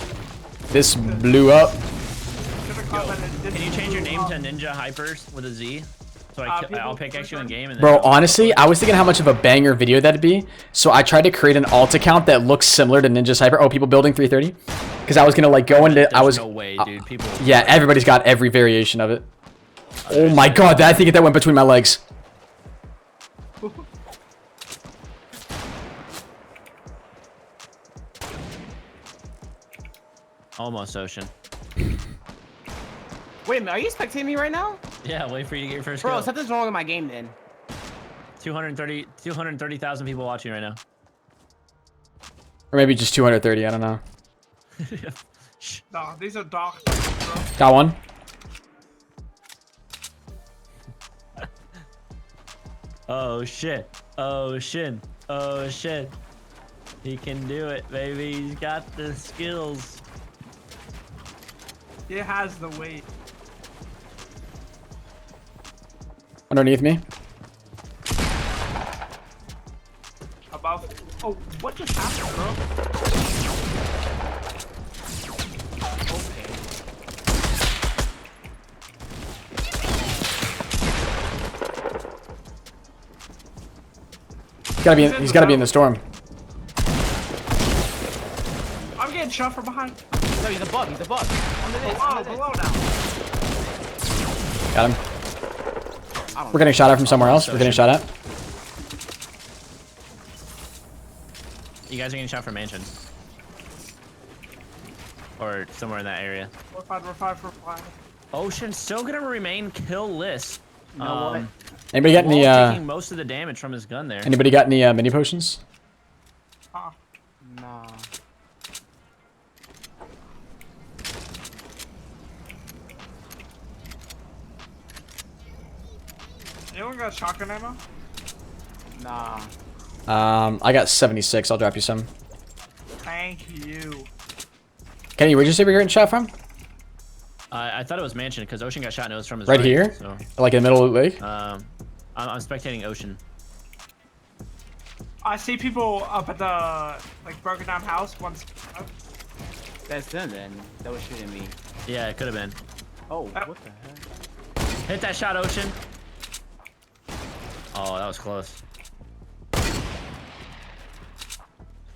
This blew up. Can you change your name to Ninja Hypers with a Z? So I'll pickaxe you in game. And then Bro, honestly, I was thinking how much of a banger video that'd be. So I tried to create an alt account that looks similar to Ninja Hyper. Oh, people building 330? Because I was gonna like go into. No way, dude. People. Yeah, everybody's got every variation of it. Oh my god, I think that went between my legs. Almost Ocean. Wait a minute, are you spectating me right now? Yeah, wait for you to get your first Bro, kill. something's wrong with my game then. 230,000 people watching right now. Or maybe just 230, I don't know. No, these are dark things, bro. Got one. Oh shit. Oh shit. Oh shit. He can do it, baby. He's got the skills. It has the weight. Underneath me. Above. Oh, what just happened, bro? He's gotta be in the storm. I'm getting shot from behind. No, he's above. He's above. Under this. Below now. Got him. We're getting shot at from somewhere else. We're getting shot at. You guys are getting shot from mansion. Or somewhere in that area. We're fine. Ocean's still gonna remain killless. You know what? Anybody got any taking most of the damage from his gun there. anybody got any mini potions? Nah. Anyone got shotgun ammo? Nah. I got 76. I'll drop you some. Thank you. Kenny, where'd you say we were getting shot from? I thought it was mansion because Ocean got shot and it was from his Right here? So, Like in the middle of the lake? I'm spectating Ocean. I see people up at the like broken down house once. That's them then. That was shooting me. Yeah, it could have been. Oh, what the heck? Hit that shot, Ocean. Oh, that was close.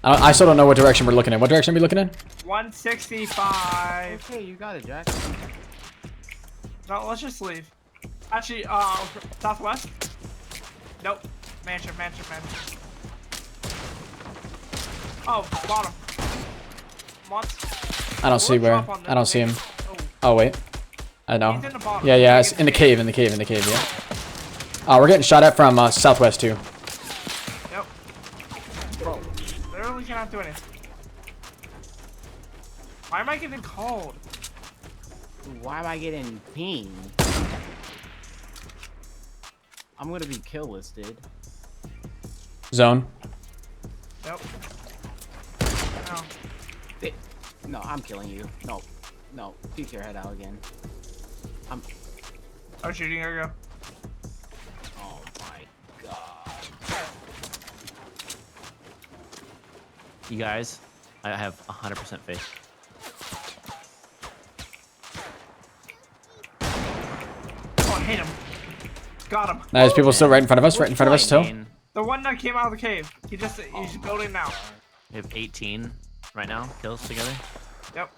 I still don't know what direction we're looking at. What direction are we looking at? 165. Okay, you got it, Jack. No, let's just leave. Actually, southwest. Nope. Mansion. Oh, bottom. Once. I don't see where. I don't see him. Oh wait. I know. He's in the bottom. Yeah, it's in the cave, yeah. We're getting shot at from southwest too. Yep. Bro, literally cannot do anything. Why am I getting cold? Why am I getting pinged? I'm gonna be kill listed. Zone. Yep. No. No, I'm killing you. No. Peek your head out again. I'm shooting. Here we go. Oh my god. You guys, I have 100% faith. Oh, hit him. Got him. Nice, people still right in front of us. Still. The one that came out of the cave. He's building now. We have 18 right now kills together. Yep.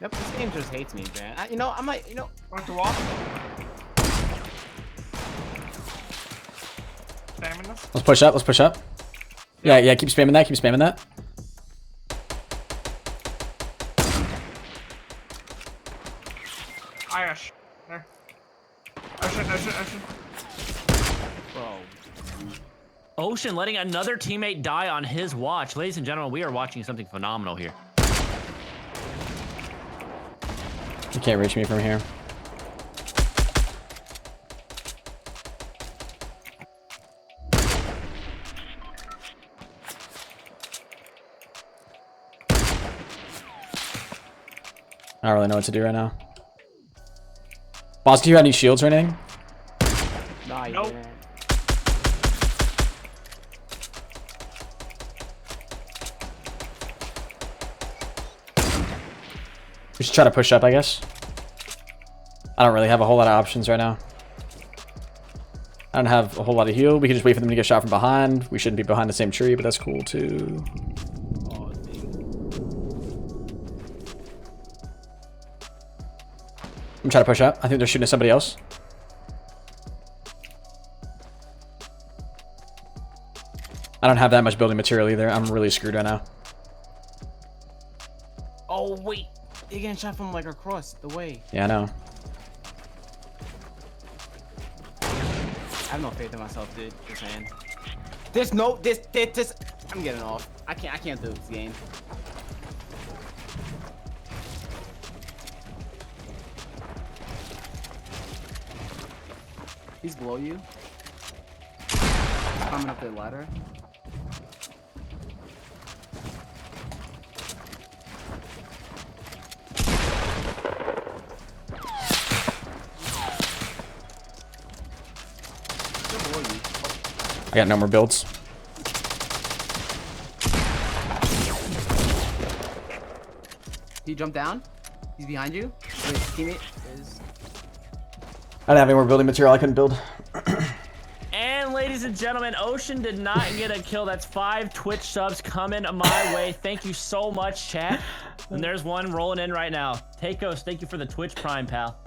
Yep, this game just hates me, man. You know, I might, you know. Want to walk? Spamming this? Let's push up. Let's push up. Yeah, yeah. Keep spamming that. Keep spamming that. Irish. There. Ocean. Bro. Ocean letting another teammate die on his watch. Ladies and gentlemen, we are watching something phenomenal here. You can't reach me from here. I don't really know what to do right now. Boss, do you have any shields or anything? Nah, you Nope. didn't. We should try to push up, I guess. I don't really have a whole lot of options right now. I don't have a whole lot of heal. We could just wait for them to get shot from behind. We shouldn't be behind the same tree, but that's cool too. Oh, dang. I'm trying to push up. I think they're shooting at somebody else. I don't have that much building material either. I'm really screwed right now. Oh, wait. They're getting shot from like across the way. Yeah, I know. I have no faith in myself, dude. Just saying. There's no this. I'm getting off. I can't do this game. He's below you. He's climbing up the ladder. Still below you. I got no more builds. He jumped down. He's behind you. Wait, his teammate is. I didn't have any more building material. I couldn't build. And ladies and gentlemen, Ocean did not get a kill. That's 5 Twitch subs coming my way. Thank you so much, chat. And there's one rolling in right now. Takos, thank you for the Twitch Prime, pal.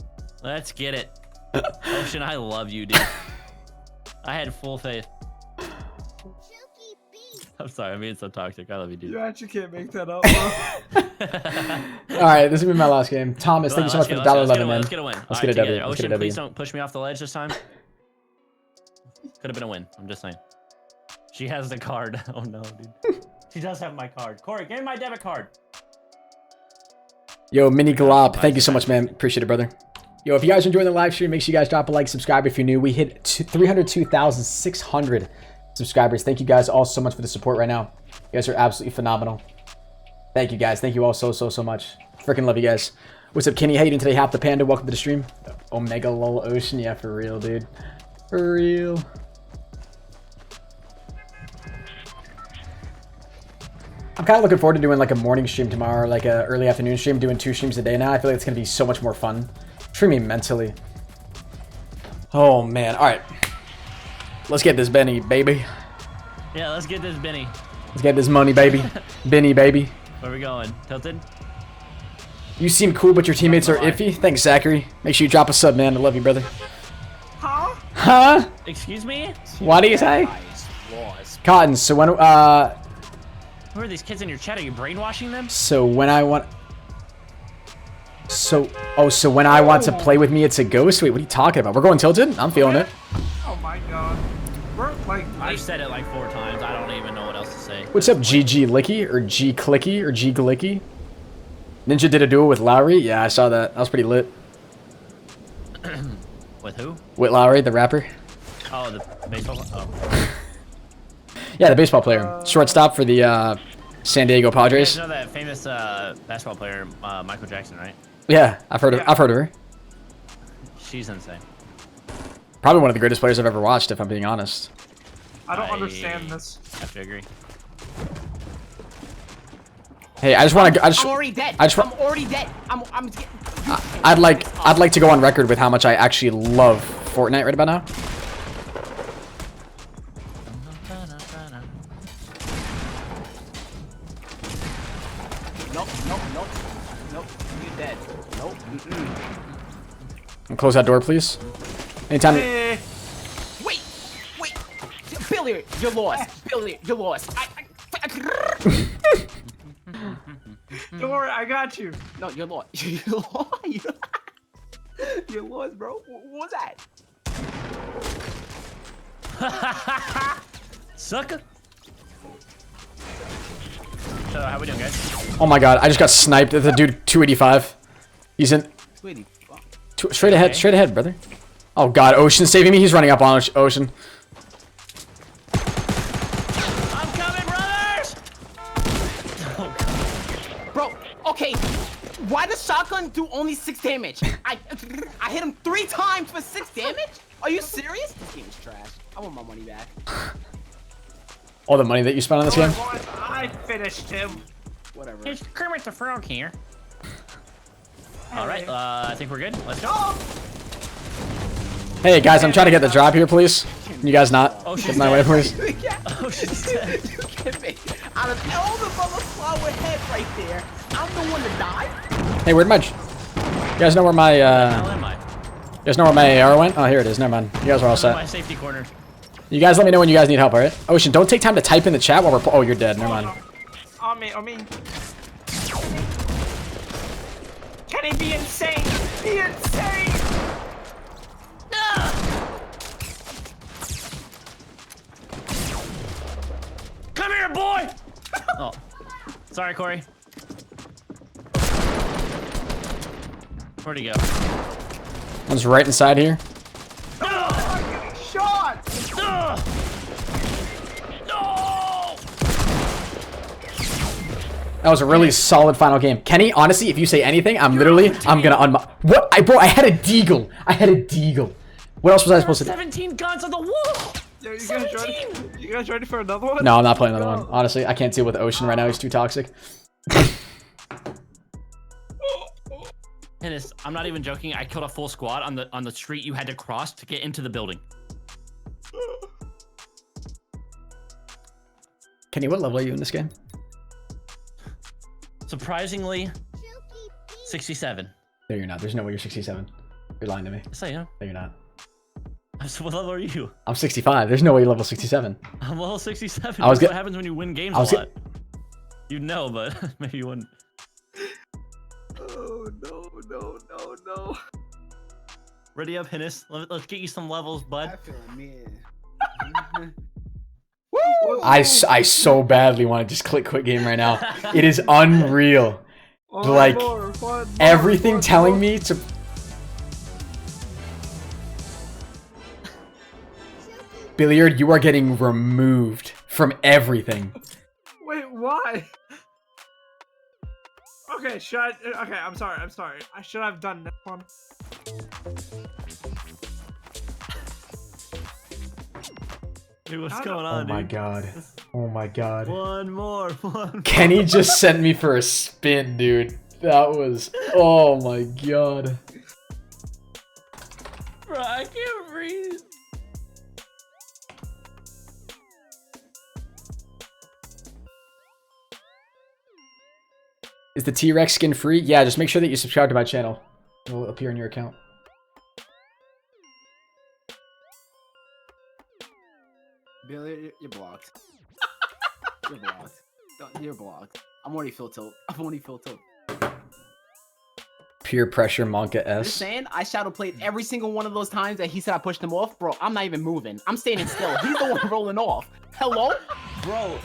Let's get it. Ocean, I love you, dude. I had full faith. I'm sorry, I'm being so toxic. I love you, dude. You actually can't make that up, bro. All right, this is gonna be my last game. Thomas, thank you so much for the $1.11, man. Let's get a win. Let's All get a right, W. together. Let's get a Ocean, W. please don't push me off the ledge this time. Could have been a win. I'm just saying. She has the card. Oh no, dude. She does have my card. Corey, give me my debit card. Yo, Mini Galop, thank you so much, man. Appreciate it, brother. Yo, if you guys are enjoying the live stream, make sure you guys drop a like, subscribe if you're new. We hit 302,600 subscribers. Thank you guys all so much for the support right now. You guys are absolutely phenomenal. Thank you guys. Thank you all so much. Freaking love you guys. What's up, Kenny? How you doing today? Half the Panda. Welcome to the stream. Omega Lol Ocean. Yeah, for real, dude. For real. I'm kind of looking forward to doing like a morning stream tomorrow, like a early afternoon stream, doing 2 streams a day now. I feel like it's going to be so much more fun. For me mentally. Oh, man. All right. Let's get this Benny, baby. Yeah, let's get this Benny. Let's get this money, baby. Benny, baby. Where we going? Tilted? You seem cool, but your teammates are iffy. Thanks, Zachary. Make sure you drop a sub, man. I love you, brother. Huh? Huh? Excuse me? What do you say? Nice. Lost. Cotton, so when, Who are these kids in your chat? Are you brainwashing them? so when I want... So when I want to play with me, it's a ghost? Wait, what are you talking about? We're going tilted? I'm feeling it. Oh my god. We're like. I've said it like 4 times. I don't even know what else to say. What's up, GG Licky? Or G Clicky? Or G Glicky? Ninja did a duel with Lowry? Yeah, I saw that. That was pretty lit. With who? With Lowry, the rapper. Oh, the baseball. Oh. Yeah, the baseball player. Shortstop for the San Diego You guys Padres. know that famous basketball player, Michael Jackson, right? Yeah, I've heard of her. She's insane. Probably one of the greatest players I've ever watched, if I'm being honest. I don't understand this. I have to agree. Hey, I just want to. I'm already dead. I'm already dead. I'd like to go on record with how much I actually love Fortnite right about now. Nope. You dead. Nope. And close that door, please. Anytime. Eh, Wait. Billy, you're lost. Billy, you're lost. don't worry, I got you. No, you're lost. You're lost. You're lost, bro. What was that? Sucker. So how we doing, guys? Oh my god, I just got sniped at the dude 285. He's in. Sweetie. Straight ahead, brother. Oh god, Ocean's saving me. He's running up on Ocean. I'm coming, brothers! Bro, okay. Why does shotgun do only 6 damage? I hit him 3 times for 6 damage? Are you serious? This game is trash. I want my money back. All the money that you spent on this game. I finished him. Whatever. It's Kermit the Frog here. All right, I think we're good. Let's go. Hey guys, I'm trying to get the drop here, please. You guys not? Oh, Get she's in my way, dead. please. Oh, she's dead. You can make it. Out of all the brothers flower head right there, I'm the one to die. Hey, where'd my... You guys know where my, How am I? You guys know where my AR went? Oh, here it is. Never mind. You guys are all My set. safety corner. You guys let me know when you guys need help, alright? Ocean, don't take time to type in the chat while we're... Oh, you're dead. Never mind. On me. Can he be insane? Be insane! Come here, boy! Oh, sorry, Corey. Where'd he go? One's right inside here. Shot! No! That was a really solid final game. Kenny, honestly, if you say anything, I'm gonna What? I had a deagle. What else was I supposed to do? 17 guns on the wall! Yo, you guys ready for another one? No, I'm not playing another one. Honestly, I can't deal with Ocean right now. He's too toxic. Henis, I'm not even joking. I killed a full squad on the street you had to cross to get into the building. Kenny, what level are you in this game? Surprisingly, 67. No, you're not. There's no way you're 67. You're lying to me. Yes, I am. No, you're not. So what level are you? I'm 65. There's no way you're level 67. I'm level 67. I was That's what happens when you win games a lot. You'd know, but maybe you wouldn't. Oh, no. Ready up, Henis. Let's get you some levels, bud. feel mean. I so badly want to just click quit game right now. It is unreal. Like, everything telling me to... Billiard, you are getting removed from everything. Wait, why? Okay, okay, I'm sorry. I should have done this one. Dude, what's going on, Oh my dude? god. Oh my god. One more. Kenny just sent me for a spin, dude. That was... Oh my god. Bro, I can't breathe. Is the T-Rex skin free? Yeah, just make sure that you subscribe to my channel. It will appear in your account. Billy, you're blocked. You're blocked. You're blocked. I'm already full tilt. Peer pressure Monka You're S. saying I shadow played every single one of those times that he said I pushed him off? Bro, I'm not even moving. I'm standing still. He's the one rolling off. Hello? Bro.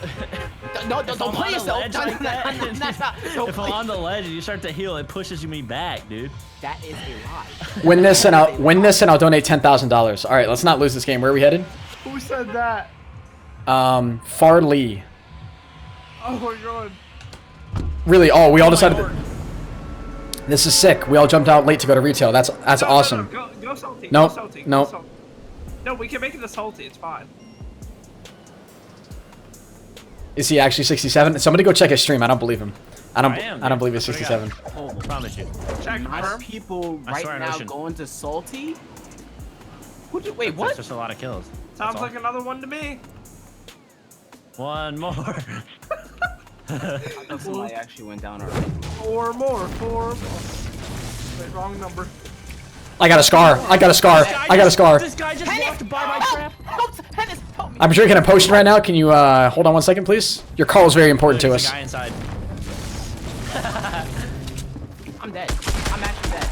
No, don't play yourself. If I'm on the ledge and you start to heal, it pushes me back, dude. That is a lie. Win this and I'll donate $10,000. All right, let's not lose this game. Where are we headed? Who said that? Farley. Oh my god. Really? Oh, we all decided. This is sick. We all jumped out late to go to retail. That's awesome. No, go salty. No, Go salty. no. Go salty. No, we can make it a salty. It's fine. Is he actually 67? Somebody go check his stream. I don't believe him. I don't believe he's That's what I 67. got. Oh, I promise you. Check Nice confirm. people I right swear on now Ocean. going to salty? Wait, That's what? just a lot of kills. Sounds all. like another one to me. One more. I thought somebody actually went down already. 4 more. Wait, wrong number. I got a scar. I got a scar. I got a scar. This guy just walked by my trap. Henis, help me. I'm drinking a potion right now. Can you hold on 1 second, please? Your call is very important to There's us. a guy inside. I'm dead. I'm actually dead.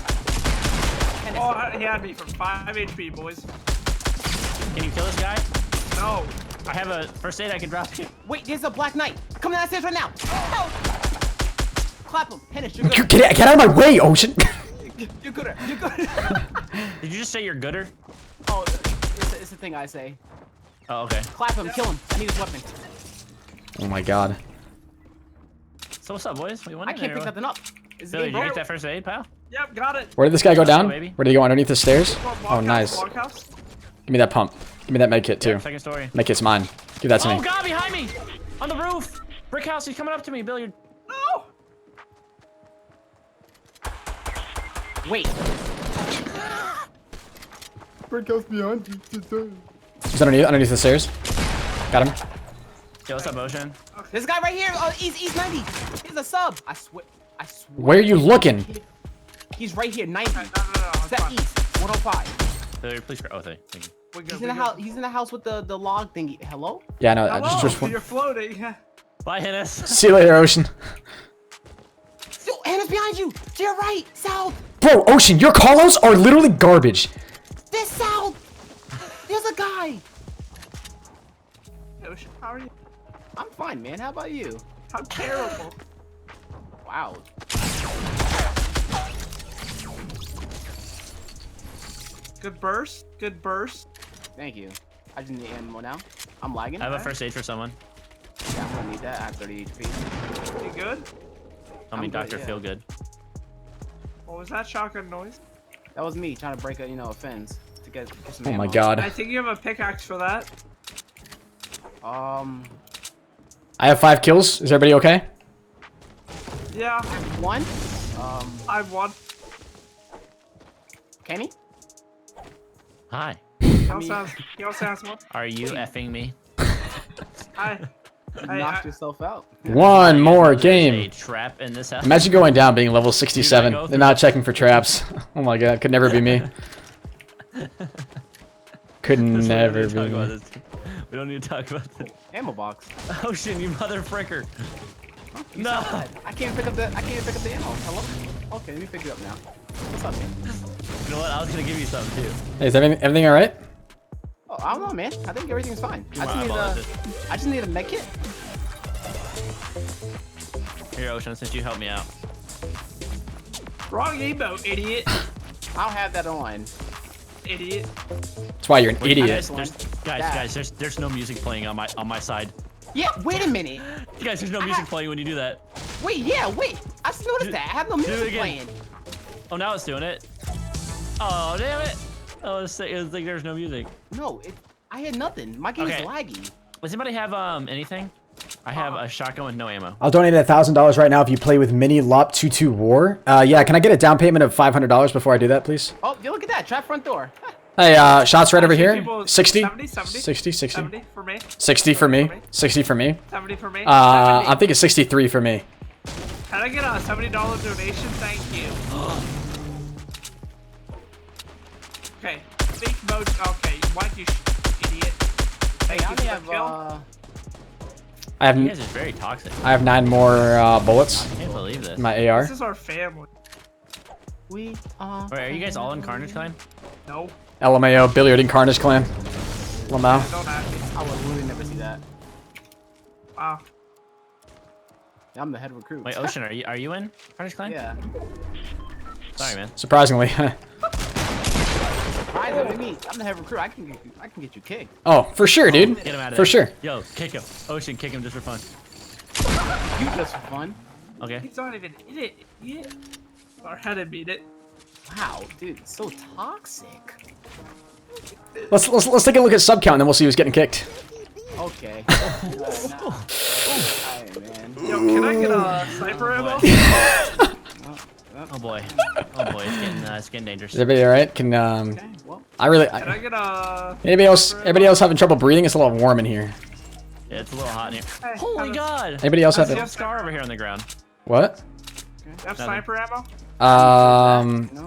Henis, Oh, he had me for 5 HP, boys. Can you kill this guy? No. I have a first aid I can drop you. wait, there's a black knight. Come downstairs right now. Help. Clap him. Henis, you're good. Get out of my way, Ocean. You're gooder. You're good. Did you just say you're gooder? Oh, it's the thing I say. Oh, okay. Clap him. Kill him. I need his weapon. Oh my god. So what's up, boys? We I can't pick nothing up. Is the Billy, game did you get broke? that first aid, pal? Yep, got it. Where did this guy go down? baby. Where did he go underneath the stairs? Oh, Blockhouse, nice. blockhouse. Give me that pump. Give me that med kit too. Second story. Med kit's mine. Give that to Oh me. god, behind me! On the roof! Brick house, he's coming up to me, Billy. No. Wait. He's underneath the stairs. Got him. Yo, what's up, Ocean? This guy right here. East 90. He's a sub. I swear. Where are you looking? He's right here. 90. No. Step east. 105. Billy, please. Oh, thank you. We good, He's we in the good. house. He's in the house with the log thingy. Hello? Yeah, no, I Hello, just you're floating. Bye, Henis. See you later, Ocean. Yo, Anna's behind you. To your right. South. Bro, Ocean, your callouts are literally garbage. This south. There's a guy. Ocean, how are you? I'm fine, man. How about you? How terrible. Wow. Good burst. Good burst. Thank you. I just need ammo now. I'm lagging. I have a first aid for someone. Yeah, I'm gonna need that. I have 30 HP. You good? I mean, I'm good, Dr. yeah. Feelgood. What was that shotgun noise? That was me trying to break a fence to get some Oh ammo. my god. I think you have a pickaxe for that. I have 5 kills. Is everybody okay? Yeah, One. I've won. Kenny? Hi. He also has one. Are you effing me? Hi. You Hey, knocked yourself out. One more A game. trap in this house. Imagine going down being level 67 go and not checking for traps. Oh my god, could never be me. Could never be me. We don't need to talk about this. Ammo box. Ocean, you mother fricker. You No. said that. I can't pick up the ammo. Hello? Okay, let me pick it up now. What's up, man? You know what? I was gonna give you something too. Hey, is everything alright? Oh, I don't know, man. I think everything's fine. You wanna eyeball it? I just need a med kit. Here, Ocean, since you helped me out. Wrong emote, idiot. I'll have that on. Idiot. That's why you're an idiot. There's no music playing on my side. Yeah, wait a minute. Guys, there's no music playing when you do that. Wait. I just noticed that. I have no Do it music again. playing. Oh, now it's doing it. Oh, damn it. Oh, it was like there's no music. No, I had nothing. My game Okay. is laggy. Does anybody have anything? I have a shotgun with no ammo. I'll donate $1,000 right now if you play with Mini Lop 22 War. Yeah, can I get a down payment of $500 before I do that, please? Oh, you look at that. Trap front door. Hey, shots right over here. People- 60? 70, 60, 60. 70 for me. 60 for me. 60 for me. 70 for me. I'm thinking 63 for me. Can I get a $70 donation? Thank you. Okay. Big mode. Okay. Why'd you idiot? Thank Hey, I you only for the have kill. You guys are very toxic. I have 9 more bullets I can't believe this. in my AR. This is our family. we are. Wait, are you guys all in KARNAGEclan? No. LMAO, Billiard and Carnage Clan. Lamau. Don't ask me. I would really never see that. Wow. I'm the head recruit. Wait, Ocean, are you in KARNAGEclan? Yeah. Sorry, man. Surprisingly. Right, what do you mean? I'm the head recruit. I can get you kicked. Oh, for sure, dude. Get him out of For there. sure. Yo, kick him. Ocean, kick him just for fun. You just for fun. Okay. He's not even in it. Yeah. Or how to beat it. Wow, dude, it's so toxic. Let's take a look at sub count and then we'll see who's getting kicked. Okay. Alright, man. Yo, can I get a sniper ammo? Oh boy. Oh boy, it's getting dangerous. Is everybody alright? Can Okay, well, I really Can I get a... anybody else having trouble breathing? It's a little warm in here. Yeah, it's a little hot in here. Hey, Holy Henis. God! Anybody else have There's a it? scar over here on the ground. What? You have sniper ammo?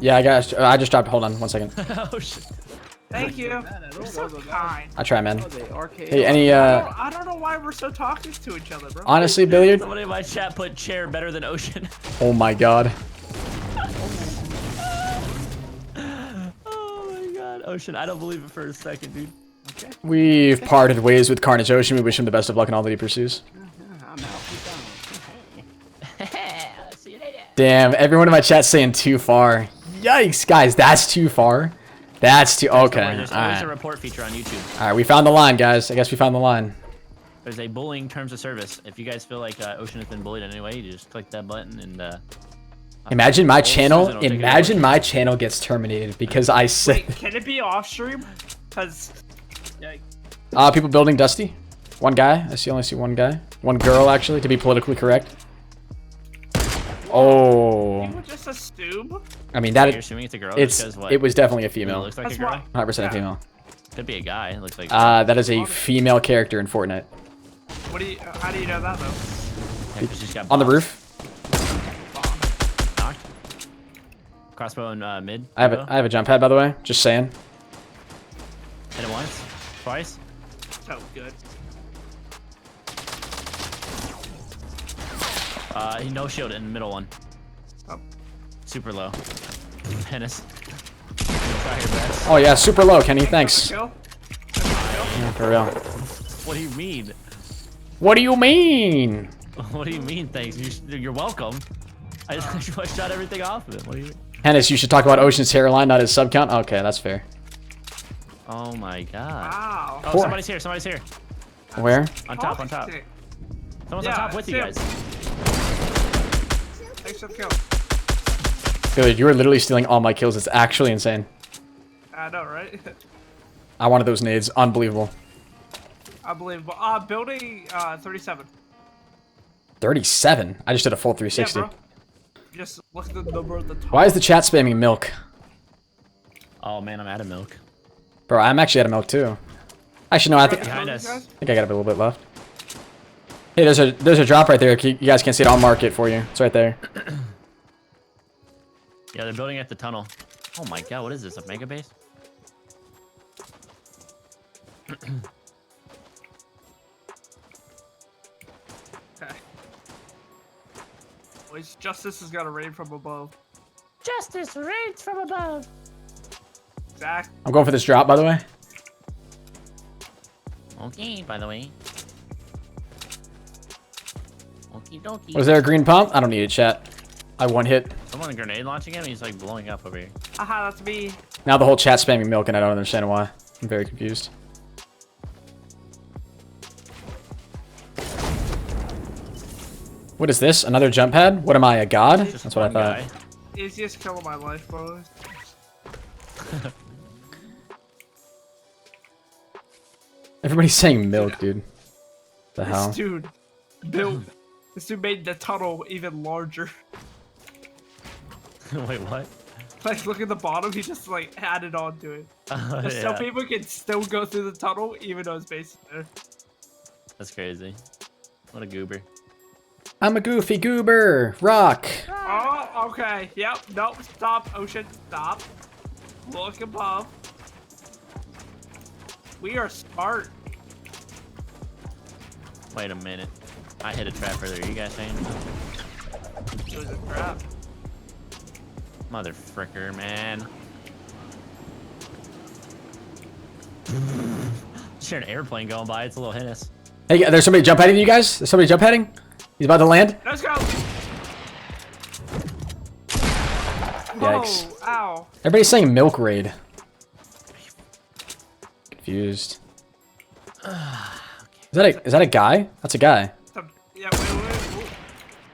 Yeah, I just dropped. Hold on, 1 second. Oh shit. Thank you. You're so kind. I try, man. Arcade. Hey, any I don't know why we're so talkative to each other, bro. honestly, Billiard? Somebody in my chat put chair better than ocean. Oh my God. Oh my God, ocean! I don't believe it for a second, dude. We've parted ways with Carnage Ocean. We wish him the best of luck in all that he pursues. I'm out. See you later. Damn, everyone in my chat's saying too far. Yikes, guys, that's too far. That's too Don't worry, okay. there's All always a right, report feature on YouTube. all right. We found the line, guys. I guess we found the line. There's a bullying terms of service. If you guys feel like Ocean has been bullied in any way, you just click that button and. Imagine my Old channel. Susan will take it Imagine away. my channel gets terminated because I said. Wait, can it be off stream? Cause, yeah, People building Dusty. One guy. Only see one guy. One girl, actually, to be politically correct. Oh, you were just a stoob. I mean You're that. assuming it's a girl. It's. because what? It was definitely a It female. looks like That's a girl. why. 100% Yeah. a female. Could be a guy. It looks like. That is a female character in Fortnite. What do you? How do you know that though? Yeah, 'cause she's got On the bombs. roof. Knocked. Crossbow in mid. I have a jump pad, by the way. Just saying. Hit it once, twice. So good. He no shield in the middle one. Oh. Super low. Henis. Try your best. Oh yeah, super low, Kenny. Thanks. Kill. Yeah, for real. What do you mean? What do you mean? What do you mean? Thanks. You're welcome. I shot everything off of him. What do you mean? Hennis, you should talk about Ocean's hairline, not his sub count. Okay, that's fair. Oh my God. Wow. Oh, somebody's here. Somebody's here. Where? On top. On top. Sick. Someone's Yeah, on top with you Sim. guys. Thanks for the kill. Dude, you were literally stealing all my kills. It's actually insane. I know, right? I wanted those nades. Unbelievable. Unbelievable. Building 37. 37? I just did a full 360. Yeah, bro. Just look at the number at the top. Why is the chat spamming milk? Oh man, I'm out of milk. Bro, I'm actually out of milk too. Actually, no, I think Behind us. I got a little bit left. Hey, there's a drop right there. You guys can't see it. I'll mark it for you. It's right there. Yeah, they're building at the tunnel. Oh my God, what is this? A mega base? Okay. Boys, justice has got to rain from above. Justice rains from above. Zach. I'm going for this drop, by the way. Okay, by the way. Okie dokie. Was there a green pump? I don't need it, chat. I one hit. Someone grenade launching him? He's like blowing up over here. Aha, that's me. Now the whole chat's spamming milk, and I don't understand why. I'm very confused. What is this? Another jump pad? What am I, a god? Just That's what I one thought. guy. Easiest kill of my life, boys. Everybody's saying milk, dude. The hell? This dude built. This dude made the tunnel even larger. Wait, what? Like, look at the bottom. He just like added on to it. Just so Yeah, people can still go through the tunnel even though his base is there. that's crazy. What a goober. I'm a goofy goober. Rock. Oh, okay. Yep. Nope. Stop, Ocean. Stop. Look above. We are smart. Wait a minute. I hit a trap earlier. You guys saying? It was a trap. Mother fricker, man. Just hear an airplane going by. It's a little Henis. Hey, there's somebody jump heading you guys? There's somebody jump heading? He's about to land? Let's go. Yikes. Oh, ow. Everybody's saying milk raid. Confused. Is that a guy? That's a guy. Yeah, wait.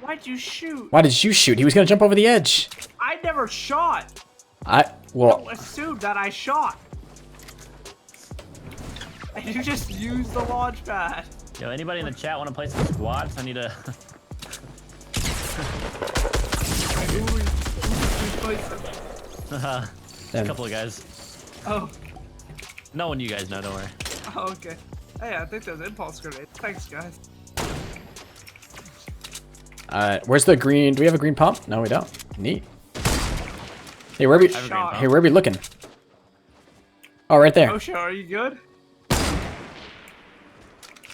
Why'd you shoot? Why did you shoot? He was gonna jump over the edge. I never shot. Well, Don't assume that I shot. You just used the launch pad. Yo, anybody in the chat want to play some squats? I need a. A couple of guys. Oh, No one you guys know, don't worry. okay. Hey, I think there's impulse grenade. Thanks, guys. Alright, where's the green? Do we have a green pump? No, we don't. Neat. Hey, where are we? Shot. Hey, where are we looking? Oh, right there. Osho, are you good?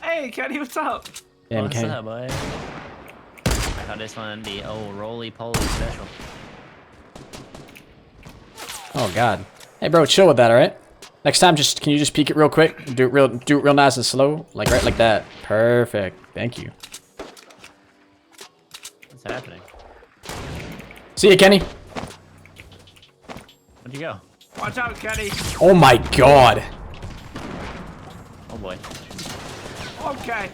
Hey, Kenny, what's up? Damn, What's Ken. up, boy? I got this one, the old roly-poly special. Oh God. Hey, bro, chill with that, all right? Next time, can you just peek it real quick? Do it real nice and slow, like right like that. Perfect. Thank you. What's happening? See you, Kenny. Where'd you go? Watch out, Kenny. Oh my God. Oh boy. Okay.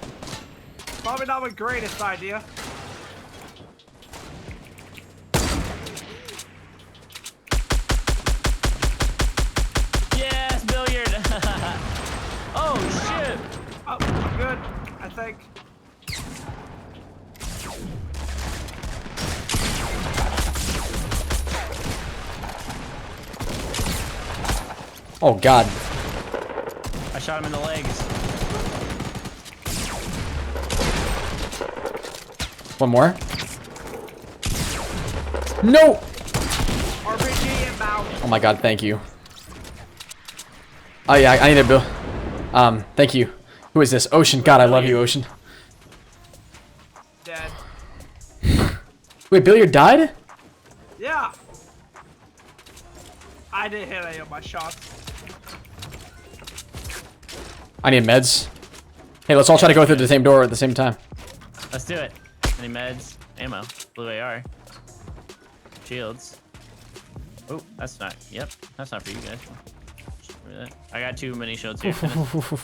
Probably not the greatest idea. Yes, billiard. Oh shit. Oh, I'm good, I think. Oh God. I shot him in the legs. One more. No. RPG inbound. Oh my God. Thank you. Oh yeah, I need a bill. Thank you. Who is this? Ocean. God, I love you, Ocean. Dead. Wait, Billiard died? Yeah. I didn't hit any of my shots. I need meds. Hey, let's all try to go through the same door at the same time. Let's do it. Any meds? Ammo. Blue AR. Shields. Oh, that's not. Yep, that's not for you guys. I got 2 mini shields here.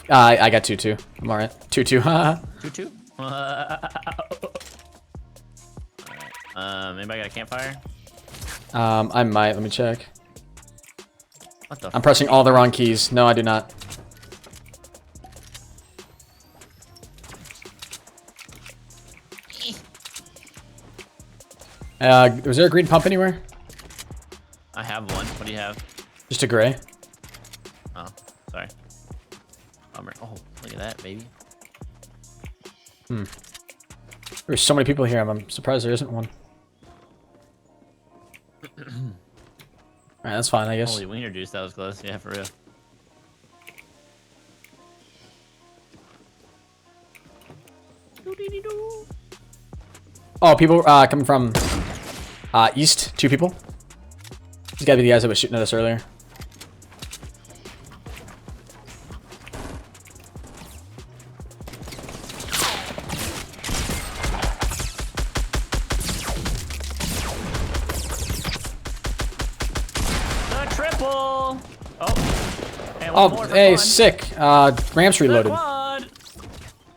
I got 2 too. I'm alright. 2-2. Haha. 2-2. Alright. Anybody got a campfire? I might. Let me check. What the? I'm pressing all the wrong keys. No, I do not. Was there a green pump anywhere? I have one. What do you have? Just a gray. Oh, sorry. Bummer. Oh, look at that, baby. There's so many people here. I'm surprised there isn't one. Alright, that's fine, I guess. Holy wiener juice, that was close. Yeah, for real. Oh, people coming from east. 2 people. These gotta be the guys that was shooting at us earlier. The triple. Oh. Hey, one Oh, more for hey, fun. sick. Ramps The reloaded. quad.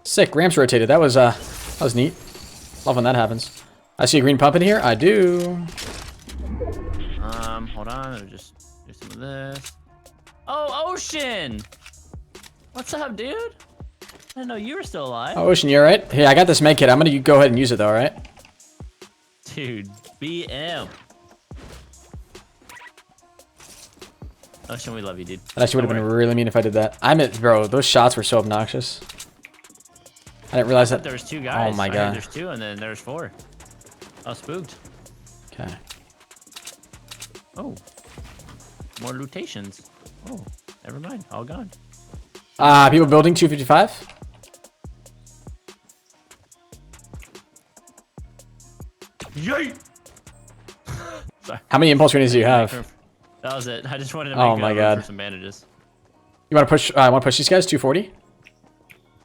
Sick. Ramps rotated. That was neat. Love when that happens. I see a green pump in here. I do. Hold on. Let me just do some of this. Oh, Ocean. What's up, dude? I didn't know you were still alive. Oh, Ocean, you alright? Hey, I got this med kit. I'm gonna go ahead and use it though, alright? Dude, BM. Ocean, we love you, dude. That actually would have been really mean if I did that. Bro, those shots were so obnoxious. I didn't realize that. There was 2 guys. Oh my I heard God. There's 2, and then there's 4. Oh, spooked. Okay. Oh. More lootations. Oh, never mind. All gone. People building 255. Yay! Sorry. How many impulse grenades do you have? That was it. I just wanted to Oh make my room God. for some bandages. You want to push? Want to push these guys? 240.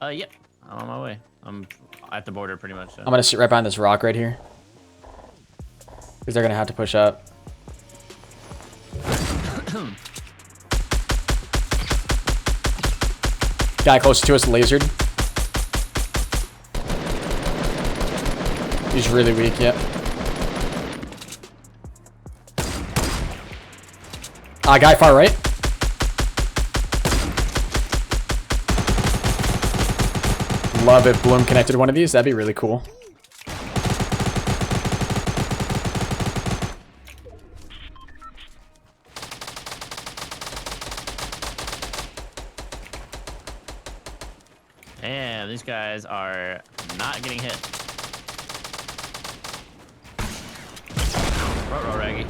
Yep. I'm on my way. I'm at the border pretty much. So. I'm gonna sit right behind this rock right here. Because they're gonna have to push up. Guy close to us lasered. He's really weak, yep. Guy far right. Love if Bloom connected to one of these. That'd be really cool. Damn, these guys are not getting hit. Raggy.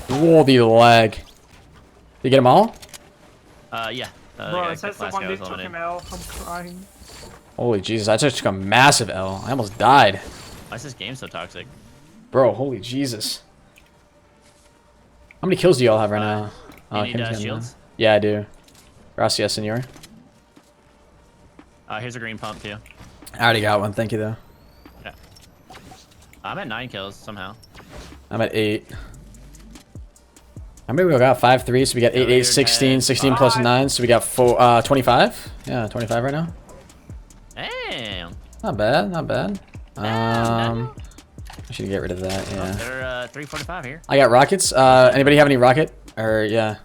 Whoa, the lag. Did you get them all? Yeah. Bro, it says the one dude took an L. I'm crying. Holy Jesus, I just took a massive L. I almost died. Why is this game so toxic? Bro, holy Jesus. How many kills do y'all have right now? You need Kim's getting shields? them. Yeah, I do. Gracias, senor. Here's a green pump too. I already got one. Thank you, though. Yeah. I'm at 9 kills somehow. I'm at 8. How many we got? 5, 3. So we got 8, 8, 16. 16 plus 9. So we got 25. Yeah, 25 right now. Damn. Not bad. Not bad. I should get rid of that. Yeah. They're 345 here. I got rockets. Anybody have any rocket? Or yeah.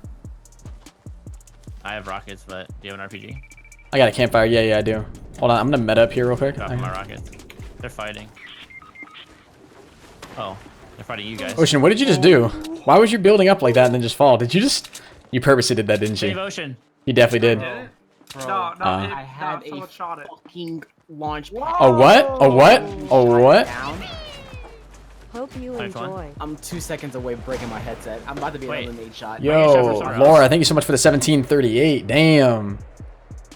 I have rockets, but do you have an RPG? I got a campfire. Yeah, I do. Hold on. I'm gonna meta up here real quick. Dropping my rockets. They're fighting. Oh, they're fighting you guys. Ocean, what did you just do? Why was you building up like that and then just fall? Did you just... You purposely did that, didn't Save you? Ocean. You definitely did. Did it? Bro, No, I had someone a shot it. fucking launch pad. A what? A what? A what? Down. Hope you Alright, fine. enjoy. I'm 2 seconds away from breaking my headset. I'm about to be Wait. an eliminate shot. Yo, somewhere Laura, thank you so much for the 1738. Damn.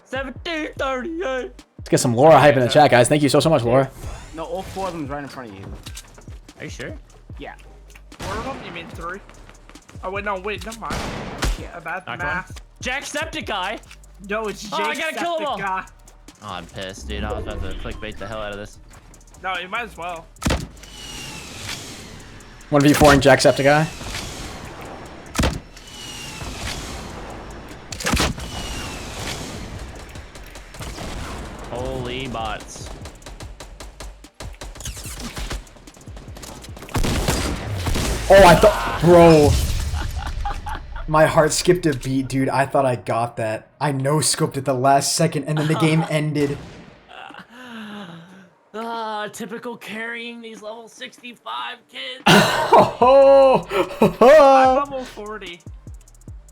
1738. Let's get some Laura hype in the chat, guys. Thank you so much, Laura. No, all 4 of them is right in front of you. Are you sure? Yeah. 4 of them? You mean 3? Oh wait, no, wait, never mind. Yeah. Bad Knocked math. Jacksepticeye. No, it's Jake. Oh, I gotta kill them all. Guy. Oh, I'm pissed, dude. I was about to clickbait the hell out of this. No, you might as well. 1v4 in Jacksepticeye. Holy bots. Oh, I thought, bro. My heart skipped a beat, dude. I thought I got that. I no-scoped at the last second, and then the game ended. Typical carrying these level 65 kids. Oh, I'm level 40.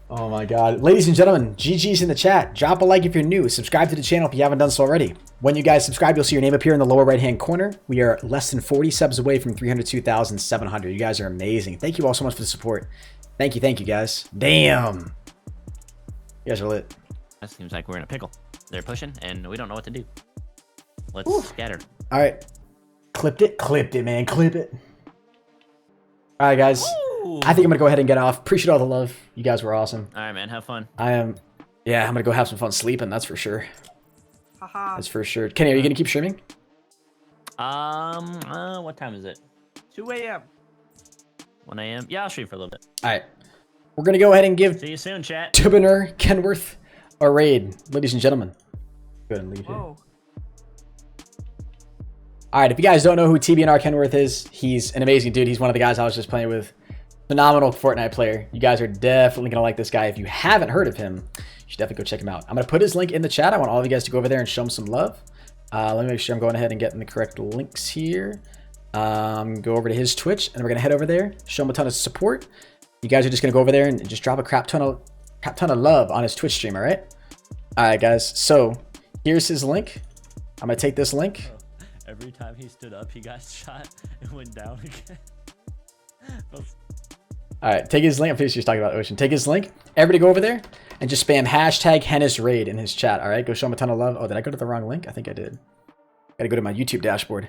oh my god. Ladies and gentlemen, GG's in the chat. Drop a like if you're new. Subscribe to the channel if you haven't done so already. When you guys subscribe, you'll see your name appear in the lower right-hand corner. We are less than 40 subs away from 302,700. You guys are amazing. Thank you all so much for the support. Thank you guys. Damn. You guys are lit. That seems like we're in a pickle. They're pushing, and we don't know what to do. Let's scatter. All right. Clipped it, man. Clip it. All right, guys. Ooh. I think I'm going to go ahead and get off. Appreciate all the love. You guys were awesome. All right, man. Have fun. I am. Yeah, I'm going to go have some fun sleeping. That's for sure. Haha. That's for sure. Kenny, are you going to keep streaming? What time is it? 2 a.m. 1 a.m. Yeah, I'll stream for a little bit. All right. We're going to go ahead and give See you soon, chat. Tubiner Kenworth a raid. Ladies and gentlemen. Go ahead and leave here. Whoa. All right, if you guys don't know who TBNR Kenworth is, he's an amazing dude. He's one of the guys I was just playing with. Phenomenal Fortnite player. You guys are definitely going to like this guy. If you haven't heard of him, you should definitely go check him out. I'm going to put his link in the chat. I want all of you guys to go over there and show him some love. Let me make sure I'm going ahead and getting the correct links here. Go over to his Twitch, and we're going to head over there, show him a ton of support. You guys are just going to go over there and just drop a crap ton of love on his Twitch stream, all right? All right, guys. So here's his link. I'm going to take this link. Every time he stood up, he got shot and went down again. All right, take his link. I'm just talking about Ocean. Take his link. Everybody go over there and just spam hashtag Henis raid in his chat. All right, go show him a ton of love. Oh, did I go to the wrong link? I think I did. Got to go to my YouTube dashboard.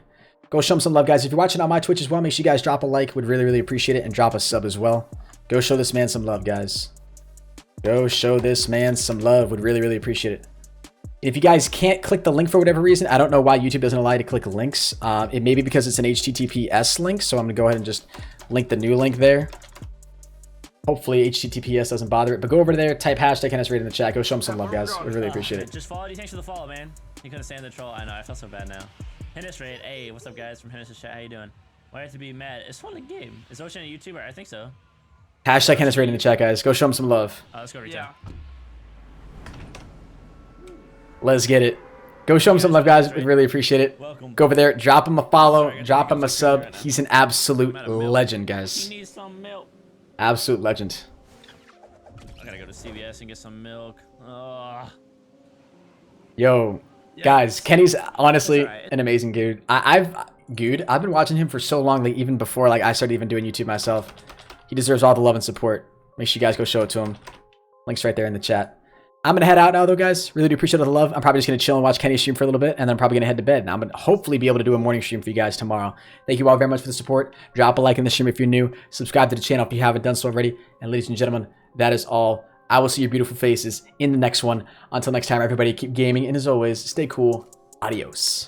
Go show him some love, guys. If you're watching on my Twitch as well, make sure you guys drop a like. Would really, really appreciate it. And drop a sub as well. Go show this man some love, guys. Go show this man some love. Would really, really appreciate it. If you guys can't click the link for whatever reason, I don't know why YouTube doesn't allow you to click links. It may be because it's an HTTPS link, so I'm going to go ahead and just link the new link there. Hopefully HTTPS doesn't bother it, but go over there, type hashtag Henis raid in the chat. Go show them some love, guys. We really appreciate it. Just followed you. Thanks for the follow, man. You couldn't stand the troll. I know. I feel so bad now. Henis raid. Hey, what's up, guys? From Henis' chat. How you doing? Why do I have to be mad? It's fun to game. Is Ocean a YouTuber? I think so. Hashtag Henis raid in the chat, guys. Go show them some love. Let's go return. Yeah. Let's get it. Go show him some love, guys. We'd really appreciate it. Welcome. Go over there, drop him a follow, drop him a sub. He's an absolute legend, guys. You need some milk. Absolute legend. I gotta go to CVS and get some milk. Ugh. Yo, guys, Kenny's honestly That's alright. an amazing dude. I've been watching him for so long, like even before like I started even doing YouTube myself. He deserves all the love and support. Make sure you guys go show it to him. Links right there in the chat. I'm gonna head out now though, guys. Really do appreciate all the love. I'm probably just gonna chill and watch Kenny stream for a little bit, and then I'm probably gonna head to bed. And I'm gonna hopefully be able to do a morning stream for you guys tomorrow. Thank you all very much for the support. Drop a like in the stream if you're new. Subscribe to the channel if you haven't done so already. And ladies and gentlemen, that is all. I will see your beautiful faces in the next one. Until next time, everybody, keep gaming, and as always, stay cool. Adios.